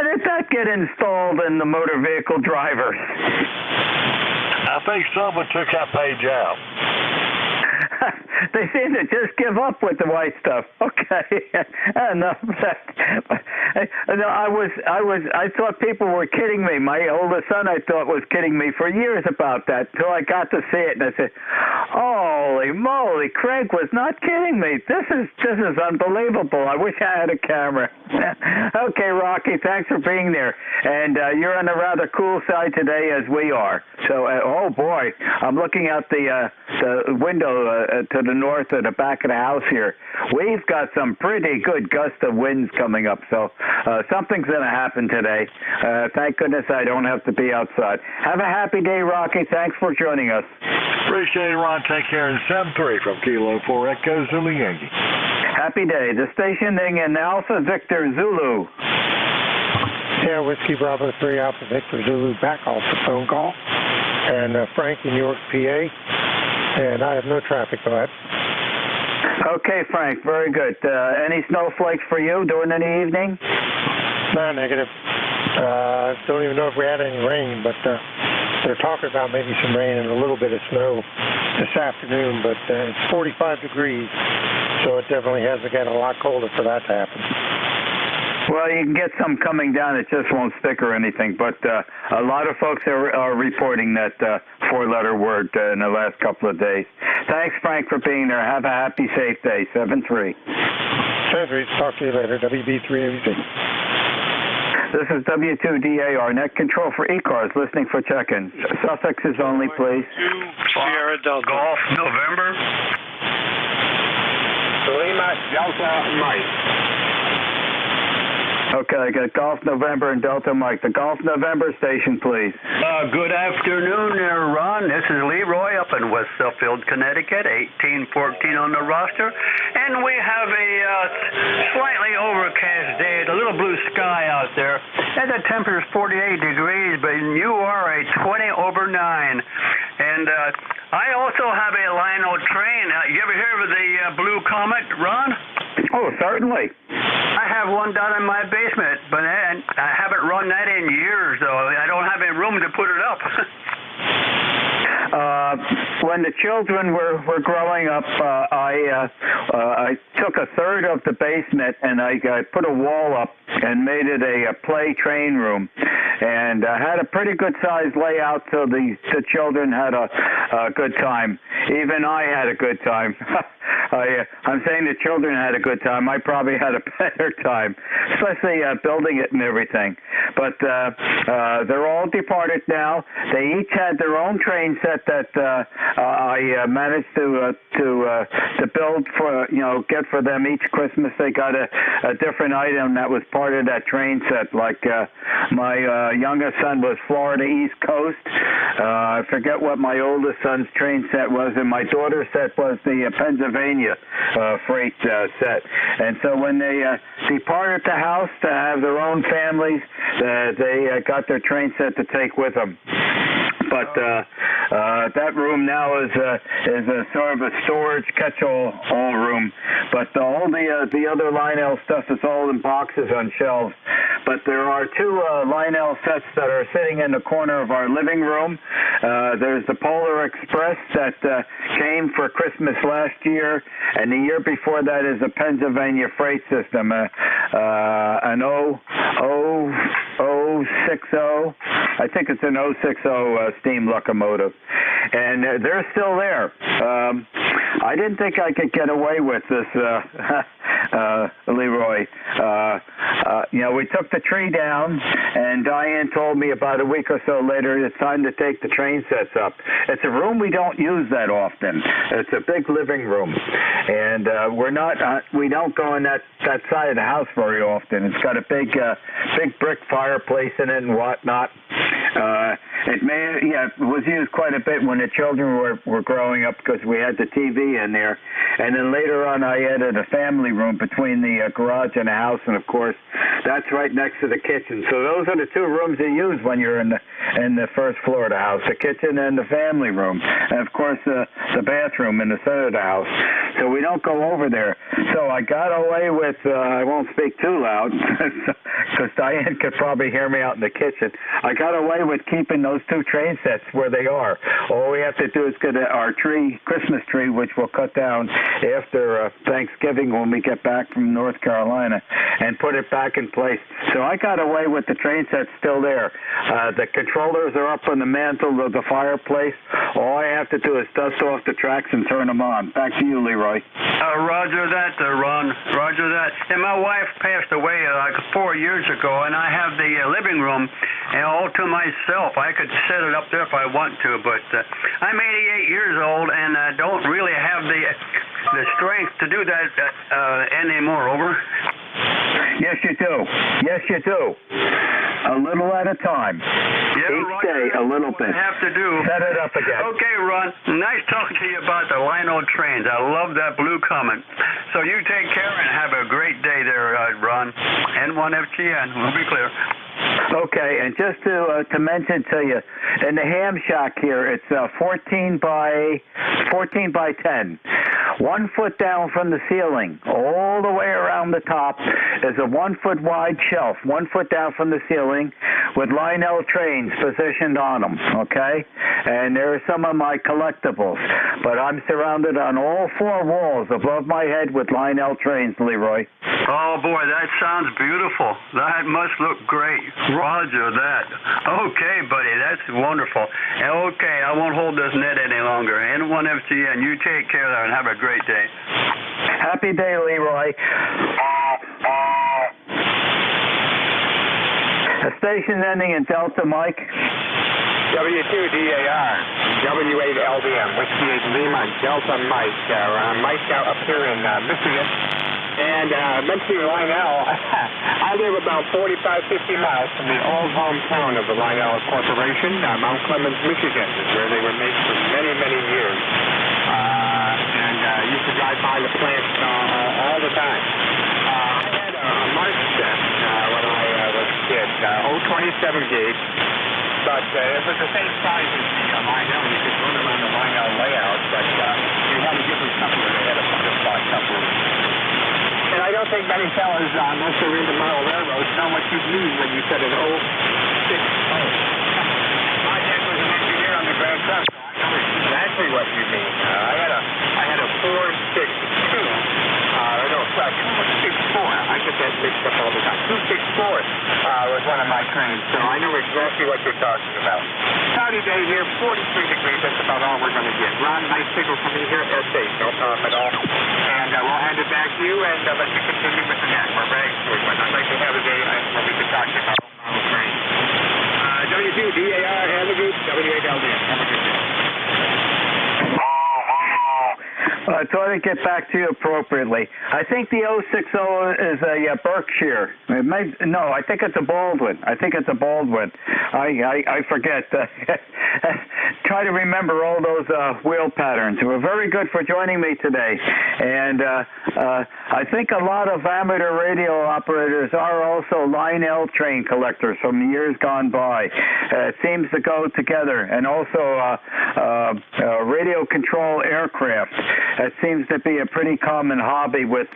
did that get installed in the motor vehicle drivers?
I think someone took that page out.
They seem to just give up with the white stuff. Okay, enough of that. No, I thought people were kidding me. My oldest son, I thought, was kidding me for years about that until I got to see it, and I said, "Holy moly, Craig was not kidding me. This is unbelievable. I wish I had a camera." Okay, Rocky, thanks for being there. And you're on the rather cool side today, as we are. So, oh boy, I'm looking out the window to the north of the back of the house here. We've got some pretty good gust of winds coming up, so something's going to happen today. Thank goodness I don't have to be outside. Have a happy day, Rocky. Thanks for joining us.
Appreciate it, Ron. Take care. And 7-3 from Kilo 4 Echo Zulu Yankee.
Happy day. The station in Alpha Victor Zulu.
Yeah, Whiskey Bravo 3 Alpha Victor Zulu back off the phone call. And Frank in York, PA. And I have no traffic. Go ahead.
Okay, Frank. Very good. Any snowflakes for you during the evening?
No, negative. Don't even know if we had any rain, but
They're talking about maybe some rain and a little bit of snow this afternoon, but it's 45 degrees, so it definitely hasn't got a lot colder for that to happen.
Well, you can get some coming down. It just won't stick or anything. But a lot of folks are reporting that four-letter word in the last couple of days. Thanks, Frank, for being there. Have a happy, safe day. 7-3.
7-3. Talk to you later. WB3ABC.
This is W2DAR, net control for ECARS, listening for check-ins. Suffixes only, please.
Sierra Delta.
Golf November.
Lima Delta Mike.
Okay, I got Golf November and Delta Mike. The Golf November station, please.
Good afternoon there, Ron. This is Leroy up in West Suffield, Connecticut, 1814 on the roster. And we have a slightly overcast day, a little blue sky out there. And the temperature is 48 degrees, but you are a 20 over 9. And I also have a Lino train. You ever hear of the Blue Comet, Ron?
Oh, certainly.
I have one down in my basement, but I haven't run that in years, though. I don't have any room to put it up.
When the children were growing up, I took a third of the basement and I put a wall up and made it a play train room, and had a pretty good size layout so the children had a good time. Even I had a good time. I'm saying the children had a good time. I probably had a better time, especially building it and everything. But they're all departed now. They each had their own train set that I managed to build for, get for them each Christmas. They got a different item that was part of that train set. Like my youngest son was Florida East Coast. I forget what my oldest son's train set was, and my daughter's set was the Pennsylvania freight set. And so when they departed the house to have their own families, they got their train set to take with them. But that room now is a sort of a storage catch-all room. But all the other Lionel stuff is all in boxes on shelves. But there are two Lionel sets that are sitting in the corner of our living room. There's the Polar Express that came for Christmas last year, and the year before that is a Pennsylvania freight system, an 060. I think it's an 060 steam locomotive, and they're still there. I didn't think I could get away with this, Leroy. We took the tree down, and Diane told me about a week or so later it's time to take the train sets up. It's a room we don't use that often. It's a big living room, and we don't go in that side of the house very often. It's got a big brick fireplace in it and whatnot. It was used quite a bit when the children were growing up because we had the TV in there. And then later on, I added a family room between the garage and the house, and of course, that's right next to the kitchen. So those are the two rooms you use when you're in the first floor of the house: the kitchen and the family room, and of course the bathroom in the center of the house. So we don't go over there. So I got away with I won't speak too loud because Diane could probably hear me out in the kitchen. I got away with keeping those two train sets where they are. All we have to do is get our Christmas tree, which we'll cut down after Thanksgiving when we get back from North Carolina, and put it back in place. So I got away with the train sets still there. The controllers are up on the mantle of the fireplace. All I have to do is dust off the tracks and turn them on. Back to you, Leroy.
Roger that, Ron. Roger that. And my wife passed away like 4 years ago, and I have the living room all to myself. I could set it up there if I want to, but I'm 88 years old and I don't really have the strength to do that anymore. Over.
Yes, you do. Yes, you do. A little at a time.
Yeah,
each day, a little bit.
I have to do.
Set it up again.
Okay, Ron. Nice talking to you about the Lino trains. I love that Blue Comet. So you take care and have a great day there, Ron. N1FGN. We'll be clear.
Okay, and just to mention to you, in the ham shack here, it's 14 by 10. 1 foot down from the ceiling, all the way around the top, is a 1 foot wide shelf, 1 foot down from the ceiling, with Lionel trains positioned on them, okay? And there are some of my collectibles, but I'm surrounded on all 4 walls above my head with Lionel trains, Leroy.
Oh, boy, that sounds beautiful. That must look great. Roger that. Okay, buddy, that's wonderful. Okay, I won't hold this net any longer. N1FGN, you take care there and have a great day.
Happy day, Leroy. A station ending in Delta, Mike.
W2DAR, W8LDM, Whiskey 8 Lima, Delta Mike. Mike out up here in Michigan. And mentioning Lionel, I live about 45, 50 miles from the old hometown of the Lionel Corporation, Mount Clemens, Michigan, is where they were made for many, many years. And used to drive by the plant all the time. I had a Mark set when I was a kid, 027 gauge, but it was the same size as the Lionel. You could run around the Lionel layout, but you had a different coupler. They had a butterfly coupler. And I don't think many fellas, unless they're into model railroads, know what you mean when you said an 060. My dad was an engineer on the Grand Trunk, so I know exactly what you mean. I had a 462. No, 264. I get that mixed up all the time. 264 was one of my trains, so I know exactly what you're talking about. Cloudy day here, 43 degrees. That's about all we're going to get. Ron, nice signal from me here. S8, no problem at all. And we'll hand it back to you and let you continue with the net. We're very good, but I'd like to have a day when we can talk to you about model trains. W2DAR, have a good W8LDM. Have a good day.
I thought I'd get back to you appropriately. I think the 060 is a Berkshire. No, I think it's a Baldwin. I forget. Try to remember all those wheel patterns. You were very good for joining me today. And I think a lot of amateur radio operators are also Lionel train collectors from years gone by. It seems to go together. And also radio control aircraft. It seems to be a pretty common hobby with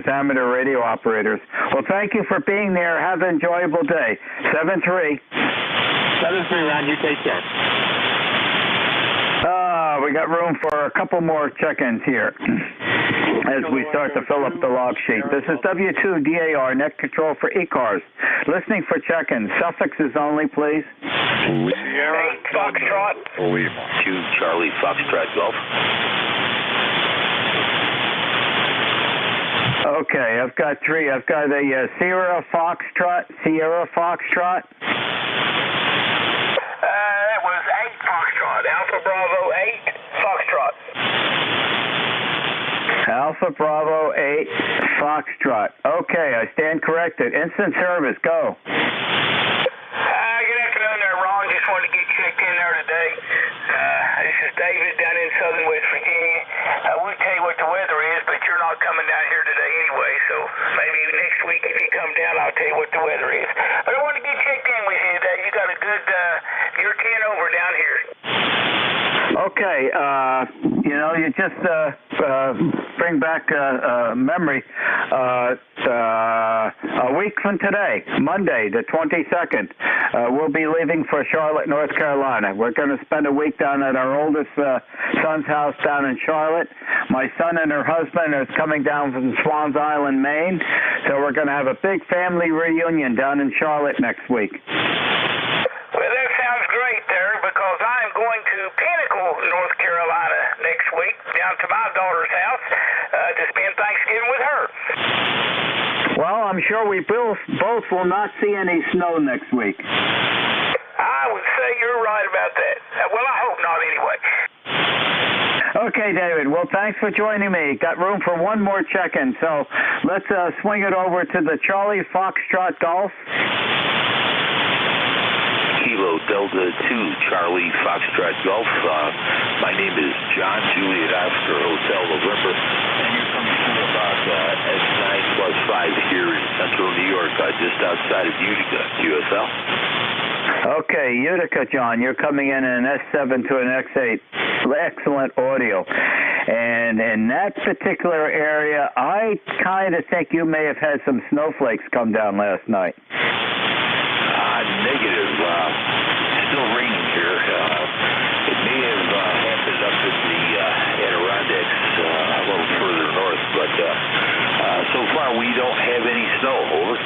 amateur radio operators. Well, thank you for being there. Have an enjoyable day. 7-3.
7-3, Ron. You take care.
We got room for a couple more check-ins here as we start to fill up the log sheet. This is W2DAR, net control for ECARS. Listening for check-ins. Suffixes only, please.
Sierra Foxtrot.
2 Charlie Foxtrot Golf.
Okay, I've got 3. I've got a Sierra Foxtrot.
That was 8 Foxtrot. Alpha Bravo 8 Foxtrot.
Alpha Bravo 8 Foxtrot. Okay, I stand corrected. Instant service, go.
Good afternoon there, Ron. Just wanted to get checked in there today. This is David down in southern West Virginia. I would tell you what the weather is, but you're not coming down here today anyway, so maybe next week if you come down, I'll tell you what the weather is. But I wanted to get checked in with you today. You got a good, you're 10 over down here.
Okay, you just bring back memory. A week from today, Monday, the 22nd, we'll be leaving for Charlotte, North Carolina. We're going to spend a week down at our oldest son's house down in Charlotte. My son and her husband are coming down from Swans Island, Maine. So we're going to have a big family reunion down in Charlotte next week.
Well, that sounds great there, because I'm going to Pinnacle, North Carolina next week, down to my daughter's house to spend Thanksgiving with her.
Well, I'm sure we both will not see any snow next week.
I would say you're right about that. Well, I hope not anyway.
Okay, David. Well, thanks for joining me. Got room for one more check-in, so let's swing it over to the Charlie Foxtrot Golf.
Kilo Delta 2 Charlie Foxtrot Golf. My name is John Juliet Oscar Hotel November, and you're coming through about S9+5 here in central New York, just outside of Utica, QSL.
Okay, Utica, John, you're coming in an S7 to an X8. Excellent audio. And in that particular area, I kind of think you may have had some snowflakes come down last night.
Negative. Still raining here. It may have happened up in the Adirondacks, a little further north, but so far we don't have any snow. Over.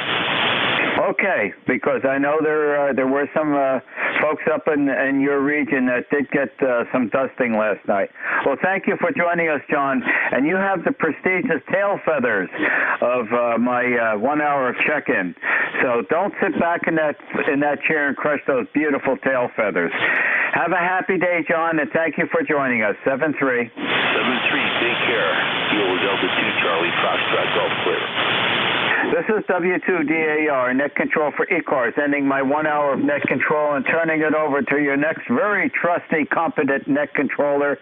Okay, because I know there were some folks up in your region that did get some dusting last night. Well, thank you for joining us, John. And you have the prestigious tail feathers of my 1 hour of check-in. So don't sit back in that chair and crush those beautiful tail feathers. Have a happy day, John, and thank you for joining us. 7-3.
7-3. Take care. Kilo Delta 2 Charlie Foxtrot Golf Clear.
This is W2DAR, net control for ECARS, ending my 1 hour of net control and turning it over to your next very trusty, competent net controller,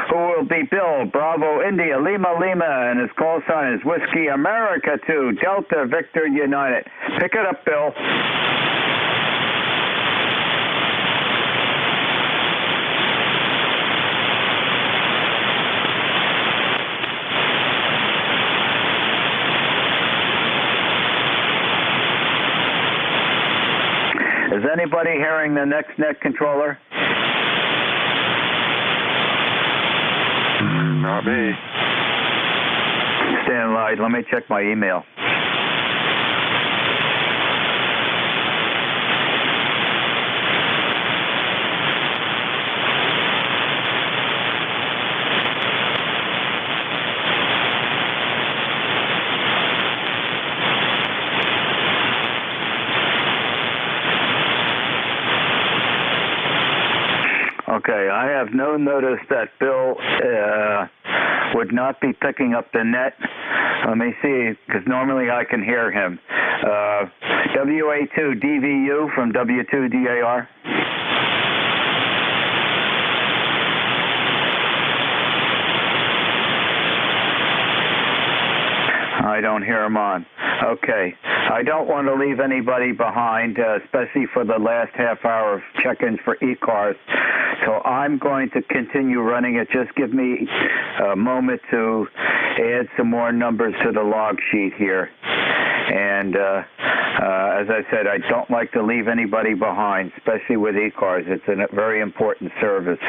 who will be Bill Bravo India Lima, and his call sign is Whiskey America 2 Delta Victor United. Pick it up, Bill. Is anybody hearing the next net controller?
Not me.
Stand live. Let me check my email. Okay, I have no notice that Bill would not be picking up the net. Let me see, because normally I can hear him. WA2DVU from W2DAR. I don't hear him on. Okay. I don't want to leave anybody behind, especially for the last half hour of check-ins for ECARS. So I'm going to continue running it. Just give me a moment to add some more numbers to the log sheet here. And as I said, I don't like to leave anybody behind, especially with ECARS. It's a very important service.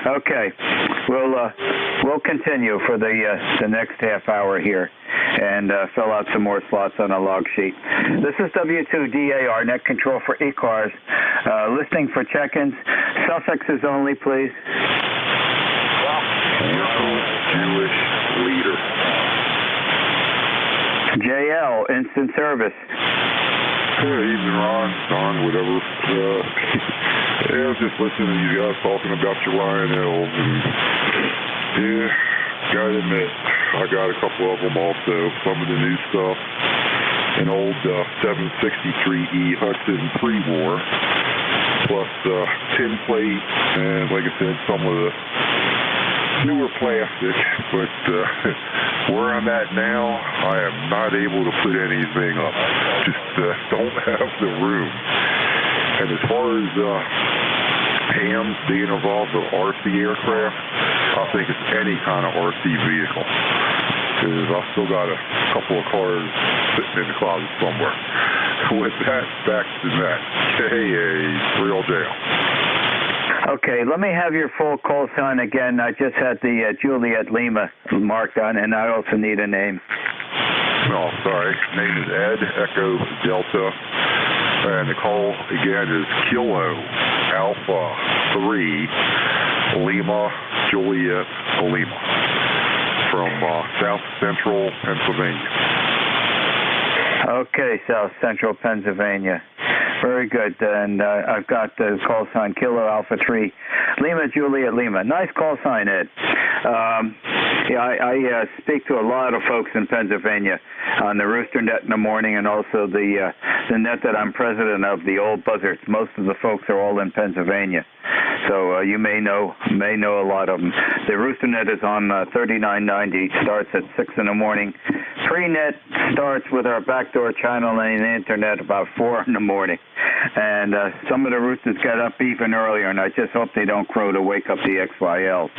Okay, we'll continue for the next half hour here and fill out some more slots on a log sheet. This is W2DAR, net control for ECARS. Listening for check-ins. Suffixes only, please.
Jewish leader.
JL, instant service.
Yeah, evening, Ron, Don, whatever. Yeah, I was just listening to you guys talking about your Lionels, and yeah, gotta admit, I got a couple of them also. Some of the new stuff, an old 763E Hudson pre-war, plus tin plate, and like I said, some of the newer plastic, but where I'm at now, I am not able to put anything up. Just don't have the room. And as far as hams being involved with RC aircraft, I think it's any kind of RC vehicle. Because I've still got a couple of cars sitting in the closet somewhere. With that, back to that. KA, real jail.
Okay, let me have your full call sign again. I just had the Juliet Lima marked on, and I also need a name.
No, sorry. Name is Ed, Echo Delta. And the call again is Kilo Alpha 3 Lima Juliet Lima from South Central Pennsylvania.
Okay, South Central Pennsylvania. Very good. And I've got the call sign Kilo Alpha 3 Lima Juliet Lima. Nice call sign, Ed. I speak to a lot of folks in Pennsylvania on the Rooster Net in the morning, and also the net that I'm president of, the Old Buzzards. Most of the folks are all in Pennsylvania, so you may know a lot of them. The Rooster Net is on 3990. Starts at 6 in the morning. Pre-net starts with our backdoor channel on the internet about 4 in the morning, and some of the roosters get up even earlier, and I just hope they don't crow to wake up the XYLs.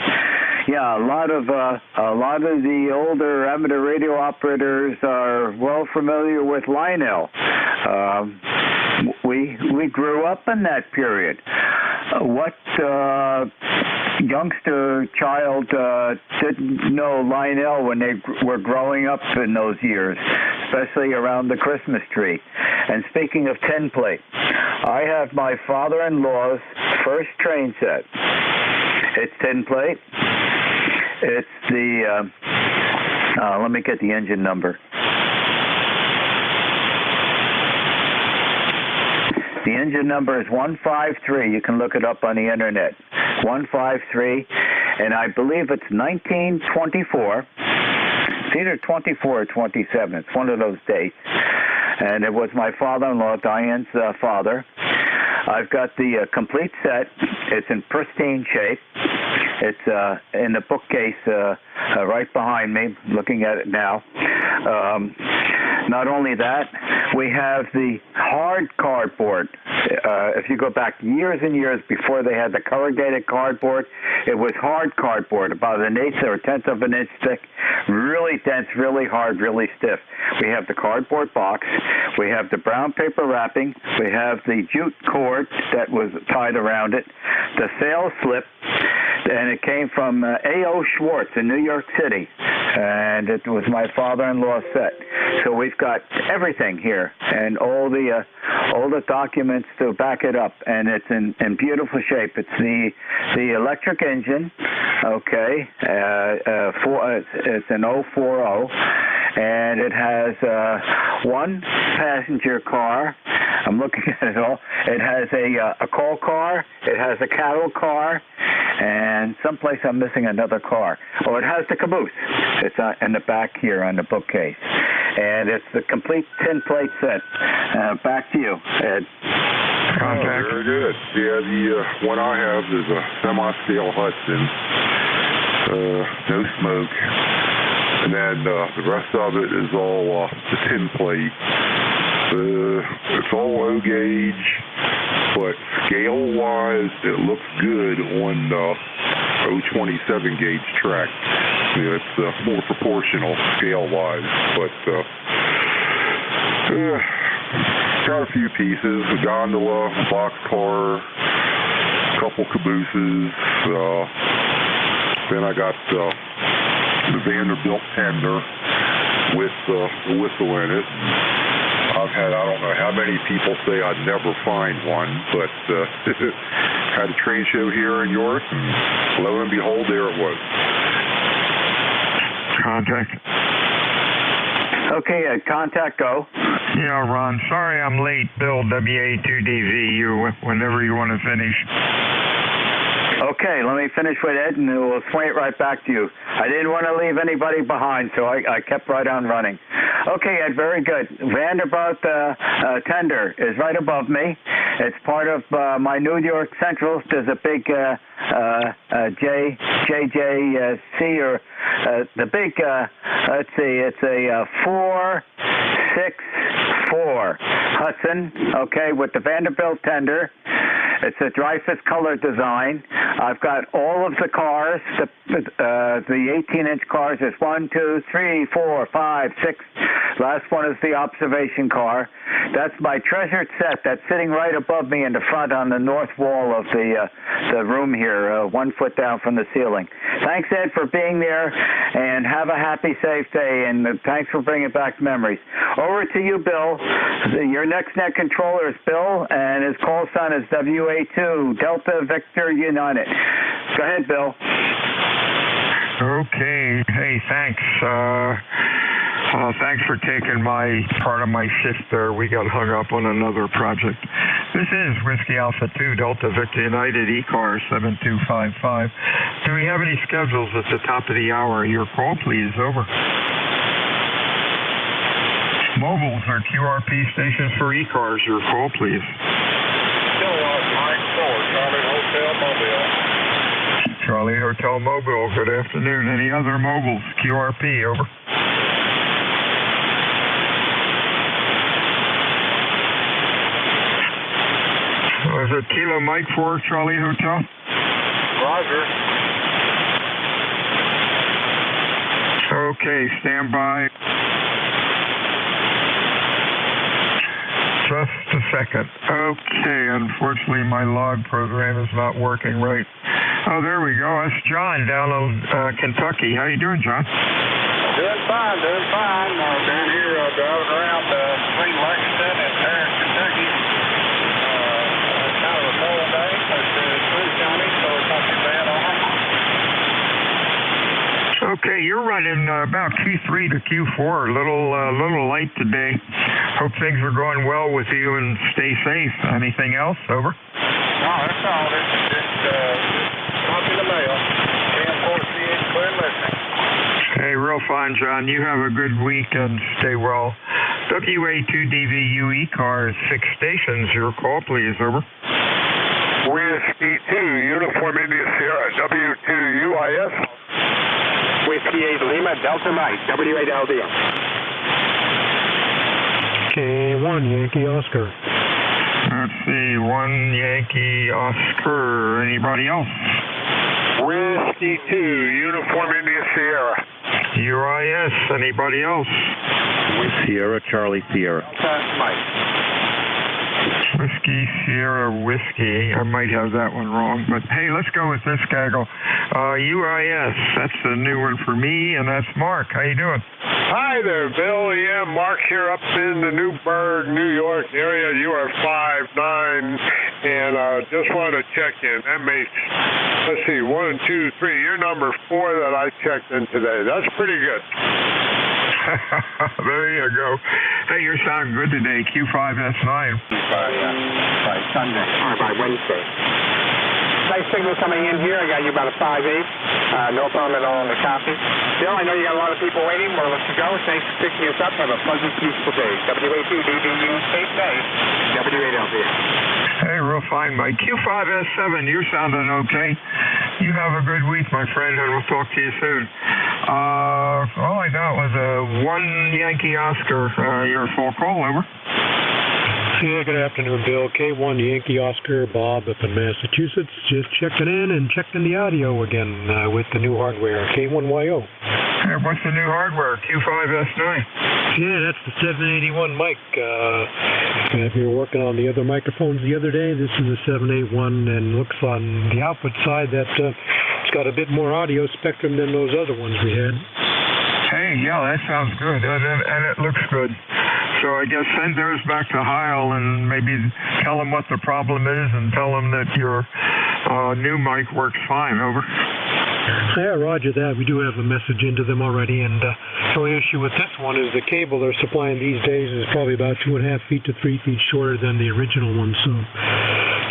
Yeah, a lot of the older amateur radio operators are well familiar with Lionel. We grew up in that period. What youngster child didn't know Lionel when they were growing up in those years, especially around the Christmas tree? And speaking of 10-plate, I have my father-in-law's first train set. It's 10-plate. It's the, let me get the engine number. The engine number is 153. You can look it up on the internet. 153, and I believe it's 1924. It's either 24 or 27. It's one of those dates. And it was my father-in-law, Diane's father. I've got the complete set. It's in pristine shape. It's in the bookcase right behind me, looking at it now. Not only that, we have the hard cardboard. If you go back years and years before they had the corrugated cardboard, it was hard cardboard, about an eighth or a tenth of an inch thick, really dense, really hard, really stiff. We have the cardboard box. We have the brown paper wrapping. We have the jute cord that was tied around it, the sales slip, and it came from A.O. Schwartz in New York City, and it was my father-in-law's set. So we've got everything here, and all the documents to back it up, and it's in beautiful shape. It's the electric engine, okay, it's an 040, and it has one passenger car. I'm looking at it all. It has a call car. It has a cattle car, and someplace I'm missing another car. Oh, it has the caboose. It's in the back here on the bookcase. And it's the complete 10-plate set. Back to you, Ed.
Contact. Very good. Yeah, the one I have is a semi-scale Hudson. No smoke. And then the rest of it is all the 10-plate. It's all low gauge, but scale-wise, it looks good on 027 gauge track. Yeah, it's more proportional scale-wise, but got a few pieces: a gondola, a boxcar, a couple cabooses. Then I got the Vanderbilt tender with the whistle in it. I've had, I don't know how many people say I'd never find one, but had a train show here in York, and lo and behold, there it was.
Contact.
Okay, contact go.
Yeah, Ron, sorry I'm late. Bill, WA2DV, you whenever you want to finish.
Okay, let me finish with Ed, and we'll swing it right back to you. I didn't want to leave anybody behind, so I kept right on running. Okay, Ed, very good. Vanderbilt tender is right above me. It's part of my New York Central. There's a big JJC, or the big, let's see, it's a 464 Hudson, okay, with the Vanderbilt tender. It's a Dreyfus color design. I've got all of the cars, the 18-inch cars. There's 1, 2, 3, 4, 5, 6. Last one is the observation car. That's my treasured set. That's sitting right above me in the front on the north wall of the room here, 1 foot down from the ceiling. Thanks, Ed, for being there, and have a happy, safe day, and thanks for bringing back memories. Over to you, Bill. Your next net controller is Bill, and his call sign is WA2, Delta Victor United. Go ahead, Bill.
Okay. Hey, thanks. Thanks for taking part of my shift there. We got hung up on another project. This is Whiskey Alpha 2, Delta Victor United, ECARS 7255. Do we have any schedules at the top of the hour? Your call, please. Over. Mobiles are QRP stations for ECARS. Your call, please.
Mike 4, Charlie Hotel Mobile.
Charlie Hotel Mobile, good afternoon. Any other mobiles? QRP, over. Was it Kilo Mike 4, Charlie Hotel?
Roger.
Okay, stand by. Just a second. Okay, unfortunately my log program is not working right. Oh, there we go. That's John down in Kentucky. How you doing, John?
Doing fine. Down here driving around between Lexington and Paris, Kentucky. Kind of a cold day, but it's pretty sunny, so it's not too bad on it.
Okay, you're running about Q3 to Q4, a little late today. Hope things are going well with you and stay safe. Anything else? Over.
No, that's all. This is just copy the mail. 10-4 clear listening.
Hey, real fine, John. You have a good week and stay well. WA2DVU ECARS 6 stations. Your call, please. Over.
Whiskey 2, Uniform India Sierra, W2UIS.
Whiskey 8 Lima, Delta Mike, W8LD.
K1 Yankee Oscar.
Let's see, 1 Yankee Oscar. Anybody else?
Whiskey 2, Uniform India Sierra.
UIS. Anybody else?
Sierra, Charlie, Sierra.
Mike.
Whiskey, Sierra, Whiskey. I might have that one wrong, but hey, let's go with this gaggle. UIS, that's a new one for me, and that's Mark. How you doing?
Hi there, Bill. Yeah, Mark here up in the Newburgh, New York area. You are 5'9", and just wanted to check in. That makes, let's see, 1, 2, 3. You're number 4 that I checked in today. That's pretty good.
There you go. Hey, you're sounding good today. Q5S9.
By Sunday, or by Wednesday. Nice signal coming in here. I got you about a 5'8". No problem at all on the copy. Bill, I know you got a lot of people waiting. We'll let you go. Thanks for picking us up. Have a pleasant, peaceful day. WA2DVU, stay safe. W8LV.
Hey, real fine, Mike. Q5S7, you're sounding okay. You have a good week, my friend, and we'll talk to you soon. All I got was a 1 Yankee Oscar. Your full call, over.
Yeah, good afternoon, Bill. K1 Yankee Oscar, Bob up in Massachusetts. Just checking in and checking the audio again with the new hardware, K1YO.
Hey, what's the new hardware? Q5S9.
Yeah, that's the 781 mic. We were working on the other microphones the other day. This is the 781, and looks on the output side that it's got a bit more audio spectrum than those other ones we had.
Hey, yeah, that sounds good, and it looks good. So I guess send those back to Heil and maybe tell them what the problem is and tell them that your new mic works fine. Over.
Yeah, roger that. We do have a message into them already, and the only issue with this one is the cable they're supplying these days is probably about 2.5 feet to 3 feet shorter than the original one, so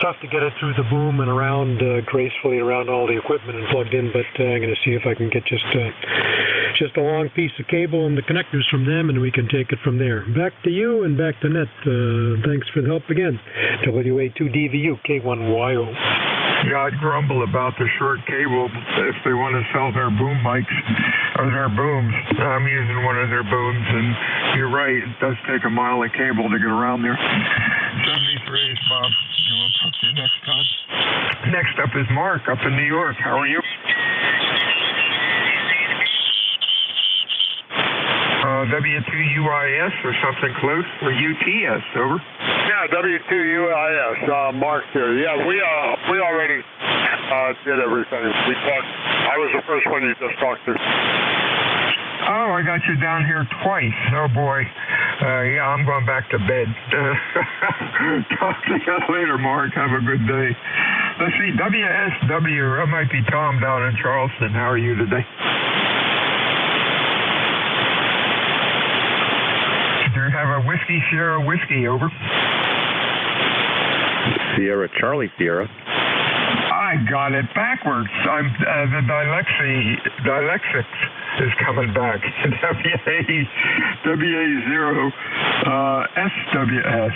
tough to get it through the boom and around gracefully around all the equipment and plugged in, but I'm going to see if I can get just a long piece of cable and the connectors from them, and we can take it from there. Back to you and back to Net. Thanks for the help again. WA2DVU, K1YO.
Yeah, I'd grumble about the short cable if they want to sell their boom mics or their booms. I'm using one of their booms, and you're right, it does take a mile of cable to get around there. 73 is Bob. We'll talk to you next time. Next up is Mark up in New York. How are you? W2UIS or something close, or UTS, over.
Yeah, W2UIS, Mark here. Yeah, we already did everything. We talked. I was the first one you just talked to.
Oh, I got you down here twice. Oh, boy. Yeah, I'm going back to bed. Talk to you later, Mark. Have a good day. Let's see, WSW, that might be Tom down in Charleston. How are you today? Do you have a Whiskey Sierra Whiskey, over?
Sierra, Charlie, Sierra.
I got it backwards. I'm the dyslexics is coming back. WA0 SWS.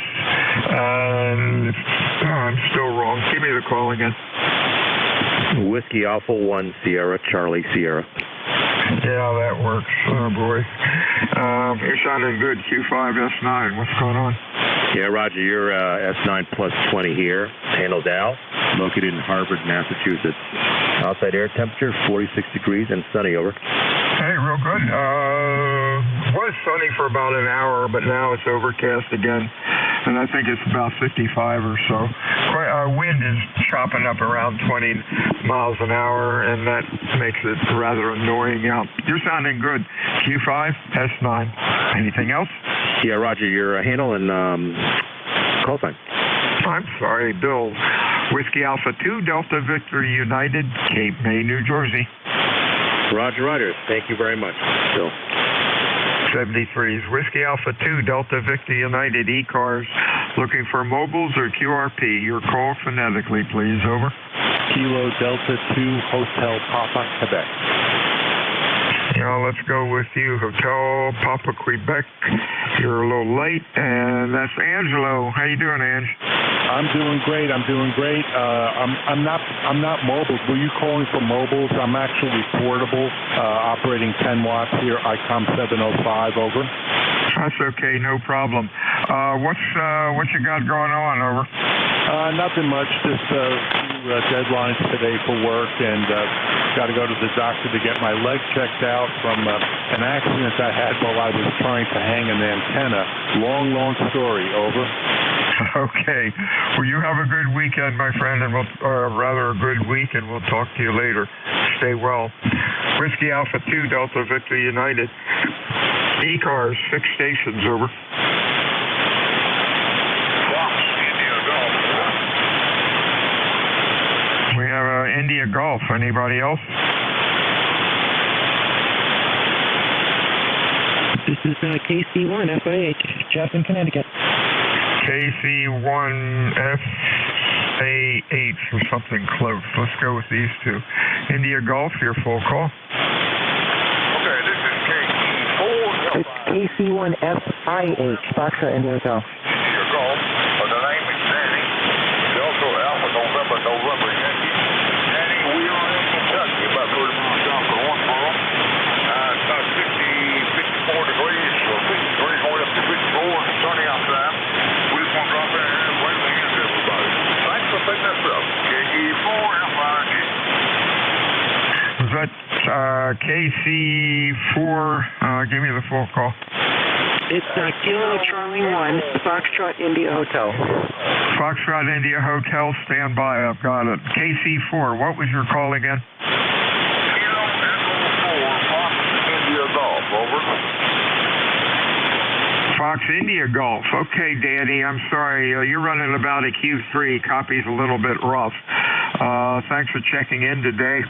I'm still wrong. Give me the call again.
Whiskey Alpha 1 Sierra, Charlie, Sierra.
Yeah, that works. Oh, boy. You're sounding good. Q5S9. What's going on?
Yeah, Roger. You're S9 plus 20 here. Handle Dow, located in Harvard, Massachusetts. Outside air temperature, 46 degrees and sunny, over.
Hey, real good. Was sunny for about an hour, but now it's overcast again, and I think it's about 55 or so. Wind is chopping up around 20 miles an hour, and that makes it rather annoying out. You're sounding good. Q5, S9. Anything else?
Yeah, Roger, your handle and call sign.
I'm sorry, Bill. Whiskey Alpha 2, Delta Victor United, Cape May, New Jersey.
Roger, Roger. Thank you very much, Bill.
73s. Whiskey Alpha 2, Delta Victor United, ECARS. Looking for mobiles or QRP? Your call phonetically, please. Over.
Kilo Delta 2, Hotel Papa, Quebec.
Yeah, let's go with you. Hotel Papa, Quebec. You're a little late, and that's Angelo. How you doing, Ange?
I'm doing great. I'm not mobile. Were you calling for mobiles? I'm actually portable, operating 10 watts here. ICOM 705. Over.
That's okay. No problem. What you got going on? Over.
Nothing much. Just a few deadlines today for work, and got to go to the doctor to get my leg checked out from an accident I had while I was trying to hang an antenna. Long story. Over.
Okay. Well, you have a good weekend, my friend, and rather a good week, and we'll talk to you later. Stay well. Whiskey Alpha 2, Delta Victor United. ECARS, 6 stations. Over. We have India Golf. Anybody else?
This is KC1 FIH, Jeff in Connecticut.
KC1FAH or something close. Let's go with these two. India Golf, your full call.
Okay, this is KC4.
It's KC1FIH, Foxtrot India Hotel.
India Golf. The name is Danny. Delta Alpha November Yankee. Danny, we are in Kentucky, about 30 miles south of Owensboro. It's about 54 degrees, or 50 degrees, going up to 54, and sunny outside. We just want to drop in here and wave the hands to everybody. Thanks for picking us up. KC4FIH.
Was that KC4? Give me the full call.
It's Kilo Charlie 1, Foxtrot India Hotel.
Foxtrot India Hotel, stand by. I've got it. KC4, what was your call again?
Kilo Echo 4, Fox India Golf. Over.
Fox India Golf. Okay, Danny, I'm sorry. You're running about a Q3. Copy's a little bit rough. Thanks for checking in today,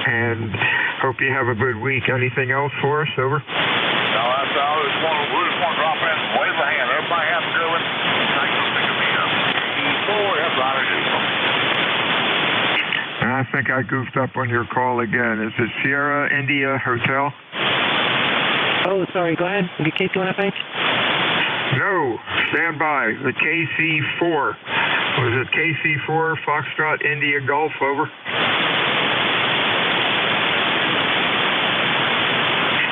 and hope you have a good week. Anything else for us? Over.
No, that's all. We just want to drop in and wave a hand. Everybody have a good one. Thanks for picking me up. KC4FIH.
I think I goofed up on your call again. Is it Sierra India Hotel?
Oh, sorry. Go ahead. KC1FIH?
No. Stand by. The KC4. Was it KC4 Foxtrot India Golf? Over.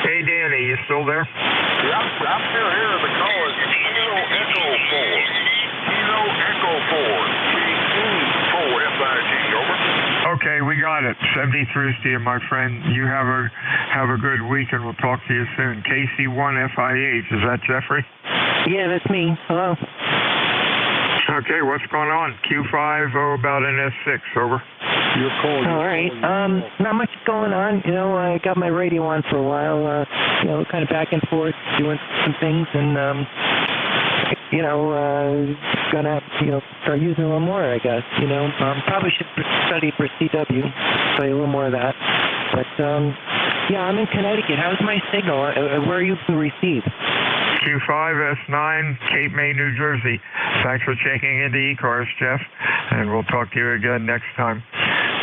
Hey, Danny, you still there?
Yeah, I'm still here. The call is Kilo Echo 4. Kilo Echo 4. KC4FIH. Over.
Okay, we got it. 73s to you, my friend. You have a good week, and we'll talk to you soon. KC1FIH. Is that Jeffrey?
Yeah, that's me. Hello.
Okay, what's going on? Q5, about an S6. Over.
Your call.
All right. Not much going on. You know, I got my radio on for a while. You know, kind of back and forth, doing some things, and gonna start using a little more, I guess. Probably should study for CW, study a little more of that. But yeah, I'm in Connecticut. How's my signal? Where are you received?
Q5 S9, Cape May, New Jersey. Thanks for checking into ECARS, Jeff, and we'll talk to you again next time.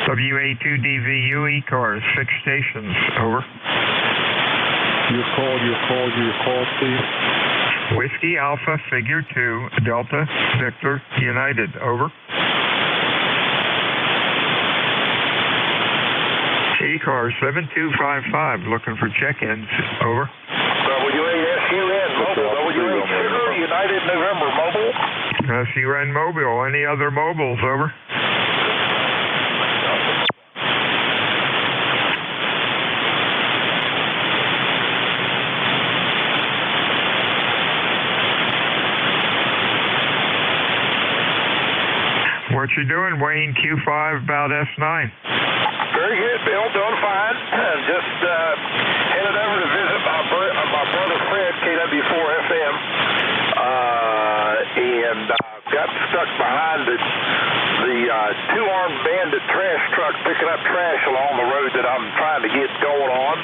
WA2DVU ECARS, 6 stations. Over.
Your call, please.
Whiskey Alpha Figure 2, Delta Victor United. Over. ECARS 7255, looking for check-ins. Over.
WASUN Mobile. WA United November Mobile.
SUN Mobile. Any other mobiles? Over. What you doing, Wayne? Q5 about S9.
Very good, Bill. Doing fine. Just headed over to visit my brother Fred, KW4FM, and got stuck behind the two-armed bandit trash truck picking up trash along the road that I'm trying to get going on.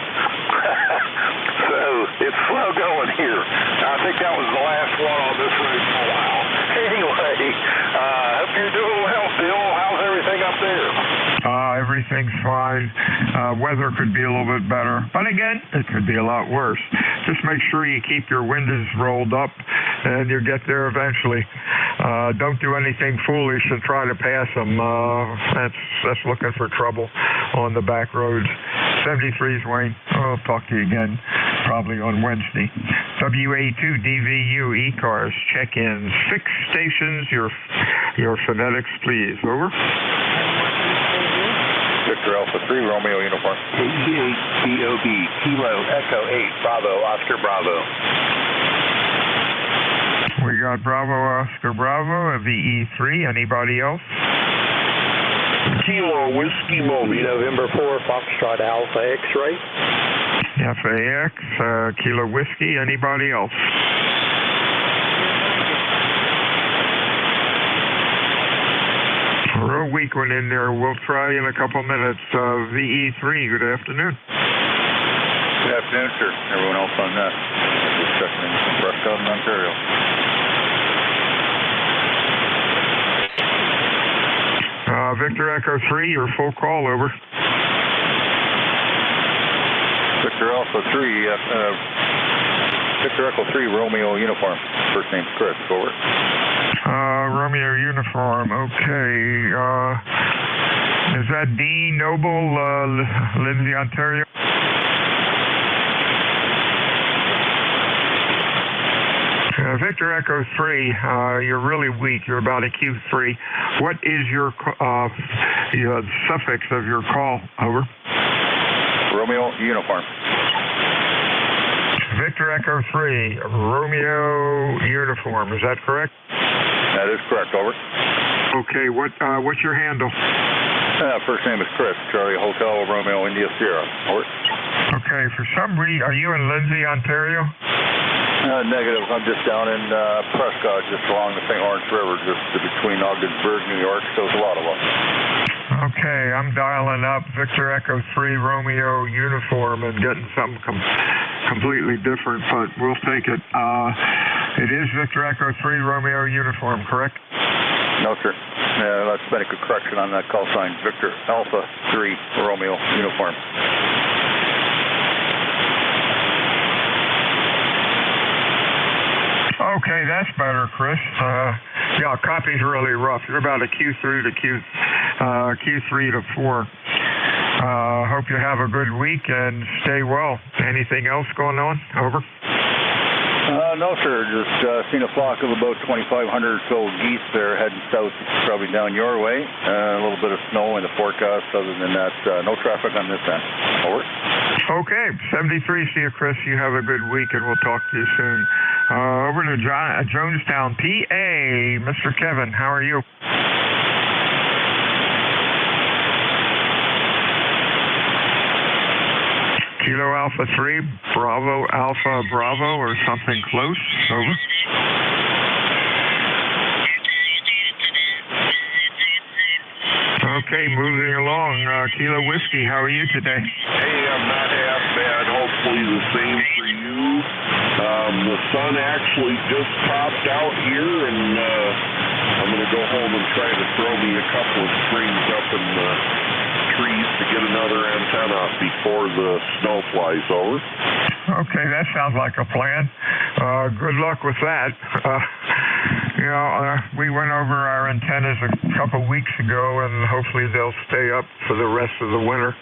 So it's slow going here. I think that was the last one on this road for a while. Anyway, hope you're doing well, Bill. How's everything up there?
Everything's fine. Weather could be a little bit better, but again, it could be a lot worse. Just make sure you keep your windows rolled up, and you get there eventually. Don't do anything foolish and try to pass them. That's looking for trouble on the back roads. 73's Wayne. I'll talk to you again probably on Wednesday. WA2DVU ECARS check-ins. 6 stations. Your phonetics, please. Over.
Victor Alpha 3, Romeo Uniform.
88 BOB, Kilo Echo 8, Bravo, Oscar Bravo.
We got Bravo, Oscar Bravo, a VE3. Anybody else?
Kilo Whiskey Moby, November 4, Foxtrot Alpha X-Ray.
FAX, Kilo Whiskey. Anybody else? Real weak one in there. We'll try in a couple minutes. VE3, good afternoon.
Good afternoon, sir. Everyone else on that. Just checking in from Prescott in Ontario.
Victor Echo 3, your full call, over.
Victor Alpha 3, Victor Echo 3, Romeo Uniform. First name's Chris, over.
Romeo Uniform, okay. Is that D. Noble, Lindsay, Ontario? Victor Echo 3, you're really weak. You're about a Q3. What is your suffix of your call? Over.
Romeo Uniform.
Victor Echo 3, Romeo Uniform. Is that correct?
That is correct. Over.
Okay. What's your handle?
First name is Chris. Charlie Hotel Romeo India Sierra. Over.
Okay. For some reason, are you in Lindsay, Ontario?
Negative. I'm just down in Prescott, just along the St. Lawrence River, just between Ogdensburg, New York. So there's a lot of us.
Okay, I'm dialing up Victor Echo 3 Romeo Uniform and getting something completely different, but we'll take it. It is Victor Echo 3 Romeo Uniform, correct?
No, sir. Let's make a correction on that call sign. Victor Alpha 3 Romeo Uniform.
Okay, that's better, Chris. Yeah, copy's really rough. You're about a Q3 to 4. Hope you have a good week and stay well. Anything else going on? Over.
No, sir. Just seen a flock of about 2,500 or so geese there heading south, probably down your way. A little bit of snow in the forecast. Other than that, no traffic on this end. Over.
Okay, 73. See you, Chris. You have a good week, and we'll talk to you soon. Over to Jonestown, PA. Mr. Kevin, how are you? Kilo Alpha 3, Bravo Alpha Bravo, or something close. Over. Okay, moving along. Kilo Whiskey, how are you today?
Hey, I'm not half bad. Hopefully the same for you. The sun actually just popped out here, and I'm going to go home and try to throw me a couple of strings up in the trees to get another antenna before the snow flies over.
Okay, that sounds like a plan. Good luck with that. We went over our antennas a couple weeks ago, and hopefully they'll stay up for the rest of the winter.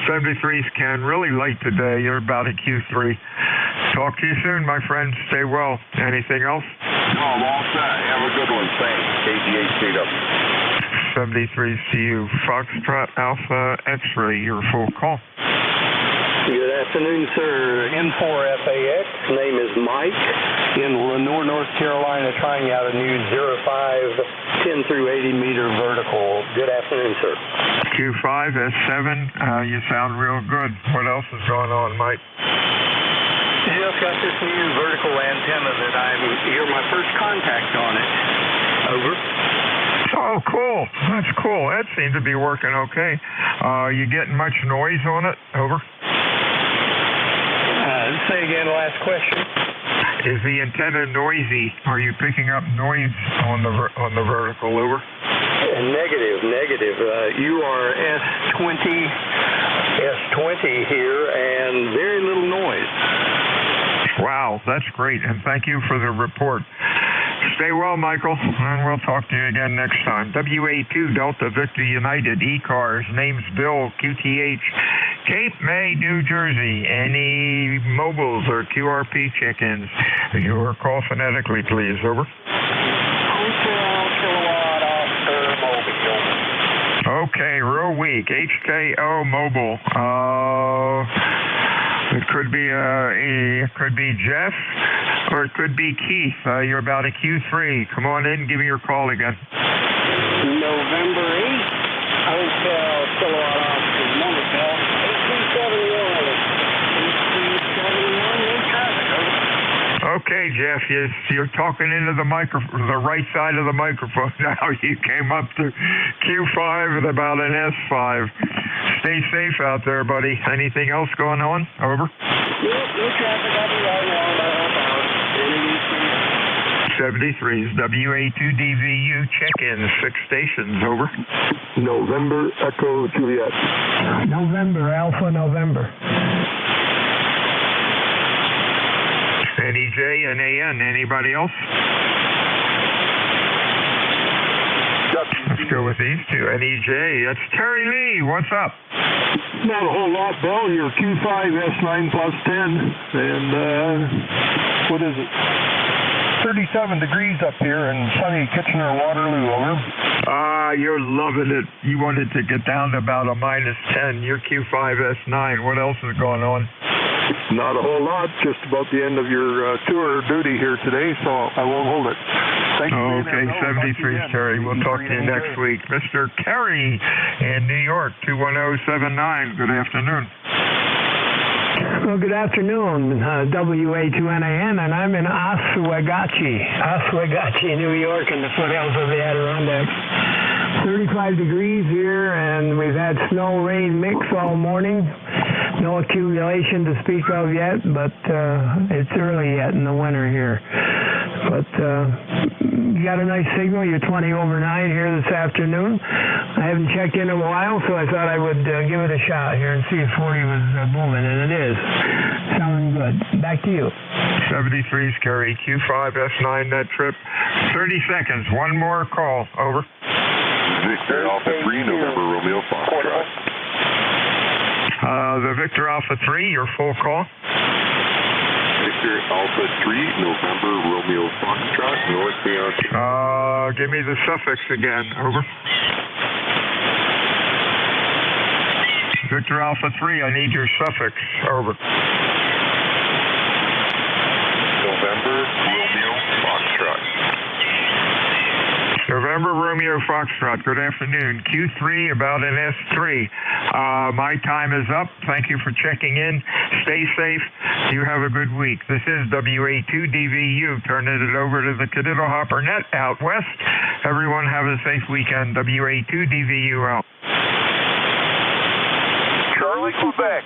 73's Ken, really late today. You're about a Q3. Talk to you soon, my friend. Stay well. Anything else?
No, I'm all set. Have a good one. Thanks. KGHCW.
73 CU Foxtrot Alpha X-Ray, your full call.
Good afternoon, sir.
N4FAX.
Name is Mike.
In Lenoir, North Carolina, trying out a new 05 10 through 80 meter vertical. Good afternoon, sir.
Q5S7, you sound real good. What else is going on, Mike?
Just got this new vertical antenna that you're my first contact on it. Over.
Oh, cool. That's cool. That seemed to be working okay. You getting much noise on it? Over.
Say again, last question.
Is the antenna noisy? Are you picking up noise on the vertical? Over.
Negative. You are S20 here, and very little noise.
Wow, that's great, and thank you for the report. Stay well, Michael, and we'll talk to you again next time. WA2 Delta Victor United ECARS, name's Bill, QTH, Cape May, New Jersey. Any mobiles or QRP check-ins? Your call phonetically, please. Over.
Hotel Kilowatt Oscar Mobile.
Okay, real weak. HKO Mobile. It could be Jeff, or it could be Keith. You're about a Q3. Come on in, give me your call again.
November 8th, Hotel Kilowatt Oscar Monaco, 1871 in traffic.
Okay, Jeff, you're talking into the right side of the microphone now. You came up to Q5 with about an S5. Stay safe out there, buddy. Anything else going on? Over.
Yep, no traffic. I'll be right on.
73's WA2DVU check-in, 6 stations. Over.
November Echo Juliet.
November Alpha November.
NEJ and AN. Anybody else? Let's go with these two. NEJ. That's Terry Lee. What's up?
Not a whole lot, Bill. Your Q5S9 plus 10. And, what is it? 37 degrees up here in sunny Kitchener, Waterloo. Over.
You're loving it. You wanted to get down to about a -10. Your Q5S9. What else is going on?
Not a whole lot. Just about the end of your tour duty here today, so I won't hold it. Thank you.
Okay, 73, Terry. We'll talk to you next week. Mr. Kerry in New York, 21079. Good afternoon.
Well, good afternoon, WA2NAN, and I'm in Oswegatchie, New York, in the foothills of the Adirondacks. 35 degrees here, and we've had snow rain mix all morning. No accumulation to speak of yet, but it's early yet in the winter here. But you got a nice signal. You're 20 over 9 here this afternoon. I haven't checked in a while, so I thought I would give it a shot here and see if 40 was moving, and it is. Sounding good. Back to you.
73's Gary, Q5S9 net trip. 30 seconds. One more call. Over.
Victor Alpha 3, November Romeo Foxtrot.
The Victor Alpha 3, your full call.
Victor Alpha 3, November Romeo Foxtrot, northbound.
Give me the suffix again. Over. Victor Alpha 3, I need your suffix. Over.
November Romeo Foxtrot.
November Romeo Foxtrot, good afternoon. Q3, about an S3. My time is up. Thank you for checking in. Stay safe. You have a good week. This is WA2DVU, turning it over to the Cadiddle Hopper Net out west. Everyone have a safe weekend. WA2DVU out.
Charlie, Quebec.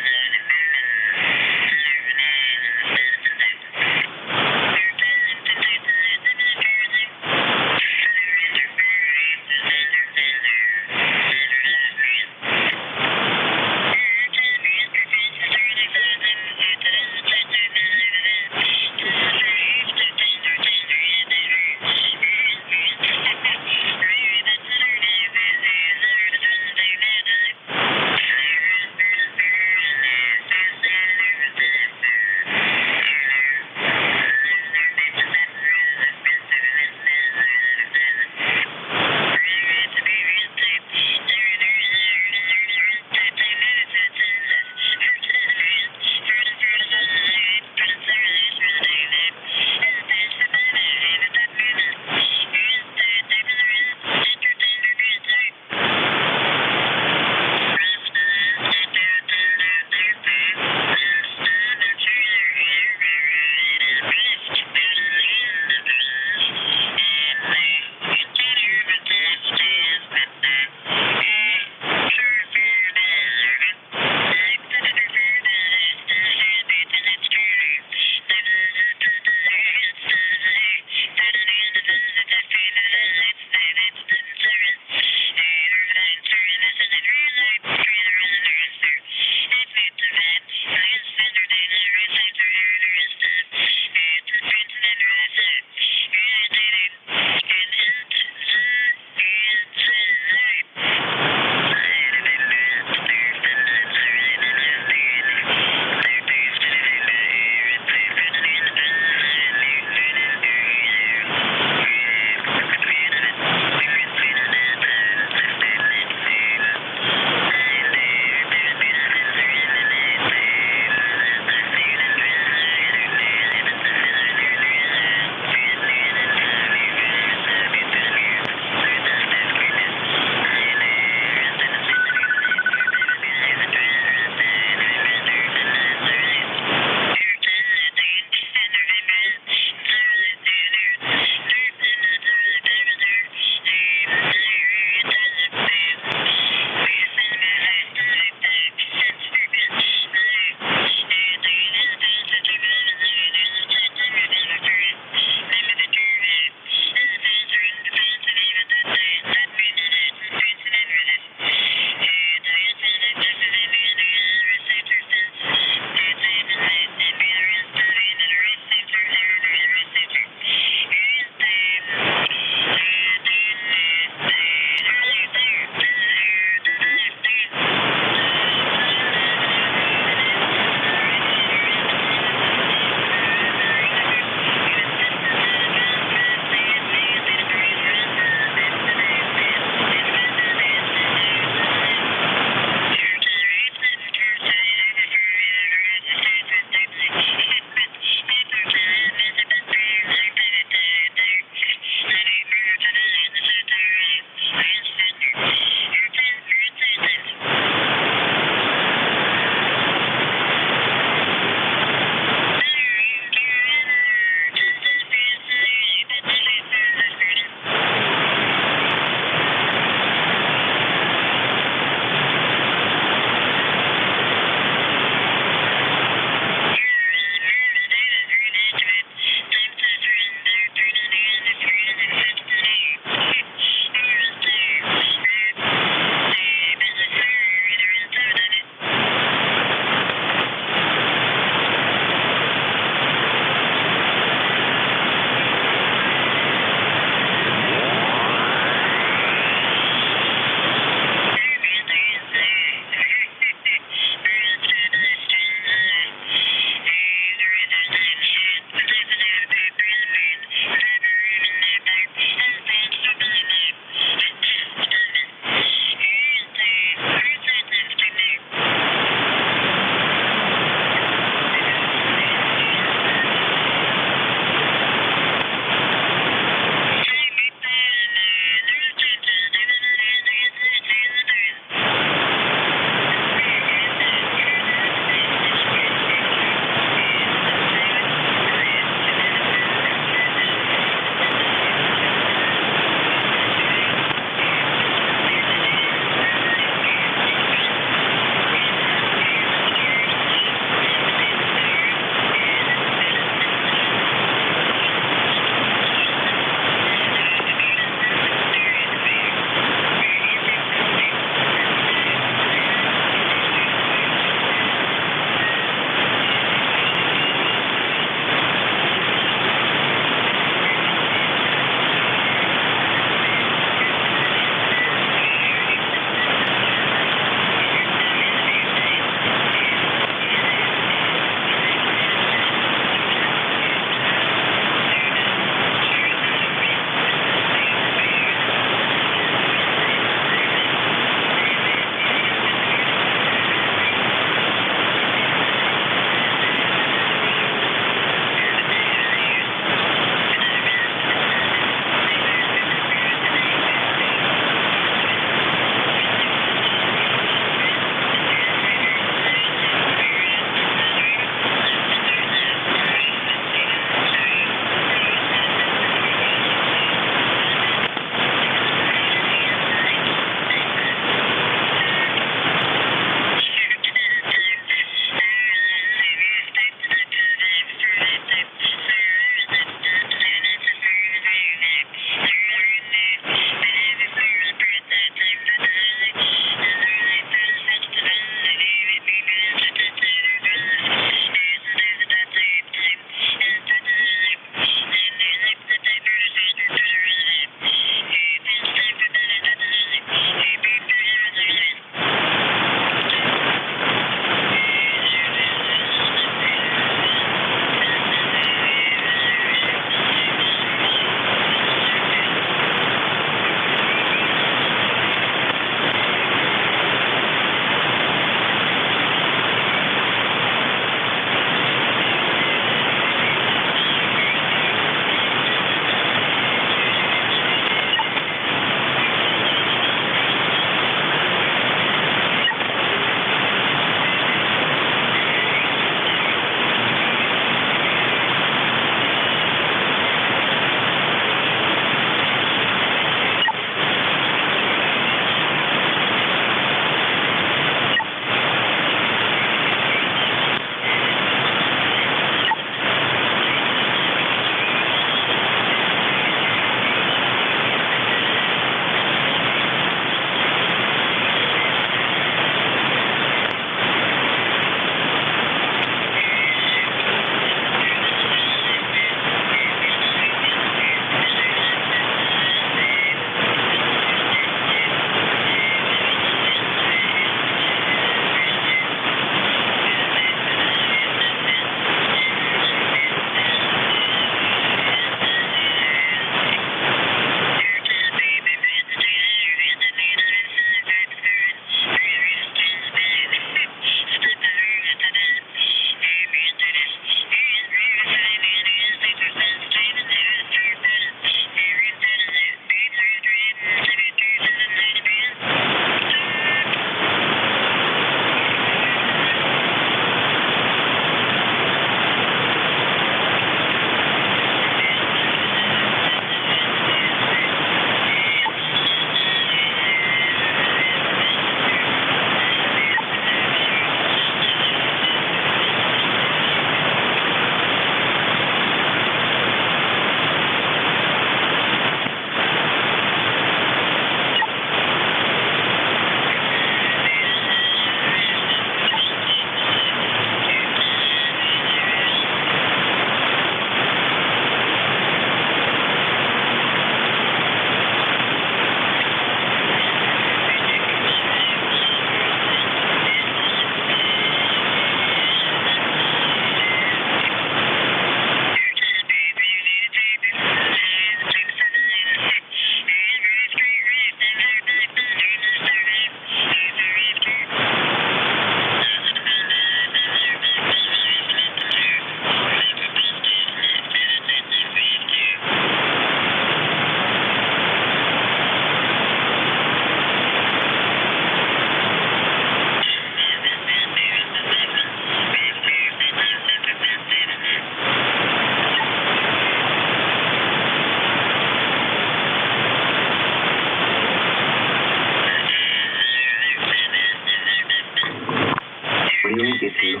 you.